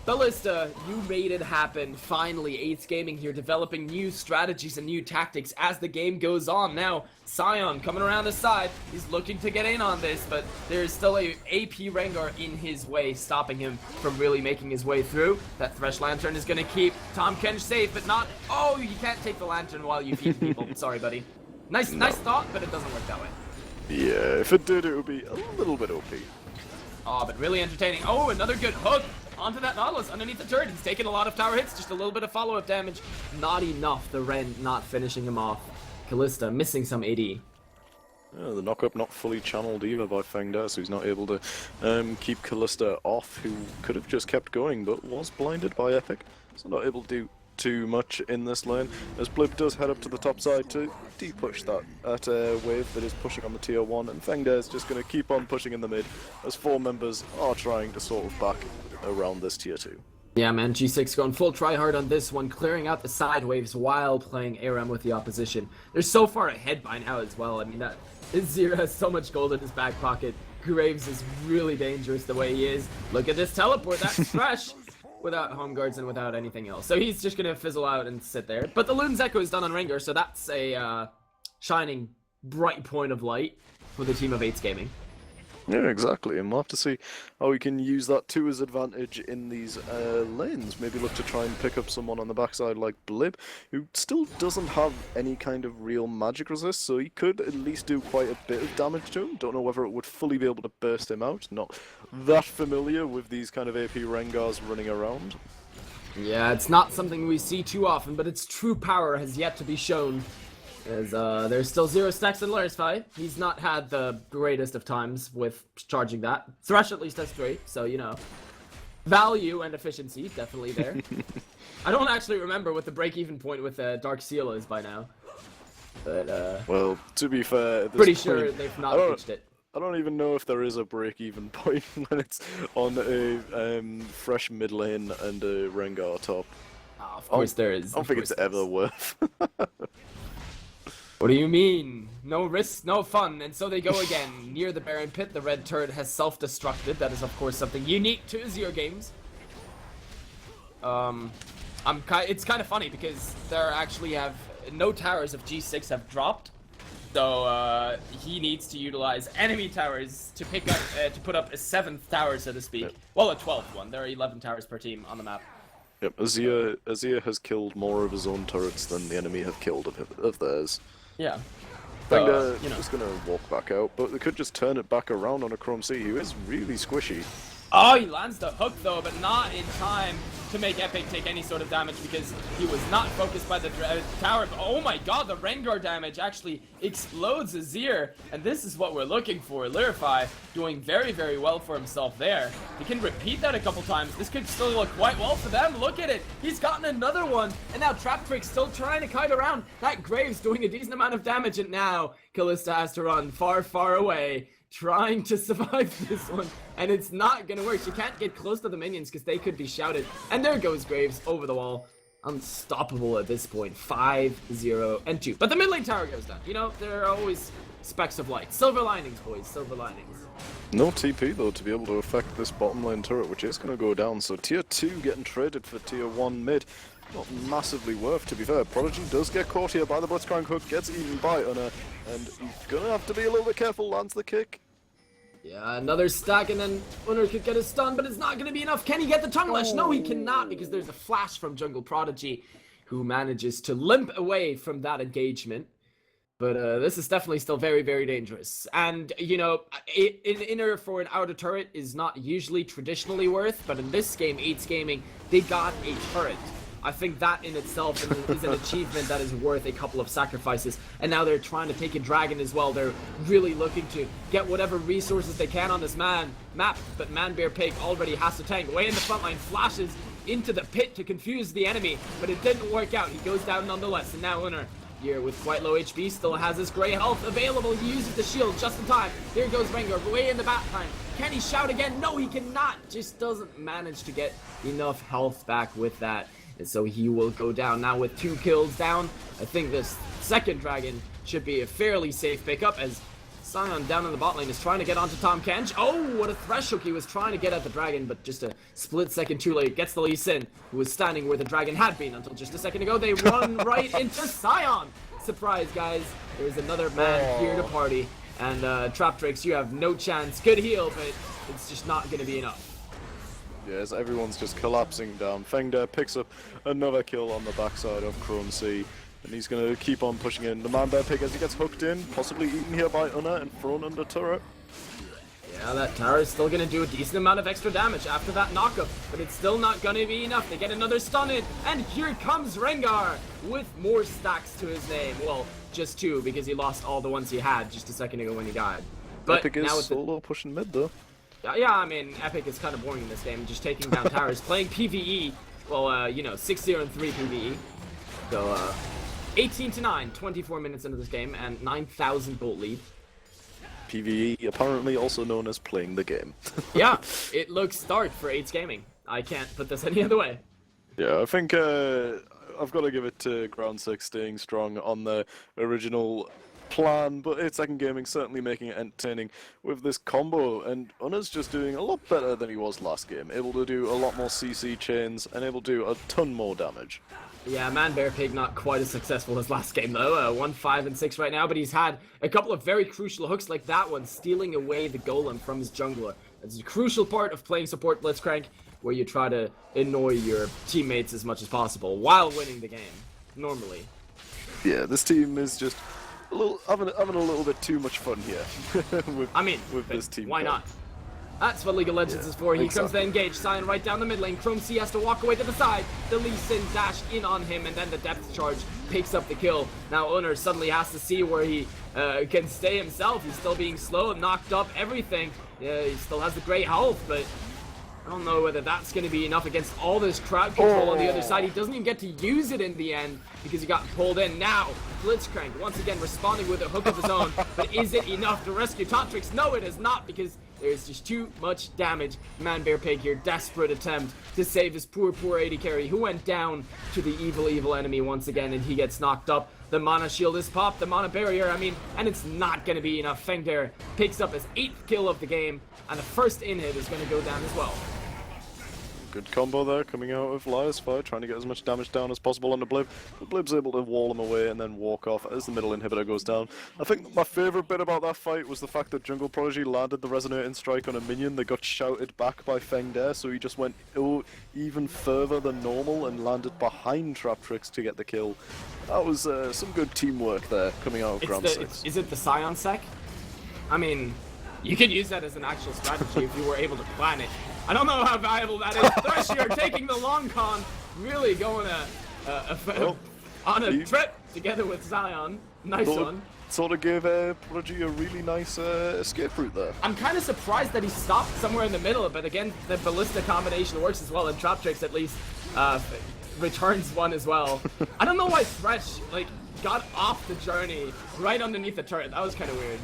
Ballista, you made it happen. Finally, 8's Gaming here, developing new strategies and new tactics as the game goes on. Now, Sion coming around the side. He's looking to get in on this, but there's still a AP Rengar in his way, stopping him from really making his way through. That Thresh Lantern is going to keep Tom Kench safe, but not... Oh, you can't take the Lantern while you feed people. Sorry, buddy. Nice thought, but it doesn't work that way. Yeah, if it did, it would be a little bit OP. Oh, but really entertaining. Oh, another good hook onto that Nautilus underneath the turret. He's taking a lot of tower hits, just a little bit of follow-up damage. Not enough, the Ren not finishing him off. Kalista missing some AD. Yeah, the knock-up not fully channeled either by Feng Da, so he's not able to keep Kalista off, who could have just kept going, but was blinded by Epic. So not able to do too much in this lane, as Blib does head up to the top side to de-push that wave that is pushing on the tier 1, and Feng Da is just going to keep on pushing in the mid, as 4 members are trying to sort of back around this tier 2. Yeah, man, G6 going full try-hard on this one, clearing out the side waves while playing ARAM with the opposition. They're so far ahead by now as well. I mean, that Zero has so much gold in his back pocket. Graves is really dangerous the way he is. Look at this teleport, that's fresh. Without home guards and without anything else. So he's just going to fizzle out and sit there. But the Luden's Echo is done on Rengar, so that's a shining, bright point of light for the team of 8's Gaming. Yeah, exactly, and we'll have to see how we can use that to his advantage in these lanes. Maybe look to try and pick up someone on the backside like Blib, who still doesn't have any kind of real magic resist, so he could at least do quite a bit of damage to him. Don't know whether it would fully be able to burst him out. Not that familiar with these kind of AP Rengars running around. Yeah, it's not something we see too often, but its true power has yet to be shown. As there's still 0 stacks in Vespyr. He's not had the greatest of times with charging that. Thresh at least has 3, so you know. Value and efficiency, definitely there. I don't actually remember what the break-even point with Dark Seal is by now. But, well, to be fair, at this pretty point, sure they've not reached it. I don't even know if there is a break-even point when it's on a fresh mid lane and a Rengar top. Oh, of course there is. I don't think it's ever worth. What do you mean? No risk, no fun, and so they go again. Near the Baron Pit, the red turret has self-destructed. That is, of course, something unique to Azir games. It's kind of funny because there actually have no towers of G6 have dropped, so he needs to utilize enemy towers to pick up to put up a 7th tower, so to speak. Yep. Well, a 12th one. There are 11 towers per team on the map. Yep, Azir has killed more of his own turrets than the enemy have killed of theirs. Yeah. I think You know. just gonna walk back out, but they could just turn it back around on a Chrome C, who is really squishy. Oh, he lands the hook though, but not in time to make Epic take any sort of damage because he was not focused by the tower. But oh my god, the Rengar damage actually explodes Azir, and this is what we're looking for. Lurify doing very, very well for himself there. He can repeat that a couple times. This could still look quite well for them. Look at it. He's gotten another one, and now Traptrick's still trying to kite around. That Graves doing a decent amount of damage, and now Kalista has to run far, far away, trying to survive this one, and it's not gonna work. She can't get close to the minions because they could be shouted, and there goes Graves over the wall. Unstoppable at this point. 5, 0, and 2. But the mid lane tower goes down. You know, there are always specks of light. Silver linings, boys. Silver linings. No TP though to be able to affect this bottom lane turret, which is gonna go down. So tier 2 getting traded for tier 1 mid. Not massively worth, to be fair. Prodigy does get caught here by the Blitzcrank hook, gets eaten by Unna, and he's gonna have to be a little bit careful, lands the kick. Yeah, another stack, and then Unner could get a stun, but it's not gonna be enough. Can he get the tongue lash? No, he cannot, because there's a flash from Jungle Prodigy, who manages to limp away from that engagement. But this is definitely still very, very dangerous. And, you know, an inner for an outer turret is not usually traditionally worth, but in this game, 8's Gaming, they got a turret. I think that in itself is an achievement that is worth a couple of sacrifices. And now they're trying to take a dragon as well. They're really looking to get whatever resources they can on this map. But Manbear Pig already has to tank. Way in the front line, flashes into the pit to confuse the enemy. But it didn't work out. He goes down nonetheless. And now Unner, here with quite low HP, still has his gray health available. He uses the shield just in time. There goes Rengar, way in the back line. Can he shout again? No, he cannot. Just doesn't manage to get enough health back with that. And so he will go down now with 2 kills down. I think this second dragon should be a fairly safe pickup as Sion down in the bot lane is trying to get onto Tahm Kench. Oh, what a thresh hook. He was trying to get at the dragon, but just a split second too late. Gets the Lee Sin, who was standing where the dragon had been until just a second ago. They run right into Sion. Surprise, guys. There's another man here to party. And Traptrix, you have no chance. Good heal, but it's just not going to be enough. Yes, everyone's just collapsing down. Fengda picks up another kill on the backside of Chrome C, and he's going to keep on pushing in. The Manbear Pig as he gets hooked in, possibly eaten here by Unna and thrown under turret. Yeah, that tower is still going to do a decent amount of extra damage after that knockup, but it's still not going to be enough. They get another stun in, and here comes Rengar with more stacks to his name. Well, just 2 because he lost all the ones he had just a second ago when he died. But Epic now is solo pushing mid though. Yeah, I mean, Epic is kind of boring in this game, just taking down towers, playing PvE, well, you know, 6-0 and 3 PvE. So, 18-9, 24 minutes into this game, and 9,000 gold lead. PvE, apparently also known as playing the game. Yeah, it looks dark for 8's Gaming. I can't put this any other way. Yeah, I think I've got to give it to Ground 6 staying strong on the original plan, but 8 Gaming certainly making it entertaining with this combo, and Unna's just doing a lot better than he was last game, able to do a lot more CC chains and able to do a ton more damage. Yeah, Man Bear Pig not quite as successful as last game though. 1-5-6 right now, but he's had a couple of very crucial hooks like that one, stealing away the golem from his jungler. That's a crucial part of playing support Blitzcrank, where you try to annoy your teammates as much as possible while winning the game. Normally. Yeah, this team is just having a little bit too much fun here. with this team. Why not? That's what League of Legends is for. He comes to exactly. engage, Sion right down the mid lane. Chrome C has to walk away to the side. The Lee Sin dash in on him, and then the depth charge picks up the kill. Now Unnur suddenly has to see where he can stay himself. He's still being slow, knocked up, everything. Yeah, he still has the great health, but I don't know whether that's going to be enough against all this crowd control on the other side. He doesn't even get to use it in the end because he got pulled in. Now, Blitzcrank once again responding with a hook of his own. But is it enough to rescue Totrix? No, it is not, because there's just too much damage. Man Bear Pig here, desperate attempt to save his poor AD carry, who went down to the evil enemy once again, and he gets knocked up. The mana shield is popped, the mana barrier, and it's not going to be enough. Fengder picks up his 8th kill of the game, and the first inhib is going to go down as well. Good combo there coming out of Vespyr, trying to get as much damage down as possible on the Blib. The Blib's able to wall him away and then walk off as the middle inhibitor goes down. I think my favourite bit about that fight was the fact that Jungle Prodigy landed the resonating strike on a minion that got shouted back by Fengder, so he just went even further than normal and landed behind Traptrix to get the kill. That was some good teamwork there coming out of Grand 6. Is it the Sion sec? I mean, you could use that as an actual strategy if you were able to plan it. I don't know how valuable that is. Thresh, you're taking the long con, really going on a trip together with Zion. Nice one. Sort of gave Prodigy a really nice escape route there. I'm kind of surprised that he stopped somewhere in the middle, but again, the ballista combination works as well, and Traptrix at least returns one as well. I don't know why Thresh got off the journey right underneath the turret. That was kind of weird.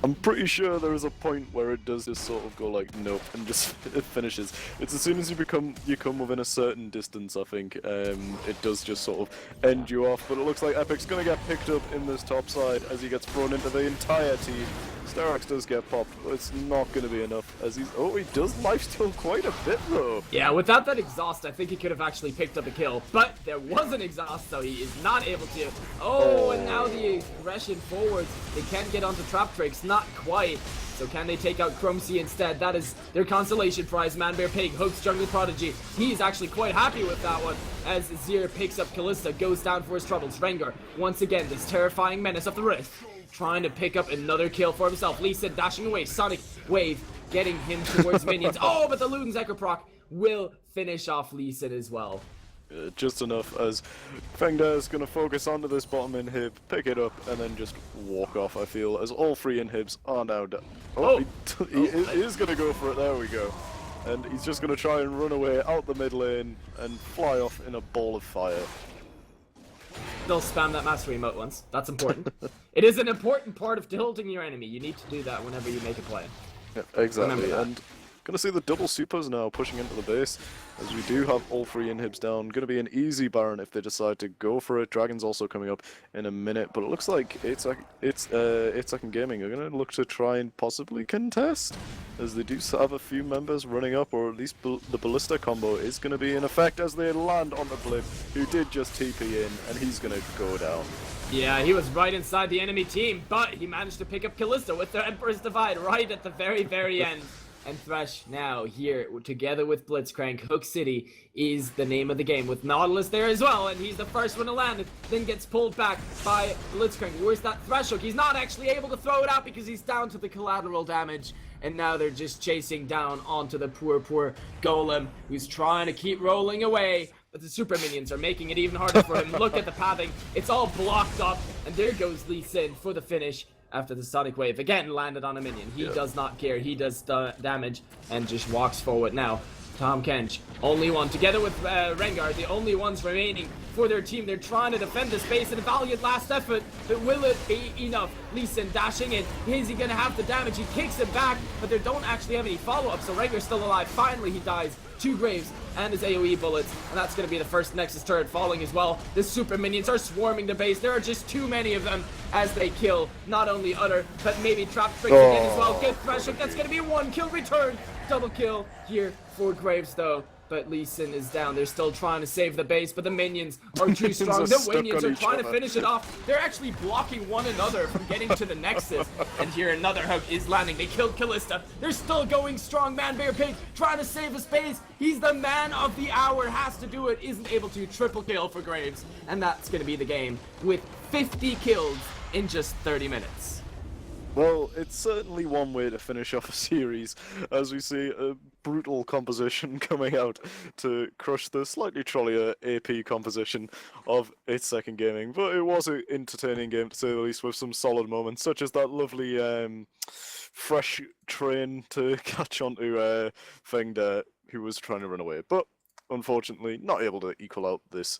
I'm pretty sure there is a point where it does just sort of go like nope and just it finishes. It's as soon as you come within a certain distance, I think it does just sort of end you off. But it looks like Epic's gonna get picked up in this top side as he gets thrown into the entire team. Sterak's does get popped, but it's not going to be enough as he does lifesteal quite a bit though. Yeah, without that exhaust, I think he could have actually picked up a kill, but there was an exhaust, so he is not able to. Oh, and now the aggression forwards. They can't get onto Traptrix, not quite. So can they take out Chrome C instead? That is their consolation prize. Man Bear Pig hooks Jungle Prodigy. He's actually quite happy with that one as Zir picks up Kalista, goes down for his troubles. Rengar, once again, this terrifying menace of the Rift, trying to pick up another kill for himself. Lee Sin dashing away, Sonic Wave getting him towards minions. Oh, but the Luden's Echo proc will finish off Lee Sin as well. Just enough as Fengder is going to focus onto this bottom inhib, pick it up, and then just walk off, I feel, as all 3 inhibs are now down. He is going to go for it, there we go. And he's just going to try and run away out the mid lane and fly off in a ball of fire. They'll spam that mastery emote once. That's important. It is an important part of tilting your enemy. You need to do that whenever you make a play. Yep, exactly. And gonna see the double supers now pushing into the base, as we do have all 3 inhibs down. Gonna be an easy Baron if they decide to go for it. Dragon's also coming up in a minute, but it looks like it's 8-Second Gaming are gonna look to try and possibly contest, as they do have a few members running up, or at least the ballista combo is gonna be in effect as they land on the Blib, who did just TP in, and he's gonna go down. Yeah, he was right inside the enemy team, but he managed to pick up Kalista with the Emperor's Divide right at the very end. And Thresh now here together with Blitzcrank. Hook City is the name of the game, with Nautilus there as well, and he's the first one to land it, then gets pulled back by Blitzcrank. Where's that Thresh hook? He's not actually able to throw it out because he's down to the collateral damage, and now they're just chasing down onto the poor Golem, who's trying to keep rolling away, but the super minions are making it even harder for him. Look at the pathing, it's all blocked up, and there goes Lee Sin for the finish. After the Sonic Wave again landed on a minion. He does not care. He does damage and just walks forward. Now, Tahm Kench, only one, together with Rengar, the only ones remaining for their team. They're trying to defend the space in a valiant last effort, but will it be enough? Lee Sin dashing in. Is he going to have the damage? He kicks it back, but they don't actually have any follow-up, so Rengar's still alive. Finally, he dies. 2 graves and his AoE bullets, and that's going to be the first Nexus turret falling as well. The super minions are swarming the base. There are just too many of them as they kill not only Utter, but maybe Traptrix again as well. Get Thresh hook. That's going to be a 1 kill return. Double kill here for Graves though. but Lee Sin is down. They're still trying to save the base, but the minions are too Minions strong. are The stuck minions on are each trying to other. finish it off. They're actually blocking one another from getting to the Nexus. And here another hook is landing. They killed Callista. They're still going strong. Man Bear Pig trying to save his base. He's the man of the hour. Has to do it. Isn't able to. Triple kill for Graves. And that's going to be the game with 50 kills in just 30 minutes. Well, it's certainly one way to finish off a series, as we see a brutal composition coming out to crush the slightly trollier AP composition of its second gaming. But it was an entertaining game, to say the least, with some solid moments, such as that lovely fresh train to catch onto Feng there, who was trying to run away. But unfortunately, not able to equal out this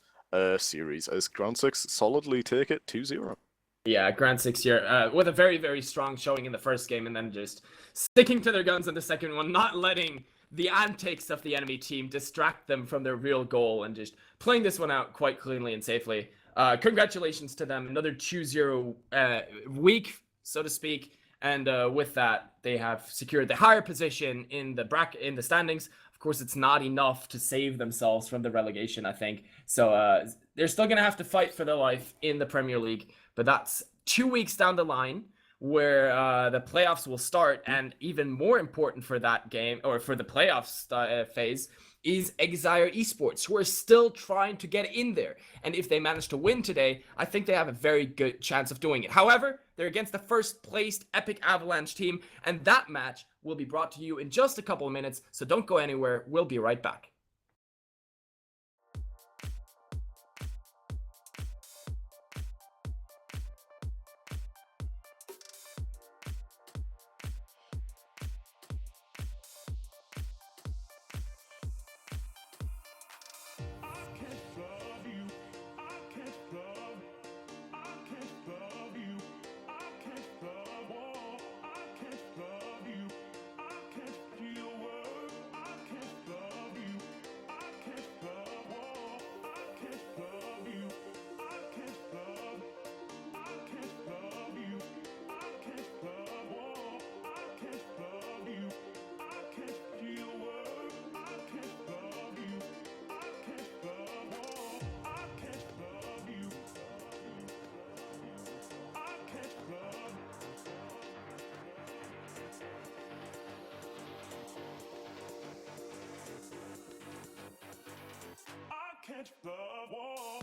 series, as Ground 6 solidly take it 2-0. Yeah, Grand 6 here, with a very, very strong showing in the first game, and then just sticking to their guns in the second one, not letting the antics of the enemy team distract them from their real goal, and just playing this one out quite cleanly and safely. Congratulations to them, another 2-0 week, so to speak, and with that, they have secured the higher position in the standings. Of course, it's not enough to save themselves from the relegation, I think, so they're still going to have to fight for their life in the Premier League. But that's 2 weeks down the line where the playoffs will start. And even more important for that game, or for the playoffs phase, is Exire Esports, who are still trying to get in there. And if they manage to win today, I think they have a very good chance of doing it. However, they're against the first placed Epic Avalanche team, and that match will be brought to you in just a couple of minutes. So don't go anywhere. We'll be right back. Catch the war.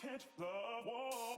Catch the war.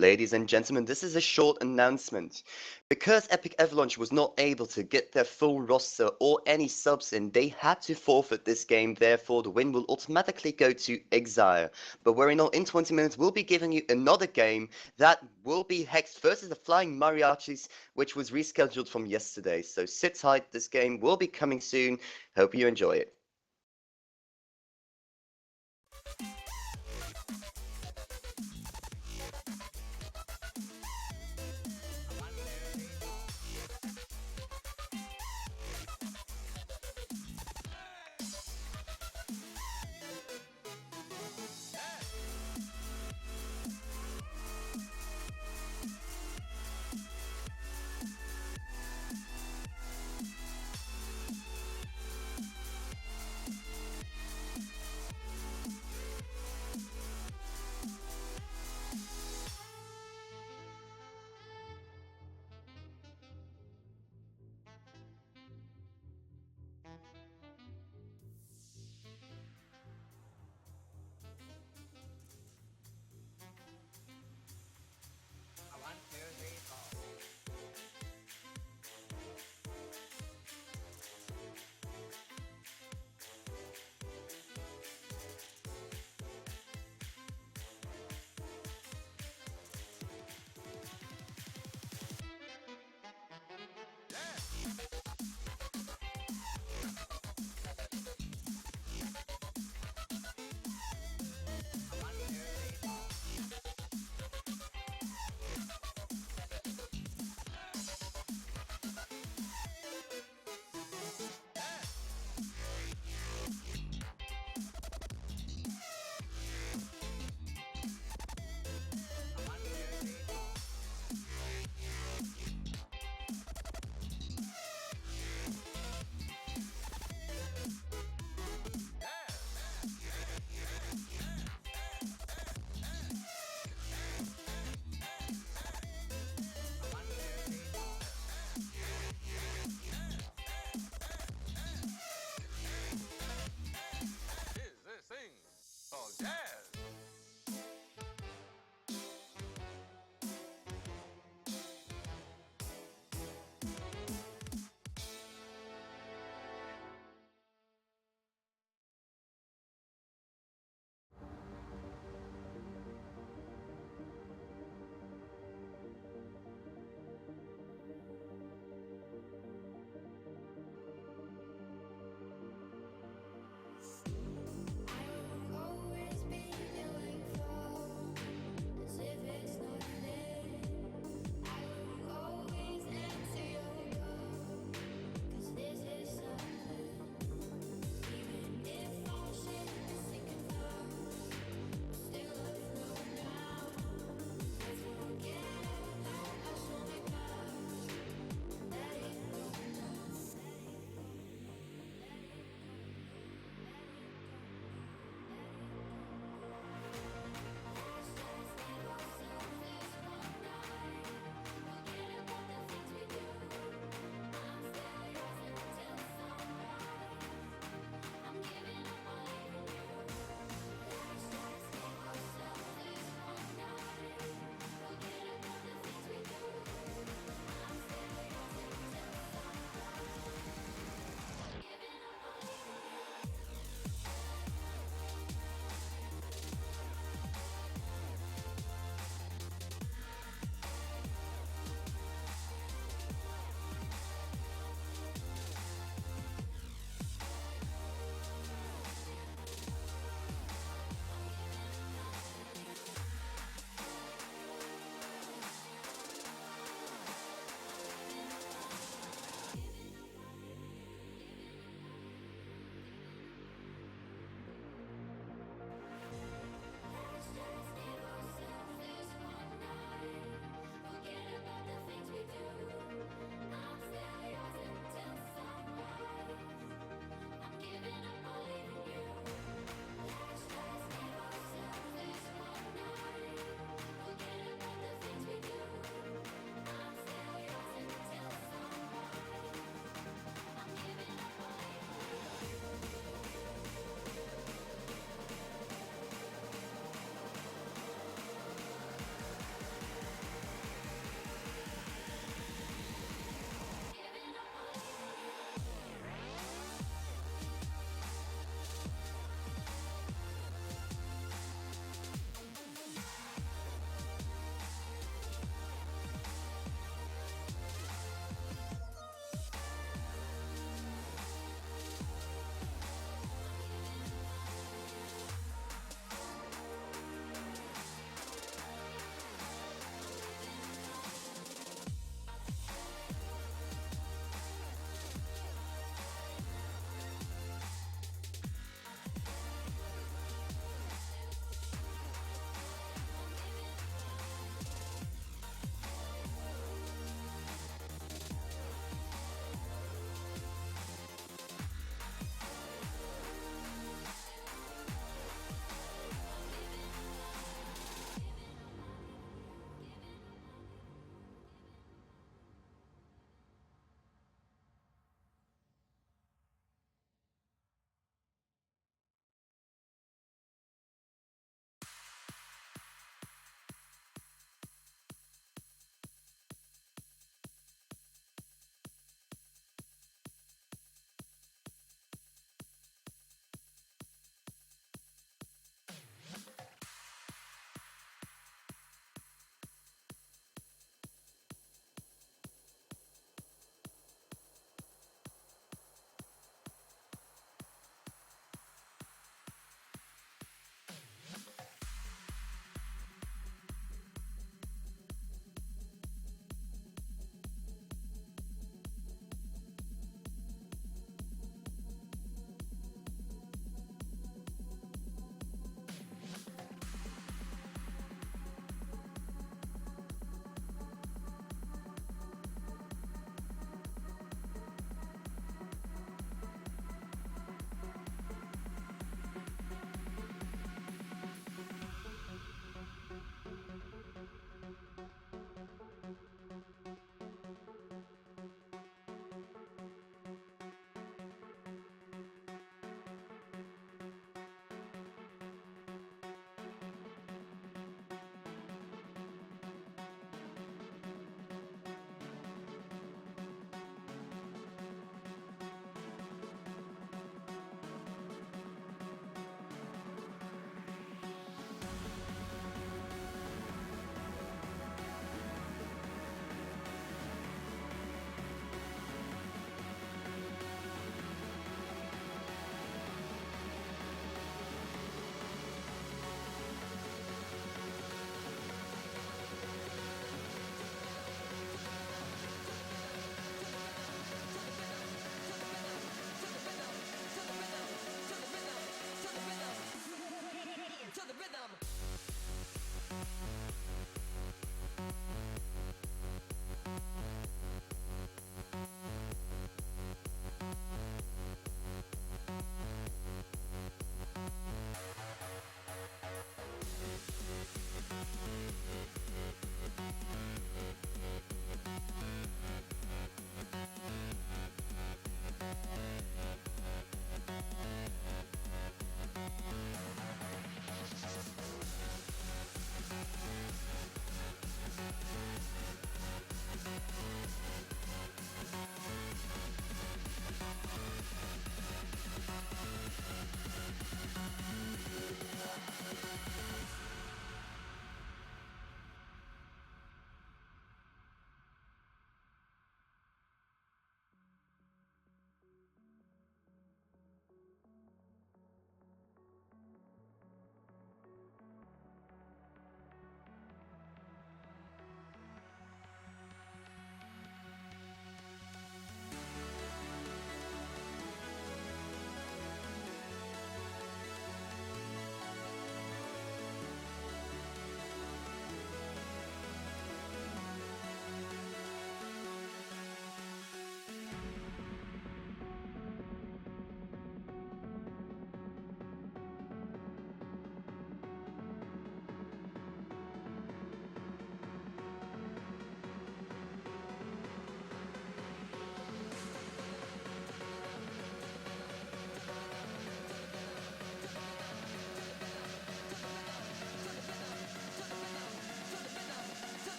Ladies and gentlemen, this is a short announcement. Because Epic Avalanche was not able to get their full roster or any subs in, they had to forfeit this game, therefore the win will automatically go to Exile. But in 20 minutes, we'll be giving you another game that will be Hex versus the Flying Mariachis, which was rescheduled from yesterday. So sit tight, this game will be coming soon. Hope you enjoy it.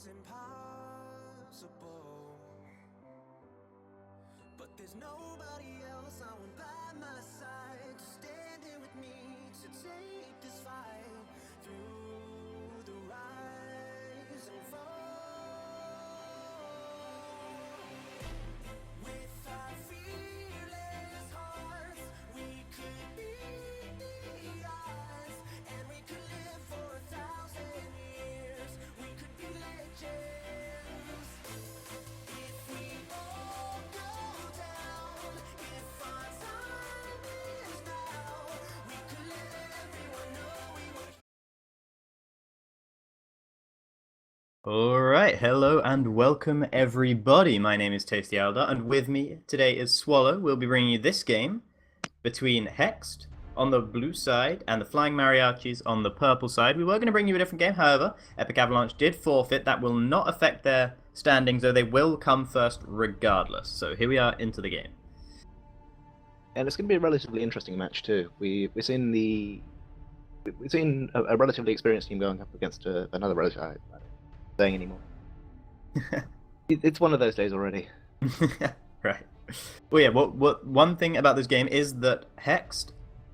is impossible. But there's nobody else I want by my side to stand here with me to take this fight through the rise and fall. With our fearless hearts, we could beat the odds, and we could live for 1,000 years. We could be legends. If we all go down, if our time is now, we could let everyone know we were. Alright, hello and welcome everybody. My name is Tasty Alda, and with me today is Swallow. We'll be bringing you this game between Hexed on the blue side and the Flying Mariachis on the purple side. We were going to bring you a different game, however, Epic Avalanche did forfeit. That will not affect their standings, though they will come first regardless. So here we are into the game. And it's going to be a relatively interesting match too. We've seen a relatively experienced team going up against another relatively. I don't know saying anymore. It's one of those days already. Right. Well, yeah. What one thing about this game is that Hexed,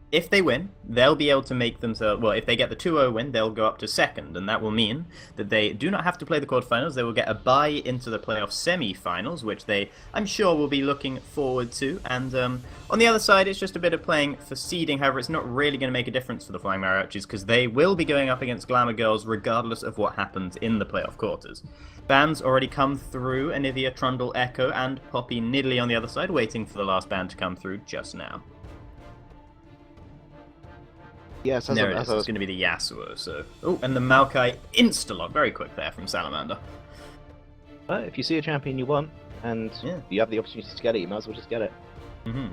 if they win, they'll be able to make themselves. Well, if they get the 2-0 win, they'll go up to second, and that will mean that they do not have to play the quarterfinals. They will get a bye into the playoff semi-finals, which they, I'm sure, will be looking forward to. And on the other side, it's just a bit of playing for seeding. However, it's not really going to make a difference for the Flying Mariachis because they will be going up against Glamour Girls regardless of what happens in the playoff quarters. Bands already come through: Anivia, Trundle, Echo, and Poppy Niddly on the other side, waiting for the last band to come through just now. Yes, There it is. It's going to be the Yasuo. So, oh, and the Maokai insta-lock, very quick there from Salamander. If you see a champion you want and you have the opportunity to get it, you might as well just get it. Mm-hmm.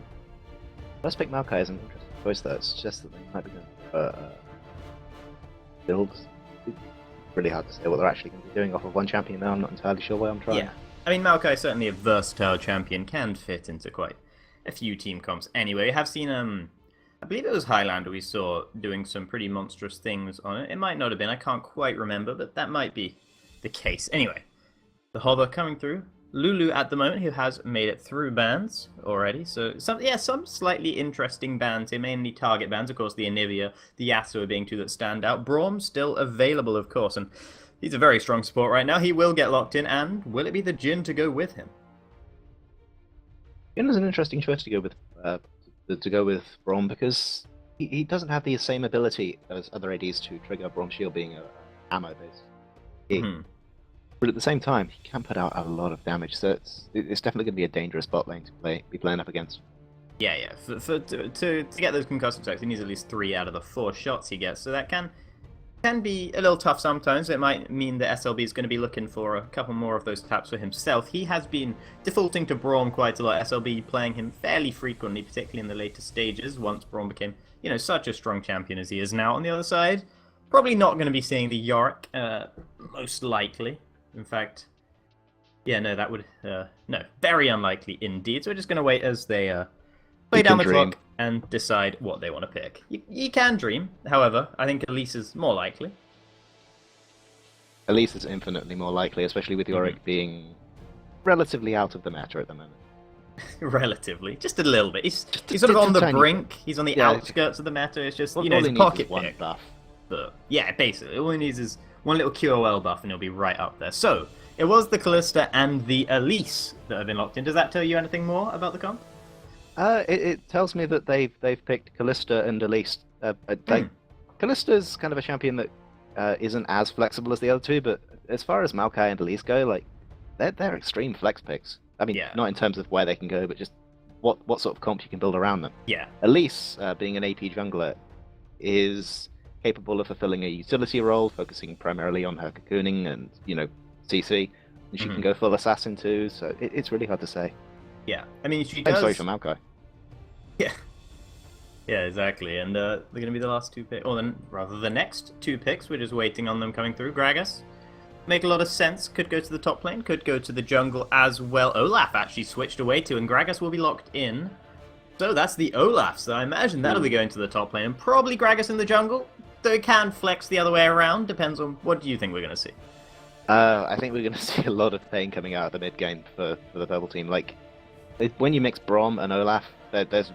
Let's pick Maokai as an interesting choice, though. It's just that they might be going builds. It's really hard to say what they're actually going to be doing off of one champion now. I'm not entirely sure why I'm trying. Yeah, I mean, Maokai is certainly a versatile champion, can fit into quite a few team comps. Anyway, we have seen I believe it was Highlander we saw doing some pretty monstrous things on it. It might not have been, I can't quite remember, but that might be the case. Anyway, the hover coming through. Lulu at the moment, who has made it through bans already. So some slightly interesting bans here, mainly target bans. Of course, the Anivia, the Yasuo being two that stand out. Braum still available, of course, and he's a very strong support right now. He will get locked in, and will it be the Jhin to go with him? Jhin is an interesting choice to go with Braum because he doesn't have the same ability as other ADs to trigger Braum Shield being a ammo-based. But at the same time, he can put out a lot of damage, so it's definitely going to be a dangerous bot lane to be playing up against. Yeah. To get those concussive attacks, he needs at least 3 out of the 4 shots he gets, so that can be a little tough sometimes. It might mean that SLB is going to be looking for a couple more of those taps for himself. He has been defaulting to Braum quite a lot, SLB playing him fairly frequently, particularly in the later stages, once Braum became, such a strong champion as he is now. On the other side, probably not going to be seeing the Yorick, most likely. In fact, that would, very unlikely indeed. So we're just going to wait as they play down the clock and decide what they want to pick. You can dream, however, I think Elise is more likely. Elise is infinitely more likely, especially with Yorick being relatively out of the meta at the moment. Relatively, just a little bit. He's sort of on the brink. Bit. He's on the outskirts of the meta. It's just all his he pocket needs is one pick. buff. But yeah, basically, all he needs is one little QOL buff, and he'll be right up there. So it was the Callista and the Elise that have been locked in. Does that tell you anything more about the comp? It tells me that they've picked Callista and Elise. Callista's kind of a champion that isn't as flexible as the other two, but as far as Maokai and Elise go, they're extreme flex picks. I mean, not in terms of where they can go, but just what sort of comp you can build around them. Yeah. Elise, being an AP jungler, is capable of fulfilling a utility role, focusing primarily on her cocooning and, CC. And she can go full assassin too, so it's really hard to say. Yeah, I mean, she I'm does... sorry for Maokai. Yeah. Yeah, exactly. And they're going to be the last 2 picks, or then rather the next 2 picks. We're just waiting on them coming through. Gragas, make a lot of sense. Could go to the top lane, could go to the jungle as well. Olaf actually switched away too, and Gragas will be locked in. So that's the Olaf. So I imagine that'll be going to the top lane, and probably Gragas in the jungle. Though it can flex the other way around. Depends on what do you think we're going to see. I think we're going to see a lot of pain coming out of the mid game for the purple team. Like, when you mix Brom and Olaf, there's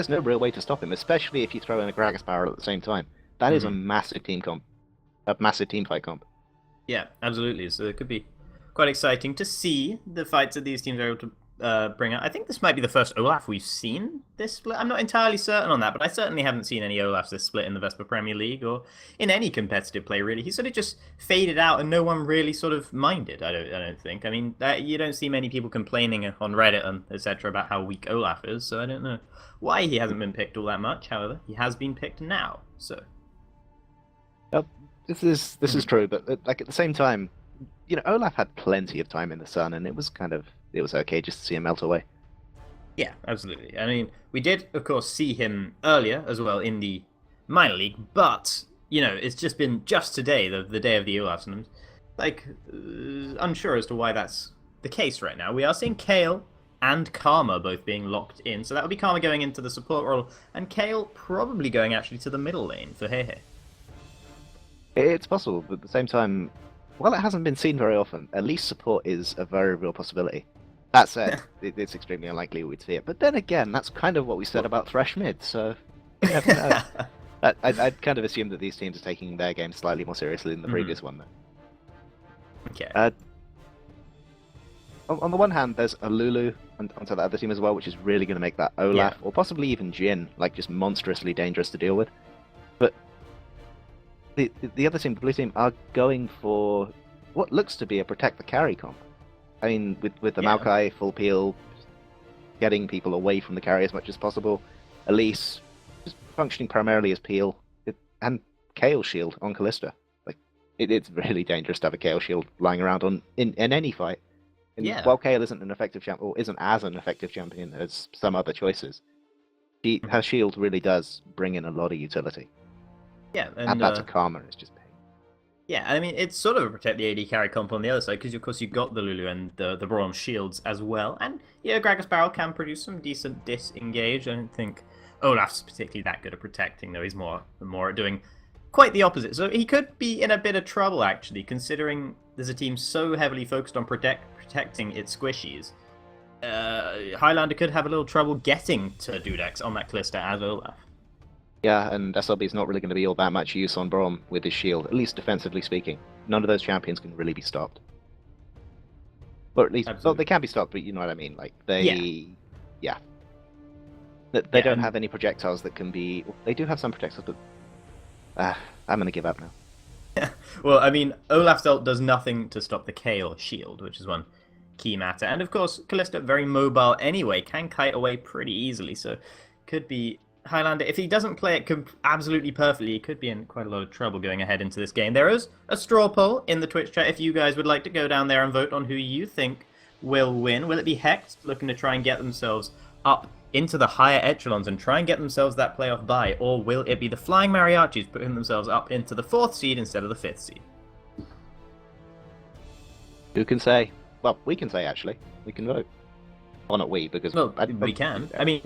no real way to stop him, especially if you throw in a Gragas barrel at the same time. That is a massive a massive team fight comp. Yeah, absolutely. So it could be quite exciting to see the fights that these teams are able to bring out. I think this might be the first Olaf we've seen this split. I'm not entirely certain on that, but I certainly haven't seen any Olafs this split in the Vespa Premier League or in any competitive play, really. He sort of just faded out and no one really sort of minded, I don't think. I mean, you don't see many people complaining on Reddit and etc. about how weak Olaf is, so I don't know why he hasn't been picked all that much. However, he has been picked now, so... This is true, but like at the same time, Olaf had plenty of time in the sun, and it was okay just to see him melt away. Yeah, absolutely. I mean, we did, of course, see him earlier as well in the minor league, but it's just been just today, the day of the Olafs, and I'm unsure as to why that's the case right now. We are seeing Kale and Karma both being locked in, so that would be Karma going into the support role, and Kale probably going actually to the middle lane for Hehe. It's possible, but at the same time, while it hasn't been seen very often, at least support is a very real possibility. That said, it's extremely unlikely we'd see it. But then again, that's kind of what we said about Thresh mid, so you never know. I'd kind of assume that these teams are taking their game slightly more seriously than the previous one, though. Okay. On the one hand, there's a Lulu onto the other team as well, which is really going to make that Olaf, or possibly even Jhin, just monstrously dangerous to deal with. But the other team, the blue team, are going for what looks to be a protect the carry comp. I mean, with the Maokai, full peel, getting people away from the carry as much as possible. Elise just functioning primarily as peel, and Chaos Shield on Kalista. It's really dangerous to have a Chaos Shield lying around in any fight. And while Kayle isn't an effective champion, or isn't as an effective champion as some other choices, her shield really does bring in a lot of utility. Yeah, and that to Karma is just pain. Yeah, I mean, it's sort of a protect the AD carry comp on the other side, because of course you've got the Lulu and the Braum shields as well. And Gragas Barrel can produce some decent disengage. I don't think Olaf's particularly that good at protecting, though. He's more at doing quite the opposite. So he could be in a bit of trouble, actually, considering there's a team so heavily focused on protecting its squishies. Highlander could have a little trouble getting to Dudex on that Kalista as Olaf. Yeah, and SLB's not really going to be all that much use on Braum with his shield, at least defensively speaking. None of those champions can really be stopped. Or at least, well, they can be stopped, but you know what I mean. They don't have any projectiles that can be... They do have some projectiles, but I'm going to give up now. Well, I mean, Olaf's ult does nothing to stop the Kayle shield, which is one key matter. And of course, Kalista, very mobile anyway, can kite away pretty easily, so could be... Highlander, if he doesn't play it absolutely perfectly, he could be in quite a lot of trouble going ahead into this game. There is a straw poll in the Twitch chat if you guys would like to go down there and vote on who you think will win. Will it be Hext looking to try and get themselves up into the higher echelons and try and get themselves that playoff bye, or will it be the Flying Mariachis putting themselves up into the 4th seed instead of the 5th seed? Who can say? Well, we can say, actually. We can vote. Well, not we, because... Well, we can. I mean...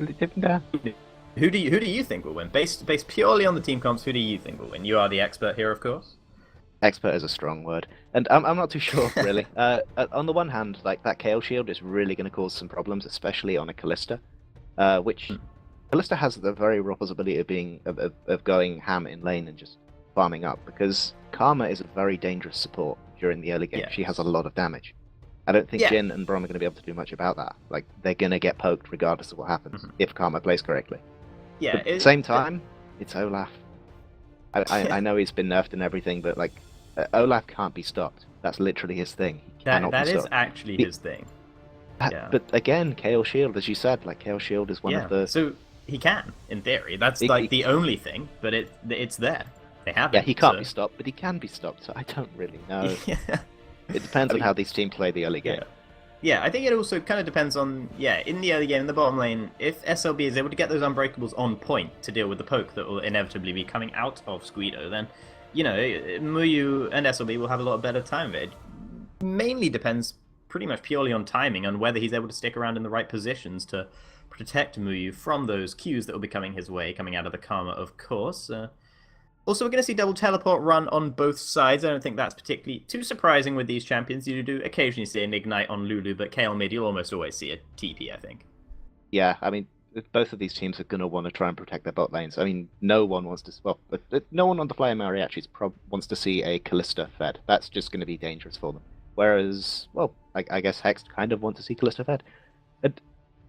Who do you think will win? Based purely on the team comps, who do you think will win? You are the expert here, of course. Expert is a strong word, and I'm not too sure really. On the one hand, that Kayle shield is really going to cause some problems, especially on a Kalista, which Kalista has the very real possibility of going ham in lane and just farming up, because Karma is a very dangerous support during the early game. Yeah. She has a lot of damage. I don't think Jhin and Braum are going to be able to do much about that. They're going to get poked regardless of what happens if Karma plays correctly. Yeah. But at the same time, it's Olaf. I know he's been nerfed and everything, but Olaf can't be stopped. That's literally his thing. That is actually his thing. But again, Kayle Shield, as you said, Kayle Shield is one of the... So he can, in theory. That's the only thing, but it's there. They have it. Yeah, he can't be stopped, but he can be stopped, so I don't really know. It depends on how these teams play the early game. Yeah, I think it also kind of depends on, in the early game, in the bottom lane, if SLB is able to get those Unbreakables on point to deal with the poke that will inevitably be coming out of Squeedo, then, Muyu and SLB will have a lot better time of it. It mainly depends pretty much purely on timing, on whether he's able to stick around in the right positions to protect Muyu from those Qs that will be coming his way, coming out of the Karma, of course. Also, we're going to see double teleport run on both sides. I don't think that's particularly too surprising with these champions. You do occasionally see an Ignite on Lulu, but Kayle mid, you'll almost always see a TP, I think. Yeah, I mean, both of these teams are going to want to try and protect their bot lanes. I mean, no one wants to. Well, no one on the Flyer Mariachis wants to see a Callista fed. That's just going to be dangerous for them. Whereas, well, I guess Hex kind of want to see Callista fed.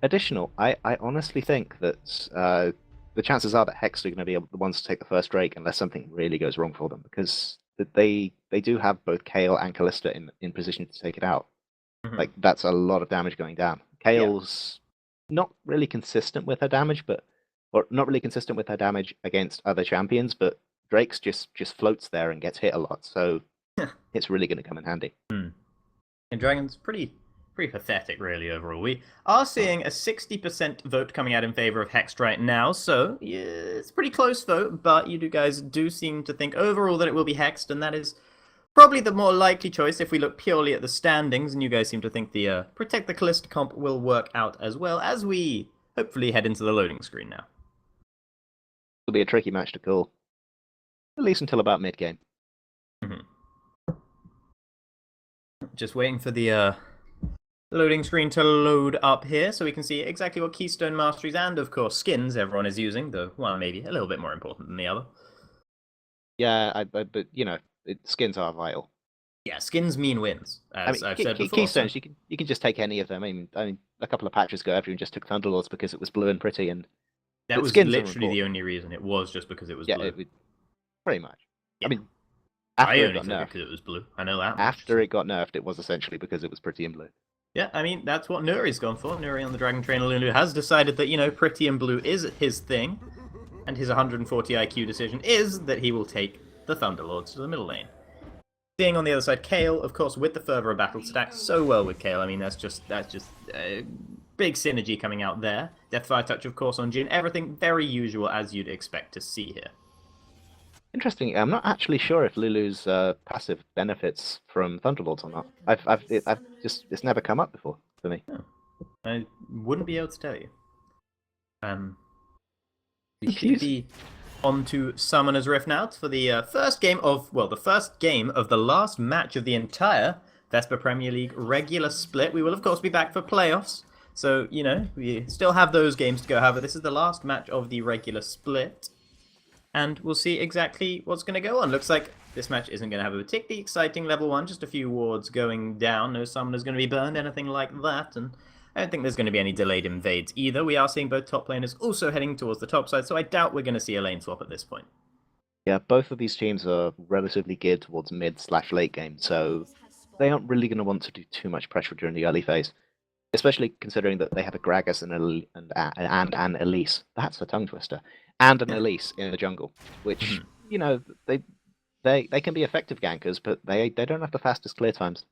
Additional, I honestly think that the chances are that Hex are going to be the ones to take the first Drake unless something really goes wrong for them, because they do have both Kayle and Callista in position to take it out. Mhm. Like, that's a lot of damage going down. Kayle's not really consistent with her damage, or not really consistent with her damage against other champions, but Drake's just floats there and gets hit a lot, so it's really going to come in handy. And Dragon's pretty pathetic, really, overall. We are seeing a 60% vote coming out in favor of Hex right now, so yeah, it's a pretty close vote, but you guys do seem to think overall that it will be Hexed, and that is probably the more likely choice if we look purely at the standings, and you guys seem to think the Protect the Callista comp will work out as well, as we hopefully head into the loading screen now. It'll be a tricky match to call, at least until about mid-game. Just waiting for the loading screen to load up here so we can see exactly what Keystone Masteries and, of course, skins everyone is using, though one maybe a little bit more important than the other. Yeah, but, you know, skins are vital. Yeah, skins mean wins, as I've said before. Keystones, you can just take any of them. I mean, a couple of patches ago, everyone just took Thunderlords because it was blue and pretty, and that was literally the only reason. It was just because it was blue. Pretty much. Yeah. I mean, I only took it because it was blue. I know that. After it got nerfed, it was essentially because it was pretty and blue. Yeah, I mean, that's what Nuri's gone for. Nuri on the Dragon Trainer Lulu has decided that, you know, pretty and blue is his thing, and his 140 IQ decision is that he will take the Thunderlords to the middle lane. Seeing on the other side, Kayle, of course, with the Fervor of Battle, stacks so well with Kayle. I mean, that's just big synergy coming out there. Deathfire Touch, of course, on Jhin. Everything very usual as you'd expect to see here. Interesting. I'm not actually sure if Lulu's passive benefits from Thunderlords or not. It's never come up before for me. Oh. I wouldn't be able to tell you. We should be on to Summoner's Rift now for the first game of the last match of the entire Vespyr Premier League regular split. We will, of course, be back for playoffs. So, you know, we still have those games to go. However, this is the last match of the regular split. And we'll see exactly what's going to go on. Looks like this match isn't going to have a particularly exciting level 1. Just a few wards going down. No summoner's going to be burned, anything like that. And I don't think there's going to be any delayed invades either. We are seeing both top laners also heading towards the top side, so I doubt we're going to see a lane swap at this point. Yeah, both of these teams are relatively geared towards mid/late game, so they aren't really going to want to do too much pressure during the early phase. Especially considering that they have a Gragas and an Elise. That's a tongue twister. And an Elise in the jungle, which, you know, they can be effective gankers, but they don't have the fastest clear times.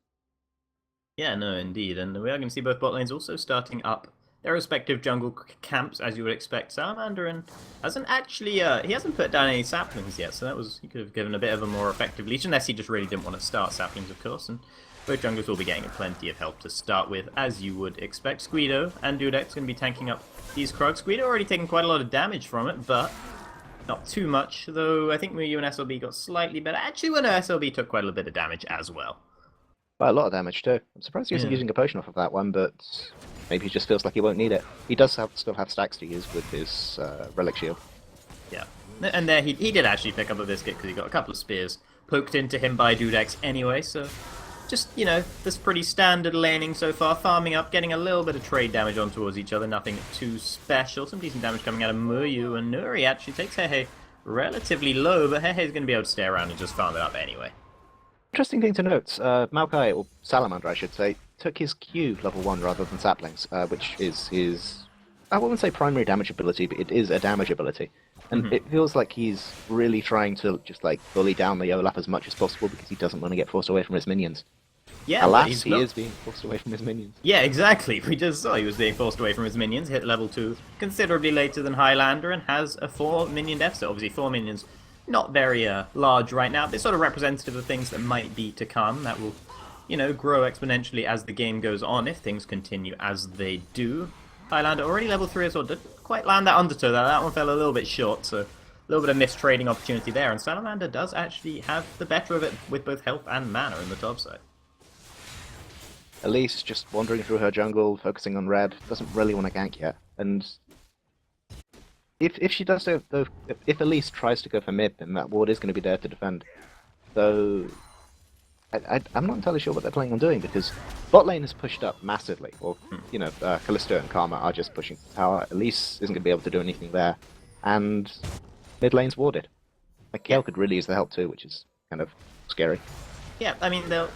Yeah, no, indeed. And we are going to see both bot lanes also starting up their respective jungle camps, as you would expect. Salamander hasn't actually, he hasn't put down any saplings yet, so he could have given a bit of a more effective leech, unless he just really didn't want to start saplings, of course. And both junglers will be getting plenty of help to start with, as you would expect. Squeedo and Dudek's going to be tanking up these Krogs. Squeedo already taking quite a lot of damage from it, but not too much, though I think Muyu and SLB got slightly better. Actually, when SLB took quite a bit of damage as well. Quite a lot of damage, too. I'm surprised he isn't using a potion off of that one, but maybe he just feels like he won't need it. He does still have stacks to use with his Relic Shield. Yeah, and there he did actually pick up a biscuit, because he got a couple of spears poked into him by Dudek's anyway, so just, you know, this pretty standard laning so far, farming up, getting a little bit of trade damage on towards each other, nothing too special. Some decent damage coming out of Muyu, and Nuri actually takes Hehe relatively low, but Hehe's going to be able to stay around and just farm it up anyway. Interesting thing to note, Maokai, or Salamander I should say, took his Q level 1 rather than Saplings, which is his, I wouldn't say primary damage ability, but it is a damage ability. And it feels like he's really trying to just like bully down the Olaf as much as possible because he doesn't want to get forced away from his minions. Yeah, alas, he is being forced away from his minions. Yeah, exactly. We just saw he was being forced away from his minions, hit level 2 considerably later than Highlander, and has a 4 minion deficit. Obviously 4 minions, not very large right now, but it's sort of representative of things that might be to come, that will, you know, grow exponentially as the game goes on, if things continue as they do. Highlander already level 3 as well, didn't quite land that Undertow, that one fell a little bit short, so little bit of mistrading opportunity there, and Salamander does actually have the better of it with both health and mana in the top side. Elise just wandering through her jungle, focusing on red, doesn't really want to gank yet. And if she does so, though, if Elise tries to go for mid, then that ward is going to be there to defend. So I'm not entirely sure what they're planning on doing, because bot lane has pushed up massively. Or, you know, Callisto and Karma are just pushing the tower. Elise isn't going to be able to do anything there. And mid lane's warded. Like, Kayle could really use the help too, which is kind of scary. Yeah, I mean, they'll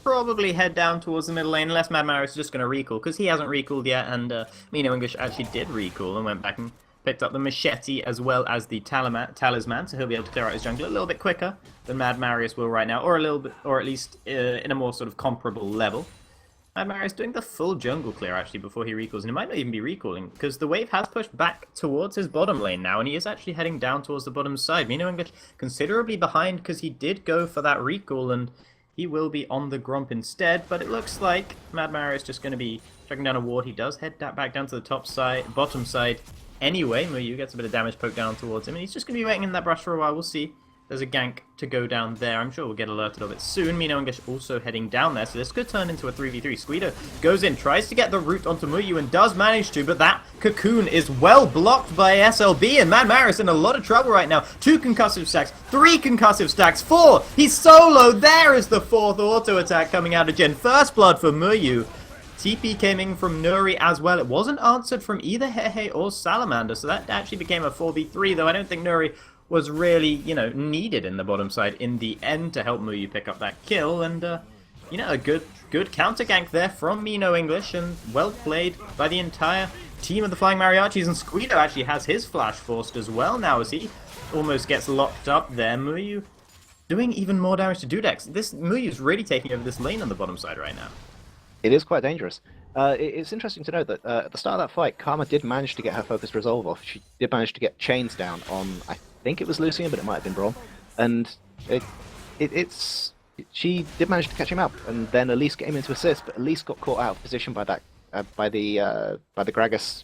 probably head down towards the middle lane, unless Mad Marius is just going to recall, because he hasn't recalled yet, and Mino English actually did recall and went back and picked up the machete as well as the talisman, so he'll be able to clear out his jungle a little bit quicker than Mad Marius will right now, or a little bit, or at least in a more sort of comparable level. Mad Marius doing the full jungle clear actually before he recalls, and he might not even be recalling, because the wave has pushed back towards his bottom lane now, and he is actually heading down towards the bottom side. Mino English considerably behind, because he did go for that recall, and he will be on the Gromp instead, but it looks like Mad Marius is just going to be tracking down a ward. He does head back down to the bottom side anyway. Muyu gets a bit of damage poked down towards him, and he's just going to be waiting in that brush for a while. We'll see. There's a gank to go down there. I'm sure we'll get alerted of it soon. Mino English also heading down there, so this could turn into a 3v3. Squeedo goes in, tries to get the root onto Muyu, and does manage to, but that cocoon is well blocked by SLB, and Mad Marius in a lot of trouble right now. 2 concussive stacks, 3 concussive stacks, 4! He's solo! There is the 4th auto attack coming out of Jin. First blood for Muyu. TP came in from Nuri as well. It wasn't answered from either Hehe or Salamander, so that actually became a 4v3, though I don't think Nuri was really, you know, needed in the bottom side in the end to help Muyu pick up that kill, and, you know, a good counter gank there from Mino English, and well played by the entire team of the Flying Mariachis, and Squeedo actually has his flash forced as well now as he almost gets locked up there. Muyu doing even more damage to Dudex. This Muyu's really taking over this lane on the bottom side right now. It is quite dangerous. It's interesting to note that at the start of that fight, Karma did manage to get her focused resolve off. She did manage to get chains down on, I think it was Lucian, but it might have been Braum. And she did manage to catch him up, and then Elise came in to assist, but Elise got caught out of position by that by the Gragas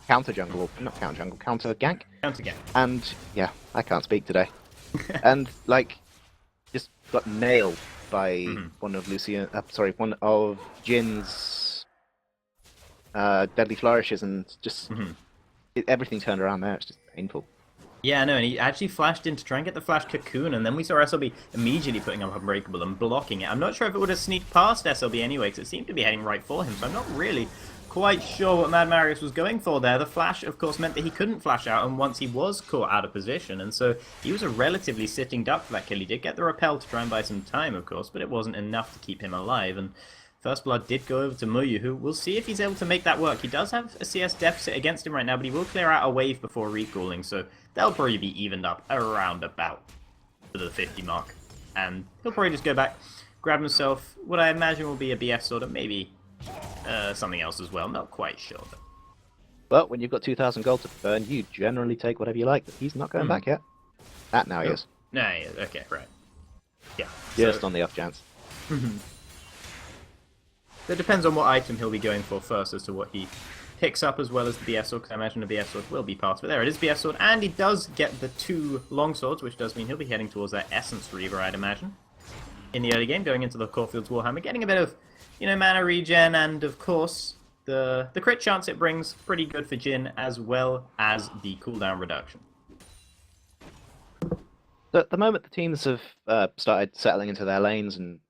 counter jungle, or not counter jungle, counter gank. Counter gank. And yeah, I can't speak today. And like, just got nailed by one of one of Jin's deadly flourishes, and just everything turned around there. It's just painful. Yeah, no, and he actually flashed in to try and get the flash cocoon, and then we saw SLB immediately putting up Unbreakable and blocking it. I'm not sure if it would have sneaked past SLB anyway, because it seemed to be heading right for him, so I'm not really quite sure what Mad Marius was going for there. The flash, of course, meant that he couldn't flash out, and once he was caught out of position, and so he was a relatively sitting duck for that kill. He did get the repel to try and buy some time, of course, but it wasn't enough to keep him alive, and First Blood did go over to Muyu, who we'll see if he's able to make that work. He does have a CS deficit against him right now, but he will clear out a wave before recalling, so they'll probably be evened up around about to the 50 mark. And he'll probably just go back, grab himself what I imagine will be a BF sword, maybe something else as well. Not quite sure. But when you've got 2,000 gold to burn, you generally take whatever you like. But he's not going back yet. That now he is. No, he is. Okay, right. Yeah. Just on the off chance. It depends on what item he'll be going for first as to what he picks up, as well as the BF sword, because I imagine the BF sword will be part of it. There it is, BF sword, and he does get the 2 long swords, which does mean he'll be heading towards that Essence Reaver, I'd imagine, in the early game, going into the Caulfield's Warhammer, getting a bit of, you know, mana regen, and of course, the crit chance it brings, pretty good for Jin, as well as the cooldown reduction. So at the moment, the teams have started settling into their lanes and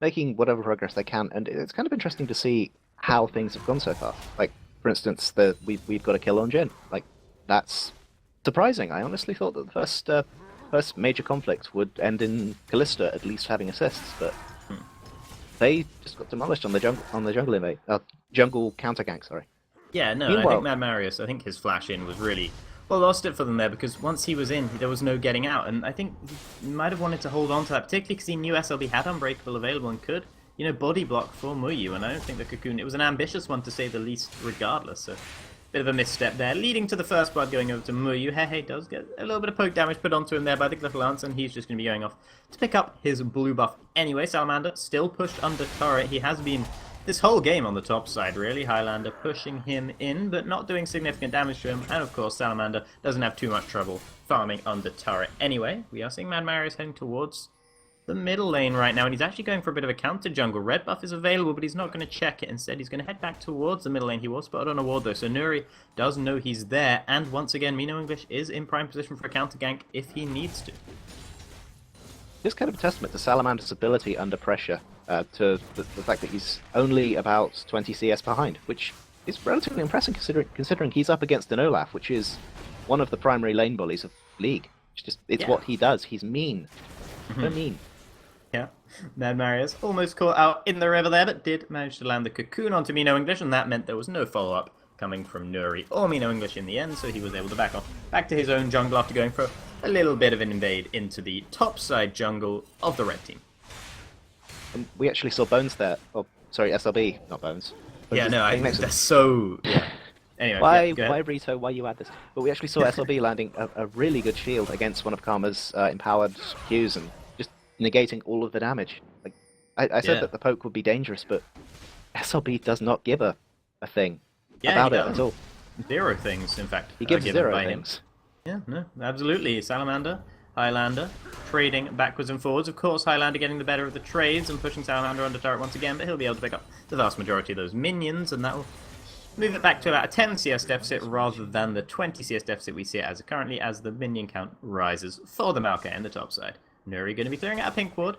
making whatever progress they can, and it's kind of interesting to see how things have gone so far. Like, for instance, we've got a kill on Jin. Like, that's surprising. I honestly thought that the first major conflict would end in Callista at least having assists, but they just got demolished on the jungle counter gank. Sorry. Yeah, no, Meanwhile, I think Mad Marius, I think his flash in was really, well, lost it for them there, because once he was in, there was no getting out, and I think he might have wanted to hold on to that, particularly because he knew SLB had Unbreakable available and could, you know, body block for Muyu, and I don't think the Cocoon, it was an ambitious one to say the least regardless, so bit of a misstep there, leading to the first blood going over to Muyu. Hehe does get a little bit of poke damage put onto him there by the Little Lance, and he's just going to be going off to pick up his blue buff anyway. Salamander still pushed under turret. He has been this whole game on the top side, really. Highlander pushing him in, but not doing significant damage to him. And of course, Salamander doesn't have too much trouble farming under turret anyway. We are seeing Mad Marius heading towards the middle lane right now, and he's actually going for a bit of a counter jungle. Red buff is available, but he's not going to check it. Instead, he's going to head back towards the middle lane. He was spotted on a ward, though, so Nuri does know he's there. And once again, Mino English is in prime position for a counter gank if he needs to. This kind of a testament to Salamander's ability under pressure, to the fact that he's only about 20 CS behind, which is relatively impressive considering he's up against an Olaf, which is one of the primary lane bullies of League. It's what he does. He's mean. So mean. Yeah, Mad Marius almost caught out in the river there, but did manage to land the cocoon onto Mino English, and that meant there was no follow-up coming from Nuri or Mino English in the end, so he was able to back off back to his own jungle after going for a little bit of an invade into the topside jungle of the red team. And we actually saw Bones there. Oh, sorry, SLB, not Bones. Yeah, no, I think that's so... Yeah. Anyway, why Rito, why you add this? But we actually saw SLB landing a really good shield against one of Karma's empowered Qs and just negating all of the damage. Like I said that the poke would be dangerous, but SLB does not give a thing about it at all. Zero things, in fact. He gives given zero by him. things. Yeah, no, absolutely. Salamander, Highlander, trading backwards and forwards. Of course, Highlander getting the better of the trades and pushing Salamander under turret once again, but he'll be able to pick up the vast majority of those minions, and that will move it back to about a 10 CS deficit rather than the 20 CS deficit we see it as currently, as the minion count rises for the Maokai in the top side. Nuri going to be clearing out a pink ward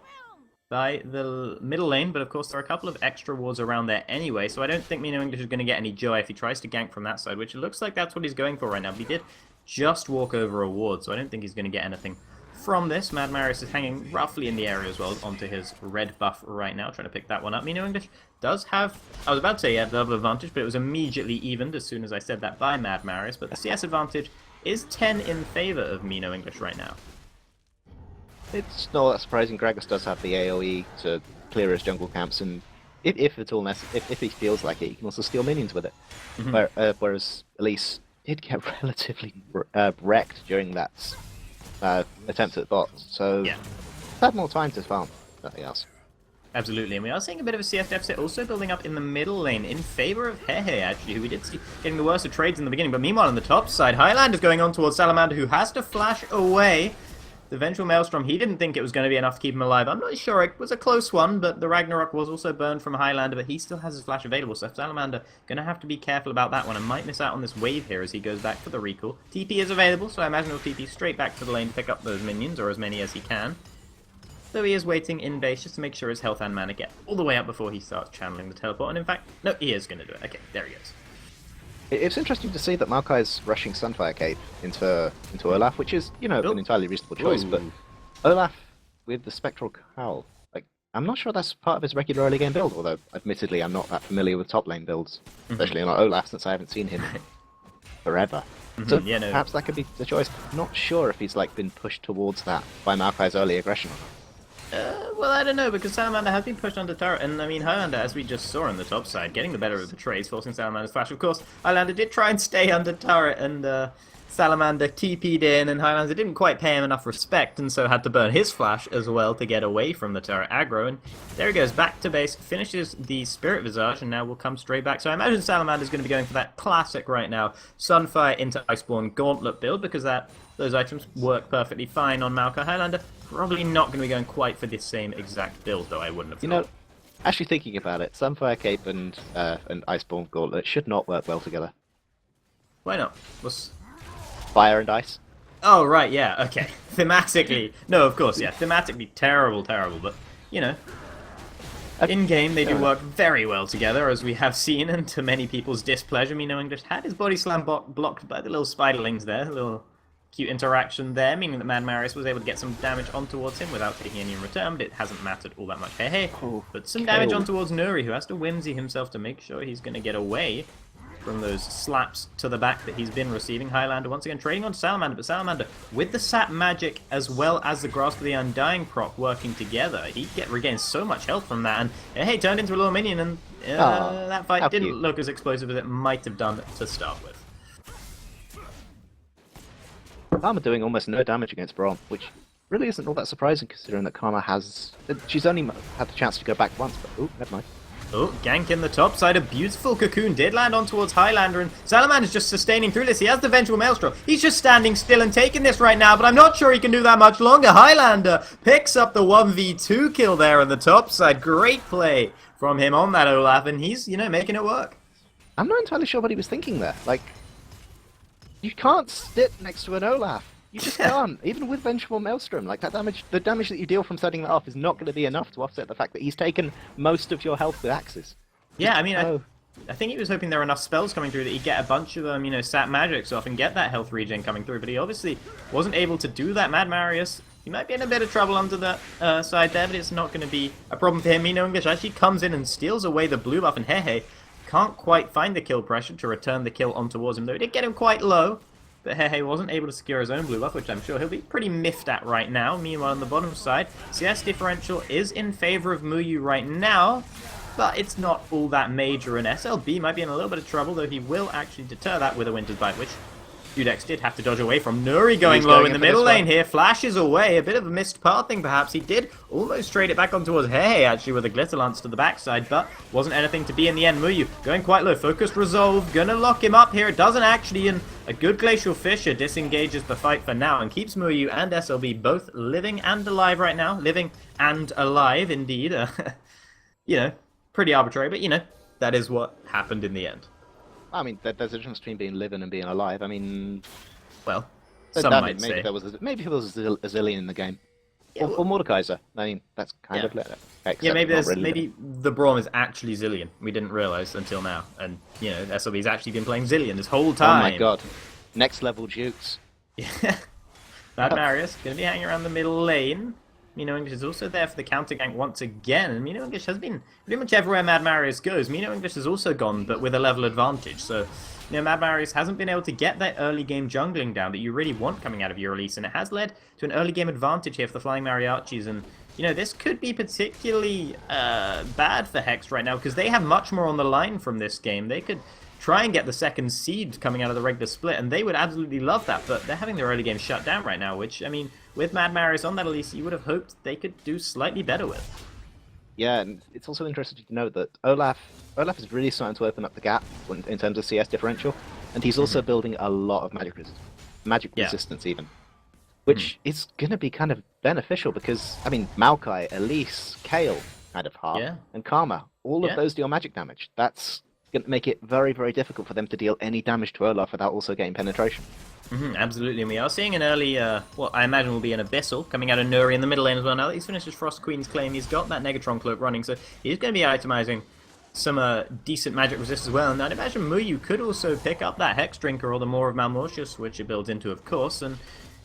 by the middle lane, but of course there are a couple of extra wards around there anyway, so I don't think Mino English is going to get any joy if he tries to gank from that side, which it looks like that's what he's going for right now, but he did just walk over a ward, so I don't think he's going to get anything from this. Mad Marius is hanging roughly in the area as well onto his red buff right now, trying to pick that one up. Mino English does have, I was about to say he had double advantage, but it was immediately evened as soon as I said that by Mad Marius, but the CS advantage is 10 in favour of Mino English right now. It's not that surprising. Gragas does have the AoE to clear his jungle camps, and if at all if he feels like it, he can also steal minions with it. Whereas Elise did get relatively wrecked during that attempt at bot, so had more time to farm. Nothing else. Absolutely, and we are seeing a bit of a CS deficit also building up in the middle lane in favour of Hehe, actually, who we did see getting the worst of trades in the beginning. But meanwhile, on the top side, Highlander's going on towards Salamander, who has to flash away the Vengeful Maelstrom. He didn't think it was going to be enough to keep him alive. I'm not sure, it was a close one, but the Ragnarok was also burned from Highlander, but he still has his flash available, so Salamander going to have to be careful about that one and might miss out on this wave here as he goes back for the recall. TP is available, so I imagine he'll TP straight back to the lane to pick up those minions, or as many as he can. Though he is waiting in base just to make sure his health and mana get all the way up before he starts channeling the teleport, and in fact, no, he is going to do it. Okay, there he goes. It's interesting to see that Maokai is rushing Sunfire Cape into Olaf, which is, you know, an entirely reasonable choice, but Olaf with the Spectral Cowl, like, I'm not sure that's part of his regular early game build, although admittedly I'm not that familiar with top lane builds, especially not Olaf, since I haven't seen him forever. So perhaps that could be the choice. Not sure if he's like been pushed towards that by Maokai's early aggression or not. Well, I don't know, because Salamander has been pushed under turret, and I mean, Highlander, as we just saw on the top side, getting the better of the trades, forcing Salamander's flash. Of course, Highlander did try and stay under turret, and Salamander TP'd in, and Highlander didn't quite pay him enough respect, and so had to burn his flash as well to get away from the turret aggro, and there he goes, back to base, finishes the Spirit Visage, and now will come straight back. So I imagine Salamander's going to be going for that classic right now, Sunfire into Iceborne Gauntlet build, because those items work perfectly fine on Maokai. Highlander probably not going to be going quite for the same exact build, though, I wouldn't have thought. You know, actually thinking about it, Sunfire Cape and Iceborne Gauntlet should not work well together. Why not? Fire and ice. Oh, right, yeah, okay. Thematically, no, of course, yeah. Thematically, terrible, but, you know, in-game they do work very well together, as we have seen, and to many people's displeasure, Mino English had his body slam blocked by the little spiderlings there, a little cute interaction there, meaning that Mad Marius was able to get some damage on towards him without taking any in return, but it hasn't mattered all that much. Hey, but some damage on towards Nuri, who has to whimsy himself to make sure he's going to get away from those slaps to the back that he's been receiving. Highlander once again trading on Salamander, but Salamander, with the sap magic as well as the Grasp of the Undying proc working together, he regains so much health from that, and hey, turned into a little minion, and that fight didn't look as explosive as it might have done to start with. Karma doing almost no damage against Braum, which really isn't all that surprising considering that Karma has... She's only had the chance to go back once, but... Oh, never mind. Oh, gank in the top side. A beautiful cocoon did land on towards Highlander, and Salamander's just sustaining through this. He has the Vengeful Maelstrom. He's just standing still and taking this right now, but I'm not sure he can do that much longer. Highlander picks up the 1v2 kill there on the top side. Great play from him on that Olaf, and he's, making it work. I'm not entirely sure what he was thinking there. Like, you can't sit next to an Olaf. You just can't. Even with Vengeful Maelstrom, like that damage, the damage that you deal from setting that off is not going to be enough to offset the fact that he's taken most of your health with axes. Yeah, I mean, I think he was hoping there were enough spells coming through that he'd get a bunch of them, sat magics off and get that health regen coming through, but he obviously wasn't able to do that. Mad Marius, he might be in a bit of trouble under that side there, but it's not going to be a problem for him. Mino English actually comes in and steals away the blue buff, and Hehe can't quite find the kill pressure to return the kill on towards him, though it did get him quite low. But Hehe wasn't able to secure his own blue buff, which I'm sure he'll be pretty miffed at right now. Meanwhile, on the bottom side, CS differential is in favor of Muyu right now, but it's not all that major, and SLB might be in a little bit of trouble, though he will actually deter that with a Winter's Bite, which Dudex did have to dodge away from. Nuri going low in the middle lane here, flashes away, a bit of a missed pathing perhaps. He did almost trade it back on towards Hehe actually with a Glitter Lance to the backside, but wasn't anything to be in the end. Muyu going quite low, focused resolve, gonna lock him up here. It doesn't actually, and a good Glacial Fissure disengages the fight for now and keeps Muyu and SLB both living and alive right now. Living and alive indeed. Pretty arbitrary, but that is what happened in the end. I mean, there's a difference between being living and being alive. I mean, well, some might maybe say. there was a zillion in the game, or Mordekaiser. I mean, that's kind of yeah, maybe the Braum is actually Zillion. We didn't realize until now, and SLB's actually been playing Zillion this whole time. Oh my god, next level Jukes. Yeah, Mad Marius gonna be hanging around the middle lane. Mino English is also there for the counter gank once again, and Mino English has been pretty much everywhere Mad Marius goes. Mino English has also gone, but with a level advantage. So, Mad Marius hasn't been able to get that early game jungling down that you really want coming out of your release, and it has led to an early game advantage here for the Flying Mariachis. And this could be particularly bad for Hex right now because they have much more on the line from this game. They could try and get the second seed coming out of the regular split, and they would absolutely love that, but they're having their early game shut down right now, which, I mean, with Mad Marius on that Elise, you would have hoped they could do slightly better with. Yeah, and it's also interesting to note that Olaf is really starting to open up the gap in terms of CS differential, and he's also building a lot of magic resistance even, which is going to be kind of beneficial because, I mean, Maokai, Elise, Kayle, kind of half, and Karma, all of those deal magic damage. That's going to make it very, very difficult for them to deal any damage to Olaf without also getting penetration. Absolutely, and we are seeing an early, what I imagine will be an Abyssal coming out of Nuri in the middle lane as well. Now that he's finished his Frost Queen's claim, he's got that Negatron Cloak running, so he's going to be itemizing some decent magic resist as well. And I'd imagine Muyu could also pick up that Hex Drinker or the Maw of Malmortius, which it builds into, of course, and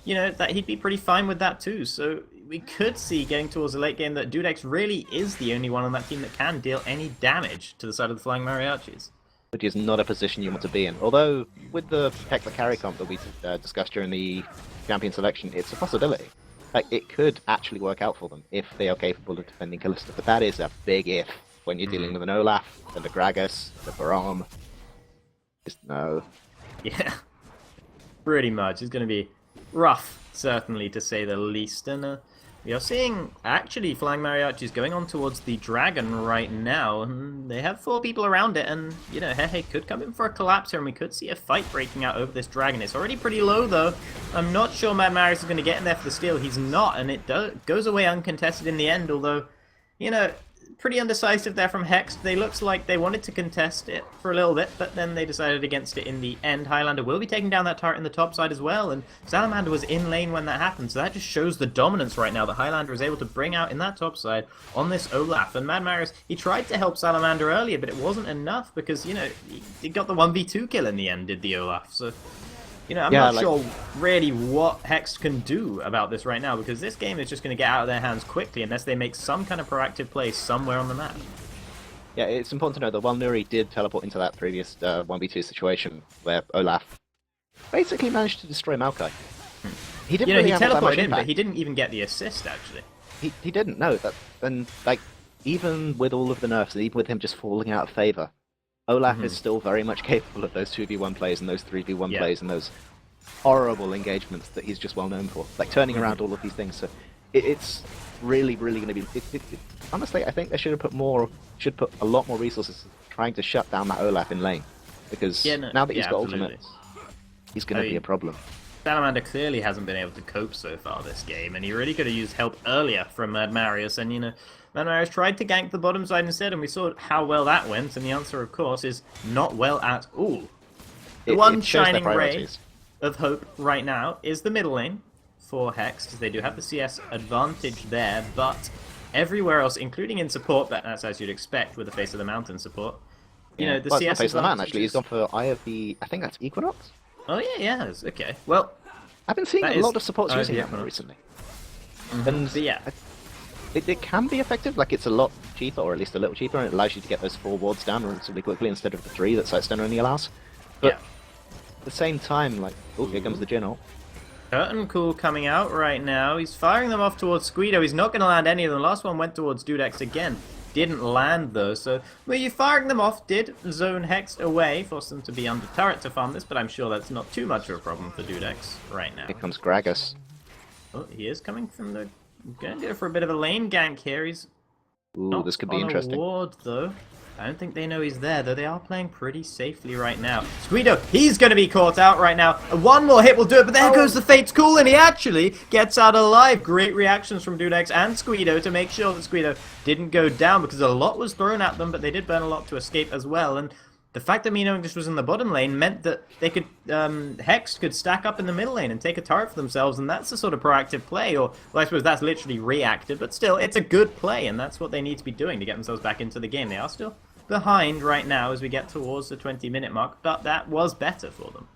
that he'd be pretty fine with that too. So we could see getting towards the late game that Dudex really is the only one on that team that can deal any damage to the side of the Flying Mariachis. Which is not a position you want to be in. Although, with the Hector carry comp that we discussed during the champion selection, it's a possibility. Like, it could actually work out for them if they are capable of defending Kalista. But that is a big if when you're dealing with an Olaf, and the Gragas, the Baram. Just no. Yeah, pretty much. It's going to be rough, certainly, to say the least. And we are seeing, actually, Flying Mariachis going on towards the Dragon right now. And they have 4 people around it, and, Hehe could come in for a collapse here, and we could see a fight breaking out over this Dragon. It's already pretty low, though. I'm not sure Mad Marius is going to get in there for the steal. He's not, and it goes away uncontested in the end, although, pretty undecisive there from Hex. They looks like they wanted to contest it for a little bit, but then they decided against it in the end. Highlander will be taking down that turret in the top side as well, and Salamander was in lane when that happened, so that just shows the dominance right now that Highlander is able to bring out in that top side on this Olaf. And Mad Marius, he tried to help Salamander earlier, but it wasn't enough because, he got the 1v2 kill in the end, did the Olaf, so... I'm not sure really what Hex can do about this right now, because this game is just going to get out of their hands quickly unless they make some kind of proactive play somewhere on the map. Yeah, it's important to know that while Nuri did teleport into that previous 1v2 situation where Olaf basically managed to destroy Maokai. He didn't really have that much teleported in, impact. but he didn't even get the assist, actually. He didn't, no. And, even with all of the nerfs, and even with him just falling out of favour, Olaf is still very much capable of those 2v1 plays and those 3v1 plays and those horrible engagements that he's just well known for. Like turning around all of these things. So it's really going to be. Honestly, I think they should put a lot more resources trying to shut down that Olaf in lane, because now that he's got absolutely. ultimate, he's going to be a problem. Salamander clearly hasn't been able to cope so far this game, and he really could have used help earlier from Mad Marius, and Mad Marius tried to gank the bottom side instead, and we saw how well that went, and the answer, of course, is not well at all. The one shining ray of hope right now is the middle lane for Hex, because they do have the CS advantage there, but everywhere else, including in support, that's as you'd expect with the Face of the Mountain support, the well, CS Face of the Man, actually. He's gone for Eye of the... I think that's Equinox? Oh, yeah, he has. Okay. Well, I've been seeing a lot of supports using that that one recently. And but yeah. It can be effective, like it's a lot cheaper, or at least a little cheaper, and it allows you to get those 4 wards down relatively quickly instead of the 3 that Sightstone only allows. But at the same time, like, oh, here comes the Jhin ult. Curtain Cool coming out right now. He's firing them off towards Squeedo. He's not going to land any of them. The last one went towards Dudex again. Didn't land though, so were you firing them off? Did zone Hex away, force them to be under turret to farm this, but I'm sure that's not too much of a problem for Dudex right now. Here comes Gragas. Oh, he is coming from the... Going to go for a bit of a lane gank here. He's Ooh, this could be interesting. On a ward though. I don't think they know he's there, though they are playing pretty safely right now. Squeedo, he's going to be caught out right now. One more hit will do it, but there goes the Fate's Cool, and he actually gets out alive. Great reactions from Dudex and Squeedo to make sure that Squeedo didn't go down, because a lot was thrown at them, but they did burn a lot to escape as well. And the fact that Mino English was in the bottom lane meant that they could, Hex could stack up in the middle lane and take a turret for themselves, and that's the sort of proactive play, or, well, I suppose that's literally reactive, but still, it's a good play, and that's what they need to be doing to get themselves back into the game. They are still behind right now as we get towards the 20-minute mark, but that was better for them.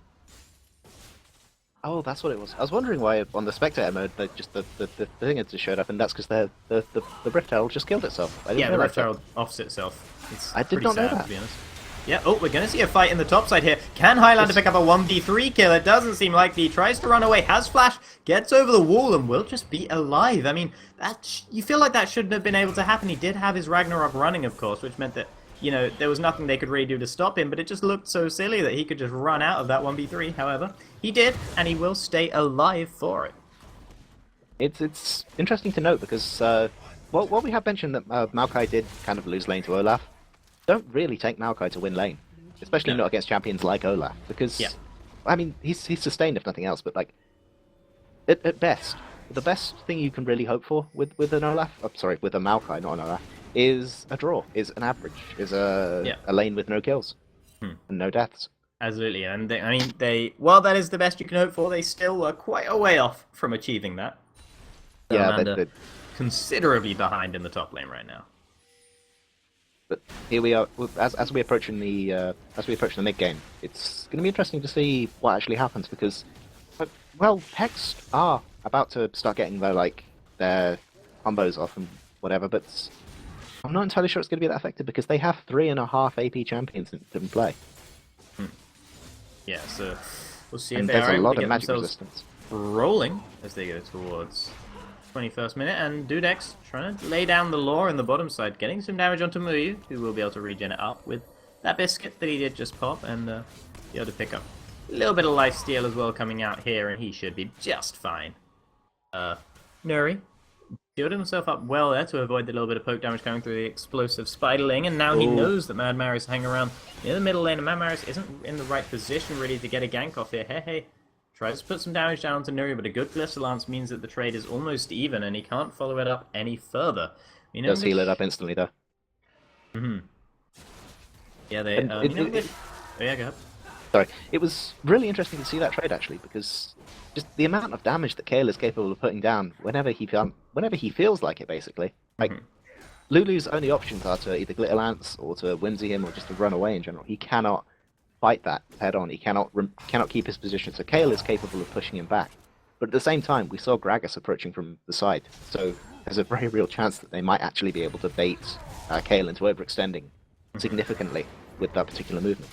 Oh, that's what it was. I was wondering why on the spectator mode, the thing had just showed up, and that's because the Rift Herald just killed itself. Yeah, the Rift Herald offs itself. It's I did not know that. To be honest. Yeah, oh, we're going to see a fight in the top side here. Can Highlander pick up a 1v3 kill? It doesn't seem likely. He tries to run away, has flash, gets over the wall, and will just be alive. I mean, you feel like that shouldn't have been able to happen. He did have his Ragnarok running, of course, which meant that, there was nothing they could really do to stop him, but it just looked so silly that he could just run out of that 1v3. However, he did, and he will stay alive for it. It's interesting to note, because what we have mentioned that Maokai did kind of lose lane to Olaf. Don't really take Maokai to win lane, especially not against champions like Olaf, because I mean he's sustained if nothing else, but like at best, the best thing you can really hope for with an Olaf, with a Maokai, not an Olaf, is a draw, is an average, is a lane with no kills and no deaths. Absolutely, and while that is the best you can hope for, they still were quite a way off from achieving that. Yeah, they're considerably behind in the top lane right now. But here we are, as we approach the mid game. It's going to be interesting to see what actually happens, because, well, Hex are about to start getting their combos off and whatever, but I'm not entirely sure it's going to be that effective, because they have 3.5 AP champions in play. Yeah, so we'll see and if they there's are a able lot to get of magic themselves resistance rolling as they go towards 21st minute, and Dudex trying to lay down the law in the bottom side, getting some damage onto Muyu, who will be able to regen it up with that biscuit that he did just pop, and be able to pick up a little bit of life steal as well coming out here, and he should be just fine. Nuri healed himself up well there to avoid the little bit of poke damage coming through the explosive Spiderling, and now he knows that Mad Marius is hanging around near the middle lane, and Mad Marius isn't in the right position really to get a gank off here. Hey. Tries to put some damage down onto Nuri, but a good Glyph Lance means that the trade is almost even, and he can't follow it up any further. Does heal it up instantly, though. Yeah, they... Oh, yeah, go ahead. Sorry. It was really interesting to see that trade, actually, because just the amount of damage that Kayle is capable of putting down whenever he feels like it, basically. Like, Lulu's only options are to either Glitter Lance, or to Whimsy him, or just to run away in general. He cannot fight that head on. He cannot keep his position, so Kayle is capable of pushing him back. But at the same time, we saw Gragas approaching from the side, so there's a very real chance that they might actually be able to bait Kayle into overextending significantly with that particular movement.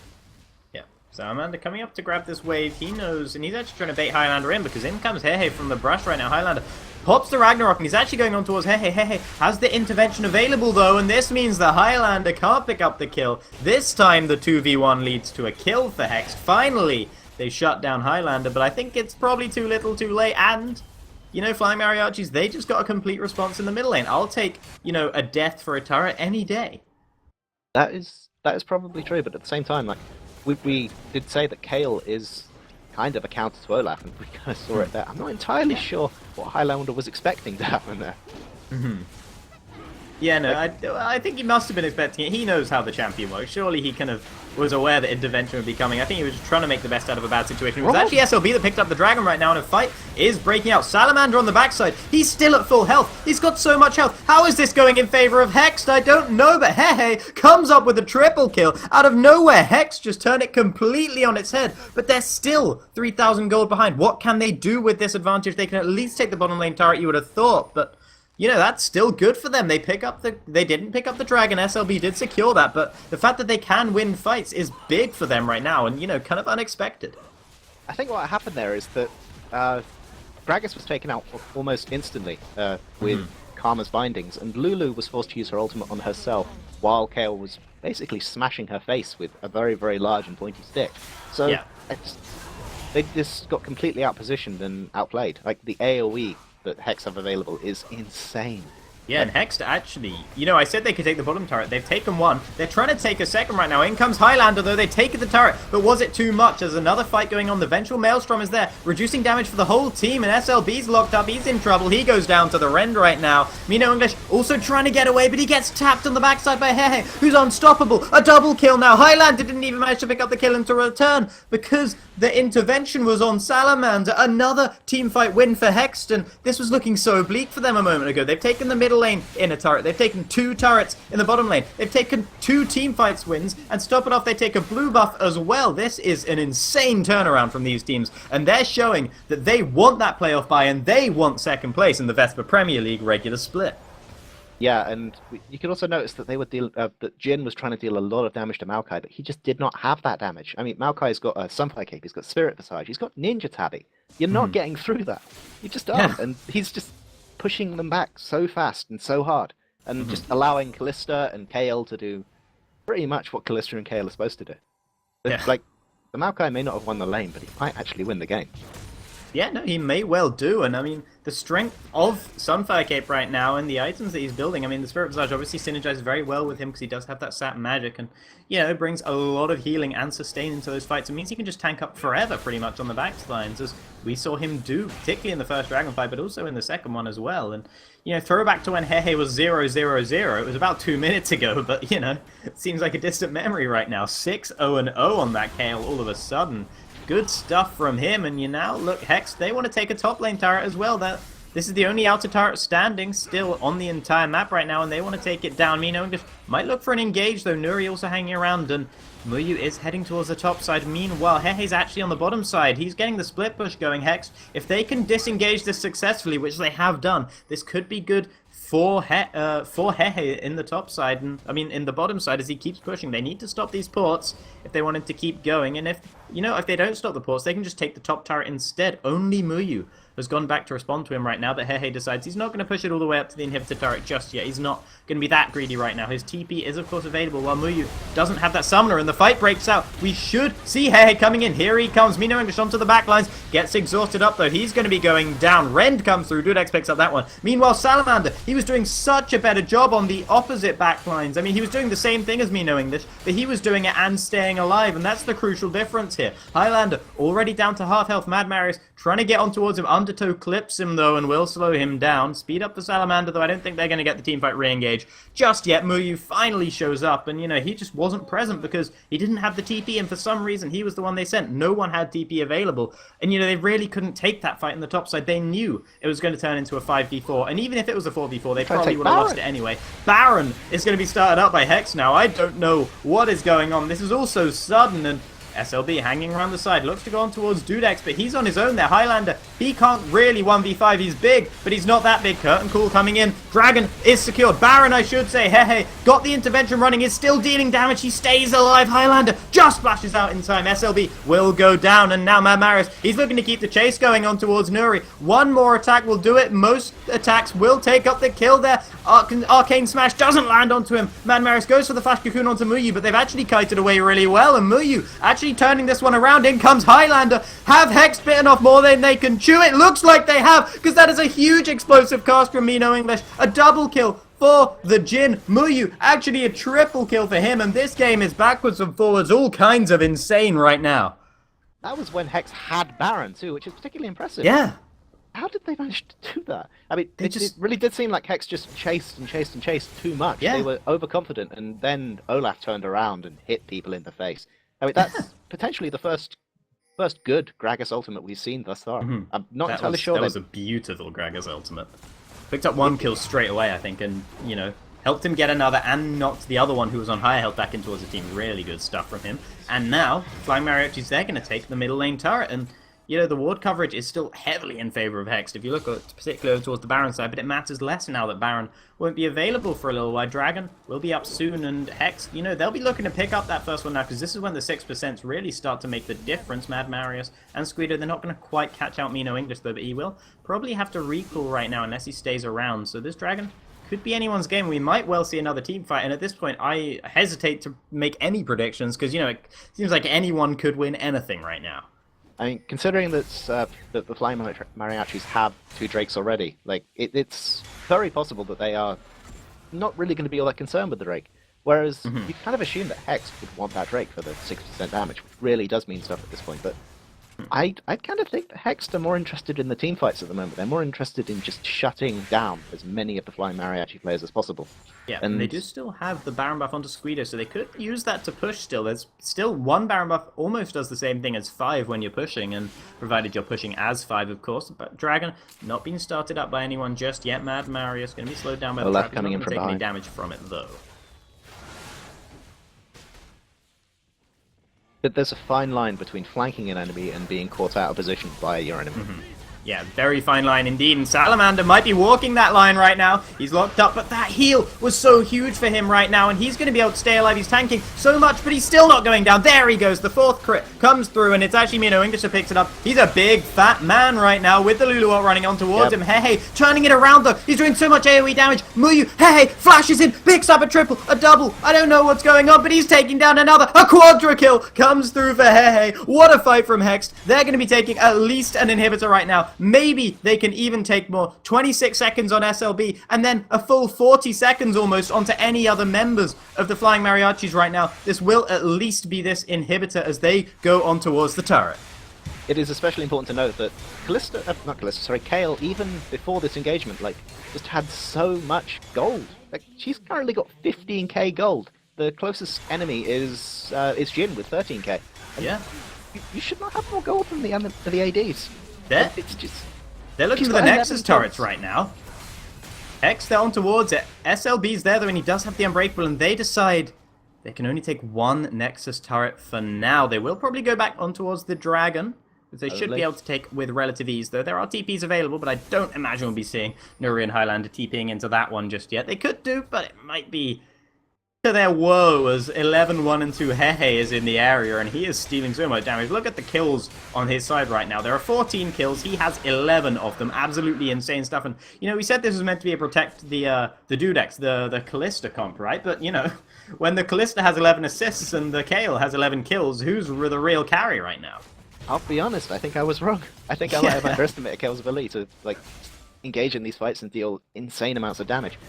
Yeah, so Amanda coming up to grab this wave, he knows, and he's actually trying to bait Highlander in, because in comes Hehe from the brush right now. Highlander pops the Ragnarok, and he's actually going on towards Hehe. Hehe has the intervention available, though, and this means the Highlander can't pick up the kill. This time, the 2v1 leads to a kill for Hex. Finally, they shut down Highlander, but I think it's probably too little too late, and you know, Flying Mariachis, they just got a complete response in the middle lane. I'll take, you know, a death for a turret any day. That is probably true, but at the same time, like we did say that Kale is kind of a counter to Olaf, and we kind of saw it there. I'm not entirely sure what Highlander was expecting to happen there. Yeah, no, I think he must have been expecting it. He knows how the champion works. Surely he kind of was aware that intervention would be coming. I think he was just trying to make the best out of a bad situation. It was actually SLB that picked up the dragon right now, and a fight is breaking out. Salamander on the backside. He's still at full health. He's got so much health. How is this going in favor of Hex? I don't know, but Hehe comes up with a triple kill out of nowhere. Hex just turned it completely on its head, but they're still 3,000 gold behind. What can they do with this advantage? They can at least take the bottom lane turret, you would have thought, but you know, that's still good for them. They didn't pick up the dragon. SLB did secure that, but the fact that they can win fights is big for them right now, and, you know, kind of unexpected. I think what happened there is that Gragas was taken out almost instantly with Karma's bindings, and Lulu was forced to use her ultimate on herself, while Kale was basically smashing her face with a very, very large and pointy stick. So Yeah. they just got completely outpositioned and outplayed. Like, the AoE that Hex have available is insane. Yeah, and Hex actually, you know, I said they could take the bottom turret. They've taken one. They're trying to take a second right now. In comes Highlander, though. They take the turret, but was it too much? There's another fight going on. The Vengeful Maelstrom is there, reducing damage for the whole team, and SLB's locked up. He's in trouble. He goes down to the Rend right now. Mino English also trying to get away, but he gets tapped on the backside by Hehe, who's unstoppable. A double kill now. Highlander didn't even manage to pick up the kill and to return because the intervention was on Salamander. Another team fight win for Hexton. This was looking so bleak for them a moment ago. They've taken the middle lane in a turret. They've taken 2 turrets in the bottom lane. They've taken 2 team fights wins, and stop it off, they take a blue buff as well. This is an insane turnaround from these teams, and they're showing that they want that playoff bye, and they want second place in the Vespyr Premier League regular split. Yeah, and you could also notice that they were that Jin was trying to deal a lot of damage to Maokai, but he just did not have that damage. I mean, Maokai's got a Sunfire Cape, he's got Spirit Visage, he's got Ninja Tabby. You're not getting through that. You just aren't, and he's just pushing them back so fast and so hard, and just allowing Callista and Kale to do pretty much what Callista and Kale are supposed to do. It's like, the Maokai may not have won the lane, but he might actually win the game. Yeah, no, he may well do, and I mean, the strength of Sunfire Cape right now and the items that he's building, I mean, the Spirit Visage obviously synergizes very well with him because he does have that sap magic, and, you know, it brings a lot of healing and sustain into those fights. It means he can just tank up forever, pretty much, on the backlines, as we saw him do, particularly in the first Dragon fight, but also in the second one as well, and, you know, throwback to when Hehe was 0-0-0, it was about 2 minutes ago, but, you know, it seems like a distant memory right now. 6-0-0 on that Kale all of a sudden. Good stuff from him, and you now look, Hex, they want to take a top lane turret as well. This is the only outer turret standing still on the entire map right now, and they want to take it down. Mino English might look for an engage, though. Nuri also hanging around, and Muyu is heading towards the top side. Meanwhile, Hehe's actually on the bottom side. He's getting the split push going, Hex. If they can disengage this successfully, which they have done, this could be good for Hehe in the top side, and I mean in the bottom side as he keeps pushing. They need to stop these ports if they wanted to keep going, and if they don't stop the ports, they can just take the top turret instead. Only Muyu has gone back to respond to him right now, but Hehe decides he's not going to push it all the way up to the inhibitor turret just yet. He's not going to be that greedy right now. His TP is of course available while Muyu doesn't have that summoner, and the fight breaks out. We should see Hehe coming in. Here he comes. Mino English onto the backlines. Gets exhausted up though. He's going to be going down. Rend comes through. Dudex picks up that one. Meanwhile, Salamander, he was doing such a better job on the opposite backlines. I mean, he was doing the same thing as Mino English, but he was doing it and staying alive, and that's the crucial difference here. Highlander already down to half health. Mad Marius trying to get on towards him. Undertow clips him though and will slow him down. Speed up the Salamander though. I don't think they're going to get the teamfight re-engage just yet. Muyu finally shows up, and you know, he just wasn't present because he didn't have the TP, and for some reason he was the one they sent. No one had TP available, and you know, they really couldn't take that fight in the top side. They knew it was going to turn into a 5v4, and even if it was a 4v4, they probably would have lost it anyway. Baron is going to be started up by Hex now. I don't know what is going on. This is all so sudden, and SLB hanging around the side, looks to go on towards Dudex, but he's on his own there. Highlander, he can't really 1v5, he's big, but he's not that big. Curtain Call coming in, Dragon is secured, Baron I should say, Hehe, got the intervention running, is still dealing damage, he stays alive. Highlander just splashes out in time. SLB will go down, and now Mad Marius, he's looking to keep the chase going on towards Nuri. One more attack will do it, most attacks will take up the kill there. Arcane Smash doesn't land onto him. Mad Marius goes for the Flash Cocoon onto Muyu, but they've actually kited away really well. And Muyu actually turning this one around. In comes Highlander. Have Hex bitten off more than they can chew? It looks like they have, because that is a huge explosive cast from Mino English. A double kill for the Jin. Muyu, actually a triple kill for him. And this game is backwards and forwards, all kinds of insane right now. That was when Hex had Baron too, which is particularly impressive. Yeah. How did they manage to do that? I mean, They it just- really did seem like Hex just chased and chased and chased too much. Yeah. They were overconfident, and then Olaf turned around and hit people in the face. I mean, that's potentially the first good Gragas ultimate we've seen thus far. Mhm. I'm not That entirely was, sure that was a beautiful Gragas ultimate. Picked up one kill straight away, I think, and, you know, helped him get another and knocked the other one who was on higher health back in towards the team. Really good stuff from him. And now, Flying Mariachi's they're going to take the middle lane turret, and, you know, the ward coverage is still heavily in favor of Hex. If you look at particularly towards the Baron side, but it matters less now that Baron won't be available for a little while. Dragon will be up soon, and Hex, you know, they'll be looking to pick up that first one now, because this is when the 6% really start to make the difference. Mad Marius and Squeedo, they're not going to quite catch out Mino English, though, but he will probably have to recall right now unless he stays around. So this Dragon could be anyone's game. We might well see another team fight, and at this point, I hesitate to make any predictions, because, you know, it seems like anyone could win anything right now. I mean, considering that the Flying Mariachis have 2 Drakes already, like it's very possible that they are not really going to be all that concerned with the Drake. Whereas you kind of assume that Hex would want that Drake for the 6% damage, which really does mean stuff at this point. But I kind of think that Hex are more interested in the team fights at the moment. They're more interested in just shutting down as many of the Flying Mariachi players as possible. Yeah, and they do still have the Baron buff onto Squeedo, so they could use that to push still. There's still one Baron buff almost does the same thing as 5 when you're pushing, and provided you're pushing as 5, of course. But Dragon not being started up by anyone just yet. Mad Marius going to be slowed down by the Olaf trap. He's coming not in going from to take any behind. damage from it, though. But there's a fine line between flanking an enemy and being caught out of position by your enemy. Yeah, very fine line indeed, and Salamander might be walking that line right now. He's locked up, but that heal was so huge for him right now, and he's going to be able to stay alive. He's tanking so much, but he's still not going down. There he goes. The 4th crit comes through, and it's actually Mino English that picks it up. He's a big, fat man right now with the Lulu ult running on towards him. Hey, turning it around, though. He's doing so much AoE damage. Muyu, hey, flashes in, picks up a triple, a double. I don't know what's going on, but he's taking down another. A quadra kill comes through for Hey. What a fight from Hex. They're going to be taking at least an inhibitor right now. Maybe they can even take more. 26 seconds on SLB, and then a full 40 seconds almost onto any other members of the Flying Mariachis right now. This will at least be this inhibitor as they go on towards the turret. It is especially important to note that Kayle, even before this engagement, like, just had so much gold. Like, she's currently got 15k gold. The closest enemy is Jin with 13k. And Yeah. you should not have more gold than the ADs. They're, It's just they're looking He's for the got 11 Nexus turrets kills. right now. Hex, they're on towards it. SLB's there though, and he does have the Unbreakable, and they decide they can only take 1 Nexus turret for now. They will probably go back on towards the Dragon, which they should be Only. able to take with relative ease, though. There are TPs available, but I don't imagine we'll be seeing Nuri and Highlander TPing into that one just yet. They could do, but it might be to their woe as 11, 1, and 2 Hehe is in the area, and he is stealing so much damage. Look at the kills on his side right now. There are 14 kills. He has 11 of them. Absolutely insane stuff. And, you know, we said this was meant to be a protect the Dudex, the Callista comp, right? But, you know, when the Callista has 11 assists and the Kayle has 11 kills, who's the real carry right now? I'll be honest, I think I was wrong. I think I might have underestimated Kale's ability to, like, engage in these fights and deal insane amounts of damage.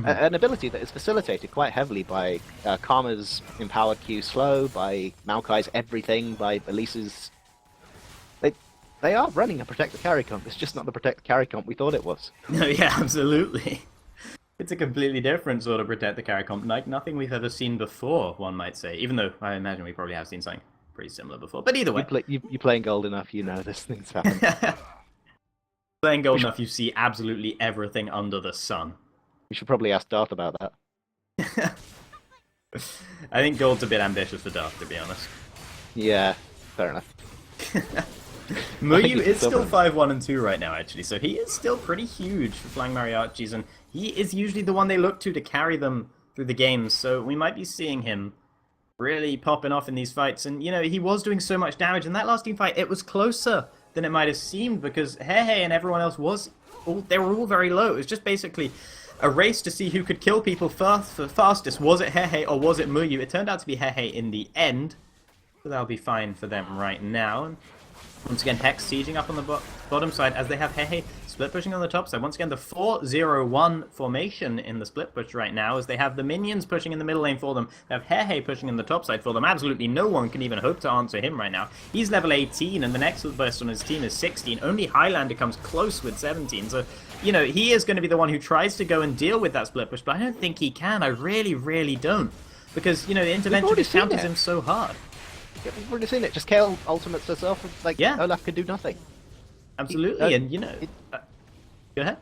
An ability that is facilitated quite heavily by Karma's empowered Q slow, by Maokai's everything, by Elise's... They are running a protect the carry comp, it's just not the protect the carry comp we thought it was. No, yeah, absolutely. It's a completely different sort of protect the carry comp, like nothing we've ever seen before, one might say. Even though I imagine we probably have seen something pretty similar before. But either way. You playing gold enough, you know this thing's happened. Playing gold enough, you see absolutely everything under the sun. We should probably ask Darth about that. I think gold's a bit ambitious for Darth, to be honest. Yeah, fair enough. Muyu it's is still still fun. 5-1 and 2 right now, actually, so he is still pretty huge for Flying Mariachis, and he is usually the one they look to carry them through the games, so we might be seeing him really popping off in these fights. And, you know, he was doing so much damage, and that last team fight, it was closer than it might have seemed, because Hehe and everyone else they were all very low. It was just basically a race to see who could kill people fastest. Was it Hehe or was it Muyu? It turned out to be Hehe in the end, so that'll be fine for them right now. And once again, Hex sieging up on the bottom side as they have Hehe split pushing on the top side. Once again, the 4-0-1 formation in the split push right now as they have the minions pushing in the middle lane for them. They have Hehe pushing in the top side for them. Absolutely no one can even hope to answer him right now. He's level 18 and the next best on his team is 16. Only Highlander comes close with 17. So, you know, he is going to be the one who tries to go and deal with that split push, but I don't think he can. I really, really don't. Because, you know, the intervention just counters him so hard. Yeah, we've already seen it. Just Kale ultimates herself, and, like, Olaf could do nothing. Absolutely, and, you know... go ahead.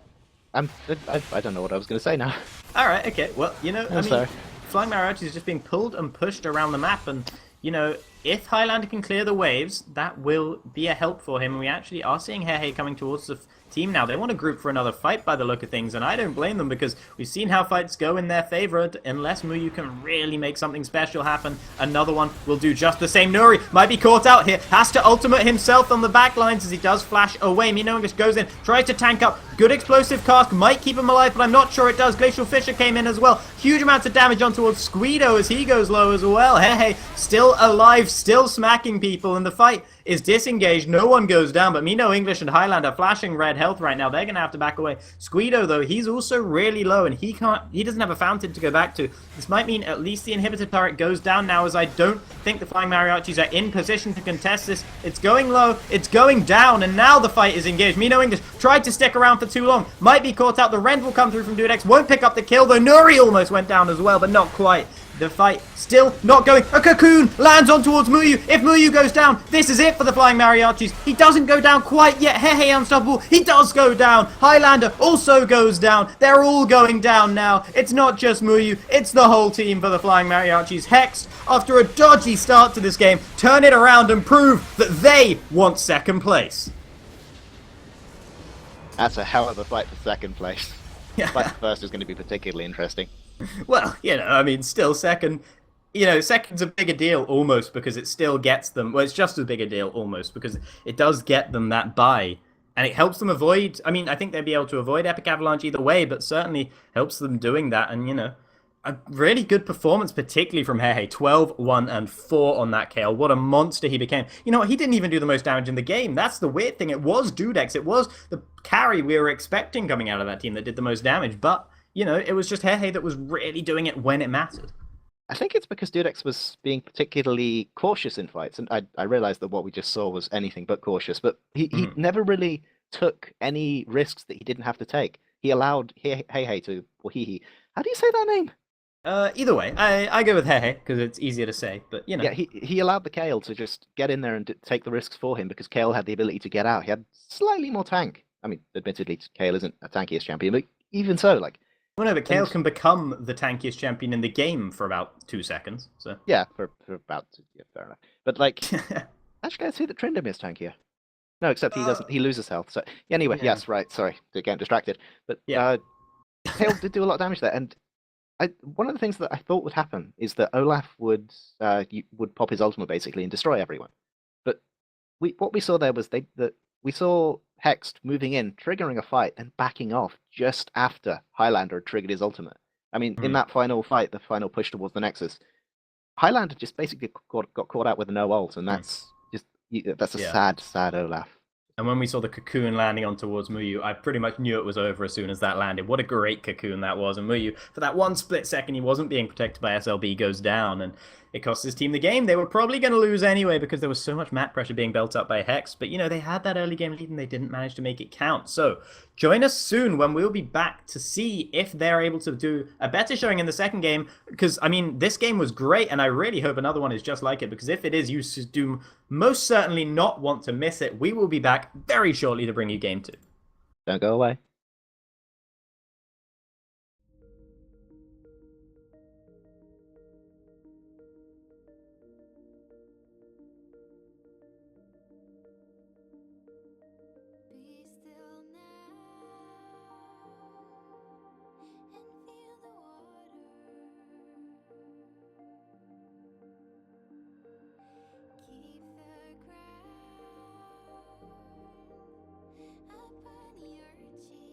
I don't know what I was going to say now. Alright, okay, well, you know, Sorry. Flying Mariachi is just being pulled and pushed around the map, and, you know, if Highlander can clear the waves, that will be a help for him, and we actually are seeing Hehe coming towards the team now. They want to group for another fight by the look of things, and I don't blame them because we've seen how fights go in their favor. Unless Muyu can really make something special happen, another one will do just the same. Nuri might be caught out here, has to ultimate himself on the back lines as he does flash away. Mino English goes in, tries to tank up. Good explosive cask, might keep him alive, but I'm not sure it does. Glacial Fisher came in as well. Huge amounts of damage on towards Squeedo as he goes low as well. Hehe, still alive, still smacking people, and the fight is disengaged. No one goes down, but Mino English and Highlander flashing red health right now. They're going to have to back away. Squeedo, though, he's also really low, and he doesn't have a fountain to go back to. This might mean at least the inhibitor turret goes down now, as I don't think the Flying Mariachis are in position to contest this. It's going low, it's going down, and now the fight is engaged. Mino English tried to stick around for too long, might be caught out. The rend will come through from Dudex, won't pick up the kill, though Nuri almost went down as well, but not quite. The fight still not going. A cocoon lands on towards Muyu. If Muyu goes down, this is it for the Flying Mariachis. He doesn't go down quite yet. Hehe unstoppable. He does go down. Highlander also goes down. They're all going down now. It's not just Muyu. It's the whole team for the Flying Mariachis. Hex, after a dodgy start to this game, turn it around and prove that they want second place. That's a hell of a fight for second place. Yeah. Fight for first is going to be particularly interesting. Well, you know, I mean, still second. You know, second's a bigger deal almost because it still gets them. Well, it's just as big a deal almost because it does get them that bye. And it helps them avoid. I mean, I think they'd be able to avoid Epic Avalanche either way, but certainly helps them doing that. And, you know, a really good performance, particularly from Hehe. 12, 1, and 4 on that KL. What a monster he became. You know what? He didn't even do the most damage in the game. That's the weird thing. It was Dudex. It was the carry we were expecting coming out of that team that did the most damage. But, you know, it was just Hehe that was really doing it when it mattered. I think it's because Dudex was being particularly cautious in fights, and I realized that what we just saw was anything but cautious, but he never really took any risks that he didn't have to take. He allowed Hehe to, or Hehe. How do you say that name? Either way, I go with Hehe because it's easier to say, but, you know. Yeah, he allowed the Kale to just get in there and take the risks for him because Kale had the ability to get out. He had slightly more tank. I mean, admittedly, Kale isn't a tankiest champion, but even so, like... Well, no, but Kale can become the tankiest champion in the game for about 2 seconds. So yeah, for about fair enough. But like, actually, I see that Trindam is tankier. No, except he doesn't. He loses health. So anyway, yeah. yes, right. Sorry, getting distracted. But yeah, Kale did do a lot of damage there. And one of the things that I thought would happen is that Olaf would pop his ultimate basically and destroy everyone. But what we saw there was that we saw Hext moving in, triggering a fight, and backing off just after Highlander had triggered his ultimate. I mean, in that final fight, the final push towards the Nexus, Highlander just basically got caught out with a no ult, and that's a sad Olaf. And when we saw the cocoon landing on towards Muyu, I pretty much knew it was over as soon as that landed. What a great cocoon that was. And Muyu, for that one split second, he wasn't being protected by SLB, goes down. And it cost his team the game. They were probably going to lose anyway because there was so much map pressure being built up by Hex. But, you know, they had that early game lead and they didn't manage to make it count. So join us soon when we'll be back to see if they're able to do a better showing in the second game. Because, I mean, this game was great and I really hope another one is just like it. Because if it is, you do most certainly not want to miss it. We will be back very shortly to bring you game 2. Don't go away. Be still now and feel the water. Keep the ground upon your cheek.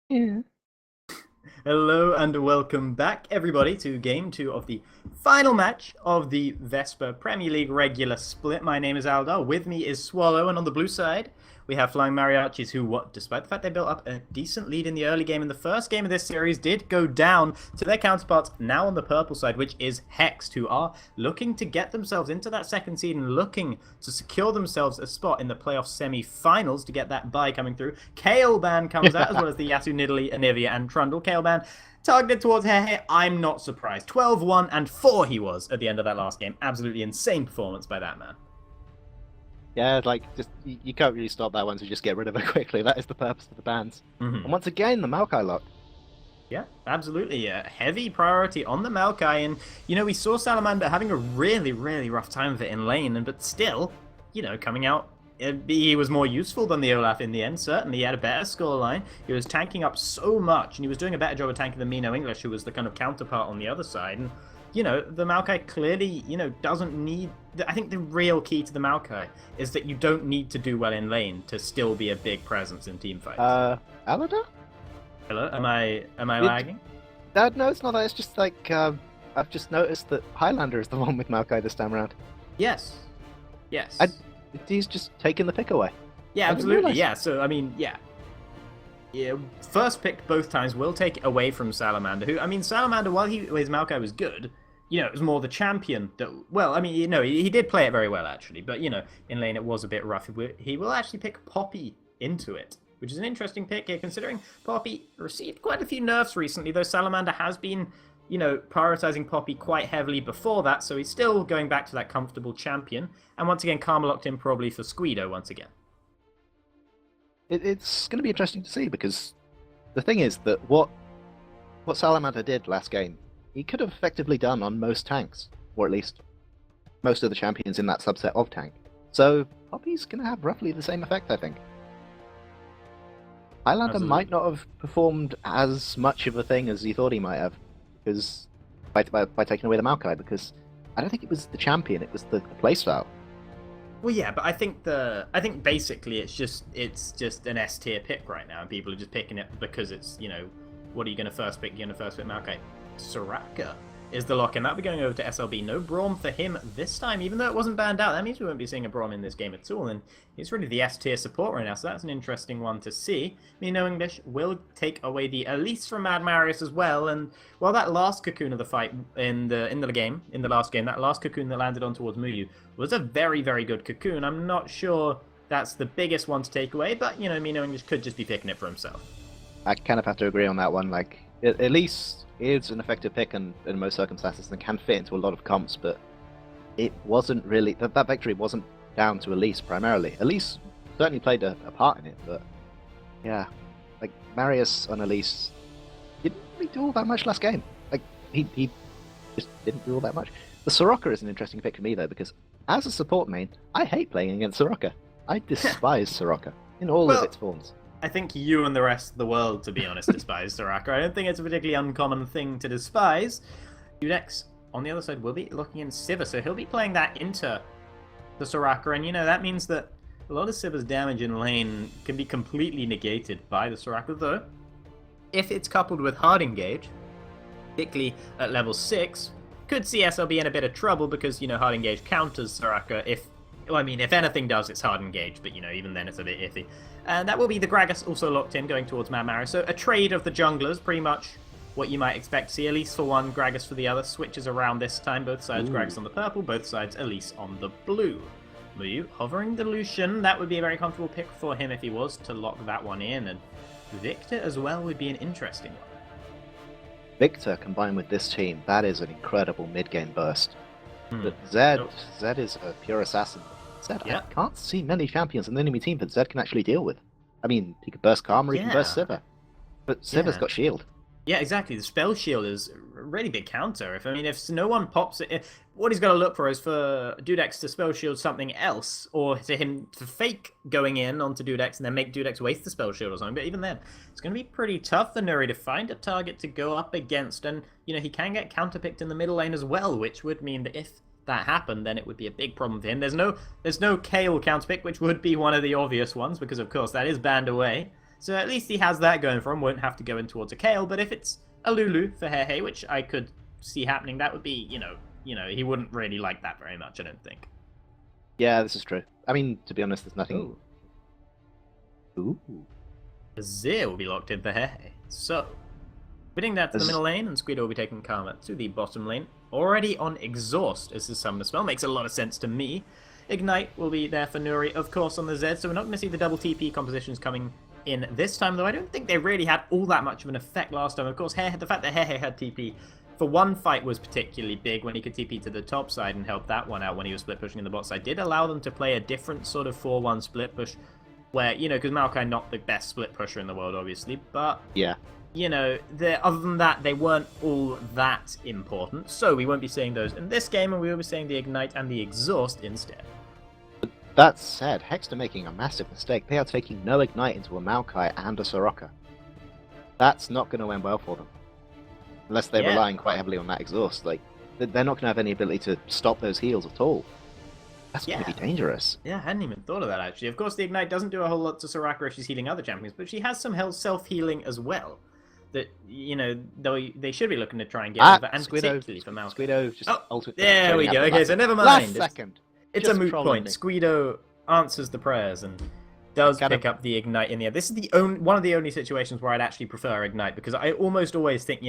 Yeah. Hello and welcome back, everybody, to Game 2 of the final match of the Vespyr Premier League regular split. My name is Aldar, with me is Swallow, and on the blue side, we have Flying Mariachis who, despite the fact they built up a decent lead in the early game in the first game of this series, did go down to their counterparts now on the purple side, which is Hexed, who are looking to get themselves into that second seed and looking to secure themselves a spot in the playoff semi-finals to get that bye coming through. Kael'Ban comes out, as well as the Yasu, Nidalee, Anivia, and Trundle. Kael'Ban targeted towards Hehe. I'm not surprised. 12-1 and 4 he was at the end of that last game. Absolutely insane performance by that man. Yeah, like, just you can't really stop that one, so just get rid of it quickly. That is the purpose of the bans. And once again, the Maokai lock. Yeah, absolutely. Heavy priority on the Maokai, and, you know, we saw Salamander having a really, really rough time of it in lane, but still, you know, coming out, he was more useful than the Olaf in the end, certainly. He had a better scoreline. He was tanking up so much, and he was doing a better job of tanking than Mino English, who was the kind of counterpart on the other side. And, you know, the Maokai clearly, you know, doesn't need... I think the real key to the Maokai is that you don't need to do well in lane to still be a big presence in team fights. Aladar? Hello? Am I lagging? No, it's not that. It's just like, I've just noticed that Highlander is the one with Maokai this time around. Yes. Yes. He's just taking the pick away. Yeah, I didn't absolutely. realise. Yeah, so, I mean, yeah. First pick both times will take it away from Salamander, who, I mean, Salamander, while his Maokai was good, you know, it was more the champion that, well, I mean, you know, he did play it very well, actually, but, you know, in lane it was a bit rough. He will actually pick Poppy into it, which is an interesting pick here, considering Poppy received quite a few nerfs recently, though Salamander has been, you know, prioritizing Poppy quite heavily before that, so he's still going back to that comfortable champion. And once again, Karma locked in probably for Squeedo once again. It's going to be interesting to see, because the thing is that what Salamander did last game, he could have effectively done on most tanks, or at least most of the champions in that subset of tank. So Poppy's going to have roughly the same effect, I think. Highlander Absolutely. might not have performed as much of a thing as he thought he might have, because by taking away the Maokai, because I don't think it was the champion, it was the playstyle. Well, yeah, but I think basically it's just an S tier pick right now, and people are just picking it because it's, you know, what are you going to first pick? You're going to first pick Maokai. Soraka is the lock, and that'll be going over to SLB. No Braum for him this time, even though it wasn't banned out. That means we won't be seeing a Braum in this game at all, and he's really the S tier support right now, so that's an interesting one to see. Mino English will take away the Elise from Mad Marius as well, and while that last cocoon of the fight in the last game, that last cocoon that landed on towards Muyu was a very, very good cocoon. I'm not sure that's the biggest one to take away, but, you know, Mino English could just be picking it for himself. I kind of have to agree on that one. Like, at least it's an effective pick in most circumstances and can fit into a lot of comps, but it wasn't really... That victory wasn't down to Elise primarily. Elise certainly played a part in it, but yeah, like, Marius on Elise didn't really do all that much last game. Like, he just didn't do all that much. The Soraka is an interesting pick for me, though, because as a support main, I hate playing against Soraka. I despise Soraka in all Well, of its forms. I think you and the rest of the world, to be honest, despise Soraka. I don't think it's a particularly uncommon thing to despise. Udex, on the other side, will be looking in Sivir, so he'll be playing that into the Soraka, and that means that a lot of Sivir's damage in lane can be completely negated by the Soraka, though. If it's coupled with hard engage, particularly at level 6, could see SLB in a bit of trouble because, hard engage counters Soraka if anything does, it's hard engage, but, even then it's a bit iffy. And that will be the Gragas also locked in, going towards Mad Mario. So a trade of the junglers, pretty much what you might expect to see, Elise for one, Gragas for the other. Switches around this time, both sides Gragas on the purple, both sides Elise on the blue. Muyu hovering the Lucian, that would be a very comfortable pick for him if he was to lock that one in. And Victor as well would be an interesting one. Victor combined with this team, that is an incredible mid-game burst. But Zed is a pure assassin. Zed, I can't see many champions in the enemy team that Zed can actually deal with. I mean, he could burst Karma, he can burst Sivir. But Sivir's got shield. Yeah, exactly. The spell shield is a really big counter. If no one pops it, what he's got to look for is for Dudex to spell shield something else, or to him to fake going in onto Dudex and then make Dudex waste the spell shield or something. But even then, it's going to be pretty tough for Nuri to find a target to go up against, and he can get counterpicked in the middle lane as well, which would mean that if that happened, then it would be a big problem for him. There's no Kayle counterpick, which would be one of the obvious ones, because of course that is banned away. So at least he has that going for him, won't have to go in towards a Kayle, but if it's a Lulu for Hehe, which I could see happening, that would be, he wouldn't really like that very much, I don't think. Yeah, this is true. I mean, to be honest, there's nothing... Ooh. Azir will be locked in for Hehe. So, putting that to the middle lane, and Squeedo will be taking Karma to the bottom lane. Already on Exhaust as his summoner spell, makes a lot of sense to me. Ignite will be there for Nuri, of course, on the Zed, so we're not going to see the double TP compositions coming in this time, though I don't think they really had all that much of an effect last time. Of course, the fact that Hehe had TP for one fight was particularly big when he could TP to the top side and help that one out when he was split pushing in the bot side. Did allow them to play a different sort of 4-1 split push where, because Maokai not the best split pusher in the world, obviously, but... Yeah. Other than that, they weren't all that important. So we won't be seeing those in this game, and we will be seeing the Ignite and the Exhaust instead. That said, Hex are making a massive mistake. They are taking no Ignite into a Maokai and a Soraka. That's not going to end well for them. Unless they're relying quite heavily on that Exhaust. Like, they're not going to have any ability to stop those heals at all. That's going to be dangerous. Yeah, I hadn't even thought of that, actually. Of course, the Ignite doesn't do a whole lot to Soraka if she's healing other champions, but she has some self-healing as well. That, they should be looking to try and get over, and particularly for Maokai. Squeedo just there we go. Okay, so never mind. Last second. It's a moot point. Squeedo answers the prayers and does pick up the Ignite in the end. This is one of the only situations where I'd actually prefer Ignite, because I almost always think,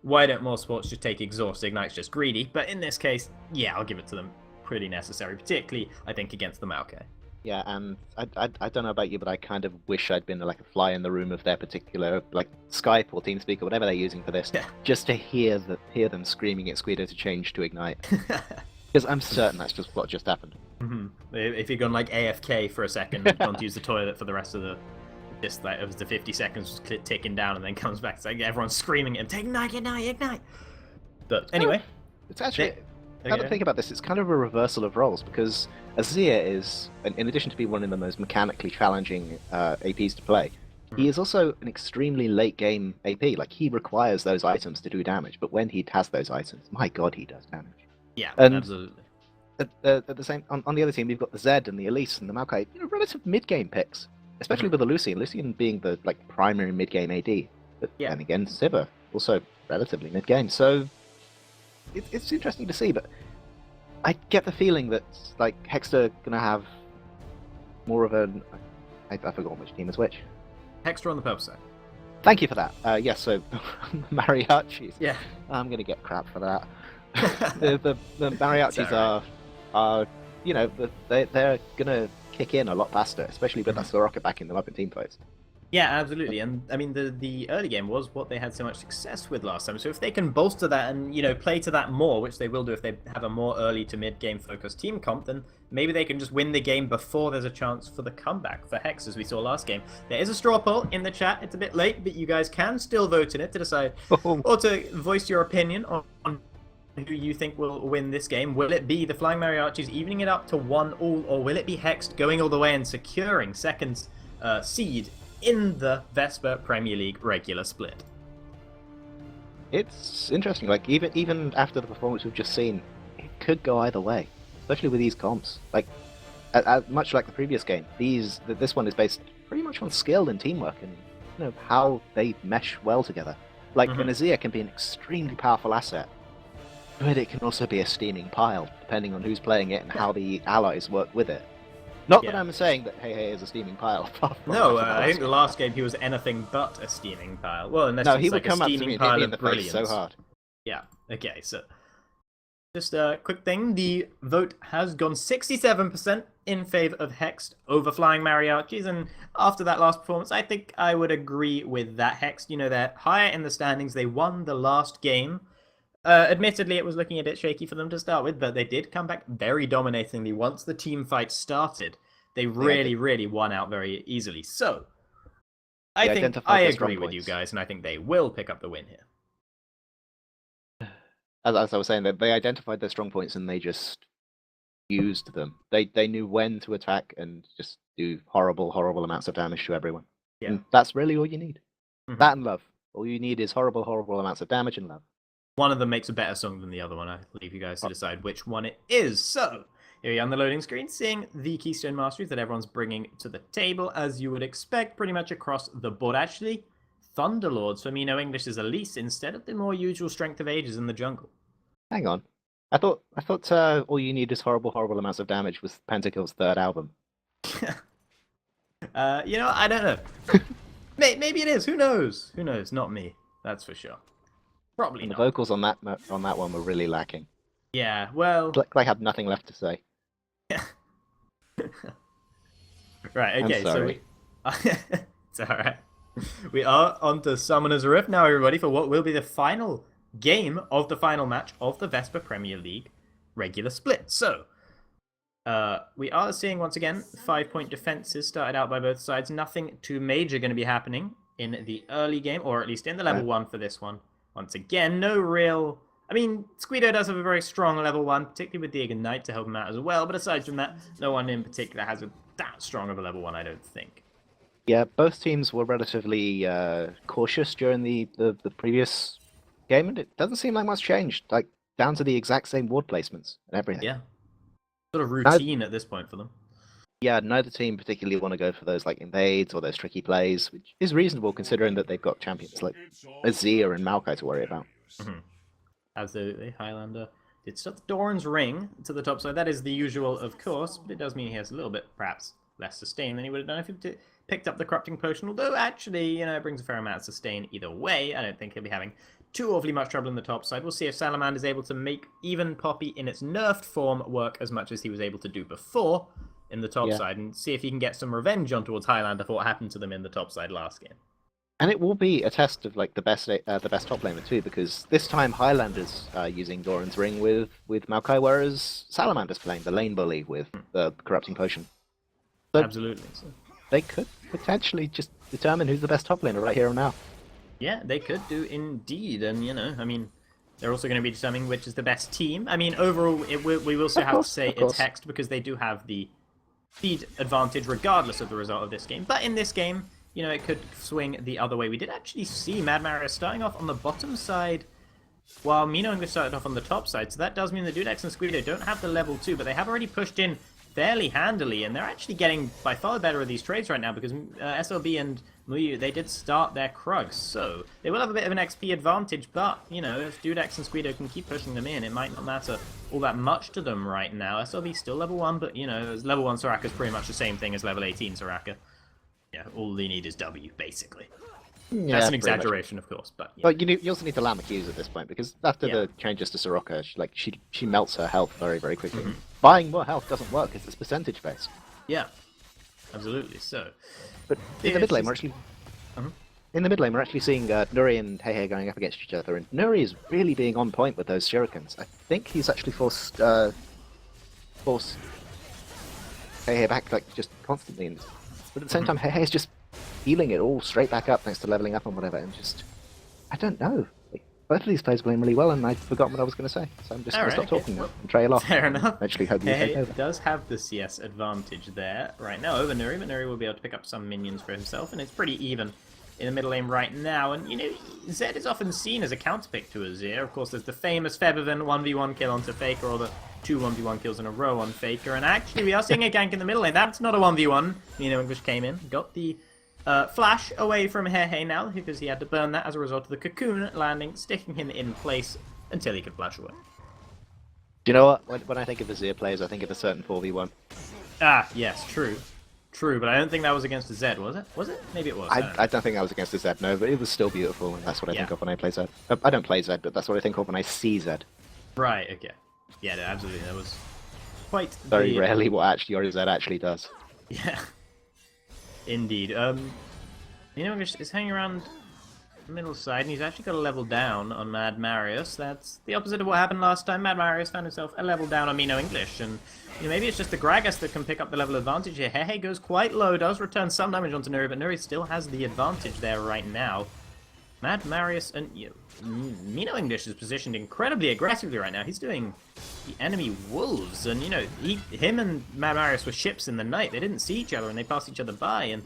why don't more sports just take Exhaust? Ignite's just greedy. But in this case, yeah, I'll give it to them. Pretty necessary, particularly, I think, against the Maokai. Yeah, and I don't know about you, but I kind of wish I'd been like a fly in the room of their particular Skype or TeamSpeak or whatever they're using for this, just to hear them screaming at Squeedo to change to Ignite. Because I'm certain that's just what just happened. Mm-hmm. If you'd gone AFK for a second and gone to use the toilet for the rest of the 50 seconds was ticking down and then comes back, it's like everyone's screaming and take Ignite. But anyway, it's actually. Now that I think about this, it's kind of a reversal of roles, because Azir is, in addition to being one of the most mechanically challenging APs to play, he is also an extremely late game AP. Like, he requires those items to do damage, but when he has those items, my god, he does damage. Yeah, and absolutely. At the same, on the other team, we've got the Zed and the Elise and the Maokai, relative mid-game picks, especially with the Lucian being the primary mid-game AD. But then again, Sivir also relatively mid-game, so it's interesting to see. But I get the feeling that Hexter gonna have more of an I forgot which team is which. Hexter on the purple side. Thank you for that. Yes, so mariachis. Yeah, I'm gonna get crap for that. the mariachis are they're gonna kick in a lot faster, especially with that Soraka backing them up in team fights. Yeah, absolutely. And I mean, the early game was what they had so much success with last time. So if they can bolster that and, play to that more, which they will do if they have a more early to mid game focused team comp, then maybe they can just win the game before there's a chance for the comeback for Hex, as we saw last game. There is a straw poll in the chat. It's a bit late, but you guys can still vote in it to decide or to voice your opinion on who you think will win this game. Will it be the Flying Mariachis evening it up to 1-1, or will it be Hex going all the way and securing second seed in the Vespyr Premier League regular split? It's interesting. Like even after the performance we've just seen, it could go either way, especially with these comps. Like much like the previous game, this one is based pretty much on skill and teamwork and how they mesh well together. Like an Azir can be an extremely powerful asset, but it can also be a steaming pile depending on who's playing it and how the allies work with it. Not that I'm saying that Hey is a steaming pile. No, I think the last game he was anything but a steaming pile. Well, unless no, it's he like would come a up to steaming me and pile hit me of in the brilliance. face so hard. Yeah, okay, so just a quick thing. The vote has gone 67% in favor of Hex over Flying Mariachis, and after that last performance, I think I would agree with that. Hex, they're higher in the standings. They won the last game. Admittedly, it was looking a bit shaky for them to start with, but they did come back very dominatingly once the team fight started. They really won out very easily. So, I think I agree with you guys, and I think they will pick up the win here. As I was saying, they identified their strong points and they just used them. They knew when to attack and just do horrible amounts of damage to everyone. Yeah. And that's really all you need. That and love. All you need is horrible amounts of damage and love. One of them makes a better song than the other one. I leave you guys to decide which one it is. So, here we are on the loading screen, seeing the Keystone Masteries that everyone's bringing to the table, as you would expect, pretty much across the board. Actually, Thunderlords for me, no English is Elise, instead of the more usual Strength of Ages in the jungle. Hang on. I thought All You Need is horrible amounts of damage was Pentakill's third album. I don't know. Maybe it is. Who knows? Who knows? Not me. That's for sure. Probably not. The vocals on that one were really lacking. Yeah, well... They had nothing left to say. Right, okay, so we... It's alright. We are on to Summoner's Rift now, everybody, for what will be the final game of the final match of the Vespyr Premier League regular split. So, we are seeing, once again, 5-point defenses started out by both sides. Nothing too major going to be happening in the early game, or at least in the level 1 for this one. Once again, no real... I mean, Squeedo does have a very strong level 1, particularly with the Ignite to help him out as well, but aside from that, no one in particular has that strong of a level 1, I don't think. Yeah, both teams were relatively cautious during the previous game, and it doesn't seem like much changed. Like, down to the exact same ward placements and everything. Yeah. Sort of routine at this point for them. Yeah, neither team particularly want to go for those invades or those tricky plays, which is reasonable considering that they've got champions like Azir and Maokai to worry about. Absolutely. Highlander did stuff Doran's ring to the top side. That is the usual, of course, but it does mean he has a little bit, perhaps, less sustain than he would have done if he picked up the Corrupting Potion. Although, actually, it brings a fair amount of sustain either way. I don't think he'll be having too awfully much trouble in the top side. We'll see if Salamander is able to make even Poppy in its nerfed form work as much as he was able to do before in the top side, and see if he can get some revenge on towards Highlander for what happened to them in the top side last game. And it will be a test of the best top laner too, because this time Highlander's using Doran's ring with Maokai, whereas Salamander's playing the lane bully with the Corrupting Potion. So absolutely. So they could potentially just determine who's the best top laner right here and now. Yeah, they could do indeed, and I mean, they're also going to be determining which is the best team. I mean, overall, we will still have to say it's Hexed because they do have the speed advantage regardless of the result of this game. But in this game, it could swing the other way. We did actually see Mad Marius starting off on the bottom side, while Mino English started off on the top side. So that does mean the Dudex and Squeedo don't have the level 2, but they have already pushed in fairly handily, and they're actually getting by far the better of these trades right now because SLB and Muyu, they did start their Krugs, so they will have a bit of an XP advantage, but, if Dudex and Squeedo can keep pushing them in, it might not matter all that much to them right now. SLB's still level 1, but, level 1 Soraka's pretty much the same thing as level 18 Soraka. Yeah, all they need is W, basically. Yeah, that's an exaggeration, of course, but... Yeah. But you also need to land the Qs at this point, because after the changes to Soraka, she melts her health very, very quickly. Buying more health doesn't work, because it's percentage-based. Yeah, absolutely, so... But in the mid lane, we're actually In the mid lane, we're actually seeing Nuri and Heihei going up against each other, and Nuri is really being on point with those shurikens. I think he's actually forced Heihei back like just constantly, but at the same time, Heihei is just healing it all straight back up thanks to leveling up and whatever, and just I don't know. Like, both of these players are playing really well, and I'd forgotten what I was going to say, so I'm just going to stop talking now and trail off. Fair enough. Eventually, hope you take over. Does have the CS advantage there right now over Nuri, but Nuri will be able to pick up some minions for himself, and it's pretty even in the middle lane right now. And, you know, Zed is often seen as a counterpick to Azir. Of course, there's the famous Febiven 1v1 kill onto Faker, or the 2 1v1 kills in a row on Faker. And actually, we are seeing a gank in the middle lane. That's not a 1v1. English came in, got the flash away from Heihei now, because he had to burn that as a result of the cocoon landing, sticking him in place until he could flash away. Do you know what? When I think of Azir players, I think of a certain 4v1. Ah, yes, true. True, but I don't think that was against the Zed, was it? Was it? Maybe it was. I don't think that was against the Zed, no, but it was still beautiful, and that's what I think of when I play Zed. I don't play Zed, but that's what I think of when I see Zed. Right, okay. Yeah, no, absolutely, that was quite Very rarely what actually your Zed actually does. Yeah. Indeed. English is hanging around the middle side, and he's actually got a level down on Mad Marius. That's the opposite of what happened last time. Mad Marius found himself a level down on English, and maybe it's just the Gragas that can pick up the level advantage here. Heihei goes quite low, does return some damage onto Nuri, but Nuri still has the advantage there right now. Mad Marius and English is positioned incredibly aggressively right now. He's doing the enemy wolves, and him and Mad Marius were ships in the night. They didn't see each other, and they passed each other by, and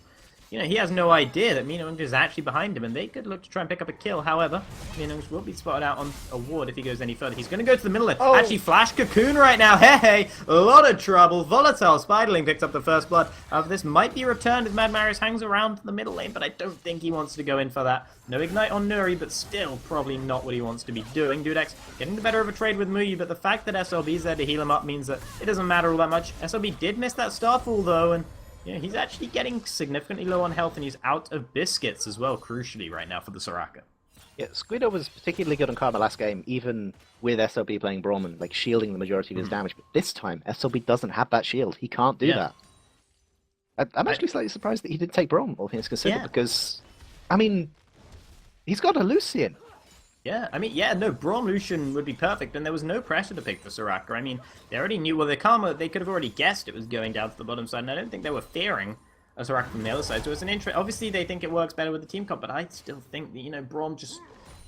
he has no idea that English is actually behind him, and they could look to try and pick up a kill. However, English will be spotted out on a ward if he goes any further. He's going to go to the middle lane. Actually, flash cocoon right now. Hey, a lot of trouble. Volatile Spiderling picks up the first blood. This might be returned as Mad Marius hangs around the middle lane, but I don't think he wants to go in for that. No ignite on Nuri, but still probably not what he wants to be doing. Dudex getting the better of a trade with Muyi, but the fact that SLB's there to heal him up means that it doesn't matter all that much. SLB did miss that Starfall though, and he's actually getting significantly low on health, and he's out of biscuits as well, crucially, right now for the Soraka. Yeah, Squiddo was particularly good on Karma last game, even with SLB playing Braum, like shielding the majority of his damage. But this time, SLB doesn't have that shield. He can't do that. I'm actually slightly surprised that he didn't take Braum, all things considered, because, I mean, he's got a Lucian. Yeah, Braum Lucian would be perfect, and there was no pressure to pick for Soraka. I mean, they already knew, well, the Karma, they could have already guessed it was going down to the bottom side, and I don't think they were fearing a Soraka from the other side. So it's an interest. Obviously, they think it works better with the team comp, but I still think that, Braum just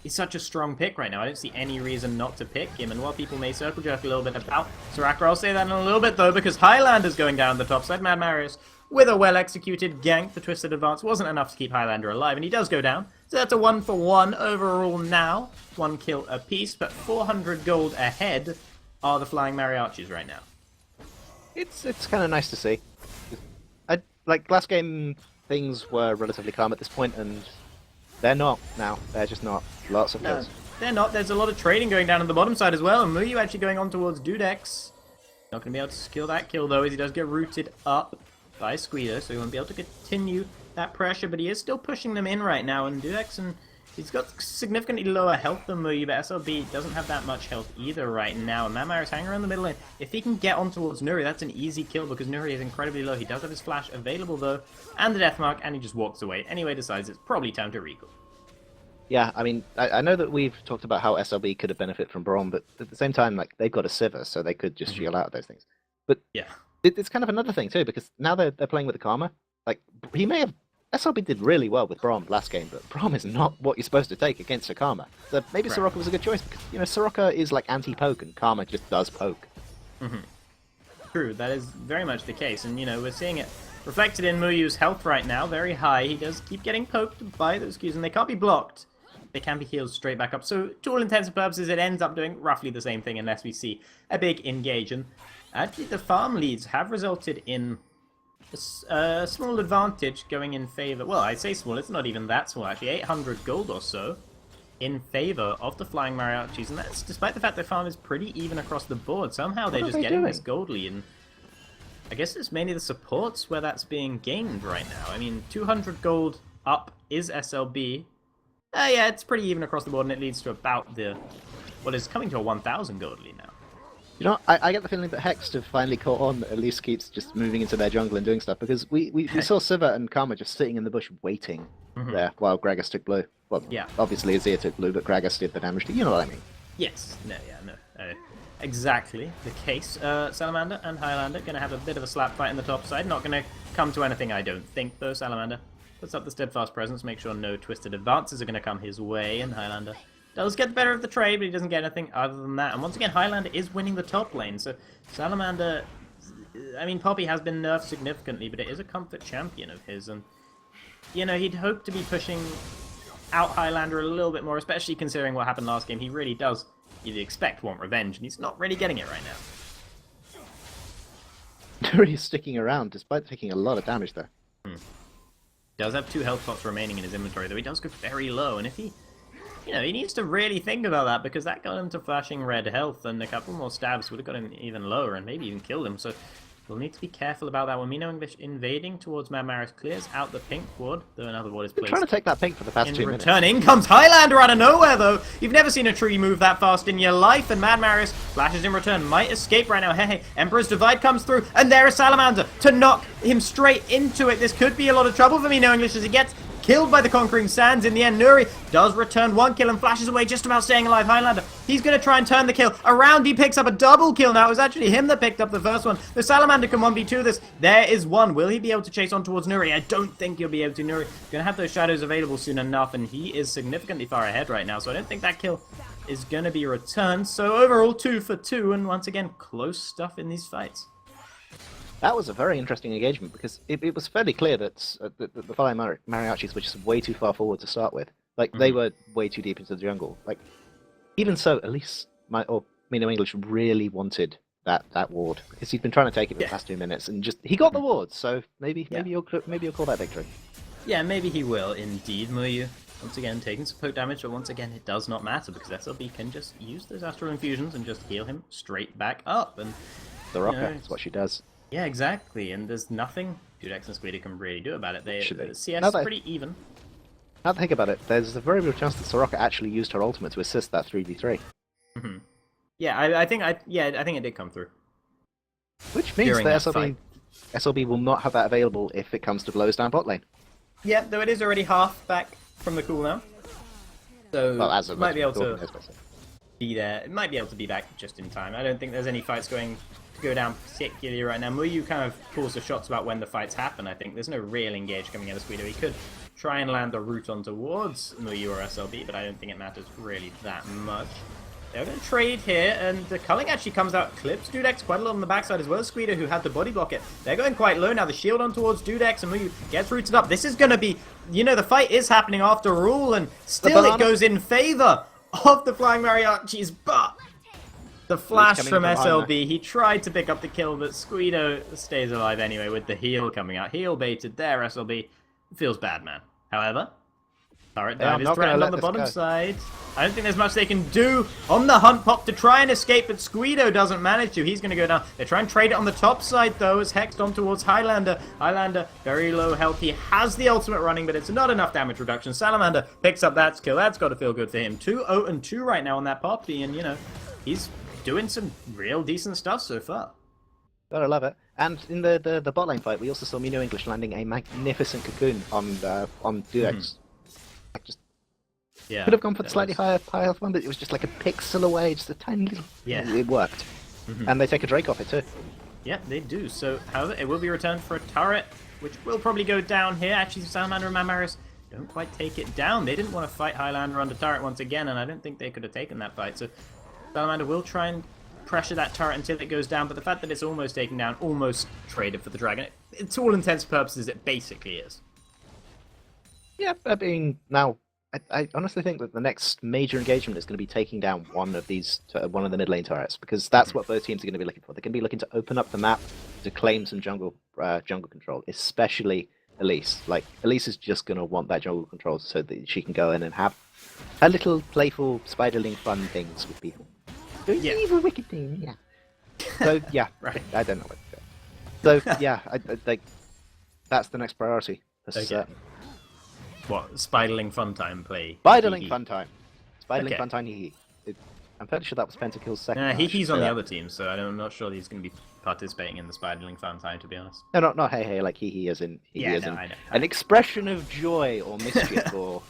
is such a strong pick right now. I don't see any reason not to pick him, and while people may circle jerk a little bit about Soraka, I'll say that in a little bit, though, because Highlander's going down the top side. Mad Marius with a well-executed gank. The Twisted Advance wasn't enough to keep Highlander alive, and he does go down. So that's a 1-for-1 overall now. 1 kill apiece, but 400 gold ahead are the Flying Mariachis right now. It's kind of nice to see. Like, last game, things were relatively calm at this point, and they're not now. They're just not. Lots of kills. They're not. There's a lot of trading going down on the bottom side as well, and Muyu actually going on towards Dudex. Not going to be able to secure that kill, though, as he does get rooted up by Squeeder, so he won't be able to continue that pressure, but he is still pushing them in right now, and Dudex, and he's got significantly lower health than Muyu, but SLB doesn't have that much health either right now, and Mamar is hanging around the middle lane. If he can get on towards Nuri, that's an easy kill, because Nuri is incredibly low. He does have his flash available, though, and the death mark, and he just walks away. Anyway, decides it's probably time to recall. Yeah, I mean, I know that we've talked about how SLB could have benefited from Braum, but at the same time, like, they've got a Sivir, so they could just shield out of those things. But yeah, it's kind of another thing, too, because now they're playing with the Karma. Like, he may have... SLB did really well with Braum last game, but Braum is not what you're supposed to take against a Karma. So maybe Soraka was a good choice, because, Soraka is like anti-poke, and Karma just does poke. True, that is very much the case, and, we're seeing it reflected in Muyu's health right now, very high. He does keep getting poked by those Qs, and they can't be blocked. They can be healed straight back up. So, to all intents and purposes, it ends up doing roughly the same thing unless we see a big engage. And actually, the farm leads have resulted in a small advantage going in favor. Well, I say small, it's not even that small, actually. 800 gold or so in favor of the Flying Mariachis. And that's despite the fact the farm is pretty even across the board. Somehow they're just getting this gold lead. And I guess it's mainly the supports where that's being gained right now. I mean, 200 gold up is SLB. Yeah, it's pretty even across the board, and it leads to about what is coming to a 1,000 gold lead now. I get the feeling that Hex have finally caught on that at least keeps just moving into their jungle and doing stuff, because we saw Sivir and Karma just sitting in the bush waiting there, while Gragas took blue. Well, Yeah. obviously Azir took blue, but Gragas did the damage. You know what I mean? Yes. No, yeah, no. Exactly the case. Salamander and Highlander going to have a bit of a slap fight in the top side. Not going to come to anything, I don't think, though. Salamander puts up the steadfast presence, make sure no twisted advances are going to come his way, and Highlander does get the better of the trade, but he doesn't get anything other than that. And once again, Highlander is winning the top lane, so Salamander... I mean, Poppy has been nerfed significantly, but it is a comfort champion of his, and, you know, he'd hope to be pushing out Highlander a little bit more, especially considering what happened last game. He really does, you'd expect, want revenge, and he's not really getting it right now. Nuri is sticking around, despite taking a lot of damage there. Does have 2 health pots remaining in his inventory, though he does go very low, and if he... You know, he needs to really think about that, because that got him to flashing red health, and a couple more stabs would have got him even lower, and maybe even killed him, so we'll need to be careful about that. When Mino English invading towards Mad Maris clears out the pink ward, though another ward is Been placed. trying to take that pink for the past In 2 minutes. return, in comes Highlander out of nowhere, though. You've never seen a tree move that fast in your life, and Mad Maris flashes in return. Might escape right now. Hey, Emperor's Divide comes through, and there is Salamander to knock him straight into it. This could be a lot of trouble for Mino English as he gets killed by the Conquering Sands. In the end, Nuri does return 1 kill and flashes away, just about staying alive. Highlander, he's going to try and turn the kill around. He picks up a double kill now. It was actually him that picked up the first one. The Salamander can 1v2 this. There is one. Will he be able to chase on towards Nuri? I don't think he'll be able to. Nuri going to have those shadows available soon enough, and he is significantly far ahead right now, so I don't think that kill is going to be returned. So overall, 2 for 2, and once again, close stuff in these fights. That was a very interesting engagement, because it was fairly clear that the Fire Mariachis were just way too far forward to start with. Like, they were way too deep into the jungle. Like, even so, at least Mino English really wanted that ward, because he'd been trying to take it for the past 2 minutes, and he got the ward, so maybe you'll call that victory. Yeah, maybe he will indeed. Muyu, once again, taking some poke damage, but once again, it does not matter, because SLB can just use those Astral Infusions and just heal him straight back up, and... The rocker, that's what she does. Yeah, exactly, and there's nothing Dudex and Squeedy can really do about it. The CS Now is that- pretty even. Now that I think about it, there's a very real chance that Soraka actually used her ultimate to assist that 3v3. Yeah, I think it did come through. Which means During that that fight. SLB will not have that available if it comes to blows down bot lane. Yeah, though it is already half back from the cooldown. So Well, as of might be able to recording this, be there. It might be able to be back just in time. I don't think there's any fights going to go down particularly right now. Muyu kind of calls the shots about when the fights happen, I think. There's no real engage coming out of Squeedo. He could try and land a route on towards Muyu or SLB, but I don't think it matters really that much. They're going to trade here, and the culling actually comes out, clips Dudex quite a lot on the backside as well as Squeedo, who had to body block it. They're going quite low now. The shield on towards Dudex, and Muyu gets rooted up. This is going to be, you know, the fight is happening after all, and still it goes in favor of the Flying Mariachis, but the flash from SLB, he tried to pick up the kill, but Squeedo stays alive anyway with the heal coming out. Heal baited there, SLB. Feels bad, man. However, turret dive is threatened on the bottom side. I don't think there's much they can do on the hunt pop to try and escape, but Squeedo doesn't manage to. He's going to go down. They try and trade it on the top side, though, as Hexed on towards Highlander. Highlander, very low health. He has the ultimate running, but it's not enough damage reduction. Salamander picks up that skill. That's got to feel good for him. 2-0-2 right now on that Poppy, and, you know, he's doing some real decent stuff so far. Gotta love it. And in the bot lane fight, we also saw Mino English landing a magnificent cocoon on Dudex. Like, just Yeah, could have gone for the slightly higher health one, but it was just like a pixel away, just a tiny little... Yeah. It worked. And they take a Drake off it too. Yeah, they do. So, however, it will be returned for a turret, which will probably go down here. Actually, Salamander and Mamaris don't quite take it down. They didn't want to fight Highlander under turret once again, and I don't think they could have taken that fight. So, Salamander will try and pressure that turret until it goes down, but the fact that it's almost taken down, almost traded for the dragon, to all intents and purposes, it basically is. Yeah, I mean, now, I honestly think that the next major engagement is going to be taking down one of the mid lane turrets, because that's what both teams are going to be looking for. They're going to be looking to open up the map to claim some jungle control, especially Elise. Like, Elise is just going to want that jungle control so that she can go in and have her little playful spiderling fun things with people. Doing evil wicked thing, yeah. So, yeah, Right. I don't know what to say. So, yeah, I think that's the next priority. For certain. What, Spiderling Fun Time play? Spiderling fun time. Spiderling Okay. fun time. I'm fairly sure that was Pentakill's second. I should He's say on the that. other team, so I'm not sure he's going to be participating in the Spiderling fan time, to be honest. No, not hey, like he as in he Yeah, as no, in I know. an expression of joy or mischief or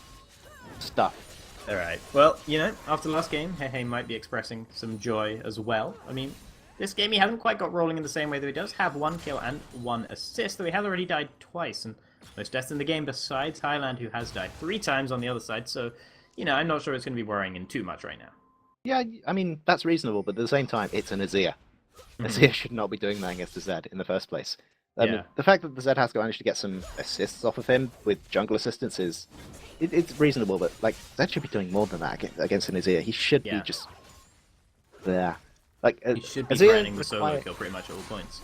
stuff. Alright, well, after the last game, Hehe might be expressing some joy as well. I mean, this game he hasn't quite got rolling in the same way, though he does have 1 kill and 1 assist, though he has already died twice, and most deaths in the game besides Highland, who has died 3 times on the other side, so, I'm not sure it's going to be worrying him too much right now. Yeah, I mean, that's reasonable, but at the same time, it's an Azir. Azir should not be doing that against the Zed in the first place. Yeah. The fact that the Zed has managed to get some assists off of him with jungle assistance is... It's reasonable, but like Zed should be doing more than that against an Azir. He should be just there. Like He should be Azir threatening the solo kill pretty much at all points.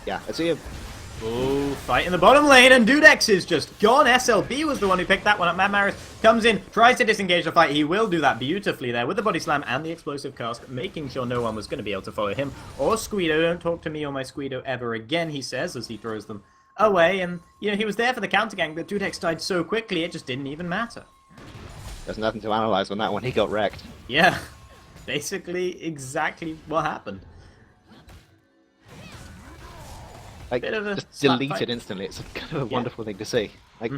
Yeah, Azir. Oh, fight in the bottom lane, and Dudex is just gone. SLB was the one who picked that one up. Mad Maris comes in, tries to disengage the fight. He will do that beautifully there with the body slam and the explosive cast, making sure no one was going to be able to follow him or Squeedo. Don't talk to me or my Squeedo ever again, he says, as he throws them away. And, he was there for the counter gang, but Dudex died so quickly, it just didn't even matter. There's nothing to analyze on that one. He got wrecked. Yeah, basically exactly what happened. Like, Bit of a just slap deleted fight. instantly. It's kind of a wonderful thing to see. Like,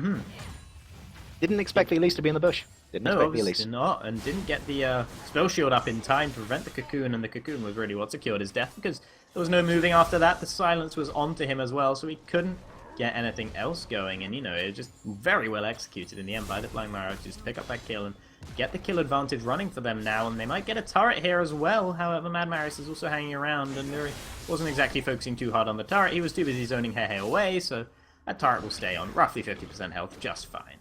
didn't expect the Elise to be in the bush. Didn't No, expect the obviously Elise. not, and didn't get the spell shield up in time to prevent the cocoon, and the cocoon was really what secured his death, because there was no moving after that. The silence was onto him as well, so he couldn't get anything else going, and it was just very well executed in the end by the Flying Mariochis to pick up that kill and get the kill advantage running for them now, and they might get a turret here as well. However, Mad Maris is also hanging around, and Nuri wasn't exactly focusing too hard on the turret. He was too busy zoning Hehe away, so that turret will stay on roughly 50% health just fine.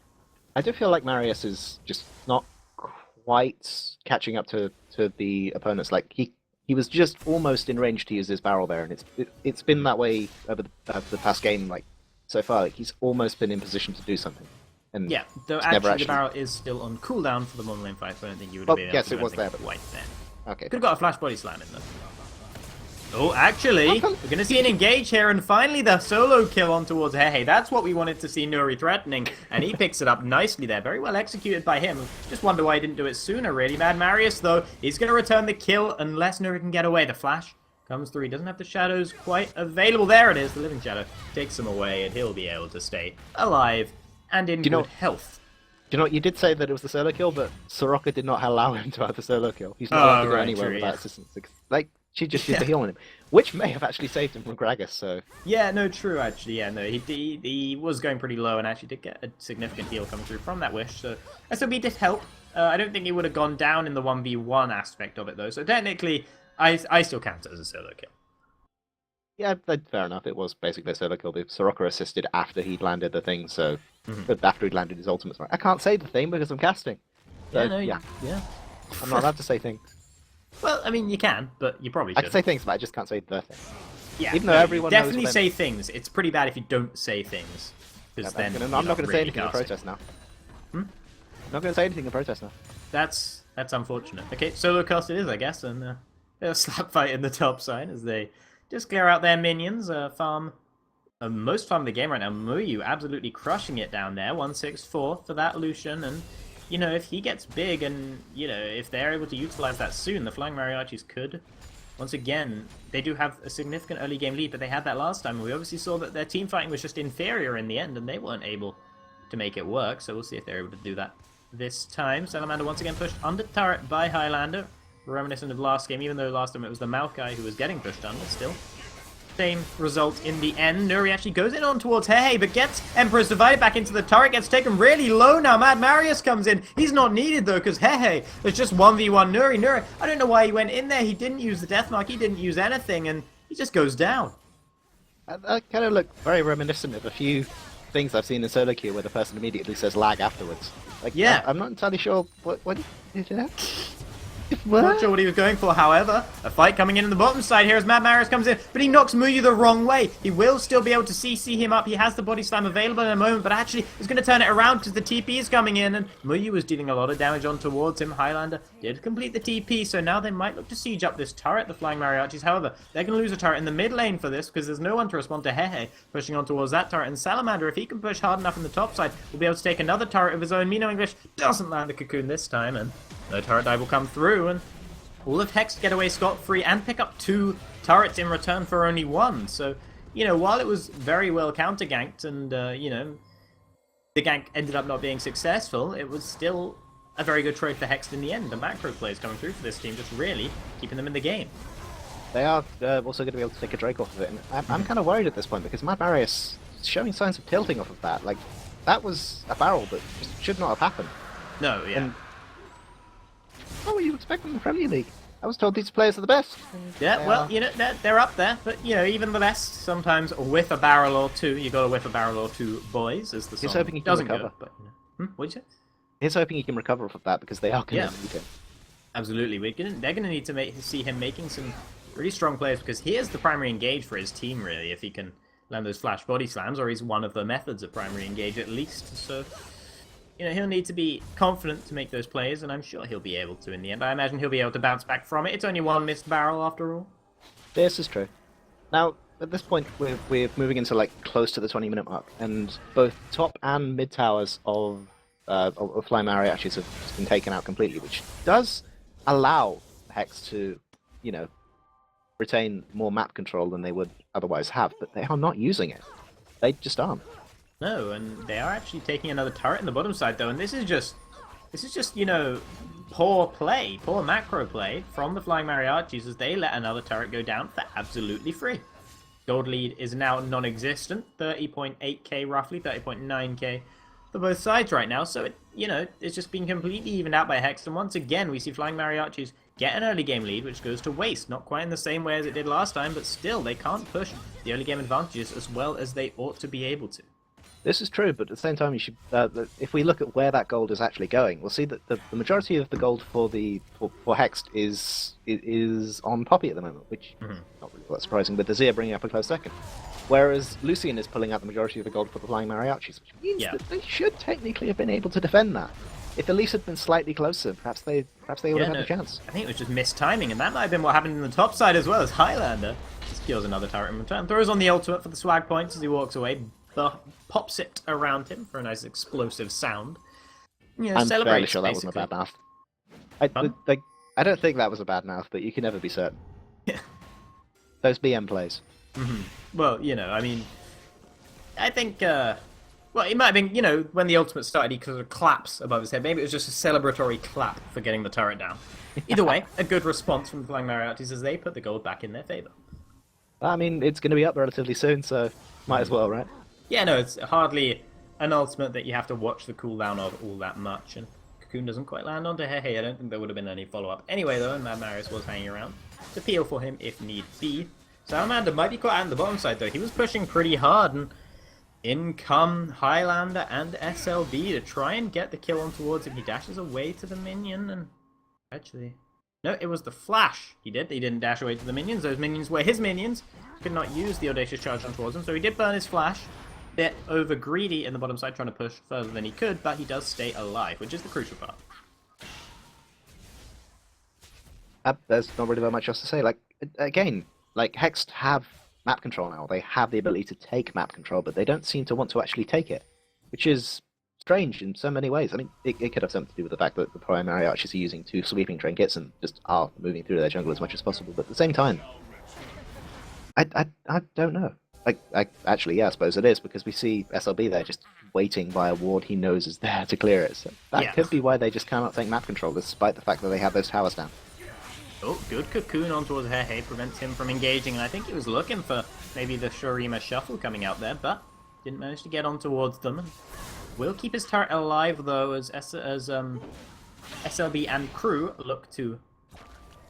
I do feel like Marius is just not quite catching up to the opponents. Like he was just almost in range to use his barrel there, and it's been that way over the past game. Like so far, like he's almost been in position to do something. And Yeah, though it's never actually the barrel is still on cooldown for the one lane fight, so I don't think you would have been able yes, to do it was anything there, but- quite then. Okay. Could have got a flash body slam in though. Oh, actually, we're going to see an engage here, and finally the solo kill on towards Hehe. That's what we wanted to see Nuri threatening, and he picks it up nicely there. Very well executed by him. Just wonder why he didn't do it sooner, really. Mad Marius, though, he's going to return the kill unless Nuri can get away. The flash comes through. He doesn't have the shadows quite available. There it is. The living shadow takes him away, and he'll be able to stay alive and in good health. Do you know what? You did say that it was the solo kill, but Soroka did not allow him to have the solo kill. He's not allowed to go anywhere true, without yeah. assistance. Like, she just did the heal on him, which may have actually saved him from Gragas, so... Yeah, no, true, actually, yeah, no, he was going pretty low and actually did get a significant heal coming through from that wish, so SOB did help. I don't think he would have gone down in the 1v1 aspect of it, though, so technically, I still count it as a solo kill. Yeah, fair enough. It was basically a solo kill. But Soroka assisted after he'd landed the thing, so... But after he'd landed his ultimate... I can't say the thing because I'm casting. So, yeah. I'm not allowed to say things. Well, I mean, you can, but you probably I should. can say things, but I just can't say the thing. Yeah, even though no, everyone knows definitely what say things. It's pretty bad if you don't say things, because then I'm you're not going to say really anything in casting. protest now. I'm not going to say anything in protest now. That's unfortunate. Okay, solo cast it is, I guess, and a slap fight in the top side as they just clear out their minions. Most farm of the game right now. Muyu absolutely crushing it down there. 164 for that Lucian, and if he gets big and if they're able to utilize that soon, the Flying Mariachis could. Once again, they do have a significant early game lead, but they had that last time. We obviously saw that their team fighting was just inferior in the end, and they weren't able to make it work. So we'll see if they're able to do that this time. Salamander once again pushed under turret by Highlander, reminiscent of last game, even though last time it was the Maokai who was getting pushed under still. Same result in the end. Nuri actually goes in on towards Hehe, but gets Emperor's Divided back into the turret, gets taken really low now. Mad Marius comes in. He's not needed though, because Hehe is just 1v1 Nuri. Nuri, I don't know why he went in there. He didn't use the death mark, he didn't use anything, and he just goes down. That kind of looked very reminiscent of a few things I've seen in solo queue where the person immediately says lag afterwards. Like, Yeah. I'm not entirely sure what did that? Not sure what he was going for, however. A fight coming in on the bottom side here as Mad Marius comes in, but he knocks Muyu the wrong way. He will still be able to CC him up. He has the body slam available in a moment, but actually he's going to turn it around because the TP is coming in, and Muyu was dealing a lot of damage on towards him. Highlander did complete the TP, so now they might look to siege up this turret, the Flying Mariachis. However, they're going to lose a turret in the mid lane for this because there's no one to respond to Hehe pushing on towards that turret, and Salamander, if he can push hard enough in the top side, will be able to take another turret of his own. Mino English doesn't land the cocoon this time, and no turret dive will come through, and all of Hex get away scot-free and pick up 2 turrets in return for only 1. So, while it was very well counter-ganked and, the gank ended up not being successful, it was still a very good trade for Hex in the end. The macro plays coming through for this team, just really keeping them in the game. They are also going to be able to take a Drake off of it, and I'm kind of worried at this point because Mad Marius is showing signs of tilting off of that. Like, that was a barrel that just should not have happened. No, yeah. And what were you expecting in the Premier League? I was told these players are the best. Yeah, well, they're up there, but, even the best, sometimes whiff a barrel or two. You gotta whiff a barrel or two, boys, as the song He's hoping he can doesn't recover. go, but, What'd you say? He's hoping he can recover off of that because they are going to need him. Absolutely. They're gonna need to see him making some really strong plays because he is the primary engage for his team, really, if he can land those flash body slams, or he's one of the methods of primary engage at least, so... he'll need to be confident to make those plays, and I'm sure he'll be able to in the end. I imagine he'll be able to bounce back from it. It's only 1 missed barrel after all. This is true. Now, at this point, we're moving into like close to the 20-minute mark, and both top and mid towers of Flying Mariachis have just been taken out completely, which does allow Hex to, retain more map control than they would otherwise have, but they are not using it. They just aren't. No, and they are actually taking another turret in the bottom side though, and this is just poor play, poor macro play from the Flying Mariachis as they let another turret go down for absolutely free. Gold lead is now non-existent, 30.8k roughly, 30.9k for both sides right now, so it's just been completely evened out by Hex, and once again we see Flying Mariachis get an early game lead, which goes to waste, not quite in the same way as it did last time, but still they can't push the early game advantages as well as they ought to be able to. This is true, but at the same time, you should. If we look at where that gold is actually going, we'll see that the majority of the gold for Hext is on Poppy at the moment, which not really that surprising. With the Zia bringing up a close second, whereas Lucian is pulling out the majority of the gold for the Flying Mariachis, which means that they should technically have been able to defend that. If the Leafs had been slightly closer, perhaps they would have had a chance. I think it was just missed timing, and that might have been what happened in the top side as well as Highlander secures another turret in return. Throws on the ultimate for the swag points as he walks away. Pops it around him for a nice explosive sound. I'm fairly sure that wasn't a bad mouth. I don't think that was a bad mouth, but you can never be certain. Those BM plays. Well, I think, it might have been, when the ultimate started, he sort of claps above his head. Maybe it was just a celebratory clap for getting the turret down. Either way, a good response from the Flying Mariachis as they put the gold back in their favour. I mean, it's going to be up relatively soon, so might as well, right? Yeah, no, it's hardly an ultimate that you have to watch the cooldown of all that much, and Cocoon doesn't quite land onto Hey. I don't think there would have been any follow-up anyway, though, and Mad Marius was hanging around to peel for him if need be. Salamander might be caught out on the bottom side, though. He was pushing pretty hard, and in come Highlander and SLB to try and get the kill on towards him. He dashes away to the minion, and actually... No, it was the flash he did. He didn't dash away to the minions. Those minions were his minions. Could not use the audacious charge on towards him, so he did burn his flash. Bit over greedy in the bottom side, trying to push further than he could, but he does stay alive, which is the crucial part. There's not really that much else to say. Again, Hext have map control now. They have the ability to take map control, but they don't seem to want to actually take it, which is strange in so many ways. I mean, it could have something to do with the fact that the primary archers are using 2 sweeping train kits and just are moving through their jungle as much as possible, but at the same time, I don't know. I suppose it is, because we see SLB there just waiting by a ward he knows is there to clear it. So that could be why they just cannot take map control, despite the fact that they have those towers down. Oh, good cocoon on towards Hey prevents him from engaging, and I think he was looking for maybe the Shurima shuffle coming out there, but didn't manage to get on towards them. Will keep his turret alive though, as SLB and crew look to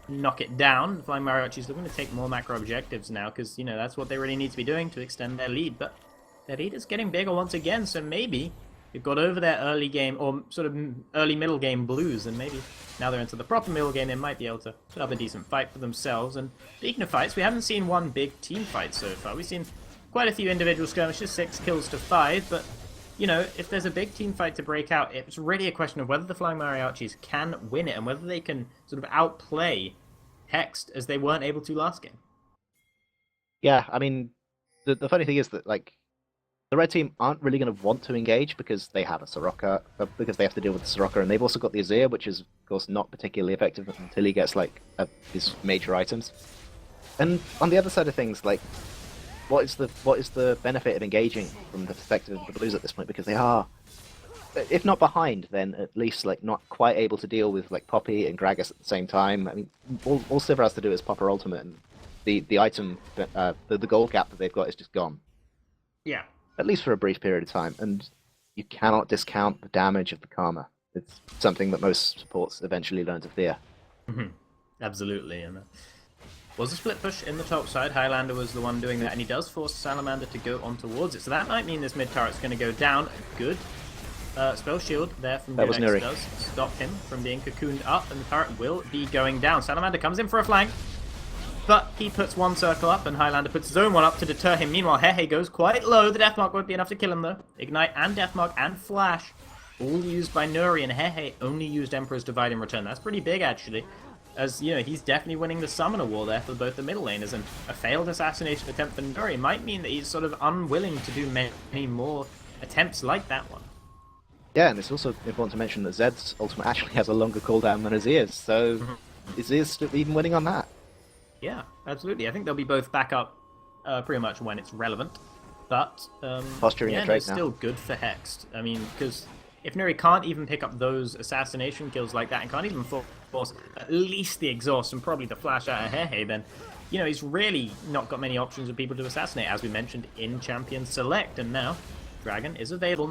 knock it down. Flying Mariachi's looking to take more macro objectives now, because, that's what they really need to be doing to extend their lead. But their lead is getting bigger once again, so maybe they've got over their early game, or sort of early middle game blues, and maybe now they're into the proper middle game, they might be able to put up a decent fight for themselves. And speaking of fights, we haven't seen one big team fight so far. We've seen quite a few individual skirmishes, 6 kills to 5, but if there's a big team fight to break out, it's really a question of whether the Flying Mariachis can win it and whether they can sort of outplay Hext as they weren't able to last game. Yeah, I mean, the funny thing is that, the red team aren't really going to want to engage because they have a Soroka, because they have to deal with the Soroka, and they've also got the Azir, which is, of course, not particularly effective until he gets, like, his major items. And on the other side of things, like, what is the benefit of engaging from the perspective of the Blues at this point? Because they are, if not behind, then at least, like, not quite able to deal with, like, Poppy and Gragas at the same time. I mean, all Sivir has to do is pop her ultimate, and the item, the gold gap that they've got is just gone. Yeah. At least for a brief period of time, and you cannot discount the damage of the Karma. It's something that most supports eventually learn to fear. Absolutely, and was a split push in the top side. Highlander was the one doing that, and he does force Salamander to go on towards it, so that might mean this mid turret's going to go down. Good spell shield there from That was Dunex Nuri. does stop him from being cocooned up, and the turret will be going down. Salamander comes in for a flank, but he puts one circle up, and Highlander puts his own one up to deter him. Meanwhile, Hehe goes quite low. The Deathmark won't be enough to kill him, though. Ignite and Deathmark and Flash, all used by Nuri, and Hehe only used Emperor's Divide in return. That's pretty big, actually, as, you know, he's definitely winning the Summoner War there for both the middle laners, and a failed assassination attempt for Nuri might mean that he's sort of unwilling to do many more attempts like that one. Yeah, and it's also important to mention that Zed's ultimate actually has a longer cooldown than Azir's, so Azir's still even winning on that. Yeah, absolutely. I think they'll be both back up pretty much when it's relevant. But, Posturing yeah, at they're Drake now. still good for Hexed. I mean, because if Nuri can't even pick up those assassination kills like that and can't even force at least the exhaust and probably the flash out of Hehe, then, you know, he's really not got many options of people to assassinate, as we mentioned in Champion Select. And now, Dragon is available.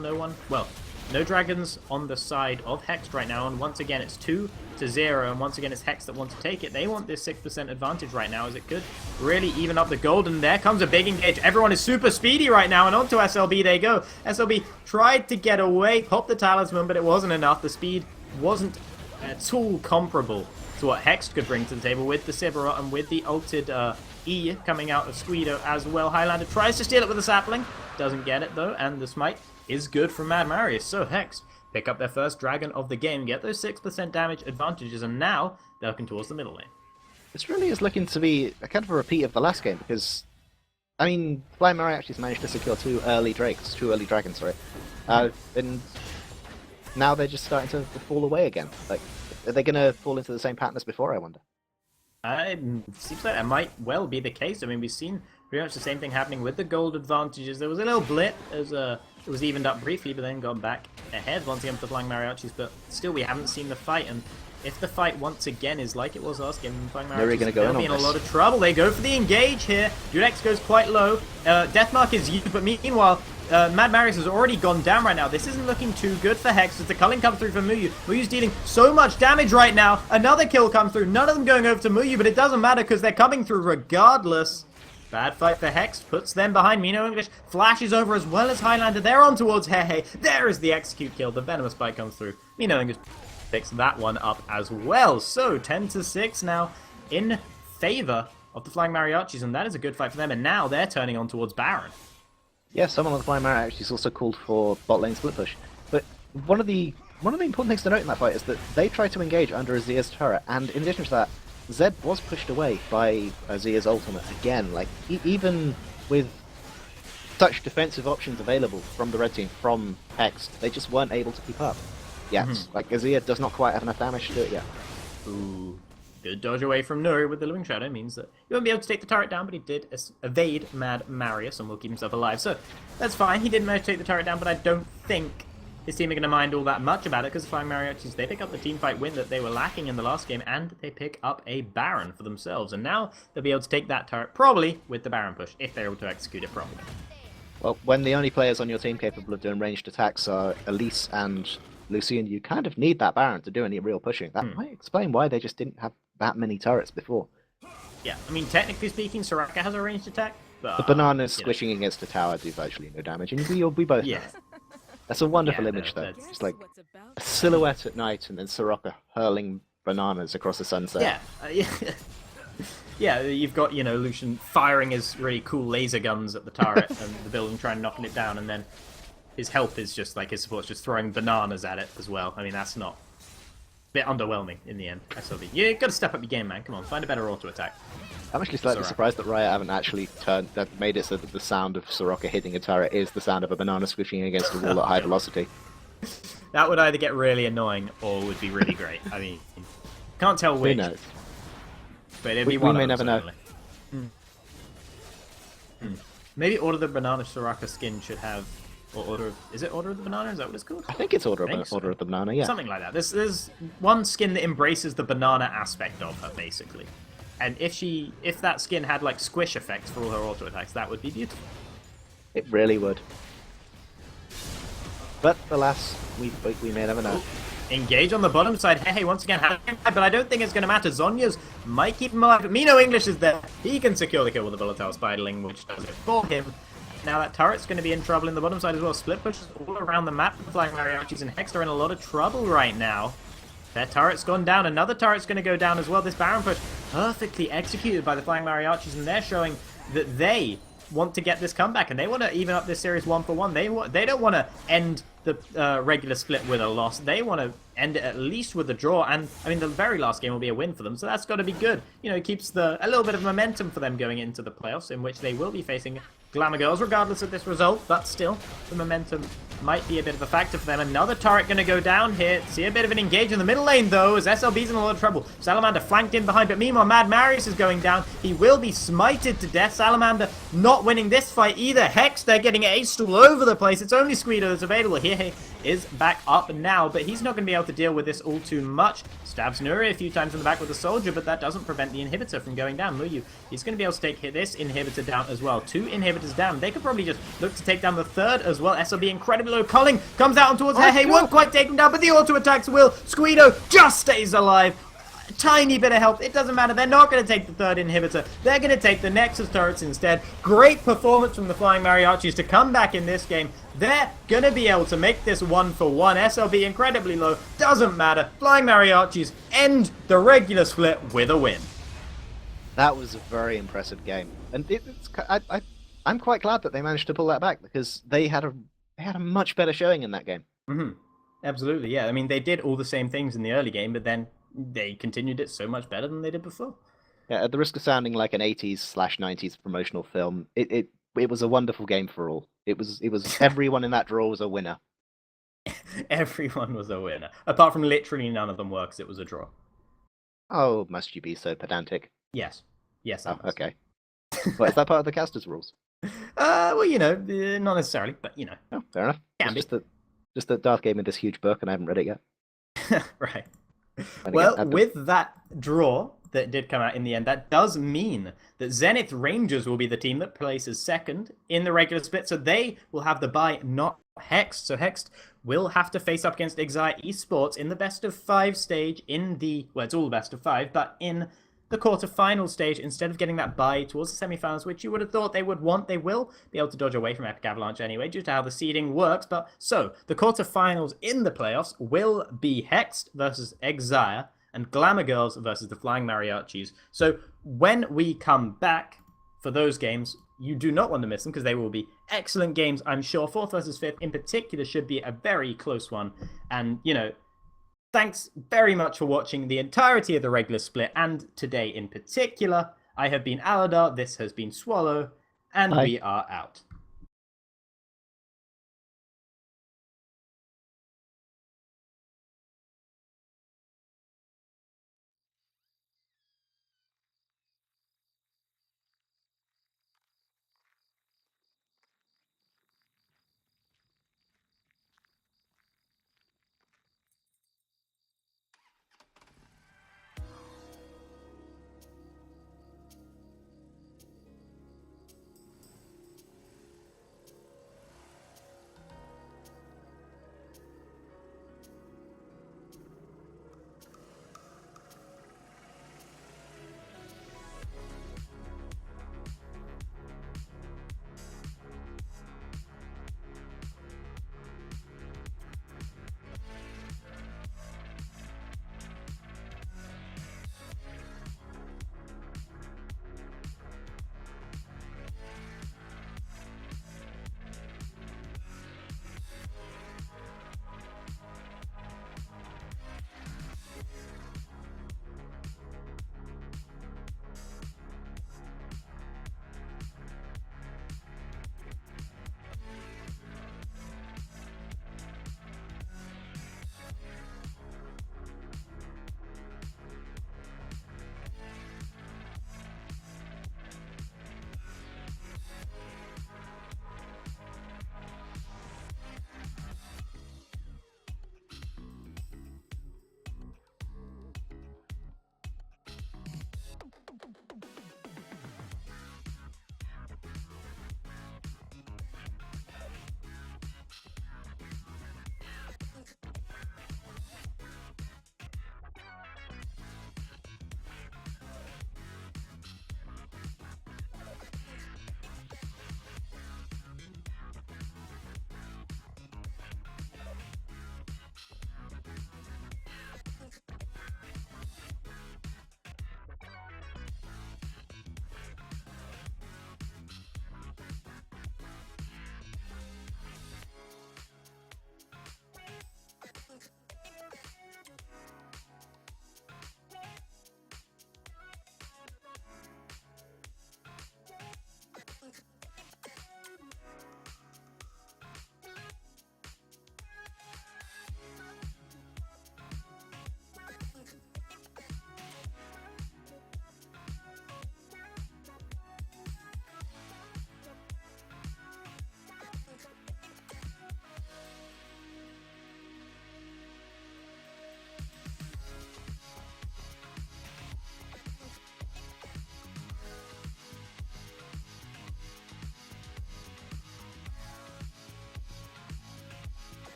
No dragons on the side of Hexed right now, and once again it's 2-0, and once again it's Hexed that want to take it. They want this 6% advantage right now, as it could really even up the gold, and there comes a big engage. Everyone is super speedy right now, and onto SLB they go. SLB tried to get away, popped the talisman, but it wasn't enough. The speed wasn't at all comparable to what Hexed could bring to the table with the Sivir and with the ulted E coming out of Squeedo as well. Highlander tries to steal it with a sapling, doesn't get it though, and the smite is good from Mad Marius. So Hexed pick up their first dragon of the game, get those 6% damage advantages, and now they're looking towards the middle lane. This really is looking to be a kind of a repeat of the last game, because, I mean, Fly Murray actually managed to secure two early dragons, sorry. And now they're just starting to fall away again. Like, are they going to fall into the same pattern as before, I wonder? It seems like that might well be the case. I mean, we've seen pretty much the same thing happening with the gold advantages. There was a little blip as it was evened up briefly, but then got back ahead once again for the Flying Mariachis. But still, we haven't seen the fight, and if the fight once again is like it was last game, Flying Mariachis Gonna go will be in in a on lot this. of trouble. They go for the engage here. Durex goes quite low. Deathmark is used, but meanwhile, Mad Marius has already gone down right now. This isn't looking too good for Hex as the culling comes through for Muyu. Muyu's dealing so much damage right now. Another kill comes through. None of them going over to Muyu, but it doesn't matter because they're coming through regardless. Bad fight for Hex, puts them behind. Mino English flashes over as well as Highlander. They're on towards Hehe. There is the execute kill. The Venomous Bite comes through. Mino English picks that one up as well. So 10-6 now in favor of the Flying Mariachis, and that is a good fight for them. And now they're turning on towards Baron. Yeah, someone on the Flying Murray actually also called for bot lane split push. But one of the important things to note in that fight is that they tried to engage under Azir's turret, and in addition to that, Zed was pushed away by Azir's ultimate again. Like, even with such defensive options available from the red team, from Hex, they just weren't able to keep up yet. Like, Azir does not quite have enough damage to do it yet. Ooh. Good dodge away from Nuri with the Living Shadow means that he won't be able to take the turret down, but he did evade Mad Marius and will keep himself alive. So that's fine. He didn't manage to take the turret down, but I don't think his team are going to mind all that much about it because the Flying Mariachis, they pick up the team fight win that they were lacking in the last game, and they pick up a Baron for themselves. And now they'll be able to take that turret, probably with the Baron push, if they're able to execute it properly. Well, when the only players on your team capable of doing ranged attacks are Elise and Lucian, you kind of need that Baron to do any real pushing. That might explain why they just didn't have that many turrets before. Yeah, I mean, technically speaking, Soraka has a ranged attack, but... The bananas you know. squishing against a tower do virtually no damage, and we both know Yeah. that. That's a wonderful Yeah, image, no, though. that's- It's like a silhouette at night, and then Soraka hurling bananas across the sunset. Yeah, yeah, you've got, you know, Lucian firing his really cool laser guns at the turret and the building trying to knocking it down, and then his health is just like his support's just throwing bananas at it as well. I mean, that's not... a bit underwhelming in the end, SLB. You gotta step up your game, man. Come on, find a better auto attack. I'm actually slightly Soraka. surprised that Riot haven't actually made it so that the sound of Soraka hitting a turret is the sound of a banana squishing against a wall at high velocity. That would either get really annoying or would be really great. I mean, can't tell Who which, knows? but it'd We be one may of them, never know. certainly. Maybe Order of the Banana Soraka skin should have, is it Order of the Banana? Is that what it's called? I think it's Order think so. of the Banana, yeah. Something like that. There's one skin that embraces the banana aspect of her, basically. And if that skin had like squish effects for all her auto attacks, that would be beautiful. It really would. But alas, we may never know. Engage on the bottom side. Hey, once again, but I don't think it's going to matter. Zonya's might keep him alive, but Mino English is there. He can secure the kill with the volatile spiderling, which does it for him. Now that turret's going to be in trouble in the bottom side as well. Split pushes all around the map. The Flying Mariachis and Hex are in a lot of trouble right now. Their turret's gone down. Another turret's going to go down as well. This Baron push perfectly executed by the Flying Mariachis, and they're showing that they want to get this comeback, and they want to even up this series 1-for-1. They don't want to end the regular split with a loss. They want to end it at least with a draw, and I mean the very last game will be a win for them, so that's got to be good. You know, it keeps a little bit of momentum for them going into the playoffs, in which they will be facing Glamour Girls regardless of this result, but still the momentum might be a bit of a factor for them. Another turret going to go down here. See a bit of an engage in the middle lane, though, as SLB's in a lot of trouble. Salamander flanked in behind, but meanwhile, Mad Marius is going down. He will be smited to death. Salamander not winning this fight either. Hex, they're getting aced all over the place. It's only Squeedo that's available. Here he is back up now, but he's not going to be able to deal with this all too much. Stabs Nuri a few times in the back with the soldier, but that doesn't prevent the inhibitor from going down. Muyu, he's going to be able to take this inhibitor down as well. 2 inhibitors down. They could probably just look to take down the third as well. SLB incredibly low. Colling comes out towards Hey, won't quite take him down, but the auto attacks will. Squeedo just stays alive. Tiny bit of help. It doesn't matter. They're not going to take the third inhibitor. They're going to take the Nexus turrets instead. Great performance from the Flying Mariachis to come back in this game. They're going to be able to make this 1-for-1. SLB incredibly low. Doesn't matter. Flying Mariachis end the regular split with a win. That was a very impressive game, and I'm quite glad that they managed to pull that back, because they had a much better showing in that game. Absolutely, yeah. I mean, they did all the same things in the early game, but then they continued it so much better than they did before. Yeah, at the risk of sounding like an 80s/90s promotional film, it was a wonderful game for all. It was everyone in that draw was a winner. Everyone was a winner, apart from literally none of them were, because it was a draw. Oh, must you be so pedantic? Yes, Oh, okay. Well, is that part of the caster's rules? Well, you know, not necessarily, but you know. Oh, fair enough. Can It's just that Darth gave me this huge book and I haven't read it yet. Right. And Well, again, with that draw that did come out in the end, that does mean that Zenith Rangers will be the team that places second in the regular split, so they will have the bye, not Hext. So Hext will have to face up against Exile Esports in the best of 5 stage well, it's all the best of 5, but in the quarter-final stage, instead of getting that bye towards the semi-finals, which you would have thought they would want. They will be able to dodge away from Epic Avalanche anyway, due to how the seeding works. But so, the quarter-finals in the playoffs will be Hext versus Exile, and Glamour Girls versus the Flying Mariachis. So, when we come back for those games, you do not want to miss them, because they will be excellent games, I'm sure. 4th versus 5th in particular should be a very close one. And, you know, thanks very much for watching the entirety of the regular split, and today in particular. I have been Aladar, this has been Swallow, and Bye. we are out.